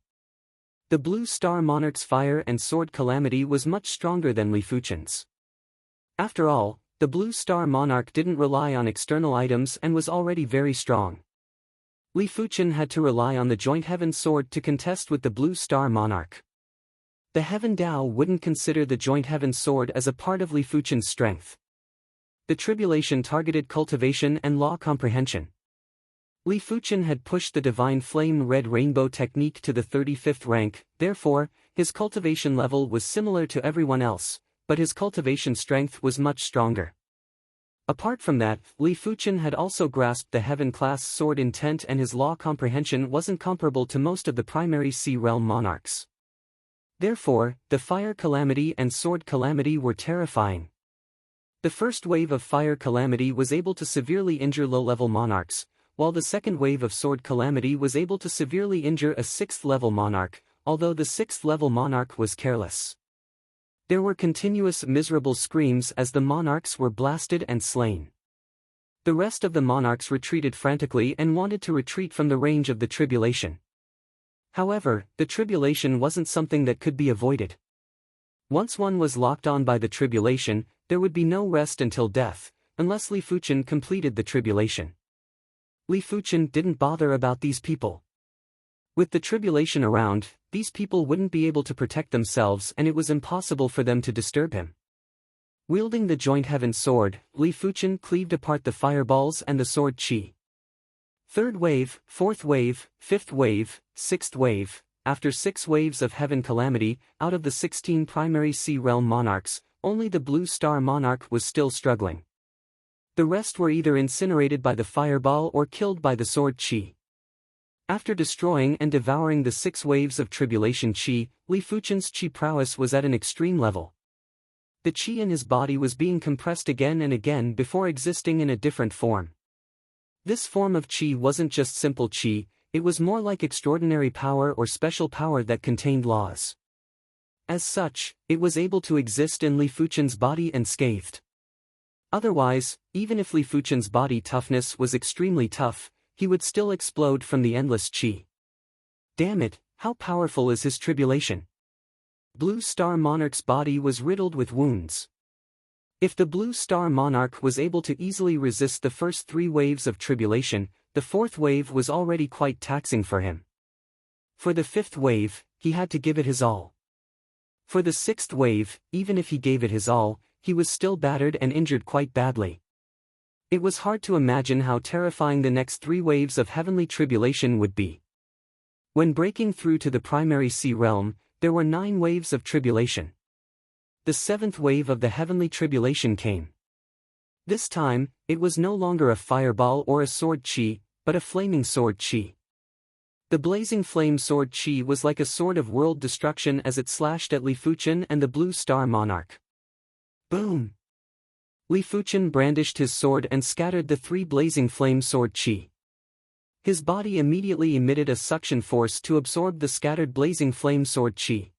The Blue Star Monarch's fire and sword calamity was much stronger than Li Fuchen's. After all, the Blue Star Monarch didn't rely on external items and was already very strong. Li Fuchen had to rely on the Joint Heaven Sword to contest with the Blue Star Monarch. The Heaven Tao wouldn't consider the Joint Heaven Sword as a part of Li Fuchen's strength. The tribulation targeted cultivation and law comprehension. Li Fuchen had pushed the Divine Flame Red Rainbow technique to the 35th rank, therefore, his cultivation level was similar to everyone else, but his cultivation strength was much stronger. Apart from that, Li Fuchen had also grasped the Heaven-class sword intent and his law comprehension wasn't comparable to most of the primary Sea Realm monarchs. Therefore, the Fire Calamity and Sword Calamity were terrifying. The first wave of Fire Calamity was able to severely injure low-level monarchs, while the second wave of Sword Calamity was able to severely injure a 6th-level monarch, although the 6th-level monarch was careless. There were continuous miserable screams as the monarchs were blasted and slain. The rest of the monarchs retreated frantically and wanted to retreat from the range of the tribulation. However, the tribulation wasn't something that could be avoided. Once one was locked on by the tribulation, there would be no rest until death, unless Li Fuchen completed the tribulation. Li Fuchen didn't bother about these people. With the tribulation around, these people wouldn't be able to protect themselves and it was impossible for them to disturb him. Wielding the Joint Heaven Sword, Li Fuchen cleaved apart the fireballs and the sword chi. Third wave, fourth wave, fifth wave, sixth wave. After 6 waves of Heaven Calamity, out of the 16 primary Sea Realm monarchs, only the Blue Star Monarch was still struggling. The rest were either incinerated by the fireball or killed by the sword chi. After destroying and devouring the 6 waves of tribulation chi, Li Fuchen's chi prowess was at an extreme level. The chi in his body was being compressed again and again before existing in a different form. This form of chi wasn't just simple chi, it was more like extraordinary power or special power that contained laws. As such, it was able to exist in Li Fuchen's body unscathed. Otherwise, even if Li Fuchen's body toughness was extremely tough, he would still explode from the endless chi. Damn it, how powerful is his tribulation? Blue Star Monarch's body was riddled with wounds. If the Blue Star Monarch was able to easily resist the first 3 waves of tribulation, the 4th wave was already quite taxing for him. For the 5th wave, he had to give it his all. For the 6th wave, even if he gave it his all, he was still battered and injured quite badly. It was hard to imagine how terrifying the next 3 waves of heavenly tribulation would be. When breaking through to the primary Sea Realm, there were 9 waves of tribulation. The 7th wave of the heavenly tribulation came. This time, it was no longer a fireball or a sword chi, but a flaming sword chi. The blazing flame sword chi was like a sword of world destruction as it slashed at Li Fuchen and the Blue Star Monarch. Boom! Li Fuchen brandished his sword and scattered the 3 blazing flame sword chi. His body immediately emitted a suction force to absorb the scattered blazing flame sword chi.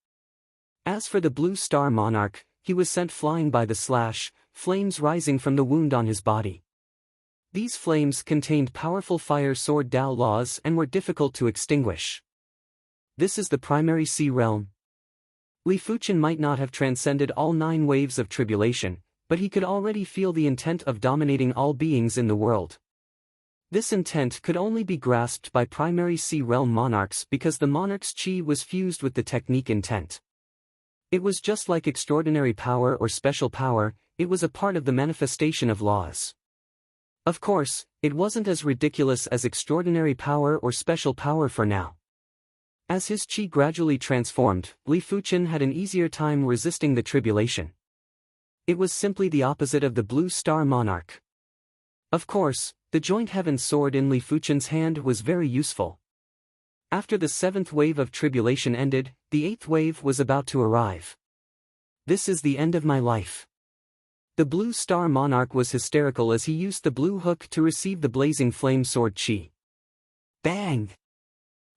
As for the Blue Star Monarch, he was sent flying by the slash, flames rising from the wound on his body. These flames contained powerful fire sword Tao laws and were difficult to extinguish. This is the primary Sea Realm. Li Fuchen might not have transcended all 9 waves of tribulation, but he could already feel the intent of dominating all beings in the world. This intent could only be grasped by primary Sea Realm monarchs because the monarch's chi was fused with the technique intent. It was just like extraordinary power or special power, it was a part of the manifestation of laws. Of course, it wasn't as ridiculous as extraordinary power or special power for now. As his chi gradually transformed, Li Fuchen had an easier time resisting the tribulation. It was simply the opposite of the Blue Star Monarch. Of course, the joint heaven sword in Li Fuchen's hand was very useful. After the 7th wave of tribulation ended, the 8th wave was about to arrive. This is the end of my life. The Blue Star Monarch was hysterical as he used the blue hook to receive the blazing flame sword chi. Bang!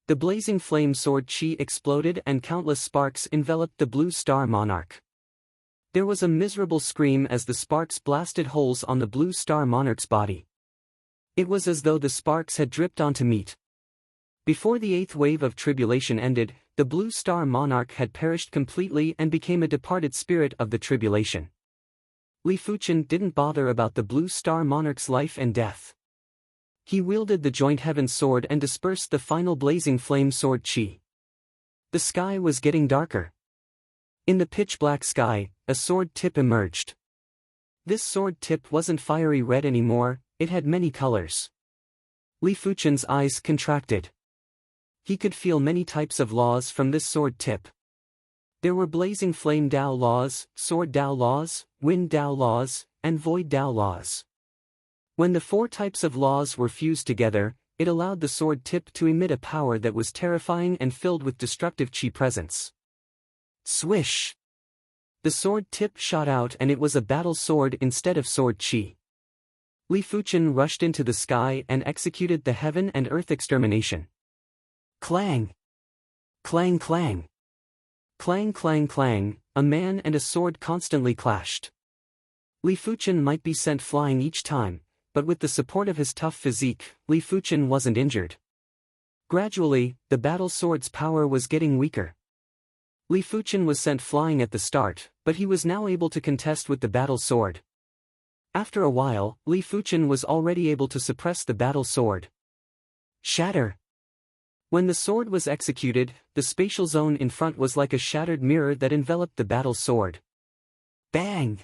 The blazing flame sword chi exploded and countless sparks enveloped the Blue Star Monarch. There was a miserable scream as the sparks blasted holes on the Blue Star Monarch's body. It was as though the sparks had dripped onto meat. Before the 8th wave of tribulation ended, the Blue Star Monarch had perished completely and became a departed spirit of the tribulation. Li Fuchen didn't bother about the Blue Star Monarch's life and death. He wielded the joint heaven sword and dispersed the final blazing flame sword chi. The sky was getting darker. In the pitch-black sky, a sword tip emerged. This sword tip wasn't fiery red anymore, it had many colors. Li Fuchen's eyes contracted. He could feel many types of laws from this sword tip. There were blazing flame Dao laws, sword Dao laws, wind Dao laws, and void Dao laws. When the 4 types of laws were fused together, it allowed the sword tip to emit a power that was terrifying and filled with destructive chi presence. Swish! The sword tip shot out and it was a battle sword instead of sword chi. Li Fuchen rushed into the sky and executed the heaven and earth extermination. Clang! Clang clang! Clang clang clang, a man and a sword constantly clashed. Li Fuchen might be sent flying each time, but with the support of his tough physique, Li Fuchen wasn't injured. Gradually, the battle sword's power was getting weaker. Li Fuchen was sent flying at the start, but he was now able to contest with the battle sword. After a while, Li Fuchen was already able to suppress the battle sword. Shatter! When the sword was executed, the spatial zone in front was like a shattered mirror that enveloped the battle sword. Bang!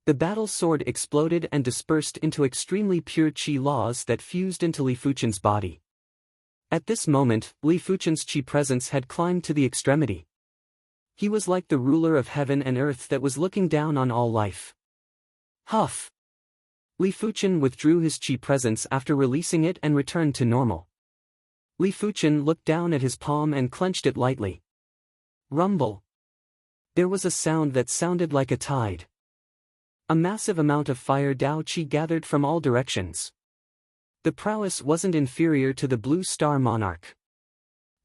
The battle sword exploded and dispersed into extremely pure chi laws that fused into Li Fuchen's body. At this moment, Li Fuchen's chi presence had climbed to the extremity. He was like the ruler of heaven and earth that was looking down on all life. Huff! Li Fuchen withdrew his chi presence after releasing it and returned to normal. Li Fuchen looked down at his palm and clenched it lightly. Rumble! There was a sound that sounded like a tide. A massive amount of fire Dao Qi gathered from all directions. The prowess wasn't inferior to the Blue Star Monarch.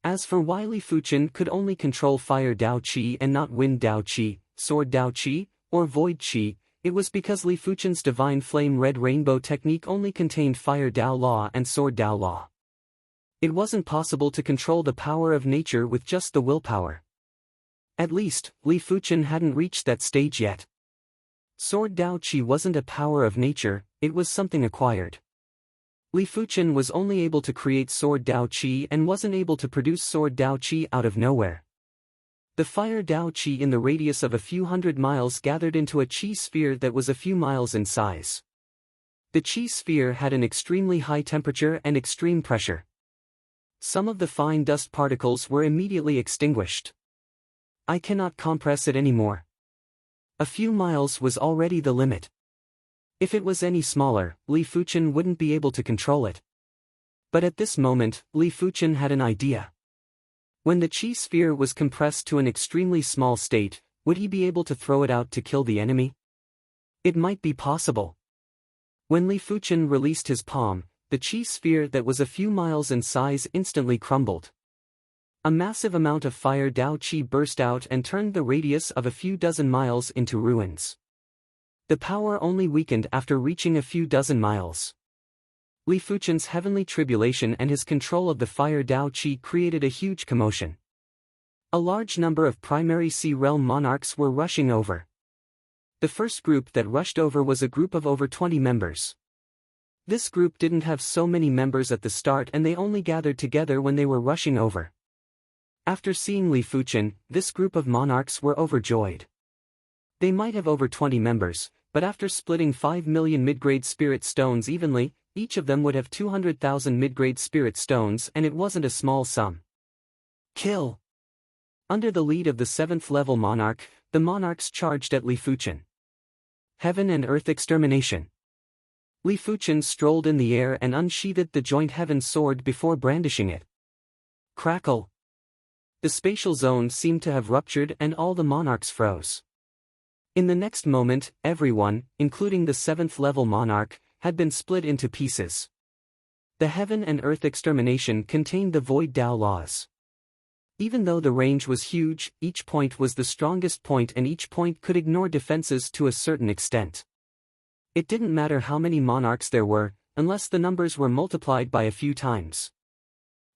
As for why Li Fuchen could only control fire Dao Qi and not wind Dao Qi, sword Dao Qi, or void Qi, it was because Li Fuchen's divine flame red rainbow technique only contained fire Dao Law and sword Dao Law. It wasn't possible to control the power of nature with just the willpower. At least, Li Fuchen hadn't reached that stage yet. Sword Dao Qi wasn't a power of nature, it was something acquired. Li Fuchen was only able to create sword Dao Qi and wasn't able to produce sword Dao Qi out of nowhere. The fire Dao Qi in the radius of a few hundred miles gathered into a Qi sphere that was a few miles in size. The Qi sphere had an extremely high temperature and extreme pressure. Some of the fine dust particles were immediately extinguished. I cannot compress it anymore. A few miles was already the limit. If it was any smaller, Li Fuchen wouldn't be able to control it. But at this moment, Li Fuchen had an idea. When the Qi sphere was compressed to an extremely small state, would he be able to throw it out to kill the enemy? It might be possible. When Li Fuchen released his palm, the Qi sphere that was a few miles in size instantly crumbled. A massive amount of fire Dao Qi burst out and turned the radius of a few dozen miles into ruins. The power only weakened after reaching a few dozen miles. Li Fuchen's heavenly tribulation and his control of the fire Dao Qi created a huge commotion. A large number of primary Sea Realm monarchs were rushing over. The first group that rushed over was a group of over 20 members. This group didn't have so many members at the start and they only gathered together when they were rushing over. After seeing Li Fuchen, this group of monarchs were overjoyed. They might have over 20 members, but after splitting 5 million mid-grade spirit stones evenly, each of them would have 200,000 mid-grade spirit stones, and it wasn't a small sum. Kill! Under the lead of the 7th level monarch, the monarchs charged at Li Fuchen. Heaven and Earth extermination. Li Fuchen strolled in the air and unsheathed the joint heaven sword before brandishing it. Crackle! The spatial zone seemed to have ruptured and all the monarchs froze. In the next moment, everyone, including the 7th level monarch, had been split into pieces. The Heaven and Earth extermination contained the Void Dao laws. Even though the range was huge, each point was the strongest point and each point could ignore defenses to a certain extent. It didn't matter how many monarchs there were, unless the numbers were multiplied by a few times.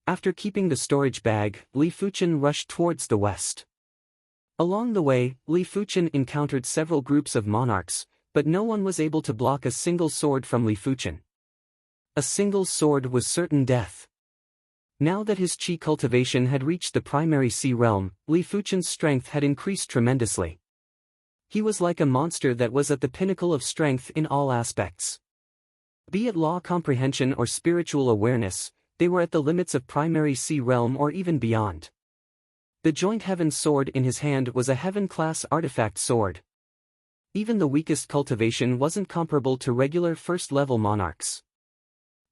After keeping the storage bag, Li Fuchen rushed towards the west. Along the way, Li Fuchen encountered several groups of monarchs, but no one was able to block a single sword from Li Fuchen. A single sword was certain death. Now that his chi cultivation had reached the primary sea realm, Li Fuchen's strength had increased tremendously. He was like a monster that was at the pinnacle of strength in all aspects. Be it law comprehension or spiritual awareness, they were at the limits of primary sea realm or even beyond. The joint heaven sword in his hand was a heaven-class artifact sword. Even the weakest cultivation wasn't comparable to regular first-level monarchs.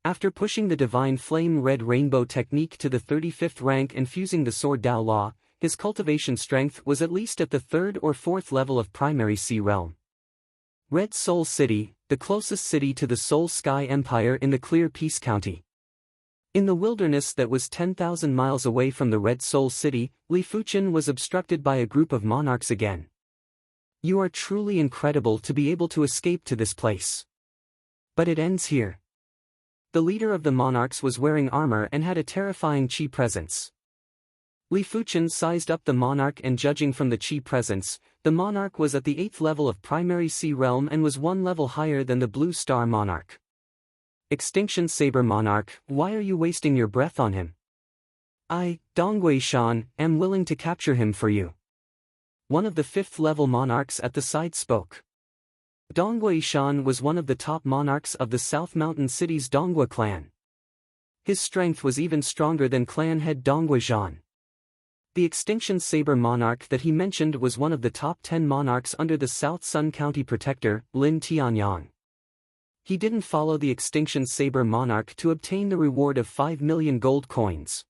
After pushing the divine flame red rainbow technique to the 35th rank and fusing the sword Dao Law, his cultivation strength was at least at the 3rd or 4th level of primary sea realm. Red Soul City, the closest city to the Soul Sky Empire in the Clear Peace County. In the wilderness that was 10,000 miles away from the Red Soul City, Li Fuchen was obstructed by a group of monarchs again. You are truly incredible to be able to escape to this place. But it ends here. The leader of the monarchs was wearing armor and had a terrifying chi presence. Li Fuchen sized up the monarch and judging from the chi presence, the monarch was at the 8th level of primary sea realm and was 1 level higher than the blue star monarch. Extinction Saber Monarch, why are you wasting your breath on him? I, Dongwei Shan, am willing to capture him for you. One of the 5th level monarchs at the side spoke. Dongwei Shan was one of the top monarchs of the South Mountain City's Donghua clan. His strength was even stronger than clan head Dongwei Shan. The Extinction Saber Monarch that he mentioned was one of the top 10 monarchs under the South Sun County Protector, Lin Tianyang. He didn't follow the Extinction Saber Monarch to obtain the reward of 5 million gold coins.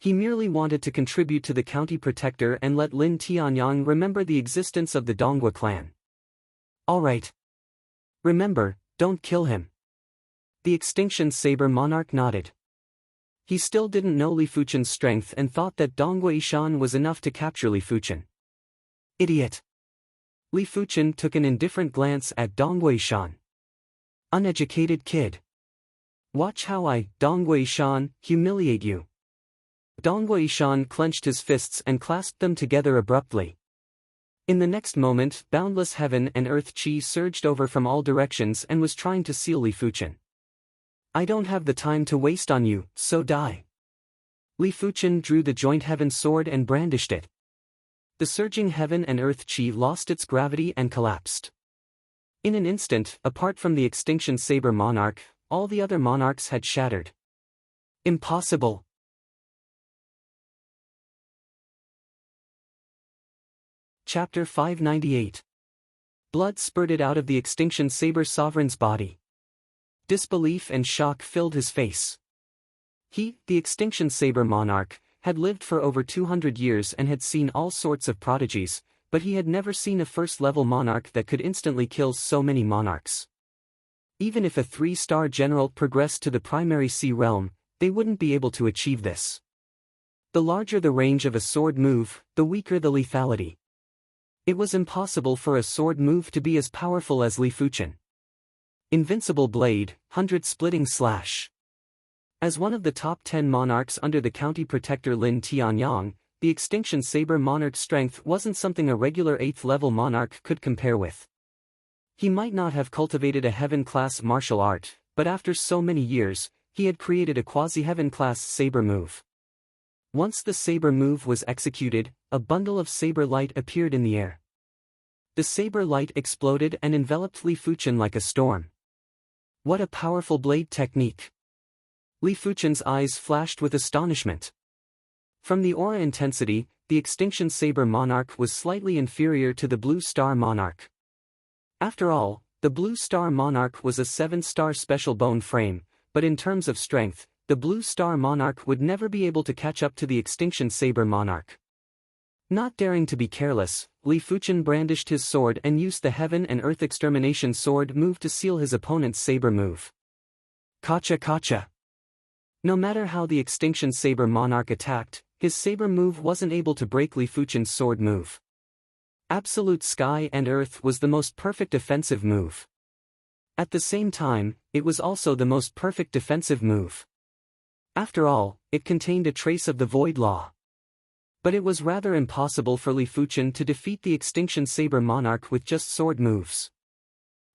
He merely wanted to contribute to the county protector and let Lin Tianyang remember the existence of the Donghua clan. Alright. Remember, don't kill him. The Extinction Saber Monarch nodded. He still didn't know Li Fuchen's strength and thought that Dongwei Shan was enough to capture Li Fuchen. Idiot. Li Fuchen took an indifferent glance at Dongwei Shan. Uneducated kid. Watch how I, Dongwei Shan, humiliate you. Dongwei Shan clenched his fists and clasped them together abruptly. In the next moment, boundless heaven and earth chi surged over from all directions and was trying to seal Li Fuchen. I don't have the time to waste on you, so die. Li Fuchen drew the joint heaven sword and brandished it. The surging heaven and earth chi lost its gravity and collapsed. In an instant, apart from the Extinction Saber Monarch, all the other monarchs had shattered. Impossible. Chapter 598. Blood spurted out of the Extinction Saber Sovereign's body. Disbelief and shock filled his face. He, the Extinction Saber Monarch, had lived for over 200 years and had seen all sorts of prodigies, but he had never seen a first-level monarch that could instantly kill so many monarchs. Even if a 3-star general progressed to the primary sea realm, they wouldn't be able to achieve this. The larger the range of a sword move, the weaker the lethality. It was impossible for a sword move to be as powerful as Li Fuchen. Invincible Blade, 100-splitting slash. As one of the top 10 monarchs under the county protector Lin Tianyang, the Extinction Saber Monarch's strength wasn't something a regular 8th-level monarch could compare with. He might not have cultivated a heaven-class martial art, but after so many years, he had created a quasi-heaven-class saber move. Once the saber move was executed, a bundle of saber light appeared in the air. The saber light exploded and enveloped Li Fuchen like a storm. What a powerful blade technique! Li Fuchen's eyes flashed with astonishment. From the aura intensity, the Extinction Saber Monarch was slightly inferior to the Blue Star Monarch. After all, the Blue Star Monarch was a 7-star special bone frame, but in terms of strength, the Blue Star Monarch would never be able to catch up to the Extinction Saber Monarch. Not daring to be careless, Li Fuchen brandished his sword and used the Heaven and Earth Extermination Sword move to seal his opponent's saber move. Kacha kacha. No matter how the Extinction Saber Monarch attacked, his saber move wasn't able to break Li Fuchen's sword move. Absolute Sky and Earth was the most perfect offensive move. At the same time, it was also the most perfect defensive move. After all, it contained a trace of the Void Law. But it was rather impossible for Li Fuchen to defeat the Extinction Saber Monarch with just sword moves.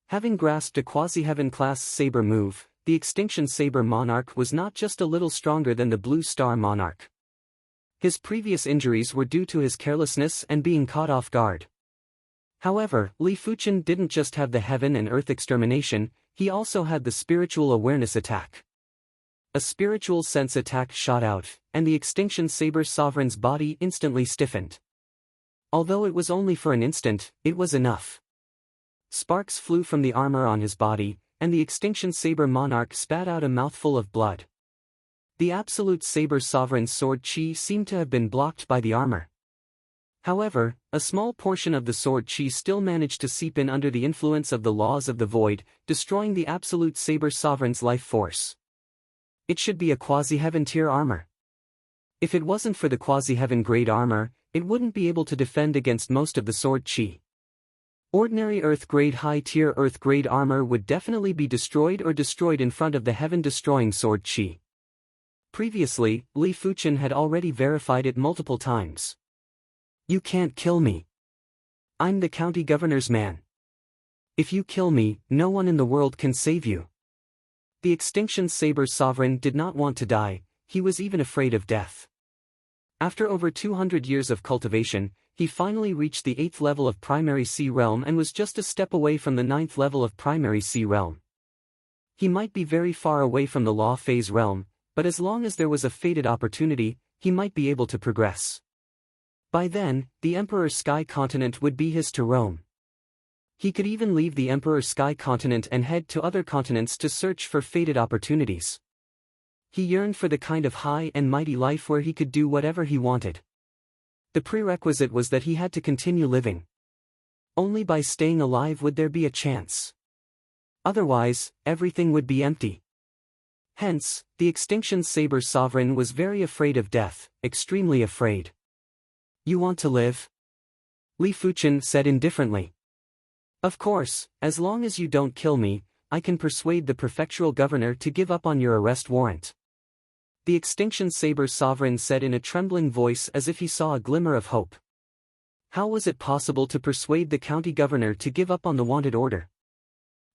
Having grasped a Quasi-Heaven class saber move, the Extinction Saber Monarch was not just a little stronger than the Blue Star Monarch. His previous injuries were due to his carelessness and being caught off guard. However, Li Fuchen didn't just have the Heaven and Earth Extermination, he also had the Spiritual Awareness attack. A spiritual sense attack shot out, and the Extinction Saber Sovereign's body instantly stiffened. Although it was only for an instant, it was enough. Sparks flew from the armor on his body, and the Extinction Saber Monarch spat out a mouthful of blood. The Absolute Saber Sovereign's sword chi seemed to have been blocked by the armor. However, a small portion of the sword chi still managed to seep in under the influence of the laws of the void, destroying the Absolute Saber Sovereign's life force. It should be a Quasi-Heaven tier armor. If it wasn't for the Quasi-Heaven grade armor, it wouldn't be able to defend against most of the sword chi. Ordinary Earth grade high tier Earth grade armor would definitely be destroyed in front of the Heaven destroying sword chi. Previously, Li Fuchen had already verified it multiple times. You can't kill me. I'm the county governor's man. If you kill me, no one in the world can save you. The Extinction Saber Sovereign did not want to die, he was even afraid of death. After over 200 years of cultivation, he finally reached the 8th level of Primary Sea Realm and was just a step away from the 9th level of Primary Sea Realm. He might be very far away from the Law Phase Realm, but as long as there was a fated opportunity, he might be able to progress. By then, the Emperor Sky Continent would be his to roam. He could even leave the Emperor Sky Continent and head to other continents to search for fated opportunities. He yearned for the kind of high and mighty life where he could do whatever he wanted. The prerequisite was that he had to continue living. Only by staying alive would there be a chance. Otherwise, everything would be empty. Hence, the Extinction Saber Sovereign was very afraid of death, extremely afraid. You want to live? Li Fuchen said indifferently. Of course, as long as you don't kill me, I can persuade the prefectural governor to give up on your arrest warrant. The Extinction Saber Sovereign said in a trembling voice as if he saw a glimmer of hope. How was it possible to persuade the county governor to give up on the wanted order?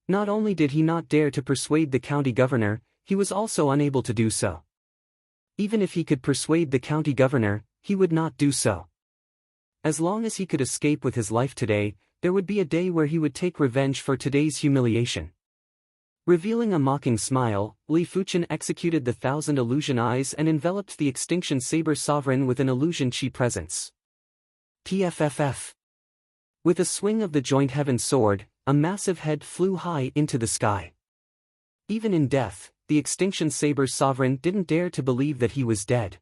Not only did he not dare to persuade the county governor, he was also unable to do so. Even if he could persuade the county governor, he would not do so. As long as he could escape with his life today, there would be a day where he would take revenge for today's humiliation. Revealing a mocking smile, Li Fuchen executed the 1,000 illusion eyes and enveloped the Extinction Saber Sovereign with an illusion chi presence. PFFF. With a swing of the Joint Heaven sword, a massive head flew high into the sky. Even in death, the Extinction Saber Sovereign didn't dare to believe that he was dead.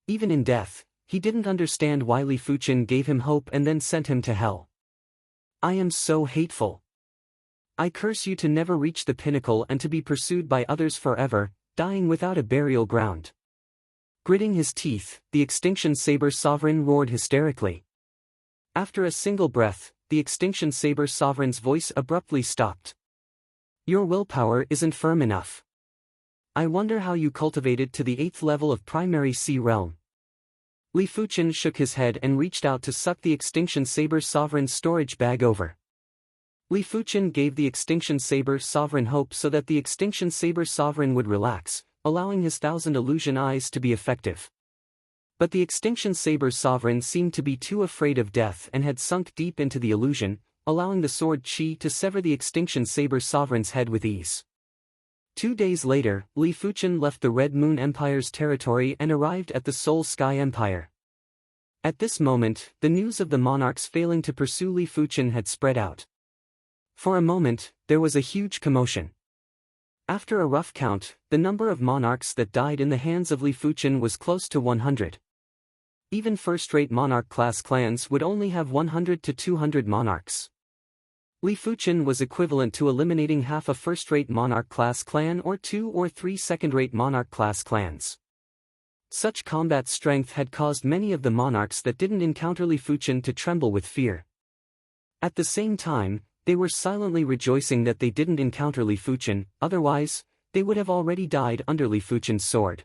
Even in death, he didn't understand why Li Fuchen gave him hope and then sent him to hell. I am so hateful. I curse you to never reach the pinnacle and to be pursued by others forever, dying without a burial ground. Gritting his teeth, the Extinction Saber Sovereign roared hysterically. After a single breath, the Extinction Saber Sovereign's voice abruptly stopped. Your willpower isn't firm enough. I wonder how you cultivated to the 8th level of Primary Sea Realm. Li Fuchen shook his head and reached out to suck the Extinction Saber Sovereign's storage bag over. Li Fuchen gave the Extinction Saber Sovereign hope so that the Extinction Saber Sovereign would relax, allowing his 1,000 illusion eyes to be effective. But the Extinction Saber's sovereign seemed to be too afraid of death and had sunk deep into the illusion, allowing the sword Qi to sever the Extinction Saber's sovereign's head with ease. 2 days later, Li Fuchen left the Red Moon Empire's territory and arrived at the Soul Sky Empire. At this moment, the news of the monarchs failing to pursue Li Fuchen had spread out. For a moment, there was a huge commotion. After a rough count, the number of monarchs that died in the hands of Li Fuchen was close to 100. Even first-rate monarch-class clans would only have 100 to 200 monarchs. Li Fuchen was equivalent to eliminating half a first-rate monarch-class clan or 2 or 3 second-rate monarch-class clans. Such combat strength had caused many of the monarchs that didn't encounter Li Fuchen to tremble with fear. At the same time, they were silently rejoicing that they didn't encounter Li Fuchen, otherwise, they would have already died under Li Fuchen's sword.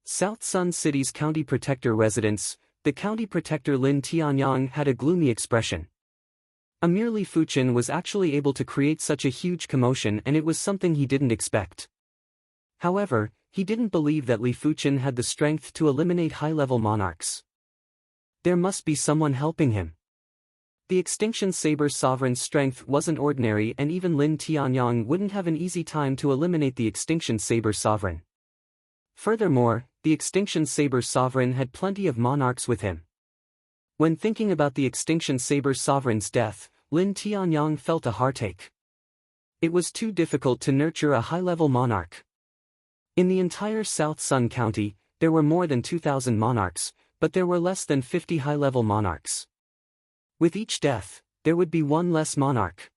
South Sun City's county protector residence, the county protector Lin Tianyang had a gloomy expression. Amir Li Fuchen was actually able to create such a huge commotion, and it was something he didn't expect. However, he didn't believe that Li Fuchen had the strength to eliminate high-level monarchs. There must be someone helping him. The Extinction Saber's sovereign's strength wasn't ordinary, and even Lin Tianyang wouldn't have an easy time to eliminate the Extinction Saber's sovereign. Furthermore, the Extinction Saber's sovereign had plenty of monarchs with him. When thinking about the Extinction Saber's sovereign's death, Lin Tianyang felt a heartache. It was too difficult to nurture a high-level monarch. In the entire South Sun County, there were more than 2,000 monarchs, but there were less than 50 high-level monarchs. With each death, there would be one less monarch.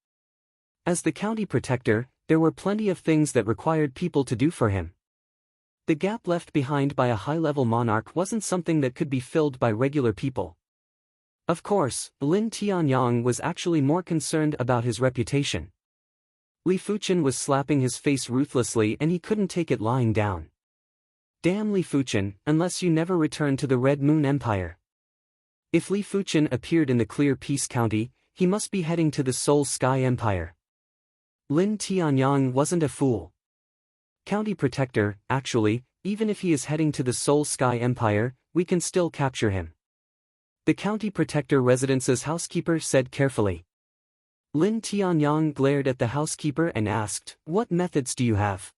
As the county protector, there were plenty of things that required people to do for him. The gap left behind by a high-level monarch wasn't something that could be filled by regular people. Of course, Lin Tianyang was actually more concerned about his reputation. Li Fuchen was slapping his face ruthlessly, and he couldn't take it lying down. Damn Li Fuchen, unless you never return to the Red Moon Empire. If Li Fuchen appeared in the Clear Peace County, he must be heading to the Soul Sky Empire. Lin Tianyang wasn't a fool. County Protector, actually, even if he is heading to the Soul Sky Empire, we can still capture him. The County Protector Residence's housekeeper said carefully. Lin Tianyang glared at the housekeeper and asked, "What methods do you have?"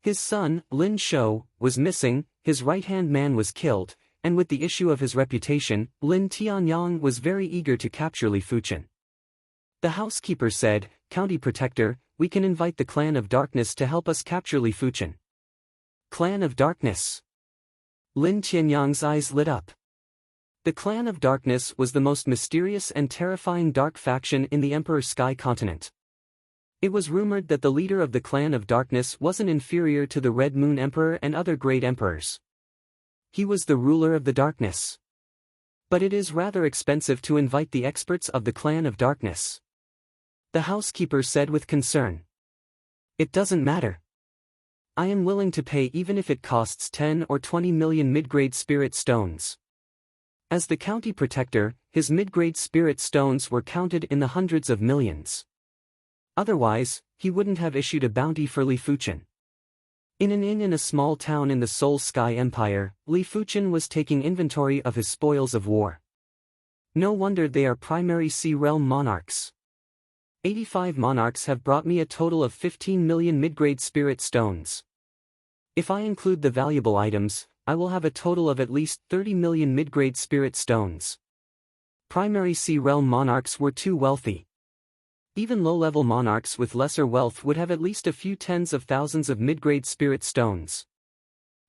His son, Lin Shou, was missing, his right-hand man was killed, and with the issue of his reputation, Lin Tianyang was very eager to capture Li Fuchen. The housekeeper said, "County Protector, we can invite the Clan of Darkness to help us capture Li Fuchen." Clan of Darkness. Lin Tianyang's eyes lit up. The Clan of Darkness was the most mysterious and terrifying dark faction in the Emperor Sky continent. It was rumored that the leader of the Clan of Darkness wasn't inferior to the Red Moon Emperor and other great emperors. He was the ruler of the darkness. But it is rather expensive to invite the experts of the Clan of Darkness. The housekeeper said with concern. It doesn't matter. I am willing to pay even if it costs 10 or 20 million mid-grade spirit stones. As the county protector, his mid-grade spirit stones were counted in the hundreds of millions. Otherwise, he wouldn't have issued a bounty for Li Fuchen. In an inn in a small town in the Soul Sky Empire, Li Fuchen was taking inventory of his spoils of war. No wonder they are primary Sea Realm monarchs. 85 monarchs have brought me a total of 15 million mid-grade spirit stones. If I include the valuable items, I will have a total of at least 30 million mid-grade spirit stones. Primary Sea Realm monarchs were too wealthy. Even low-level monarchs with lesser wealth would have at least a few tens of thousands of mid-grade spirit stones.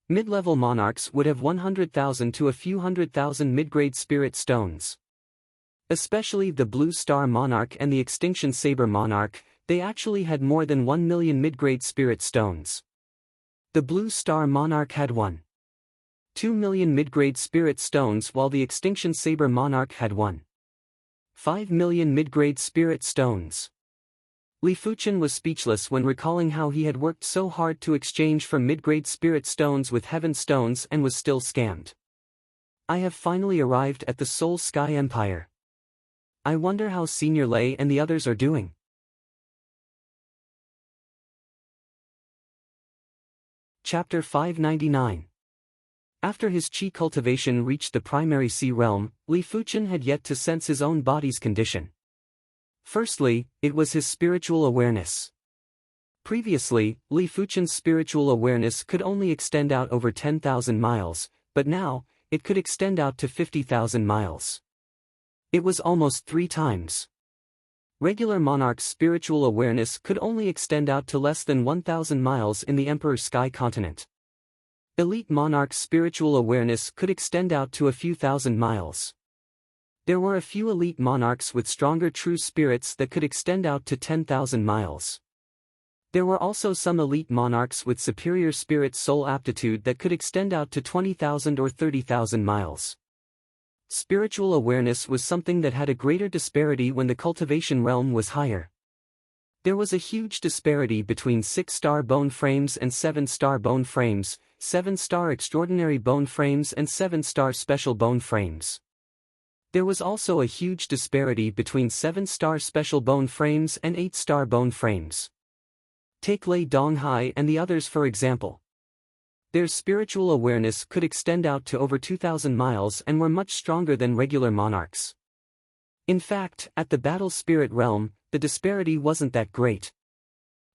Mid-level monarchs would have 100,000 to a few 100,000 mid-grade spirit stones. Especially the Blue Star Monarch and the Extinction Saber Monarch, they actually had more than 1 million mid-grade spirit stones. The Blue Star Monarch had 1.2 million mid-grade spirit stones, while the Extinction Saber Monarch had 1.5 million mid-grade spirit stones. Li Fuchen was speechless when recalling how he had worked so hard to exchange for mid-grade spirit stones with heaven stones and was still scammed. I have finally arrived at the Soul Sky Empire. I wonder how Senior Lei and the others are doing. Chapter 599. After his qi cultivation reached the primary sea realm, Li Fuchen had yet to sense his own body's condition. Firstly, it was his spiritual awareness. Previously, Li Fuchen's spiritual awareness could only extend out over 10,000 miles, but now, it could extend out to 50,000 miles. It was almost 3 times. Regular monarch's spiritual awareness could only extend out to less than 1,000 miles in the Emperor's sky continent. Elite monarch's spiritual awareness could extend out to a few thousand miles. There were a few elite monarchs with stronger true spirits that could extend out to 10,000 miles. There were also some elite monarchs with superior spirit soul aptitude that could extend out to 20,000 or 30,000 miles. Spiritual awareness was something that had a greater disparity when the cultivation realm was higher. There was a huge disparity between 6-star bone frames and 7-star bone frames, 7-star extraordinary bone frames and 7-star special bone frames. There was also a huge disparity between 7-star special bone frames and 8-star bone frames. Take Lei Donghai and the others for example. Their spiritual awareness could extend out to over 2,000 miles and were much stronger than regular monarchs. In fact, at the battle spirit realm, the disparity wasn't that great.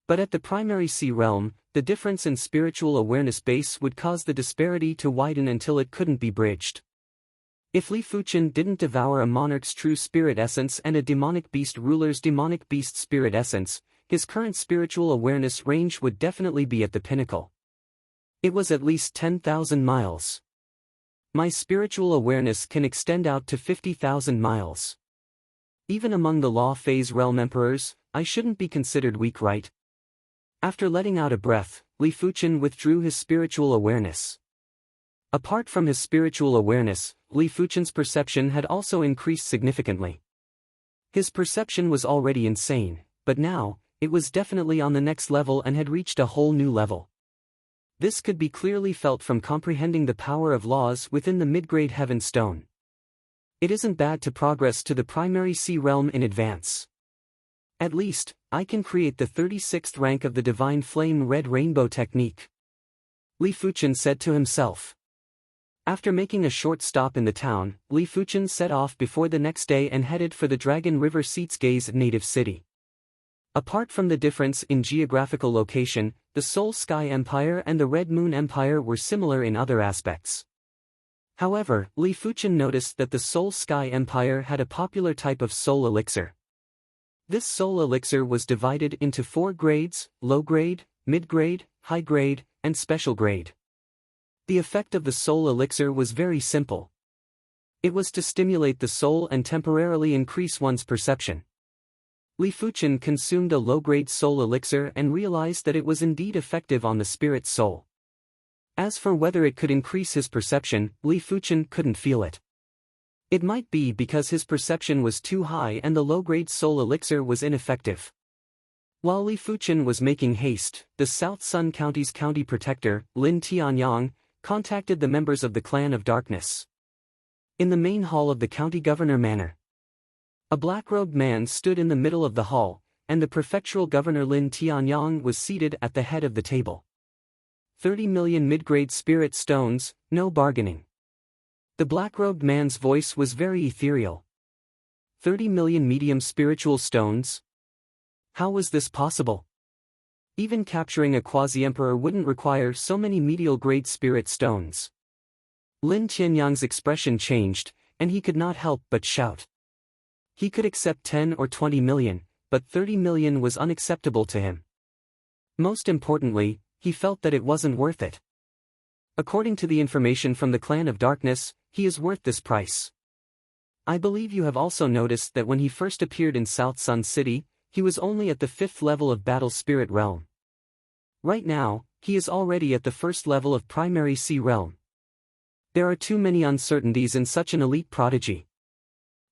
But at the primary sea realm, the difference in spiritual awareness base would cause the disparity to widen until it couldn't be bridged. If Li Fuchen didn't devour a monarch's true spirit essence and a demonic beast ruler's demonic beast spirit essence, his current spiritual awareness range would definitely be at the pinnacle. It was at least 10,000 miles. My spiritual awareness can extend out to 50,000 miles. Even among the law phase realm emperors, I shouldn't be considered weak, right? After letting out a breath, Li Fuchen withdrew his spiritual awareness. Apart from his spiritual awareness, Li Fuchen's perception had also increased significantly. His perception was already insane, but now, it was definitely on the next level and had reached a whole new level. This could be clearly felt from comprehending the power of laws within the mid-grade heaven stone. It isn't bad to progress to the primary sea realm in advance. At least, I can create the 36th rank of the divine flame red rainbow technique. Li Fuchen said to himself. After making a short stop in the town, Li Fuchen set off before the next day and headed for the Dragon River Seats Gaze native city. Apart from the difference in geographical location, the Soul Sky Empire and the Red Moon Empire were similar in other aspects. However, Li Fuchen noticed that the Soul Sky Empire had a popular type of soul elixir. This soul elixir was divided into 4 grades: low grade, mid grade, high grade, and special grade. The effect of the soul elixir was very simple. It was to stimulate the soul and temporarily increase one's perception. Li Fuchen consumed a low-grade soul elixir and realized that it was indeed effective on the spirit soul. As for whether it could increase his perception, Li Fuchen couldn't feel it. It might be because his perception was too high and the low-grade soul elixir was ineffective. While Li Fuchen was making haste, the South Sun County's county protector, Lin Tianyang, contacted the members of the Clan of Darkness. In the main hall of the county governor manor, a black-robed man stood in the middle of the hall, and the prefectural governor Lin Tianyang was seated at the head of the table. 30 million mid-grade spirit stones, no bargaining. The black-robed man's voice was very ethereal. 30 million medium spiritual stones? How was this possible? Even capturing a quasi-emperor wouldn't require so many medial-grade spirit stones. Lin Tianyang's expression changed, and he could not help but shout. He could accept 10 or 20 million, but 30 million was unacceptable to him. Most importantly, he felt that it wasn't worth it. According to the information from the Clan of Darkness, he is worth this price. I believe you have also noticed that when he first appeared in South Sun City, he was only at the 5th level of Battle Spirit Realm. Right now, he is already at the 1st level of Primary Sea Realm. There are too many uncertainties in such an elite prodigy.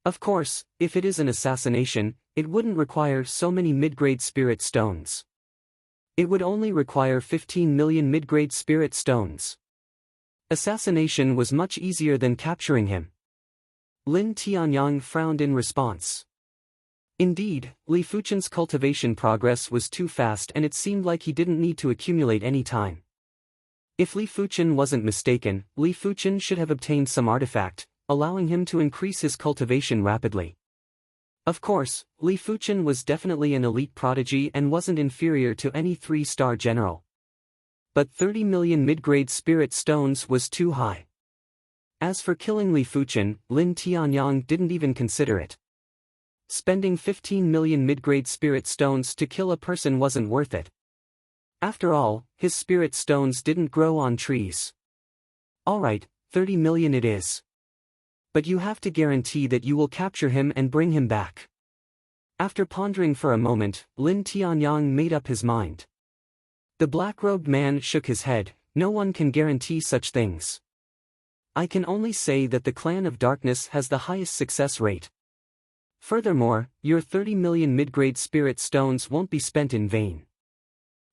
Of course, if it is an assassination, it wouldn't require so many mid-grade spirit stones. It would only require 15 million mid-grade spirit stones. Assassination was much easier than capturing him. Lin Tianyang frowned in response. Indeed, Li Fuchen's cultivation progress was too fast and it seemed like he didn't need to accumulate any time. If Li Fuchen wasn't mistaken, Li Fuchen should have obtained some artifact, allowing him to increase his cultivation rapidly. Of course, Li Fuchen was definitely an elite prodigy and wasn't inferior to any 3-star general. But 30 million mid-grade spirit stones was too high. As for killing Li Fuchen, Lin Tianyang didn't even consider it. Spending 15 million mid-grade spirit stones to kill a person wasn't worth it. After all, his spirit stones didn't grow on trees. Alright, 30 million it is. But you have to guarantee that you will capture him and bring him back. After pondering for a moment, Lin Tianyang made up his mind. The black-robed man shook his head. No one can guarantee such things. I can only say that the Clan of Darkness has the highest success rate. Furthermore, your 30 million mid-grade spirit stones won't be spent in vain.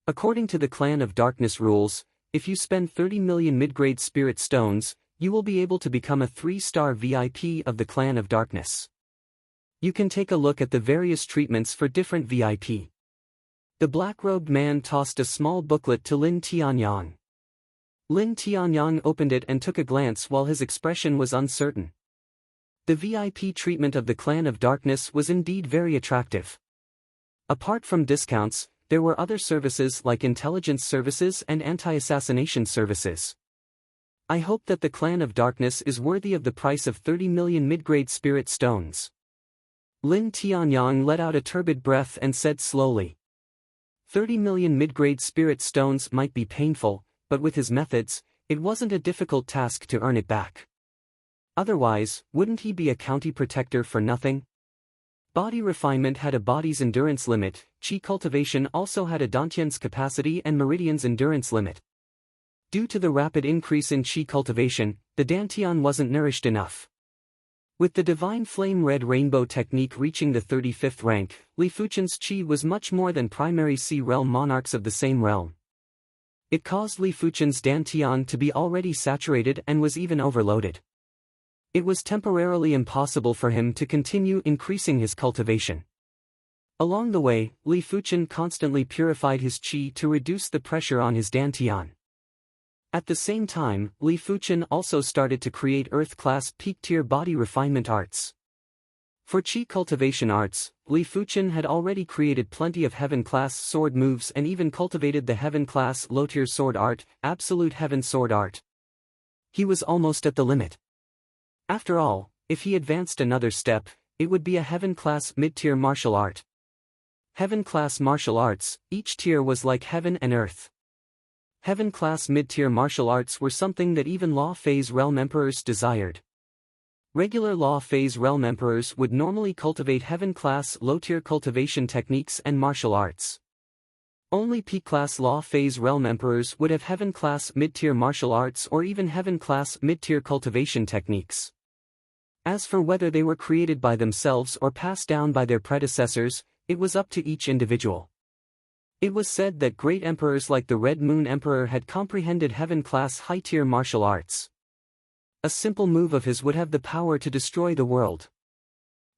According to the Clan of Darkness rules, if you spend 30 million mid-grade spirit stones, you will be able to become a 3-star VIP of the Clan of Darkness. You can take a look at the various treatments for different VIP. The black-robed man tossed a small booklet to Lin Tianyang. Lin Tianyang opened it and took a glance while his expression was uncertain. The VIP treatment of the Clan of Darkness was indeed very attractive. Apart from discounts, there were other services like intelligence services and anti-assassination services. I hope that the Clan of Darkness is worthy of the price of 30 million mid-grade spirit stones. Lin Tianyang let out a turbid breath and said slowly. 30 million mid-grade spirit stones might be painful, but with his methods, it wasn't a difficult task to earn it back. Otherwise, wouldn't he be a county protector for nothing? Body refinement had a body's endurance limit, Qi cultivation also had a Dantian's capacity and Meridian's endurance limit. Due to the rapid increase in Qi cultivation, the Dantian wasn't nourished enough. With the Divine Flame Red Rainbow technique reaching the 35th rank, Li Fuchen's Qi was much more than primary Sea Realm monarchs of the same realm. It caused Li Fuchen's Dantian to be already saturated and was even overloaded. It was temporarily impossible for him to continue increasing his cultivation. Along the way, Li Fuchen constantly purified his Qi to reduce the pressure on his Dantian. At the same time, Li Fuchen also started to create Earth-class peak-tier body refinement arts. For Qi cultivation arts, Li Fuchen had already created plenty of Heaven-class sword moves and even cultivated the Heaven-class low-tier sword art, Absolute Heaven Sword Art. He was almost at the limit. After all, if he advanced another step, it would be a Heaven-class mid-tier martial art. Heaven-class martial arts, each tier was like heaven and earth. Heaven-class mid-tier martial arts were something that even Law Phase Realm Emperors desired. Regular Law Phase Realm Emperors would normally cultivate Heaven-class low-tier cultivation techniques and martial arts. Only Peak-class Law Phase Realm Emperors would have Heaven-class mid-tier martial arts or even Heaven-class mid-tier cultivation techniques. As for whether they were created by themselves or passed down by their predecessors, it was up to each individual. It was said that great emperors like the Red Moon Emperor had comprehended Heaven-class high-tier martial arts. A simple move of his would have the power to destroy the world.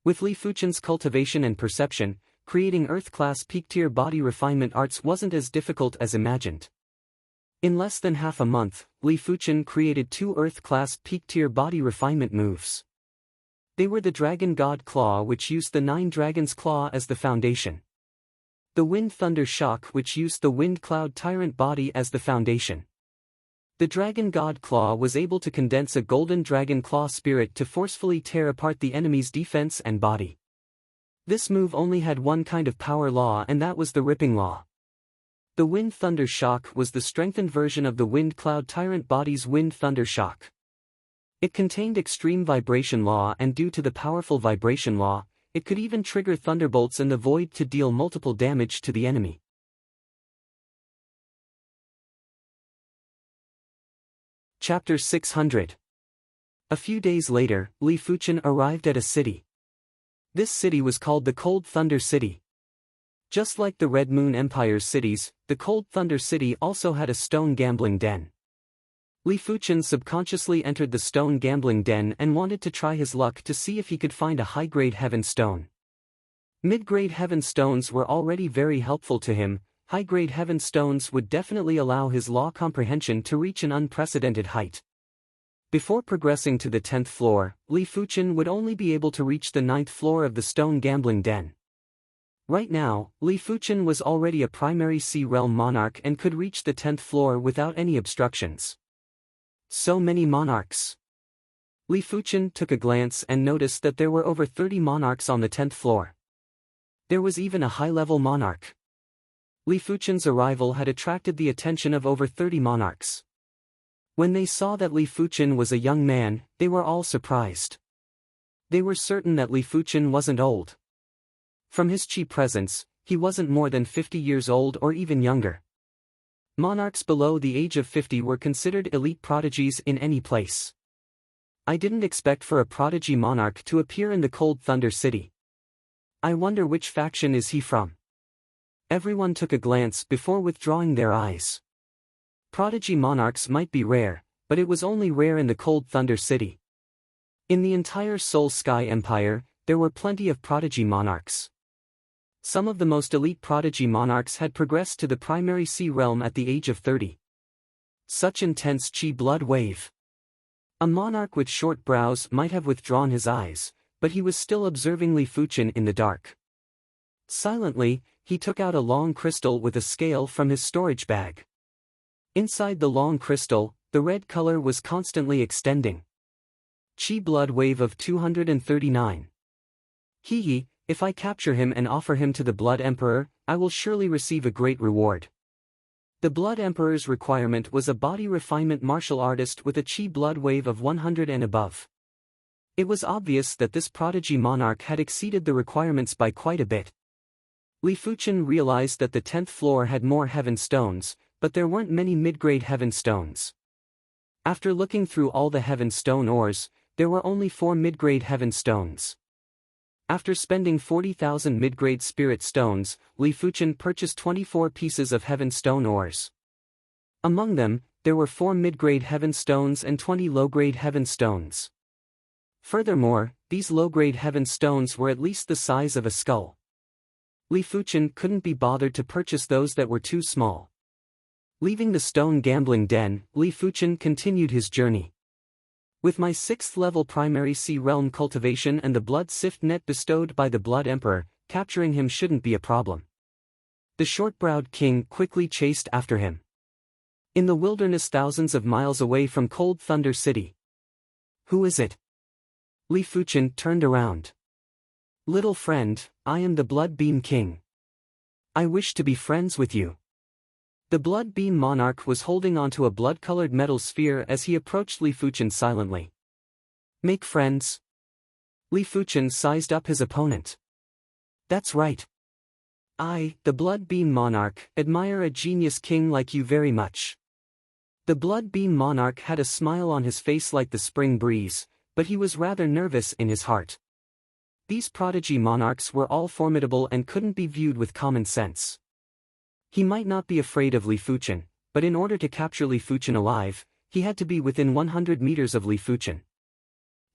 With Li Fuchen's cultivation and perception, creating Earth-class peak-tier body refinement arts wasn't as difficult as imagined. In less than half a month, Li Fuchen created 2 Earth-class peak-tier body refinement moves. They were the Dragon God Claw, which used the 9 Dragon's Claw as the foundation. The Wind Thunder Shock, which used the Wind Cloud Tyrant body as the foundation. The Dragon God Claw was able to condense a golden dragon claw spirit to forcefully tear apart the enemy's defense and body. This move only had one kind of power law, and that was the Ripping Law. The Wind Thunder Shock was the strengthened version of the Wind Cloud Tyrant body's Wind Thunder Shock. It contained extreme vibration law, and due to the powerful vibration law, it could even trigger thunderbolts in the void to deal multiple damage to the enemy. Chapter 600. A few days later, Li Fuchen arrived at a city. This city was called the Cold Thunder City. Just like the Red Moon Empire's cities, the Cold Thunder City also had a stone gambling den. Li Fuchen subconsciously entered the stone gambling den and wanted to try his luck to see if he could find a high-grade heaven stone. Mid-grade heaven stones were already very helpful to him, high-grade heaven stones would definitely allow his law comprehension to reach an unprecedented height. Before progressing to the 10th floor, Li Fuchen would only be able to reach the 9th floor of the stone gambling den. Right now, Li Fuchen was already a primary Sea Realm monarch and could reach the 10th floor without any obstructions. So many monarchs. Li Fuchen took a glance and noticed that there were over 30 monarchs on the 10th floor. There was even a high-level monarch. Li Fuchen's arrival had attracted the attention of over 30 monarchs. When they saw that Li Fuchen was a young man, they were all surprised. They were certain that Li Fuchen wasn't old. From his chi presence, he wasn't more than 50 years old or even younger. Monarchs below the age of 50 were considered elite prodigies in any place. I didn't expect for a prodigy monarch to appear in the Cold Thunder City. I wonder which faction is he from? Everyone took a glance before withdrawing their eyes. Prodigy monarchs might be rare, but it was only rare in the Cold Thunder City. In the entire Soul Sky Empire, there were plenty of prodigy monarchs. Some of the most elite prodigy monarchs had progressed to the primary Sea Realm at the age of 30. Such intense chi blood wave. A monarch with short brows might have withdrawn his eyes, but he was still observing Li Fuchen in the dark. Silently, he took out a long crystal with a scale from his storage bag. Inside the long crystal, the red color was constantly extending. Chi blood wave of 239. Hehe, if I capture him and offer him to the Blood Emperor, I will surely receive a great reward. The Blood Emperor's requirement was a body refinement martial artist with a chi blood wave of 100 and above. It was obvious that this prodigy monarch had exceeded the requirements by quite a bit. Li Fuchen realized that the 10th floor had more heaven stones, but there weren't many mid-grade heaven stones. After looking through all the heaven stone ores, there were only 4 mid-grade heaven stones. After spending 40,000 mid-grade spirit stones, Li Fuchen purchased 24 pieces of heaven stone ores. Among them, there were 4 mid-grade heaven stones and 20 low-grade heaven stones. Furthermore, these low-grade heaven stones were at least the size of a skull. Li Fuchen couldn't be bothered to purchase those that were too small. Leaving the stone gambling den, Li Fuchen continued his journey. With my 6th level primary Sea Realm cultivation and the blood sift net bestowed by the Blood Emperor, capturing him shouldn't be a problem. The short-browed king quickly chased after him. In the wilderness thousands of miles away from Cold Thunder City. Who is it? Li Fuchen turned around. Little friend, I am the Blood Beam King. I wish to be friends with you. The Blood Beam Monarch was holding onto a blood-colored metal sphere as he approached Li Fuchen silently. Make friends? Li Fuchen sized up his opponent. That's right. I, the Blood Beam Monarch, admire a genius king like you very much. The Blood Beam Monarch had a smile on his face like the spring breeze, but he was rather nervous in his heart. These prodigy monarchs were all formidable and couldn't be viewed with common sense. He might not be afraid of Li Fuchen, but in order to capture Li Fuchen alive, he had to be within 100 meters of Li Fuchen.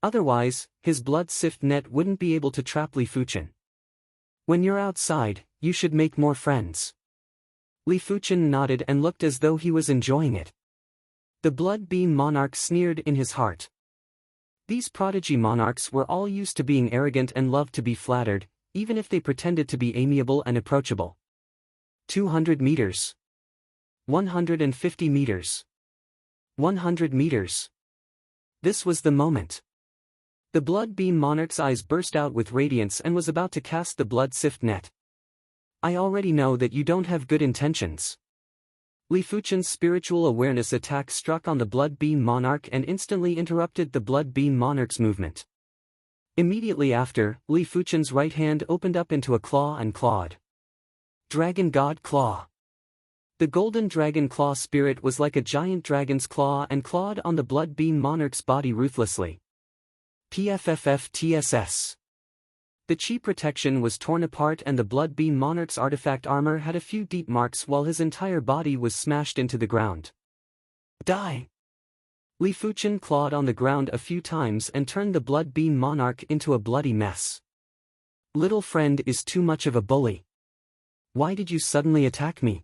Otherwise, his blood sift net wouldn't be able to trap Li Fuchen. When you're outside, you should make more friends. Li Fuchen nodded and looked as though he was enjoying it. The Blood Beam Monarch sneered in his heart. These prodigy monarchs were all used to being arrogant and loved to be flattered, even if they pretended to be amiable and approachable. 200 meters. 150 meters. 100 meters. This was the moment. The Blood Beam Monarch's eyes burst out with radiance and was about to cast the blood sift net. I already know that you don't have good intentions. Li Fuchen's spiritual awareness attack struck on the Blood Beam Monarch and instantly interrupted the Blood Beam Monarch's movement. Immediately after, Li Fuchen's right hand opened up into a claw and clawed. Dragon God Claw. The golden dragon claw spirit was like a giant dragon's claw and clawed on the Blood Beam Monarch's body ruthlessly. PFFFTSS. The chi protection was torn apart and the Blood Beam Monarch's artifact armor had a few deep marks while his entire body was smashed into the ground. Die! Li Fuchen clawed on the ground a few times and turned the Blood Beam Monarch into a bloody mess. Little friend is too much of a bully. Why did you suddenly attack me?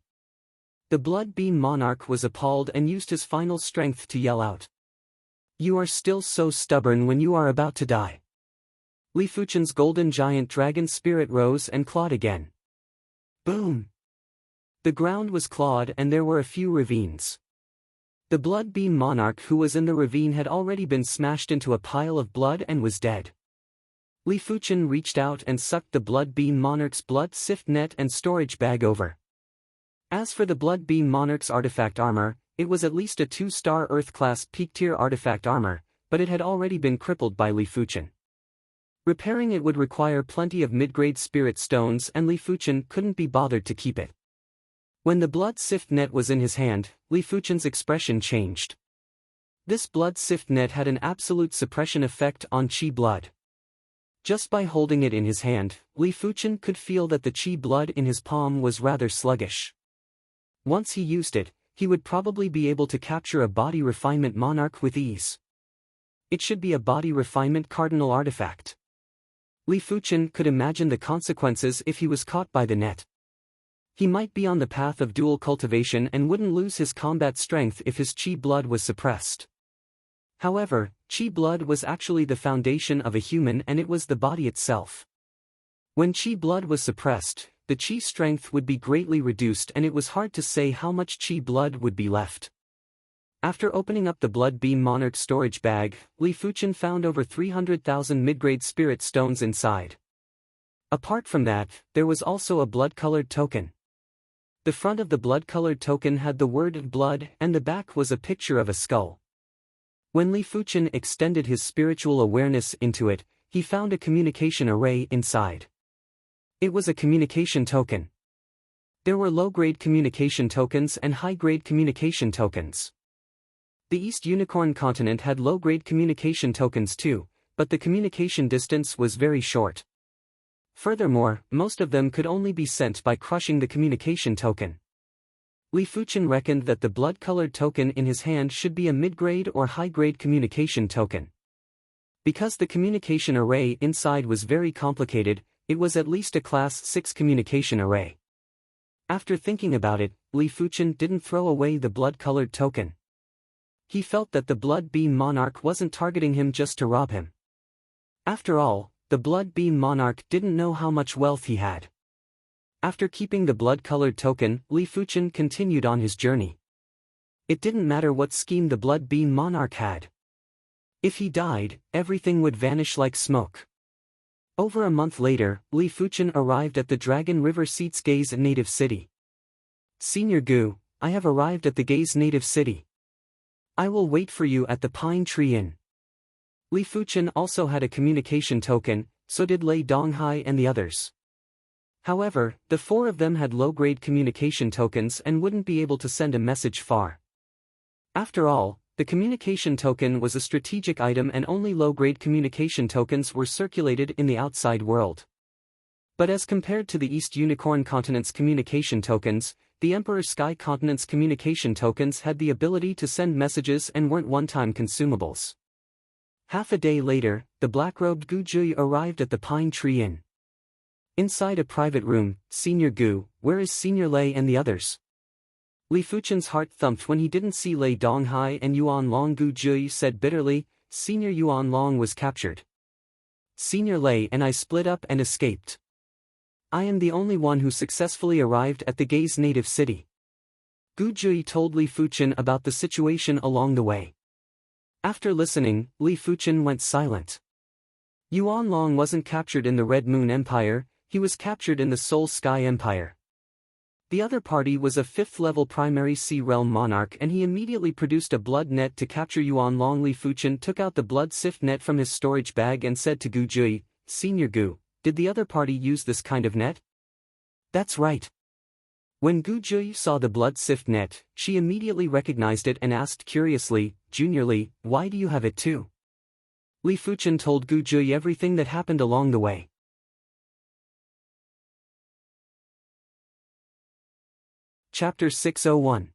The Blood Bean Monarch was appalled and used his final strength to yell out. "You are still so stubborn when you are about to die." Li Fuchen's golden giant dragon spirit rose and clawed again. Boom! The ground was clawed and there were a few ravines. The Blood Bean Monarch who was in the ravine had already been smashed into a pile of blood and was dead. Li Fuchen reached out and sucked the Blood Bean Monarch's blood sift net and storage bag over. As for the Blood Bean Monarch's artifact armor, it was at least a 2-star Earth-class peak-tier artifact armor, but it had already been crippled by Li Fuchen. Repairing it would require plenty of mid-grade spirit stones and Li Fuchen couldn't be bothered to keep it. When the blood sift net was in his hand, Li Fuchen's expression changed. This blood sift net had an absolute suppression effect on qi blood. Just by holding it in his hand, Li Fuchen could feel that the qi blood in his palm was rather sluggish. Once he used it, he would probably be able to capture a body refinement monarch with ease. It should be a body refinement cardinal artifact. Li Fuchen could imagine the consequences if he was caught by the net. He might be on the path of dual cultivation and wouldn't lose his combat strength if his qi blood was suppressed. However, qi blood was actually the foundation of a human and it was the body itself. When qi blood was suppressed, the qi strength would be greatly reduced and it was hard to say how much qi blood would be left. After opening up the Blood Bean Monarch storage bag, Li Fuchen found over 300,000 mid-grade spirit stones inside. Apart from that, there was also a blood-colored token. The front of the blood-colored token had the word blood and the back was a picture of a skull. When Li Fuchen extended his spiritual awareness into it, he found a communication array inside. It was a communication token. There were low-grade communication tokens and high-grade communication tokens. The East Unicorn continent had low-grade communication tokens too, but the communication distance was very short. Furthermore, most of them could only be sent by crushing the communication token. Li Fuchen reckoned that the blood-colored token in his hand should be a mid-grade or high-grade communication token. Because the communication array inside was very complicated, it was at least a Class 6 communication array. After thinking about it, Li Fuchen didn't throw away the blood-colored token. He felt that the Blood Bean Monarch wasn't targeting him just to rob him. After all, the Blood Bean Monarch didn't know how much wealth he had. After keeping the blood-colored token, Li Fuchen continued on his journey. It didn't matter what scheme the Blood Bean Monarch had. If he died, everything would vanish like smoke. Over a month later, Li Fuchen arrived at the Dragon River Seat's Gaze native city. "Senior Gu, I have arrived at the Gaze native city. I will wait for you at the Pine Tree Inn." Li Fuchen also had a communication token, so did Lei Donghai and the others. However, the 4 of them had low-grade communication tokens and wouldn't be able to send a message far. After all, the communication token was a strategic item and only low-grade communication tokens were circulated in the outside world. But as compared to the East Unicorn continent's communication tokens, the Emperor Sky continent's communication tokens had the ability to send messages and weren't one-time consumables. Half a day later, the black-robed Gu Jui arrived at the Pine Tree Inn. Inside a private room, "Senior Gu, where is Senior Lei and the others?" Li Fuchen's heart thumped when he didn't see Lei Donghai and Yuan Long. Gu Jui said bitterly, "Senior Yuan Long was captured. Senior Lei and I split up and escaped. I am the only one who successfully arrived at the Gaze native city." Gu Jui told Li Fuchen about the situation along the way. After listening, Li Fuchen went silent. Yuan Long wasn't captured in the Red Moon Empire, he was captured in the Soul Sky Empire. The other party was a 5th-level primary Sea Realm monarch and he immediately produced a blood net to capture Yuan Long. Li Fuchen took out the blood sift net from his storage bag and said to Gu Jui, "Senior Gu, did the other party use this kind of net?" "That's right." When Gu Jui saw the blood sift net, she immediately recognized it and asked curiously, "Junior Li, why do you have it too?" Li Fuchen told Gu Jui everything that happened along the way. Chapter 601.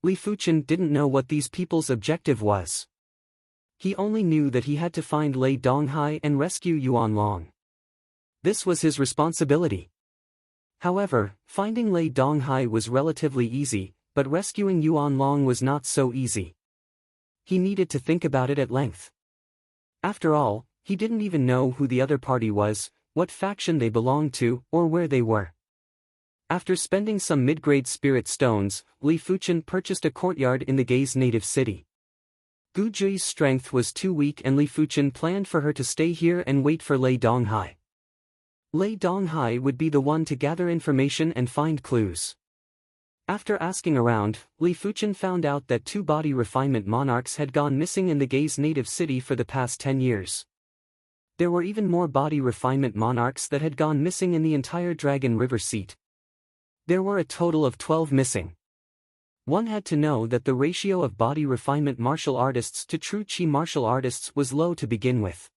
Li Fuchen didn't know what these people's objective was. He only knew that he had to find Lei Donghai and rescue Yuan Long. This was his responsibility. However, finding Lei Donghai was relatively easy, but rescuing Yuan Long was not so easy. He needed to think about it at length. After all, he didn't even know who the other party was, what faction they belonged to, or where they were. After spending some mid-grade spirit stones, Li Fuchen purchased a courtyard in the Gei's native city. Gu Jui's strength was too weak and Li Fuchen planned for her to stay here and wait for Lei Donghai. Lei Donghai would be the one to gather information and find clues. After asking around, Li Fuchen found out that 2 body refinement monarchs had gone missing in the Gei's native city for the past 10 years. There were even more body refinement monarchs that had gone missing in the entire Dragon River seat. There were a total of 12 missing. One had to know that the ratio of body refinement martial artists to true Qi martial artists was low to begin with.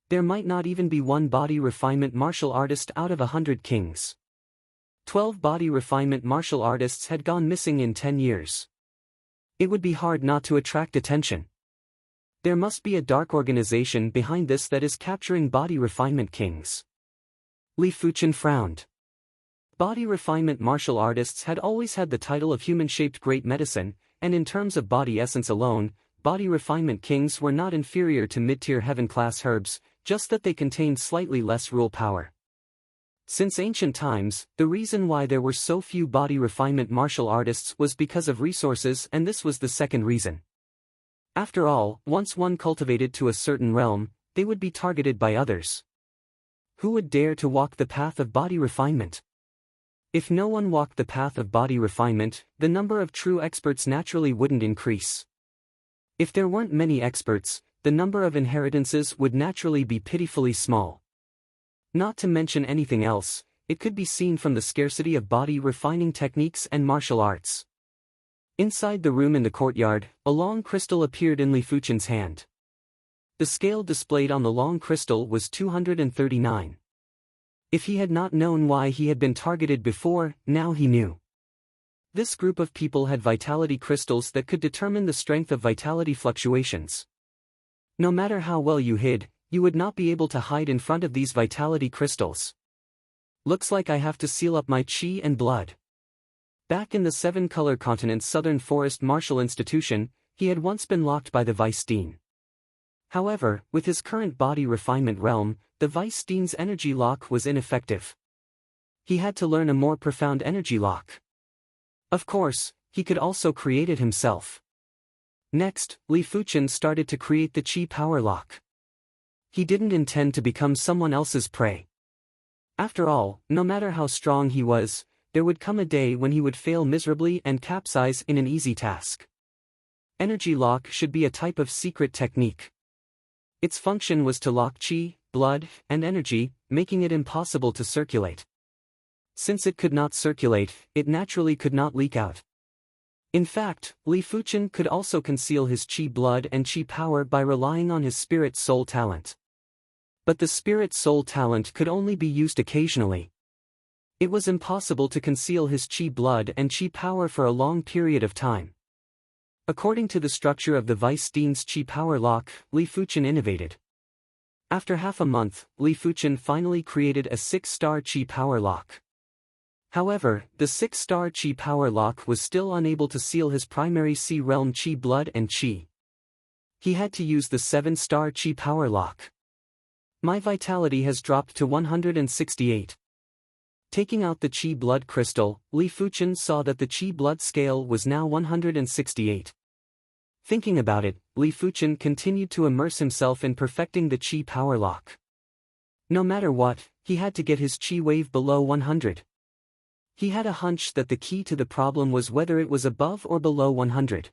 There might not even be one body refinement martial artist out of 100 kings. 12 body refinement martial artists had gone missing in 10 years. It would be hard not to attract attention. There must be a dark organization behind this that is capturing body refinement kings. Li Fuchen frowned. Body refinement martial artists had always had the title of human-shaped great medicine, and in terms of body essence alone, body refinement kings were not inferior to mid-tier heaven-class herbs, just that they contained slightly less rule power. Since ancient times, the reason why there were so few body refinement martial artists was because of resources, and this was the second reason. After all, once one cultivated to a certain realm, they would be targeted by others. Who would dare to walk the path of body refinement? If no one walked the path of body refinement, the number of true experts naturally wouldn't increase. If there weren't many experts, the number of inheritances would naturally be pitifully small. Not to mention anything else, it could be seen from the scarcity of body refining techniques and martial arts. Inside the room in the courtyard, a long crystal appeared in Li Fuchen's hand. The scale displayed on the long crystal was 239. If he had not known why he had been targeted before, now he knew. This group of people had vitality crystals that could determine the strength of vitality fluctuations. No matter how well you hid, you would not be able to hide in front of these vitality crystals. Looks like I have to seal up my chi and blood. Back in the 7-color continent's southern forest martial institution, he had once been locked by the Vice Dean. However, with his current body refinement realm, the Vice Dean's energy lock was ineffective. He had to learn a more profound energy lock. Of course, he could also create it himself. Next, Li Fuchen started to create the Qi power lock. He didn't intend to become someone else's prey. After all, no matter how strong he was, there would come a day when he would fail miserably and capsize in an easy task. Energy lock should be a type of secret technique. Its function was to lock Qi, blood, and energy, making it impossible to circulate. Since it could not circulate, it naturally could not leak out. In fact, Li Fuchen could also conceal his Qi blood and Qi power by relying on his spirit soul talent. But the spirit soul talent could only be used occasionally. It was impossible to conceal his Qi blood and Qi power for a long period of time. According to the structure of the Vice Dean's Qi power lock, Li Fuchen innovated. After half a month, Li Fuchen finally created a 6-star Qi power lock. However, the 6-star Qi power lock was still unable to seal his primary Sea realm Qi blood and Qi. He had to use the 7-star Qi power lock. My vitality has dropped to 168. Taking out the Qi blood crystal, Li Fuchen saw that the Qi blood scale was now 168. Thinking about it, Li Fuchen continued to immerse himself in perfecting the Qi power lock. No matter what, he had to get his Qi wave below 100. He had a hunch that the key to the problem was whether it was above or below 100.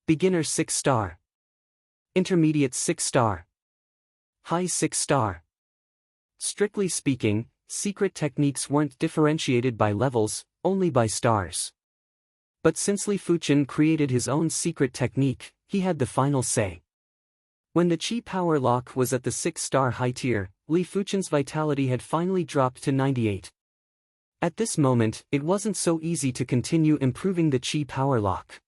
Beginner 6-star. Intermediate 6-star. High 6-star. Strictly speaking, secret techniques weren't differentiated by levels, only by stars. But since Li Fuchen created his own secret technique, he had the final say. When the Qi power lock was at the 6-star high tier, Li Fuchen's vitality had finally dropped to 98. At this moment, it wasn't so easy to continue improving the Qi power lock.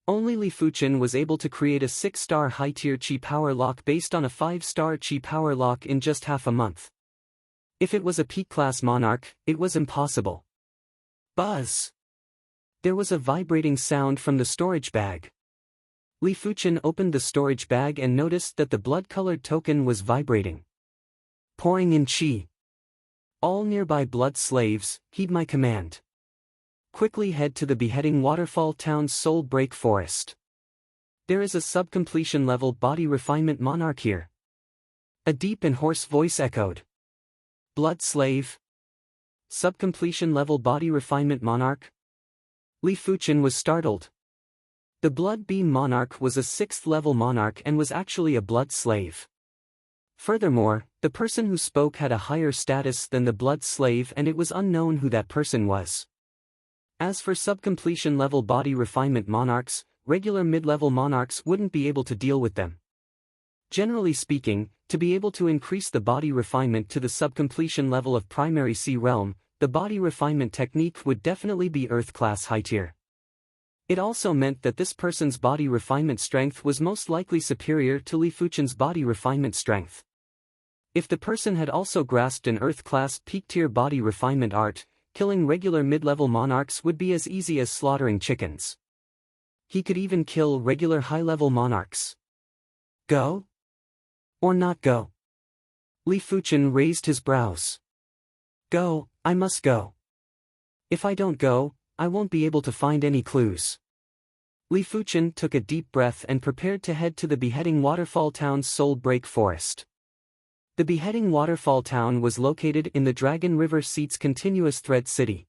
Only Li Fuchen was able to create a 6-star high-tier Qi power lock based on a 5-star Qi power lock in just half a month. If it was a peak-class monarch, it was impossible. Buzz! There was a vibrating sound from the storage bag. Li Fuchen opened the storage bag and noticed that the blood-colored token was vibrating, pouring in qi. All nearby blood slaves, heed my command. Quickly head to the beheading waterfall town's soul break forest. There is a sub-completion level body refinement monarch here. A deep and hoarse voice echoed. Blood slave? Sub-completion level body refinement monarch? Li Fuchen was startled. The blood beam monarch was a 6th level monarch and was actually a blood slave. Furthermore, the person who spoke had a higher status than the blood slave and it was unknown who that person was. As for sub-completion level body refinement monarchs, regular mid-level monarchs wouldn't be able to deal with them. Generally speaking, to be able to increase the body refinement to the sub-completion level of primary C realm, the body refinement technique would definitely be Earth-class high tier. It also meant that this person's body refinement strength was most likely superior to Li Fuchen's body refinement strength. If the person had also grasped an Earth-class peak-tier body refinement art, killing regular mid-level monarchs would be as easy as slaughtering chickens. He could even kill regular high-level monarchs. Go? Or not go? Li Fuchen raised his brows. Go, I must go. If I don't go, I won't be able to find any clues. Li Fuchen took a deep breath and prepared to head to the beheading waterfall town's soul break forest. The beheading waterfall town was located in the Dragon River Seat's continuous thread city.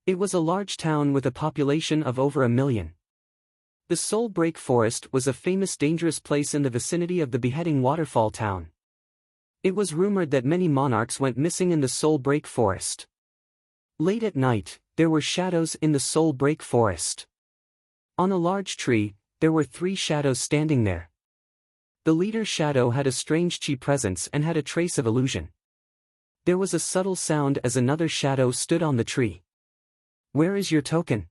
It was a large town with a population of over 1 million. The Soul Break Forest was a famous dangerous place in the vicinity of the beheading waterfall town. It was rumored that many monarchs went missing in the Soul Break Forest. Late at night, there were shadows in the Soul Break Forest. On a large tree, there were 3 shadows standing there. The leader's shadow had a strange chi presence and had a trace of illusion. There was a subtle sound as another shadow stood on the tree. Where is your token?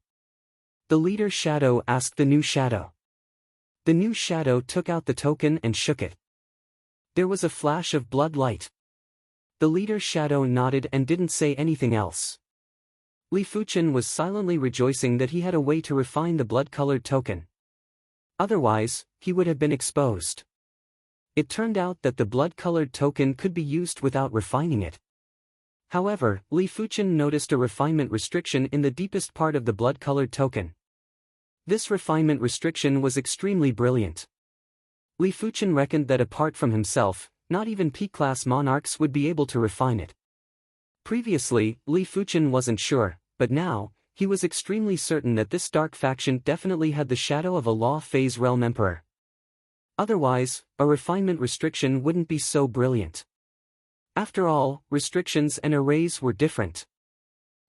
The leader's shadow asked the new shadow. The new shadow took out the token and shook it. There was a flash of blood light. The leader's shadow nodded and didn't say anything else. Li Fuchen was silently rejoicing that he had a way to refine the blood-colored token. Otherwise, he would have been exposed. It turned out that the blood-colored token could be used without refining it. However, Li Fuchen noticed a refinement restriction in the deepest part of the blood-colored token. This refinement restriction was extremely brilliant. Li Fuchen reckoned that apart from himself, not even peak-class monarchs would be able to refine it. Previously, Li Fuchen wasn't sure, but now, he was extremely certain that this dark faction definitely had the shadow of a Law Phase Realm Emperor. Otherwise, a refinement restriction wouldn't be so brilliant. After all, restrictions and arrays were different.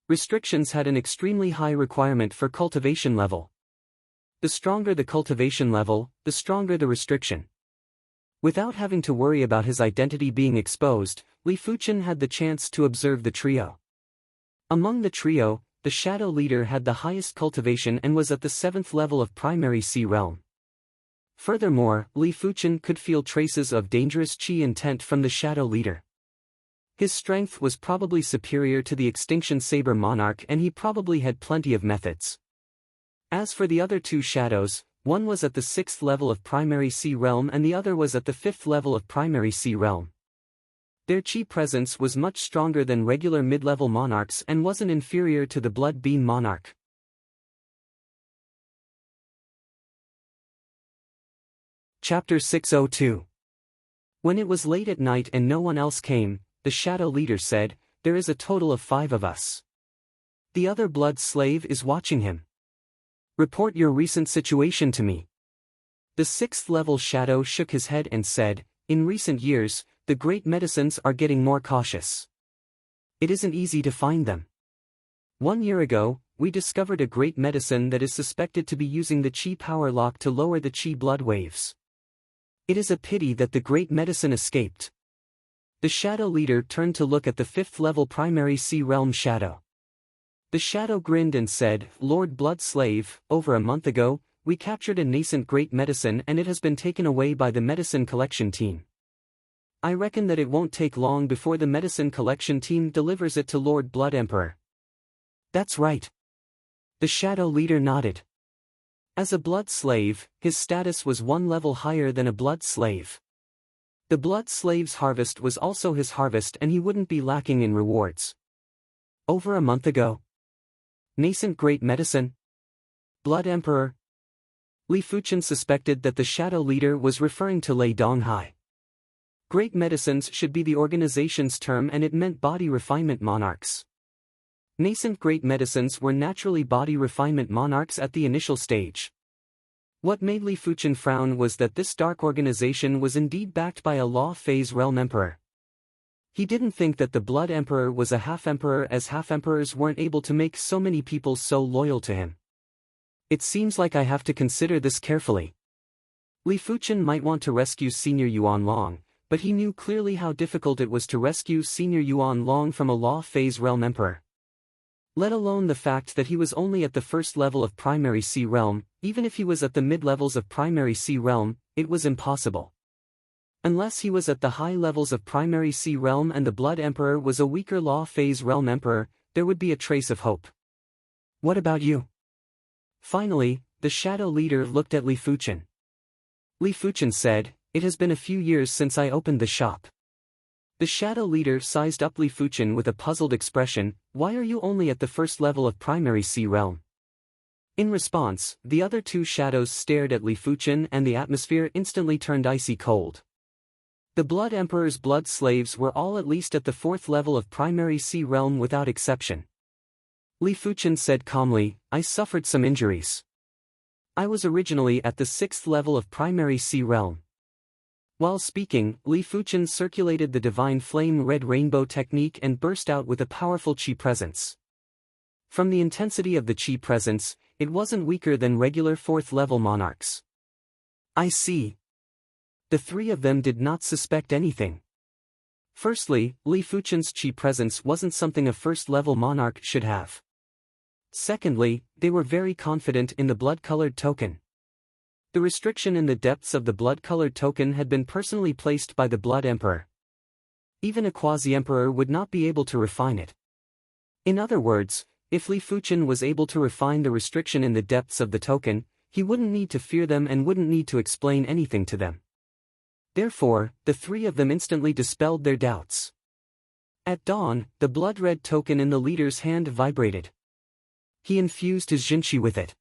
Restrictions had an extremely high requirement for cultivation level. The stronger the cultivation level, the stronger the restriction. Without having to worry about his identity being exposed, Li Fuchen had the chance to observe the trio. Among the trio, the shadow leader had the highest cultivation and was at the 7th level of primary C realm. Furthermore, Li Fuchen could feel traces of dangerous qi intent from the shadow leader. His strength was probably superior to the Extinction Saber Monarch and he probably had plenty of methods. As for the other 2 shadows, one was at the 6th level of primary C realm and the other was at the 5th level of primary C realm. Their chi presence was much stronger than regular mid-level monarchs and wasn't inferior to the Blood Beam Monarch. Chapter 602. When it was late at night and no one else came, the shadow leader said, "There is a total of 5 of us. The other blood slave is watching him. Report your recent situation to me." The 6th level shadow shook his head and said, "In recent years, the great medicines are getting more cautious. It isn't easy to find them. 1 year ago, we discovered a great medicine that is suspected to be using the chi power lock to lower the chi blood waves. It is a pity that the great medicine escaped." The shadow leader turned to look at the 5th level primary C realm shadow. The shadow grinned and said, "Lord Blood Slave, over a month ago, we captured a nascent great medicine and it has been taken away by the medicine collection team. I reckon that it won't take long before the medicine collection team delivers it to Lord Blood Emperor. That's right. The Shadow Leader nodded. As a blood slave, his status was one level higher than a blood slave. The blood slave's harvest was also his harvest, and he wouldn't be lacking in rewards. Over a month ago. Nascent Great Medicine? Blood Emperor? Li Fuchen suspected that the Shadow Leader was referring to Lei Donghai. Great Medicines should be the organization's term, and it meant body refinement monarchs. Nascent Great Medicines were naturally body refinement monarchs at the initial stage. What made Li Fuchen frown was that this dark organization was indeed backed by a Law Phase Realm Emperor. He didn't think that the Blood Emperor was a half-emperor, as half-emperors weren't able to make so many people so loyal to him. It seems like I have to consider this carefully. Li Fuchen might want to rescue Senior Yuan Long, but he knew clearly how difficult it was to rescue Senior Yuan Long from a Law Phase Realm Emperor. Let alone the fact that he was only at the first level of Primary Sea Realm. Even if he was at the mid-levels of Primary Sea Realm, it was impossible. Unless he was at the high levels of Primary Sea Realm and the Blood Emperor was a weaker Law Phase Realm Emperor, there would be a trace of hope. What about you? Finally, the Shadow Leader looked at Li Fuchen. Li Fuchen said, "It has been a few years since I opened the shop." The Shadow Leader sized up Li Fuchen with a puzzled expression. "Why are you only at the first level of Primary Sea Realm?" In response, the other two shadows stared at Li Fuchen, and the atmosphere instantly turned icy cold. The Blood Emperor's blood slaves were all at least at the fourth level of Primary Sea Realm without exception. Li Fuchen said calmly, "I suffered some injuries. I was originally at the sixth level of Primary Sea Realm." While speaking, Li Fuchen circulated the Divine Flame Red Rainbow technique and burst out with a powerful Qi presence. From the intensity of the Qi presence, it wasn't weaker than regular fourth-level monarchs. I see. The three of them did not suspect anything. Firstly, Li Fuchen's Qi presence wasn't something a first-level monarch should have. Secondly, they were very confident in the blood-colored token. The restriction in the depths of the blood-colored token had been personally placed by the Blood Emperor. Even a quasi-emperor would not be able to refine it. In other words, if Li Fuchen was able to refine the restriction in the depths of the token, he wouldn't need to fear them and wouldn't need to explain anything to them. Therefore, the three of them instantly dispelled their doubts. At dawn, the blood-red token in the leader's hand vibrated. He infused his Jinqi with it.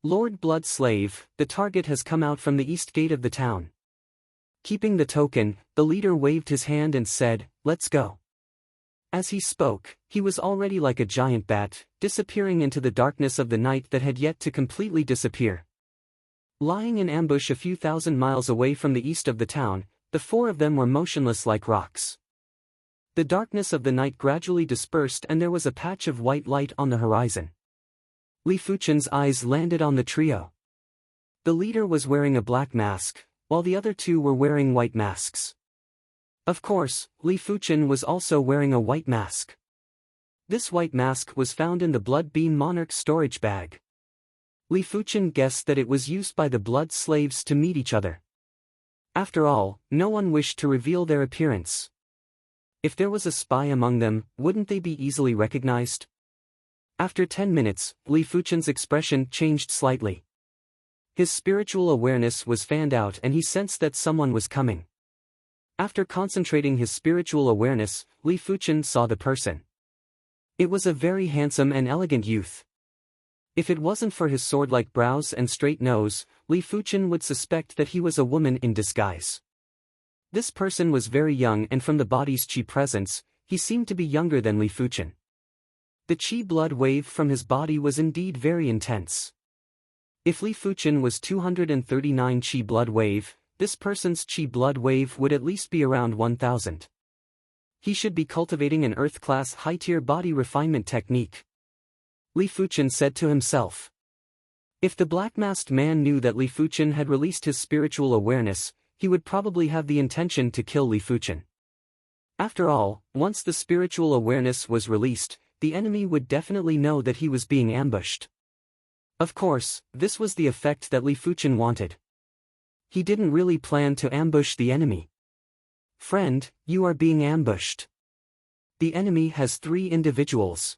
"Lord Blood Slave, the target has come out from the east gate of the town." Keeping the token, the leader waved his hand and said, "Let's go." As he spoke, he was already like a giant bat, disappearing into the darkness of the night that had yet to completely disappear. Lying in ambush a few thousand miles away from the east of the town, the four of them were motionless like rocks. The darkness of the night gradually dispersed and there was a patch of white light on the horizon. Li Fuchen's eyes landed on the trio. The leader was wearing a black mask, while the other two were wearing white masks. Of course, Li Fuchen was also wearing a white mask. This white mask was found in the Blood Beam Monarch's storage bag. Li Fuchen guessed that it was used by the blood slaves to meet each other. After all, no one wished to reveal their appearance. If there was a spy among them, wouldn't they be easily recognized? After 10 minutes, Li Fuchen's expression changed slightly. His spiritual awareness was fanned out and he sensed that someone was coming. After concentrating his spiritual awareness, Li Fuchen saw the person. It was a very handsome and elegant youth. If it wasn't for his sword-like brows and straight nose, Li Fuchen would suspect that he was a woman in disguise. This person was very young, and from the body's Qi presence, he seemed to be younger than Li Fuchen. The Qi blood wave from his body was indeed very intense. If Li Fuchen was 239 Qi blood wave, this person's Qi blood wave would at least be around 1000. He should be cultivating an Earth-class high-tier body refinement technique. Li Fuchen said to himself. If the black-masked man knew that Li Fuchen had released his spiritual awareness, he would probably have the intention to kill Li Fuchen. After all, once the spiritual awareness was released, the enemy would definitely know that he was being ambushed. Of course, this was the effect that Li Fuchen wanted. He didn't really plan to ambush the enemy. Friend, you are being ambushed. The enemy has 3 individuals.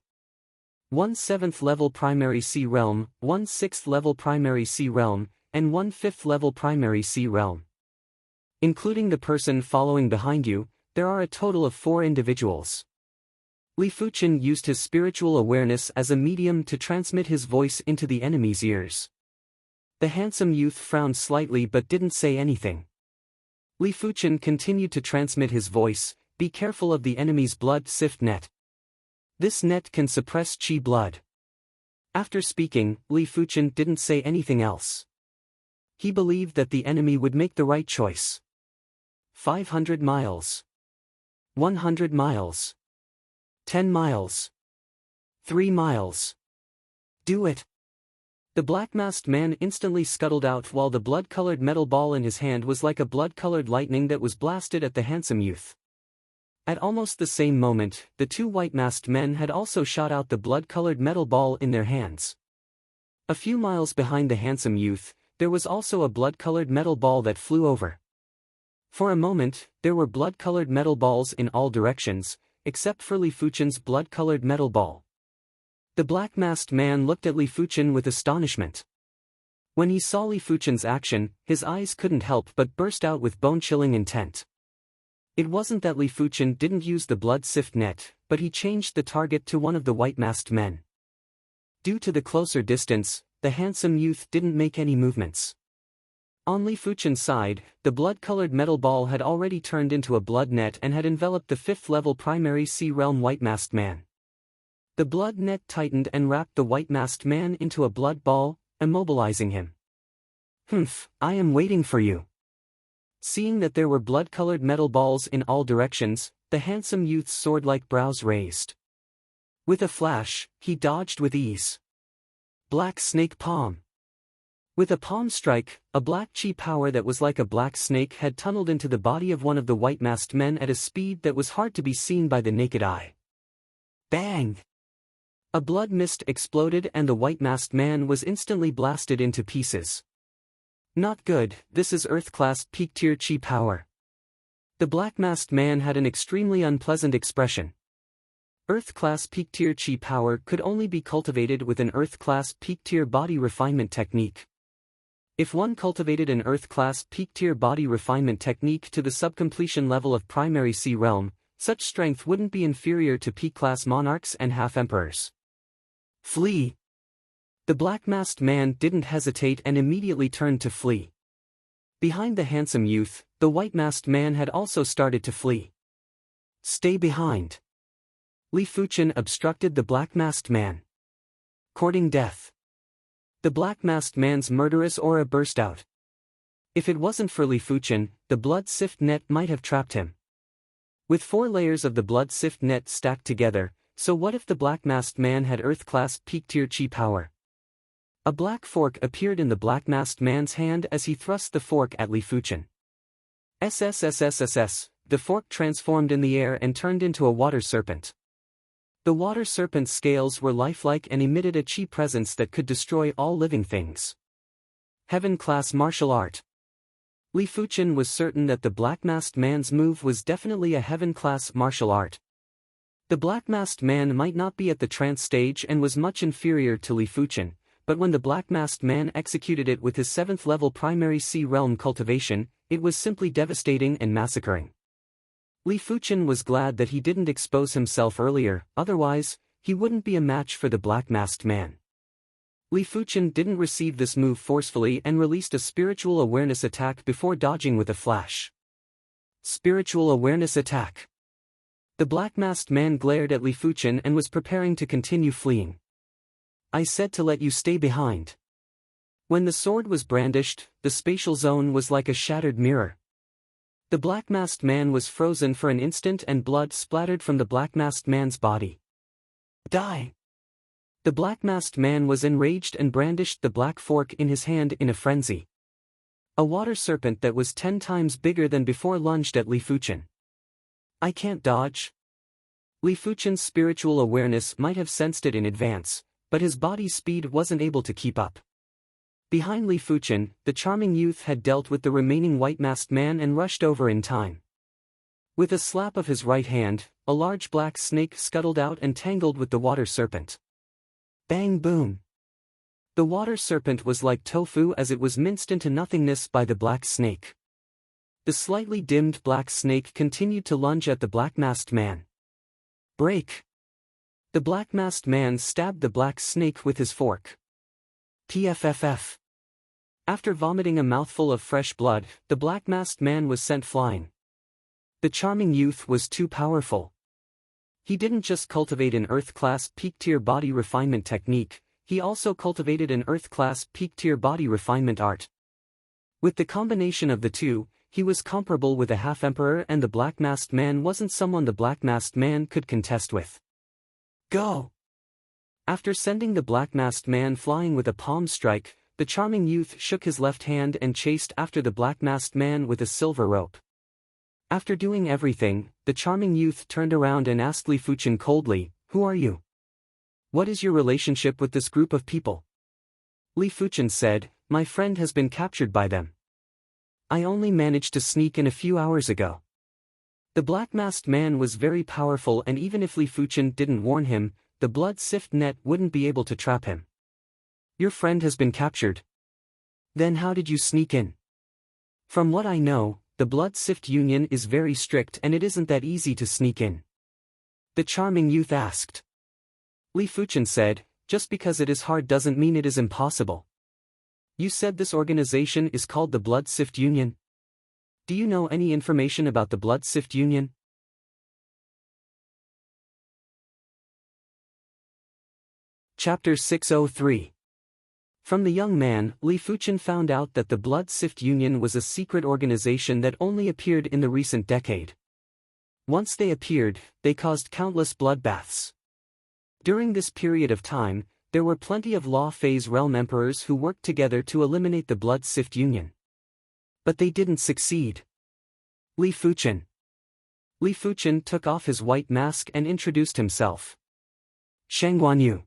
1 7th level primary sea realm, 1 6th level primary sea realm, and 1 5th level primary sea realm. Including the person following behind you, there are a total of 4 individuals. Li Fuchen used his spiritual awareness as a medium to transmit his voice into the enemy's ears. The handsome youth frowned slightly but didn't say anything. Li Fuchen continued to transmit his voice, "Be careful of the enemy's blood sift net. This net can suppress chi blood." After speaking, Li Fuchen didn't say anything else. He believed that the enemy would make the right choice. 500 miles. 100 miles. 10 miles. 3 miles. Do it. The black-masked man instantly scuttled out while the blood-colored metal ball in his hand was like a blood-colored lightning that was blasted at the handsome youth. At almost the same moment, the 2 white-masked men had also shot out the blood-colored metal ball in their hands. A few miles behind the handsome youth, there was also a blood-colored metal ball that flew over. For a moment, there were blood-colored metal balls in all directions, except for Li Fuchen's blood-colored metal ball. The black-masked man looked at Li Fuchen with astonishment. When he saw Li Fuchen's action, his eyes couldn't help but burst out with bone-chilling intent. It wasn't that Li Fuchen didn't use the blood sift net, but he changed the target to one of the white-masked men. Due to the closer distance, the handsome youth didn't make any movements. On Li Fuchen's side, the blood-colored metal ball had already turned into a blood net and had enveloped the 5th-level primary sea realm white-masked man. The blood net tightened and wrapped the white-masked man into a blood ball, immobilizing him. "Humph, I am waiting for you." Seeing that there were blood-colored metal balls in all directions, the handsome youth's sword-like brows raised. With a flash, he dodged with ease. Black Snake Palm. With a palm strike, a black chi power that was like a black snake had tunneled into the body of one of the white-masked men at a speed that was hard to be seen by the naked eye. Bang! A blood mist exploded and the white-masked man was instantly blasted into pieces. Not good, this is Earth-class peak-tier chi power. The black-masked man had an extremely unpleasant expression. Earth-class peak-tier chi power could only be cultivated with an Earth-class peak-tier body refinement technique. If one cultivated an Earth-class peak-tier body refinement technique to the subcompletion level of primary sea realm, such strength wouldn't be inferior to peak-class monarchs and half-emperors. Flee! The black-masked man didn't hesitate and immediately turned to flee. Behind the handsome youth, the white-masked man had also started to flee. Stay behind! Li Fuchen obstructed the black-masked man. Courting death. The black-masked man's murderous aura burst out. If it wasn't for Li Fuchen, the blood sift net might have trapped him. With 4 layers of the blood sift net stacked together, so what if the black-masked man had Earth-class peak-tier chi power? A black fork appeared in the black-masked man's hand as he thrust the fork at Li Fuchen. SSSSSS, the fork transformed in the air and turned into a water serpent. The water serpent's scales were lifelike and emitted a chi presence that could destroy all living things. Heaven-class martial art. Li Fuchen was certain that the black-masked man's move was definitely a heaven-class martial art. The black-masked man might not be at the trance stage and was much inferior to Li Fuchen, but when the black-masked man executed it with his 7th-level primary sea realm cultivation, it was simply devastating and massacring. Li Fuchen was glad that he didn't expose himself earlier, otherwise, he wouldn't be a match for the black-masked man. Li Fuchen didn't receive this move forcefully and released a spiritual awareness attack before dodging with a flash. Spiritual awareness attack. The black-masked man glared at Li Fuchen and was preparing to continue fleeing. I said to let you stay behind. When the sword was brandished, the spatial zone was like a shattered mirror. The black-masked man was frozen for an instant and blood splattered from the black-masked man's body. Die! The black-masked man was enraged and brandished the black fork in his hand in a frenzy. A water serpent that was 10 times bigger than before lunged at Li Fuchen. I can't dodge. Li Fuchen's spiritual awareness might have sensed it in advance, but his body's speed wasn't able to keep up. Behind Li Fuchen, the charming youth had dealt with the remaining white-masked man and rushed over in time. With a slap of his right hand, a large black snake scuttled out and tangled with the water serpent. Bang boom! The water serpent was like tofu as it was minced into nothingness by the black snake. The slightly dimmed black snake continued to lunge at the black-masked man. Break! The black-masked man stabbed the black snake with his fork. PFFF. After vomiting a mouthful of fresh blood, the black-masked man was sent flying. The charming youth was too powerful. He didn't just cultivate an Earth-class peak-tier body refinement technique, he also cultivated an Earth-class peak-tier body refinement art. With the combination of the two, he was comparable with a half-emperor, and the black-masked man wasn't someone the black-masked man could contest with. Go! After sending the black-masked man flying with a palm strike, the charming youth shook his left hand and chased after the black-masked man with a silver rope. After doing everything, the charming youth turned around and asked Li Fuchen coldly, "Who are you? What is your relationship with this group of people?" Li Fuchen said, "My friend has been captured by them. I only managed to sneak in a few hours ago." The black-masked man was very powerful, and even if Li Fuchen didn't warn him, the blood sift net wouldn't be able to trap him. "Your friend has been captured. Then how did you sneak in?" "From what I know, the blood sift union is very strict and it isn't that easy to sneak in," the charming youth asked. Li Fuchen said, "Just because it is hard doesn't mean it is impossible. You said this organization is called the Blood Sift Union? Do you know any information about the Blood Sift Union?" Chapter 603. From the young man, Li Fuchen found out that the Blood Sift Union was a secret organization that only appeared in the recent decade. Once they appeared, they caused countless bloodbaths. During this period of time, there were plenty of Law Phase realm emperors who worked together to eliminate the Blood Sift Union. But they didn't succeed. Li Fuchen. Li Fuchen took off his white mask and introduced himself. Shangguanyu.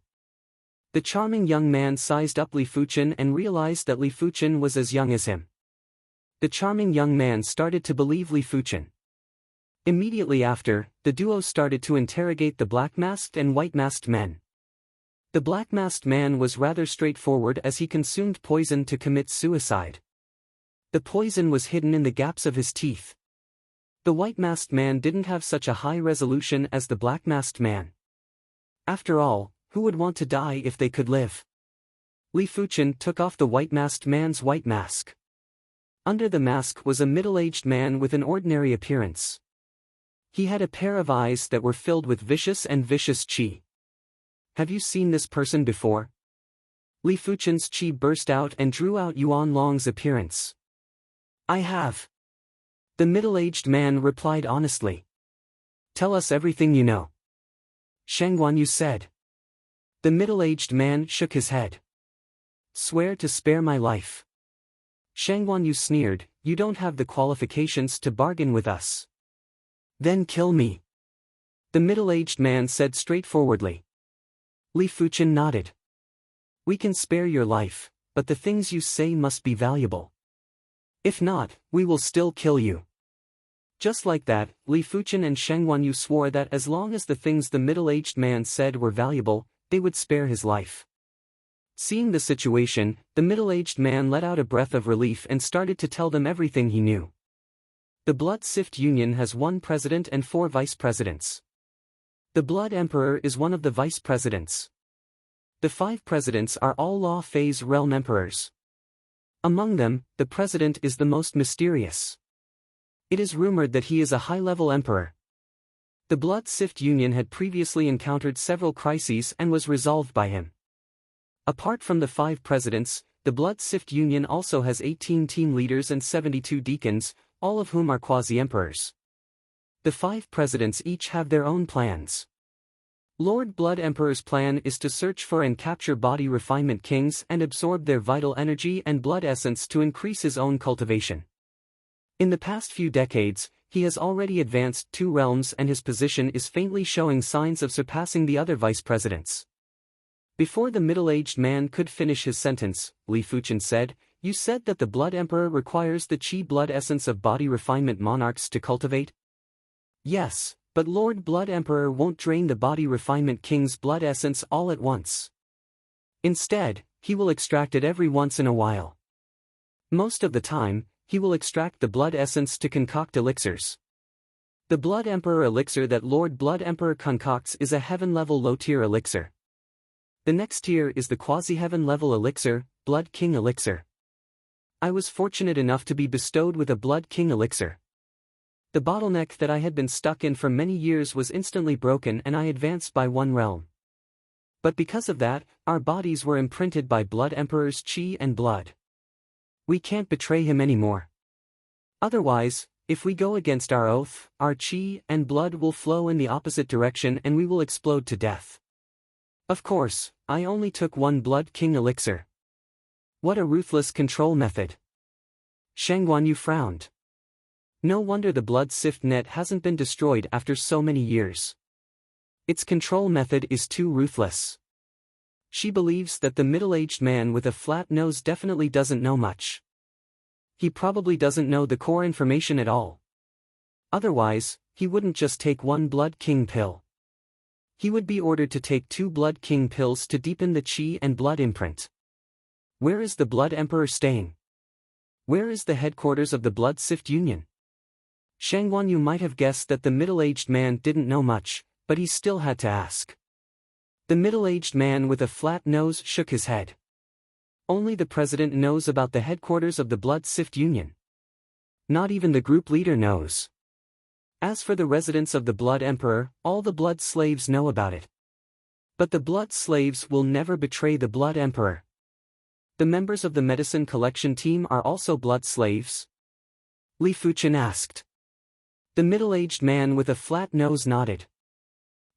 The charming young man sized up Li Fuchen and realized that Li Fuchen was as young as him. The charming young man started to believe Li Fuchen. Immediately after, the duo started to interrogate the black-masked and white-masked men. The black-masked man was rather straightforward as he consumed poison to commit suicide. The poison was hidden in the gaps of his teeth. The white-masked man didn't have such a high resolution as the black-masked man. After all, who would want to die if they could live? Li Fuchen took off the white-masked man's white mask. Under the mask was a middle-aged man with an ordinary appearance. He had a pair of eyes that were filled with vicious qi. "Have you seen this person before?" Li Fuchen's qi burst out and drew out Yuan Long's appearance. "I have." The middle-aged man replied honestly. "Tell us everything you know," Shangguanyu said. The middle-aged man shook his head. "Swear to spare my life." Shangguanyu sneered, "You don't have the qualifications to bargain with us." "Then kill me," the middle-aged man said straightforwardly. Li Fuchen nodded. "We can spare your life, but the things you say must be valuable. If not, we will still kill you." Just like that, Li Fuchen and Shangguanyu swore that as long as the things the middle-aged man said were valuable, they would spare his life. Seeing the situation, the middle-aged man let out a breath of relief and started to tell them everything he knew. The Blood Sift Union has 1 president and 4 vice presidents. The Blood Emperor is one of the vice presidents. The 5 presidents are all Law Phase realm emperors. Among them, the president is the most mysterious. It is rumored that he is a high-level emperor. The Blood Sift Union had previously encountered several crises and was resolved by him. Apart from the 5 presidents, the Blood Sift Union also has 18 team leaders and 72 deacons, all of whom are quasi-emperors. The 5 presidents each have their own plans. Lord Blood Emperor's plan is to search for and capture body refinement kings and absorb their vital energy and blood essence to increase his own cultivation. In the past few decades, he has already advanced 2 realms and his position is faintly showing signs of surpassing the other vice presidents. Before the middle-aged man could finish his sentence, Li Fuchen said, "You said that the Blood Emperor requires the qi blood essence of body refinement monarchs to cultivate?" Yes, but Lord Blood Emperor won't drain the body refinement king's blood essence all at once. Instead, he will extract it every once in a while. Most of the time, he will extract the blood essence to concoct elixirs. The Blood Emperor elixir that Lord Blood Emperor concocts is a heaven-level low-tier elixir. The next tier is the quasi-heaven level elixir, Blood King elixir. I was fortunate enough to be bestowed with a Blood King elixir. The bottleneck that I had been stuck in for many years was instantly broken and I advanced by one realm. But because of that, our bodies were imprinted by Blood Emperor's chi and blood. We can't betray him anymore. Otherwise, if we go against our oath, our chi and blood will flow in the opposite direction and we will explode to death. Of course, I only took one Blood King elixir. What a ruthless control method. Shang Guanyu frowned. No wonder the blood sift net hasn't been destroyed after so many years. Its control method is too ruthless. She believes that the middle-aged man with a flat nose definitely doesn't know much. He probably doesn't know the core information at all. Otherwise, he wouldn't just take one Blood King pill. He would be ordered to take 2 Blood King pills to deepen the chi and blood imprint. Where is the Blood Emperor staying? Where is the headquarters of the Blood Sift Union? Shang Guanyu might have guessed that the middle-aged man didn't know much, but he still had to ask. The middle-aged man with a flat nose shook his head. Only the president knows about the headquarters of the Blood Sift Union. Not even the group leader knows. As for the residence of the Blood Emperor, all the blood slaves know about it. But the blood slaves will never betray the Blood Emperor. The members of the medicine collection team are also blood slaves? Li Fuchen asked. The middle-aged man with a flat nose nodded.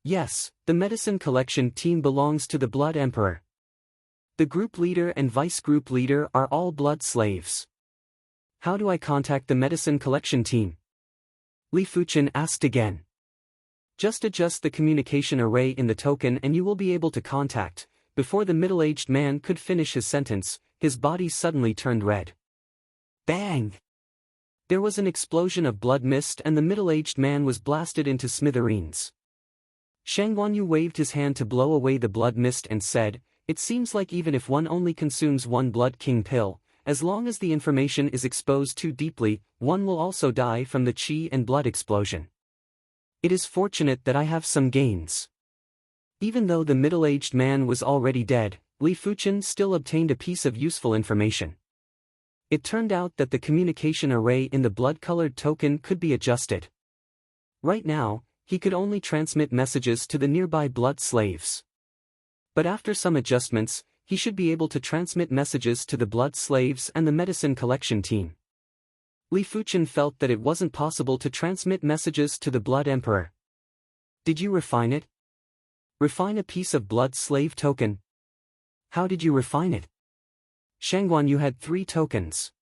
Yes, the medicine collection team belongs to the Blood Emperor. The group leader and vice-group leader are all blood slaves. How do I contact the medicine collection team? Li Fuchen asked again. Just adjust the communication array in the token and you will be able to contact. Before the middle-aged man could finish his sentence, his body suddenly turned red. Bang! There was an explosion of blood mist and the middle-aged man was blasted into smithereens. Shang Guanyu waved his hand to blow away the blood mist and said, "It seems like even if one only consumes one Blood King pill, as long as the information is exposed too deeply, one will also die from the chi and blood explosion. It is fortunate that I have some gains." Even though the middle-aged man was already dead, Li Fuchen still obtained a piece of useful information. It turned out that the communication array in the blood-colored token could be adjusted. Right now, he could only transmit messages to the nearby blood slaves. But after some adjustments, he should be able to transmit messages to the blood slaves and the medicine collection team. Li Fuchen felt that it wasn't possible to transmit messages to the Blood Emperor. Did you refine it? Refine a piece of blood slave token? How did you refine it? Shang Guanyu had 3 tokens.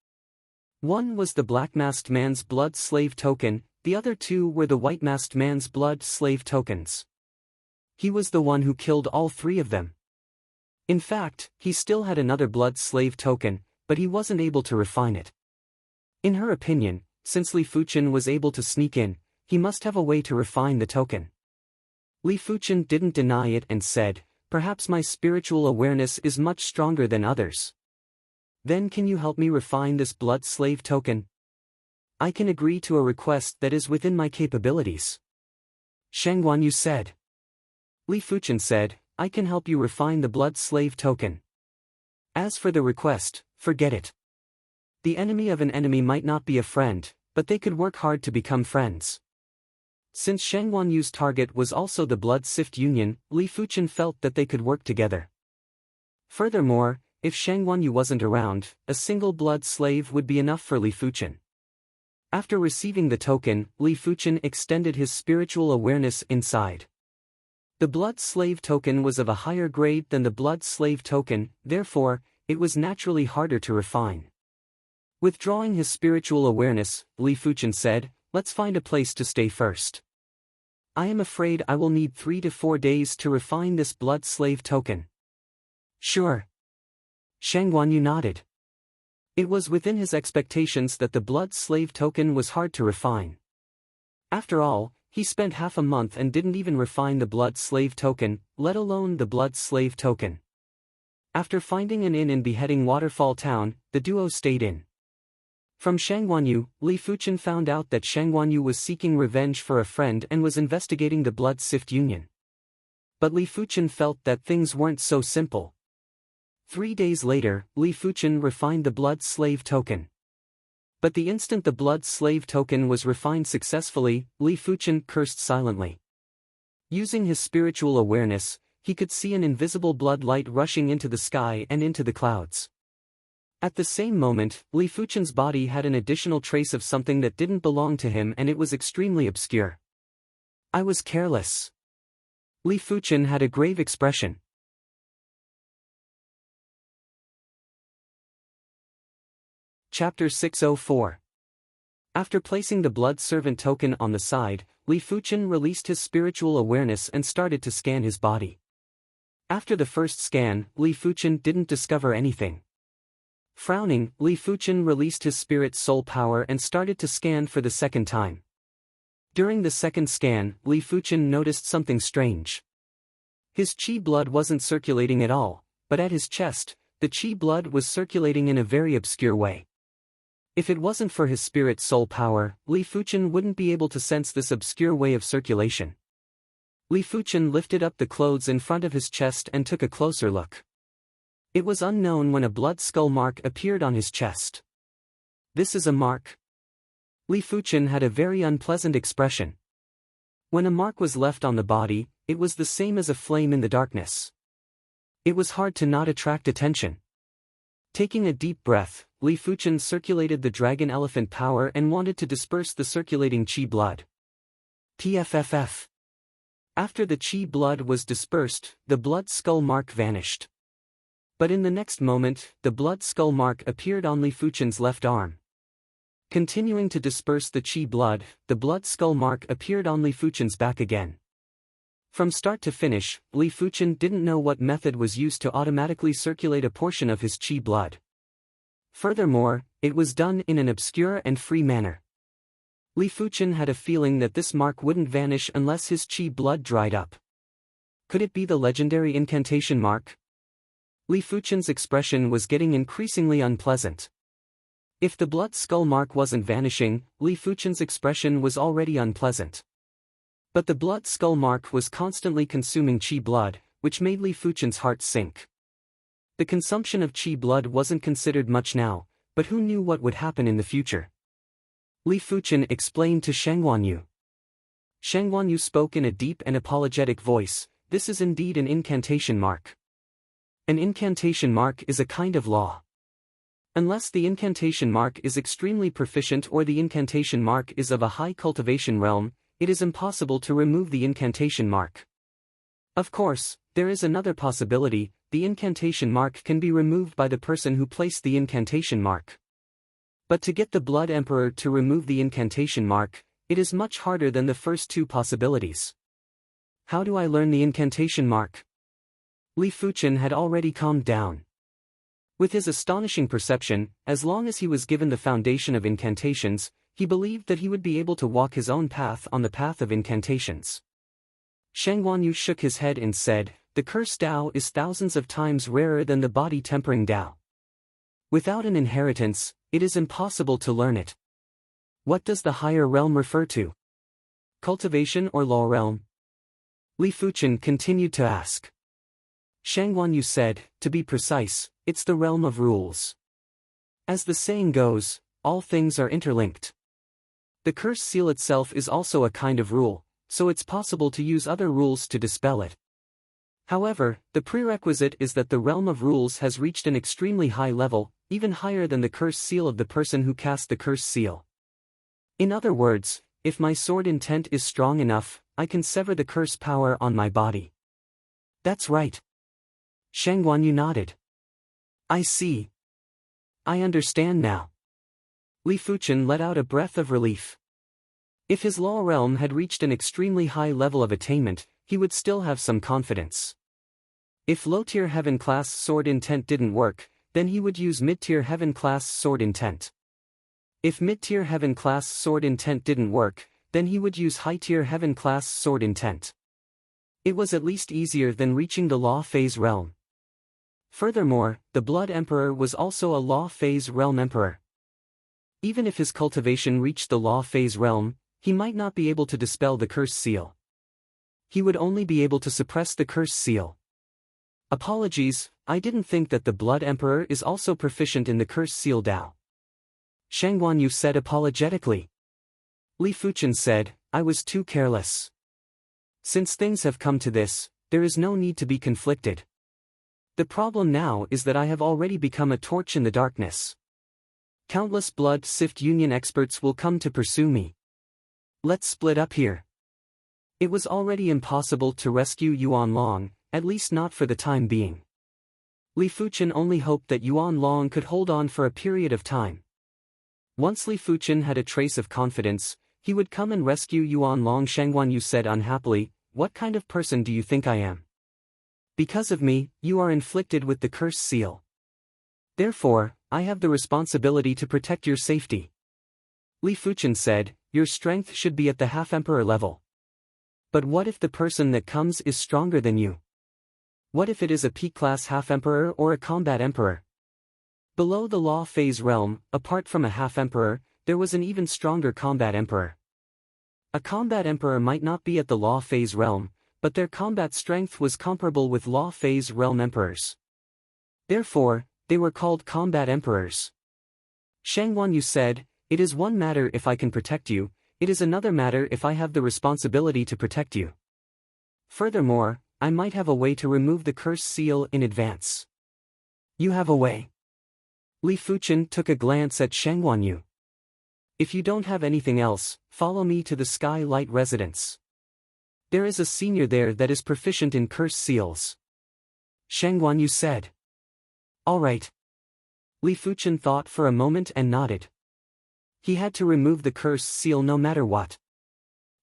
One was the black-masked man's blood slave token, the other 2 were the white-masked man's blood slave tokens. He was the one who killed all 3 of them. In fact, he still had another blood slave token, but he wasn't able to refine it. In her opinion, since Li Fuchen was able to sneak in, he must have a way to refine the token. Li Fuchen didn't deny it and said, "Perhaps my spiritual awareness is much stronger than others. Then can you help me refine this blood slave token? I can agree to a request that is within my capabilities." Shang Guanyu said. Li Fuchen said, "I can help you refine the blood slave token. As for the request, forget it. The enemy of an enemy might not be a friend, but they could work hard to become friends." Since Shang Guanyu's target was also the Blood Sift Union, Li Fuchen felt that they could work together. Furthermore, if Shang Guanyu wasn't around, a single blood slave would be enough for Li Fuchen. After receiving the token, Li Fuchen extended his spiritual awareness inside. The blood slave token was of a higher grade than the blood slave token, therefore, it was naturally harder to refine. Withdrawing his spiritual awareness, Li Fuchen said, "Let's find a place to stay first. I am afraid I will need 3 to 4 days to refine this blood slave token." "Sure." Shang Guanyu nodded. It was within his expectations that the blood slave token was hard to refine. After all, He spent half a month and didn't even refine the blood slave token, let alone the blood slave token. After finding an inn in Beheading Waterfall Town, the duo stayed in. From Shangguanyu, Li Fuchen found out that Shangguanyu was seeking revenge for a friend and was investigating the blood sift union. But Li Fuchen felt that things weren't so simple. 3 days later, Li Fuchen refined the blood slave token. But the instant the blood slave token was refined successfully, Li Fuchen cursed silently. Using his spiritual awareness, he could see an invisible blood light rushing into the sky and into the clouds. At the same moment, Li Fuchen's body had an additional trace of something that didn't belong to him, and it was extremely obscure. I was careless. Li Fuchen had a grave expression. Chapter 604. After placing the blood servant token on the side, Li Fuchen released his spiritual awareness and started to scan his body. After the first scan, Li Fuchen didn't discover anything. Frowning, Li Fuchen released his spirit soul power and started to scan for the second time. During the second scan, Li Fuchen noticed something strange. His qi blood wasn't circulating at all, but at his chest, the qi blood was circulating in a very obscure way. If it wasn't for his spirit soul power, Li Fuchen wouldn't be able to sense this obscure way of circulation. Li Fuchen lifted up the clothes in front of his chest and took a closer look. It was unknown when a blood skull mark appeared on his chest. This is a mark. Li Fuchen had a very unpleasant expression. When a mark was left on the body, it was the same as a flame in the darkness. It was hard to not attract attention. Taking a deep breath, Li Fuchen circulated the dragon elephant power and wanted to disperse the circulating qi blood. PFFF. After the qi blood was dispersed, the blood skull mark vanished. But in the next moment, the blood skull mark appeared on Li Fuchen's left arm. Continuing to disperse the qi blood, the blood skull mark appeared on Li Fuchen's back again. From start to finish, Li Fuchen didn't know what method was used to automatically circulate a portion of his qi blood. Furthermore, it was done in an obscure and free manner. Li Fuchen had a feeling that this mark wouldn't vanish unless his qi blood dried up. Could it be the legendary incantation mark? Li Fuchen's expression was getting increasingly unpleasant. If the blood skull mark wasn't vanishing, Li Fuchen's expression was already unpleasant. But the blood skull mark was constantly consuming qi blood, which made Li Fuchen's heart sink. The consumption of qi blood wasn't considered much now, but who knew what would happen in the future? Li Fuchen explained to Shangguanyu. Shangguanyu spoke in a deep and apologetic voice, "This is indeed an incantation mark. An incantation mark is a kind of law. Unless the incantation mark is extremely proficient or the incantation mark is of a high cultivation realm, it is impossible to remove the incantation mark. Of course, there is another possibility: the incantation mark can be removed by the person who placed the incantation mark. But to get the Blood Emperor to remove the incantation mark, it is much harder than the first two possibilities. How do I learn the incantation mark?" Li Fuchen had already calmed down. With his astonishing perception, as long as he was given the foundation of incantations, he believed that he would be able to walk his own path on the path of incantations. Shangguanyu shook his head and said, "The curse Tao is thousands of times rarer than the body tempering Tao. Without an inheritance, it is impossible to learn it. What does the higher realm refer to? Cultivation or law realm?" Li Fuchen continued to ask. Shangguanyu said, "To be precise, it's the realm of rules. As the saying goes, all things are interlinked. The curse seal itself is also a kind of rule, so it's possible to use other rules to dispel it. However, the prerequisite is that the realm of rules has reached an extremely high level, even higher than the curse seal of the person who cast the curse seal. In other words, if my sword intent is strong enough, I can sever the curse power on my body." "That's right." Shangguanyu nodded. "I see. I understand now." Li Fuchen let out a breath of relief. If his law realm had reached an extremely high level of attainment, he would still have some confidence. If low-tier heaven-class sword intent didn't work, then he would use mid-tier heaven-class sword intent. If mid-tier heaven-class sword intent didn't work, then he would use high-tier heaven-class sword intent. It was at least easier than reaching the law phase realm. Furthermore, the Blood Emperor was also a law phase realm emperor. Even if his cultivation reached the law phase realm, he might not be able to dispel the curse seal. He would only be able to suppress the curse seal. Apologies, I didn't think that the Blood Emperor is also proficient in the curse seal Dao. Shang Guanyu said apologetically. Li Fuchen said, I was too careless. Since things have come to this, there is no need to be conflicted. The problem now is that I have already become a torch in the darkness. Countless Blood Sift Union experts will come to pursue me. Let's split up here. It was already impossible to rescue Yuan Long, at least not for the time being. Li Fuchen only hoped that Yuan Long could hold on for a period of time. Once Li Fuchen had a trace of confidence, he would come and rescue Yuan Long. Shang Guanyu said unhappily, what kind of person do you think I am? Because of me, you are inflicted with the curse seal. Therefore, I have the responsibility to protect your safety. Li Fuchen said, your strength should be at the half-emperor level. But what if the person that comes is stronger than you? What if it is a P-class half-emperor or a combat emperor? Below the law phase realm, apart from a half-emperor, there was an even stronger combat emperor. A combat emperor might not be at the law phase realm, but their combat strength was comparable with law phase realm emperors. Therefore, they were called combat emperors. Shang Guanyu said, it is one matter if I can protect you, it is another matter if I have the responsibility to protect you. Furthermore, I might have a way to remove the curse seal in advance. You have a way? Li Fuchen took a glance at Shang Guanyu. If you don't have anything else, follow me to the Sky Light residence. There is a senior there that is proficient in curse seals. Shang Guanyu said. All right. Li Fuchen thought for a moment and nodded. He had to remove the curse seal no matter what.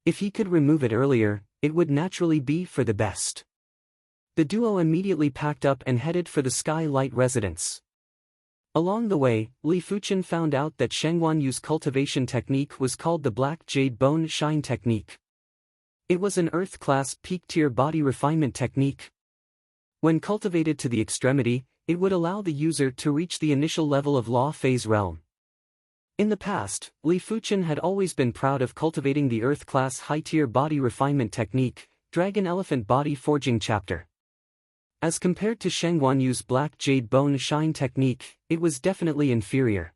If he could remove it earlier, it would naturally be for the best. The duo immediately packed up and headed for the Sky Light residence. Along the way, Li Fuchen found out that Shang Guanyu's cultivation technique was called the Black Jade Bone Shine technique. It was an Earth-class peak-tier body refinement technique. When cultivated to the extremity, it would allow the user to reach the initial level of Law Phase Realm. In the past, Li Fuchen had always been proud of cultivating the Earth-class high-tier body refinement technique, Dragon Elephant Body Forging Chapter. As compared to Shang Guanyu's Black Jade Bone Shine technique, it was definitely inferior.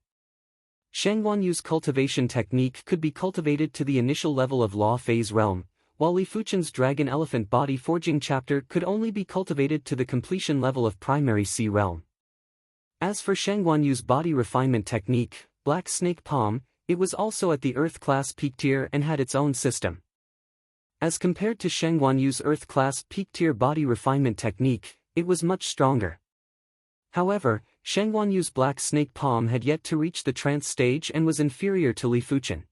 Shang Guanyu's cultivation technique could be cultivated to the initial level of Law Phase Realm, while Li Fuchen's Dragon Elephant Body Forging Chapter could only be cultivated to the completion level of Primary Sea Realm. As for Shang Guanyu's body refinement technique, Black Snake Palm, it was also at the Earth-class peak tier and had its own system. As compared to Shang Guanyu's Earth-class peak-tier body refinement technique, it was much stronger. However, Shang Guanyu's Black Snake Palm had yet to reach the trance stage and was inferior to Li Fuchen.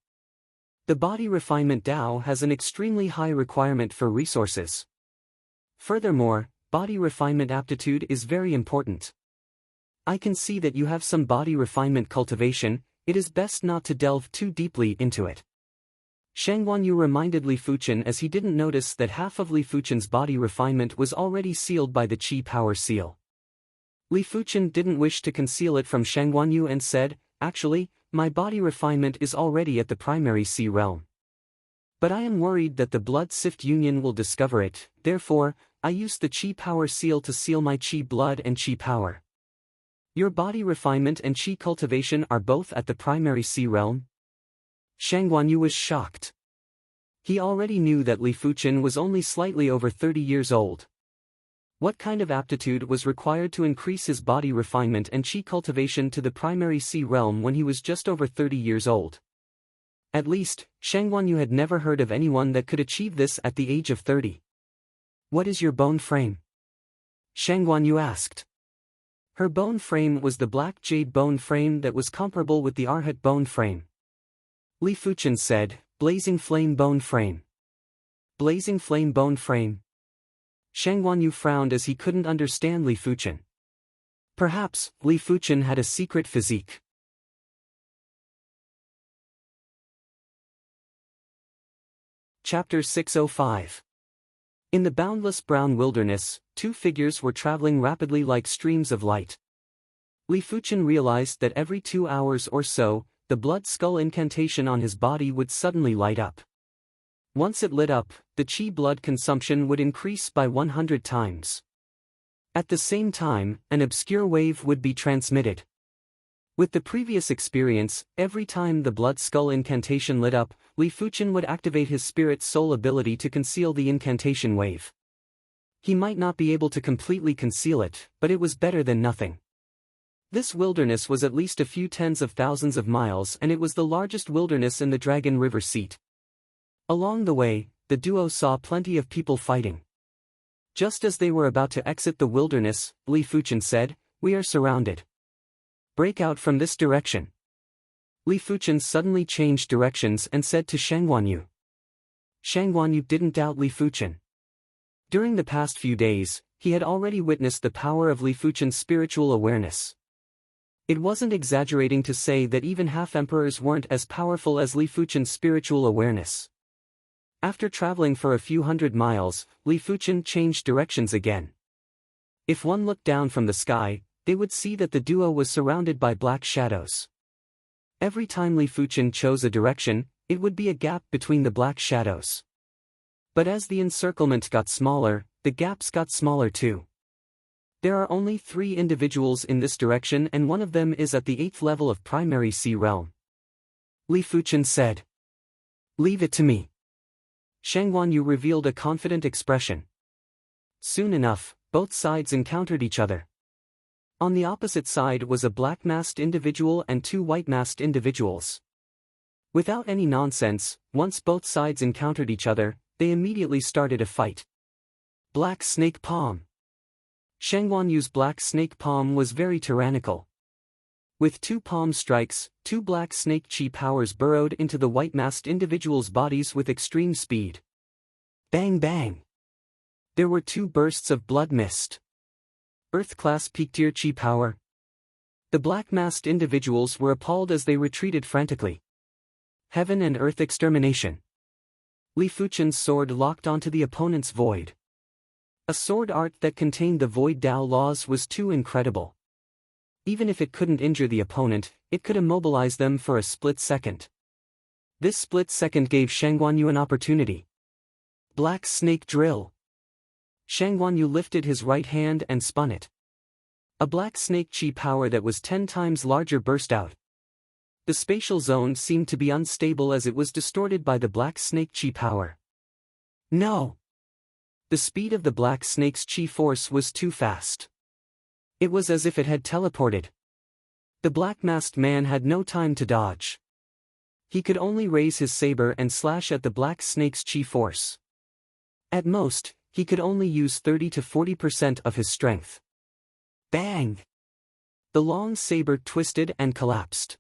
The body refinement Dao has an extremely high requirement for resources. Furthermore, body refinement aptitude is very important. I can see that you have some body refinement cultivation, it is best not to delve too deeply into it. Shang Guanyu reminded Li Fuchen as he didn't notice that half of Li Fuchen's body refinement was already sealed by the Qi Power Seal. Li Fuchen didn't wish to conceal it from Shang Guanyu and said, actually, my body refinement is already at the Primary Sea Realm. But I am worried that the Blood Sift Union will discover it, therefore, I used the Qi Power Seal to seal my Qi blood and Qi power. Your body refinement and Qi cultivation are both at the Primary Sea Realm? Shang Guanyu was shocked. He already knew that Li Fuchen was only slightly over 30 years old. What kind of aptitude was required to increase his body refinement and Qi cultivation to the Primary Sea Realm when he was just over 30 years old? At least, Shang Guanyu had never heard of anyone that could achieve this at the age of 30. What is your bone frame? Shang Guanyu asked. Her bone frame was the Black Jade bone frame that was comparable with the Arhat bone frame. Li Fuchen said, Blazing Flame bone frame. Blazing Flame bone frame. Shang Guanyu frowned as he couldn't understand Li Fuchen. Perhaps, Li Fuchen had a secret physique. Chapter 605. In the boundless brown wilderness, two figures were traveling rapidly like streams of light. Li Fuchen realized that every 2 hours or so, the blood skull incantation on his body would suddenly light up. Once it lit up, the qi blood consumption would increase by 100 times. At the same time, an obscure wave would be transmitted. With the previous experience, every time the blood skull incantation lit up, Li Fuchen would activate his spirit soul ability to conceal the incantation wave. He might not be able to completely conceal it, but it was better than nothing. This wilderness was at least a few tens of thousands of miles, and it was the largest wilderness in the Dragon River Seat. Along the way, the duo saw plenty of people fighting. Just as they were about to exit the wilderness, Li Fuchen said, "We are surrounded. Break out from this direction." Li Fuchen suddenly changed directions and said to Shang Guanyu. Shang Guanyu didn't doubt Li Fuchen. During the past few days, he had already witnessed the power of Li Fuchen's spiritual awareness. It wasn't exaggerating to say that even half-emperors weren't as powerful as Li Fuchen's spiritual awareness. After traveling for a few hundred miles, Li Fuchen changed directions again. If one looked down from the sky, they would see that the duo was surrounded by black shadows. Every time Li Fuchen chose a direction, it would be a gap between the black shadows. But as the encirclement got smaller, the gaps got smaller too. There are only 3 individuals in this direction, and one of them is at the 8th level of primary sea realm. Li Fuchen said. "Leave it to me." Shang Guanyu revealed a confident expression. Soon enough, both sides encountered each other. On the opposite side was a black-masked individual and 2 white-masked individuals. Without any nonsense, once both sides encountered each other, they immediately started a fight. Black Snake Palm. Shang Guanyu's Black Snake Palm was very tyrannical. With 2 palm strikes, 2 black snake chi powers burrowed into the white-masked individuals' bodies with extreme speed. Bang bang! There were 2 bursts of blood mist. Earth-class peak tier chi power. The black-masked individuals were appalled as they retreated frantically. Heaven and earth extermination. Li Fuchen's sword locked onto the opponent's void. A sword art that contained the void Dao laws was too incredible. Even if it couldn't injure the opponent, it could immobilize them for a split second. This split second gave Shang Guanyu an opportunity. Black Snake Drill. Shang Guanyu lifted his right hand and spun it. A black snake chi power that was 10 times larger burst out. The spatial zone seemed to be unstable as it was distorted by the black snake chi power. No! The speed of the black snake's chi force was too fast. It was as if it had teleported. The black-masked man had no time to dodge. He could only raise his saber and slash at the black snake's chi force. At most, he could only use 30 to 40% of his strength. Bang! The long saber twisted and collapsed.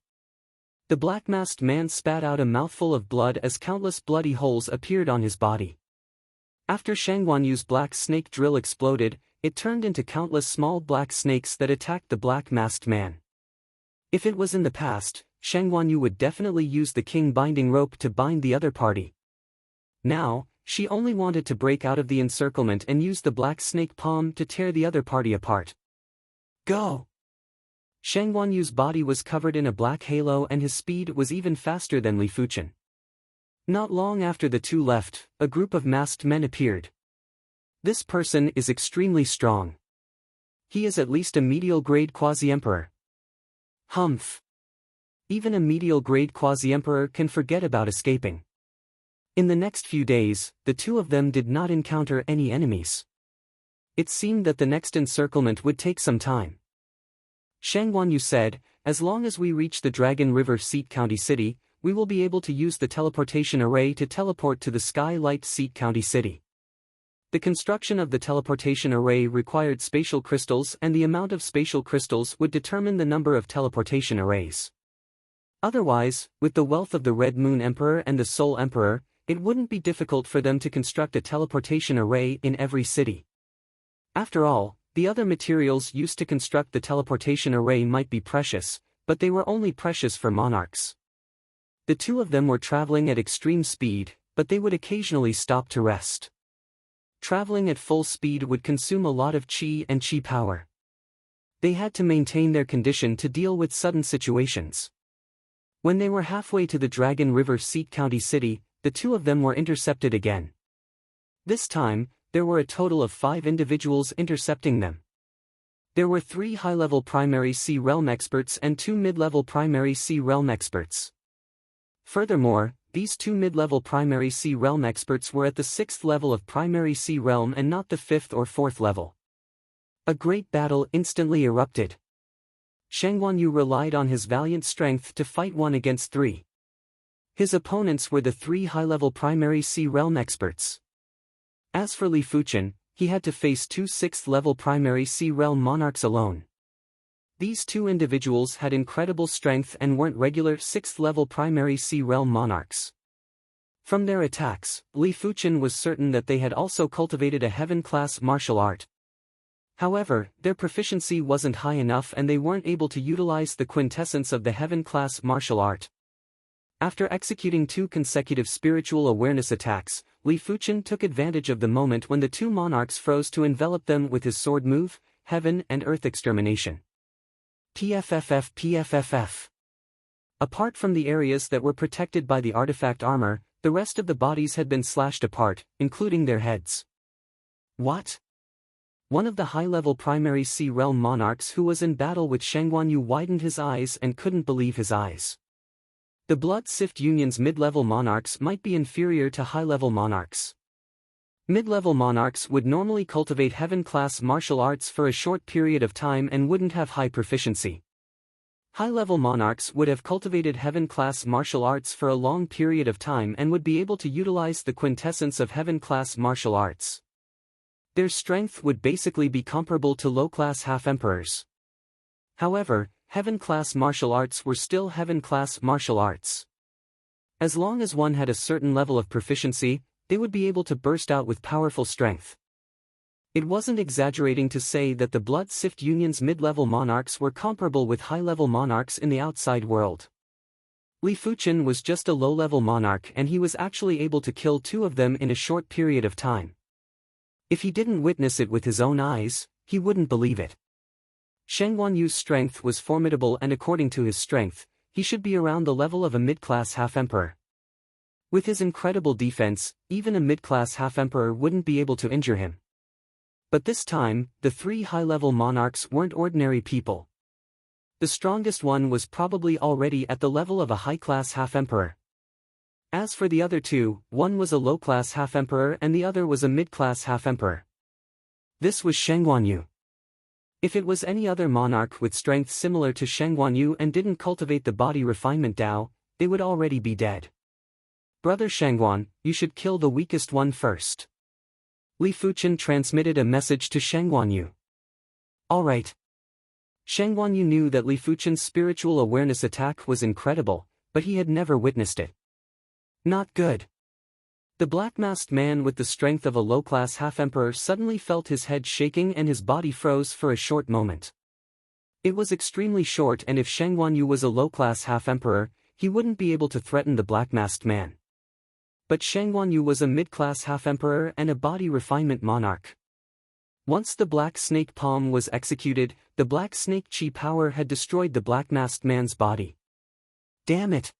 The black-masked man spat out a mouthful of blood as countless bloody holes appeared on his body. After Shang Guanyu's black snake drill exploded, it turned into countless small black snakes that attacked the black-masked man. If it was in the past, Shang Guanyu would definitely use the king binding rope to bind the other party. Now, she only wanted to break out of the encirclement and use the black snake palm to tear the other party apart. Go! Shang Guanyu's body was covered in a black halo and his speed was even faster than Li Fuchen. Not long after the two left, a group of masked men appeared. This person is extremely strong. He is at least a medial-grade quasi-emperor. Humph. Even a medial-grade quasi-emperor can forget about escaping. In the next few days, the two of them did not encounter any enemies. It seemed that the next encirclement would take some time. Shang Guanyu said, "As long as we reach the Dragon River Seat County City, we will be able to use the teleportation array to teleport to the Skylight Seat County City." The construction of the teleportation array required spatial crystals, and the amount of spatial crystals would determine the number of teleportation arrays. Otherwise, with the wealth of the Red Moon Emperor and the Soul Emperor, it wouldn't be difficult for them to construct a teleportation array in every city. After all, the other materials used to construct the teleportation array might be precious, but they were only precious for monarchs. The two of them were traveling at extreme speed, but they would occasionally stop to rest. Traveling at full speed would consume a lot of qi and qi power. They had to maintain their condition to deal with sudden situations. When they were halfway to the Dragon River Seat County City, the two of them were intercepted again. This time, there were a total of 5 individuals intercepting them. There were 3 high-level primary Sea Realm experts and 2 mid-level primary Sea Realm experts. Furthermore, these 2 mid-level primary Sea Realm experts were at the 6th level of primary Sea Realm and not the 5th or 4th level. A great battle instantly erupted. Shang Guanyu relied on his valiant strength to fight 1 against 3. His opponents were the 3 high-level primary Sea Realm experts. As for Li Fuchen, he had to face 2 6th-level primary Sea Realm monarchs alone. These 2 individuals had incredible strength and weren't regular 6th-level primary Sea Realm monarchs. From their attacks, Li Fuchen was certain that they had also cultivated a heaven-class martial art. However, their proficiency wasn't high enough and they weren't able to utilize the quintessence of the heaven-class martial art. After executing 2 consecutive spiritual awareness attacks, Li Fuchen took advantage of the moment when the 2 monarchs froze to envelop them with his sword move, Heaven and Earth Extermination. PFFF. Apart from the areas that were protected by the artifact armor, the rest of the bodies had been slashed apart, including their heads. What? One of the high-level primary Sea Realm monarchs who was in battle with Shang Guanyu widened his eyes and couldn't believe his eyes. The Blood Sift Union's mid-level monarchs might be inferior to high-level monarchs. Mid-level monarchs would normally cultivate heaven-class martial arts for a short period of time and wouldn't have high proficiency. High-level monarchs would have cultivated heaven-class martial arts for a long period of time and would be able to utilize the quintessence of heaven-class martial arts. Their strength would basically be comparable to low-class half-emperors. However, heaven-class martial arts were still heaven-class martial arts. As long as one had a certain level of proficiency, they would be able to burst out with powerful strength. It wasn't exaggerating to say that the Blood Sift Union's mid-level monarchs were comparable with high-level monarchs in the outside world. Li Fuchen was just a low-level monarch and he was actually able to kill 2 of them in a short period of time. If he didn't witness it with his own eyes, he wouldn't believe it. Shang Guanyu's strength was formidable and according to his strength, he should be around the level of a mid-class half-emperor. With his incredible defense, even a mid-class half-emperor wouldn't be able to injure him. But this time, the 3 high-level monarchs weren't ordinary people. The strongest one was probably already at the level of a high-class half-emperor. As for the other 2, one was a low-class half-emperor and the other was a mid-class half-emperor. This was Shang Guanyu. If it was any other monarch with strength similar to Shang Guanyu and didn't cultivate the body refinement Dao, they would already be dead. Brother Shangguan, you should kill the weakest one first. Li Fuchen transmitted a message to Shang Guanyu. Alright. Shang Guanyu knew that Li Fuchen's spiritual awareness attack was incredible, but he had never witnessed it. Not good. The black-masked man with the strength of a low-class half-emperor suddenly felt his head shaking and his body froze for a short moment. It was extremely short and if Shang Guanyu was a low-class half-emperor, he wouldn't be able to threaten the black-masked man. But Shang Guanyu was a mid-class half-emperor and a body refinement monarch. Once the black snake palm was executed, the black snake chi power had destroyed the black-masked man's body. Damn it!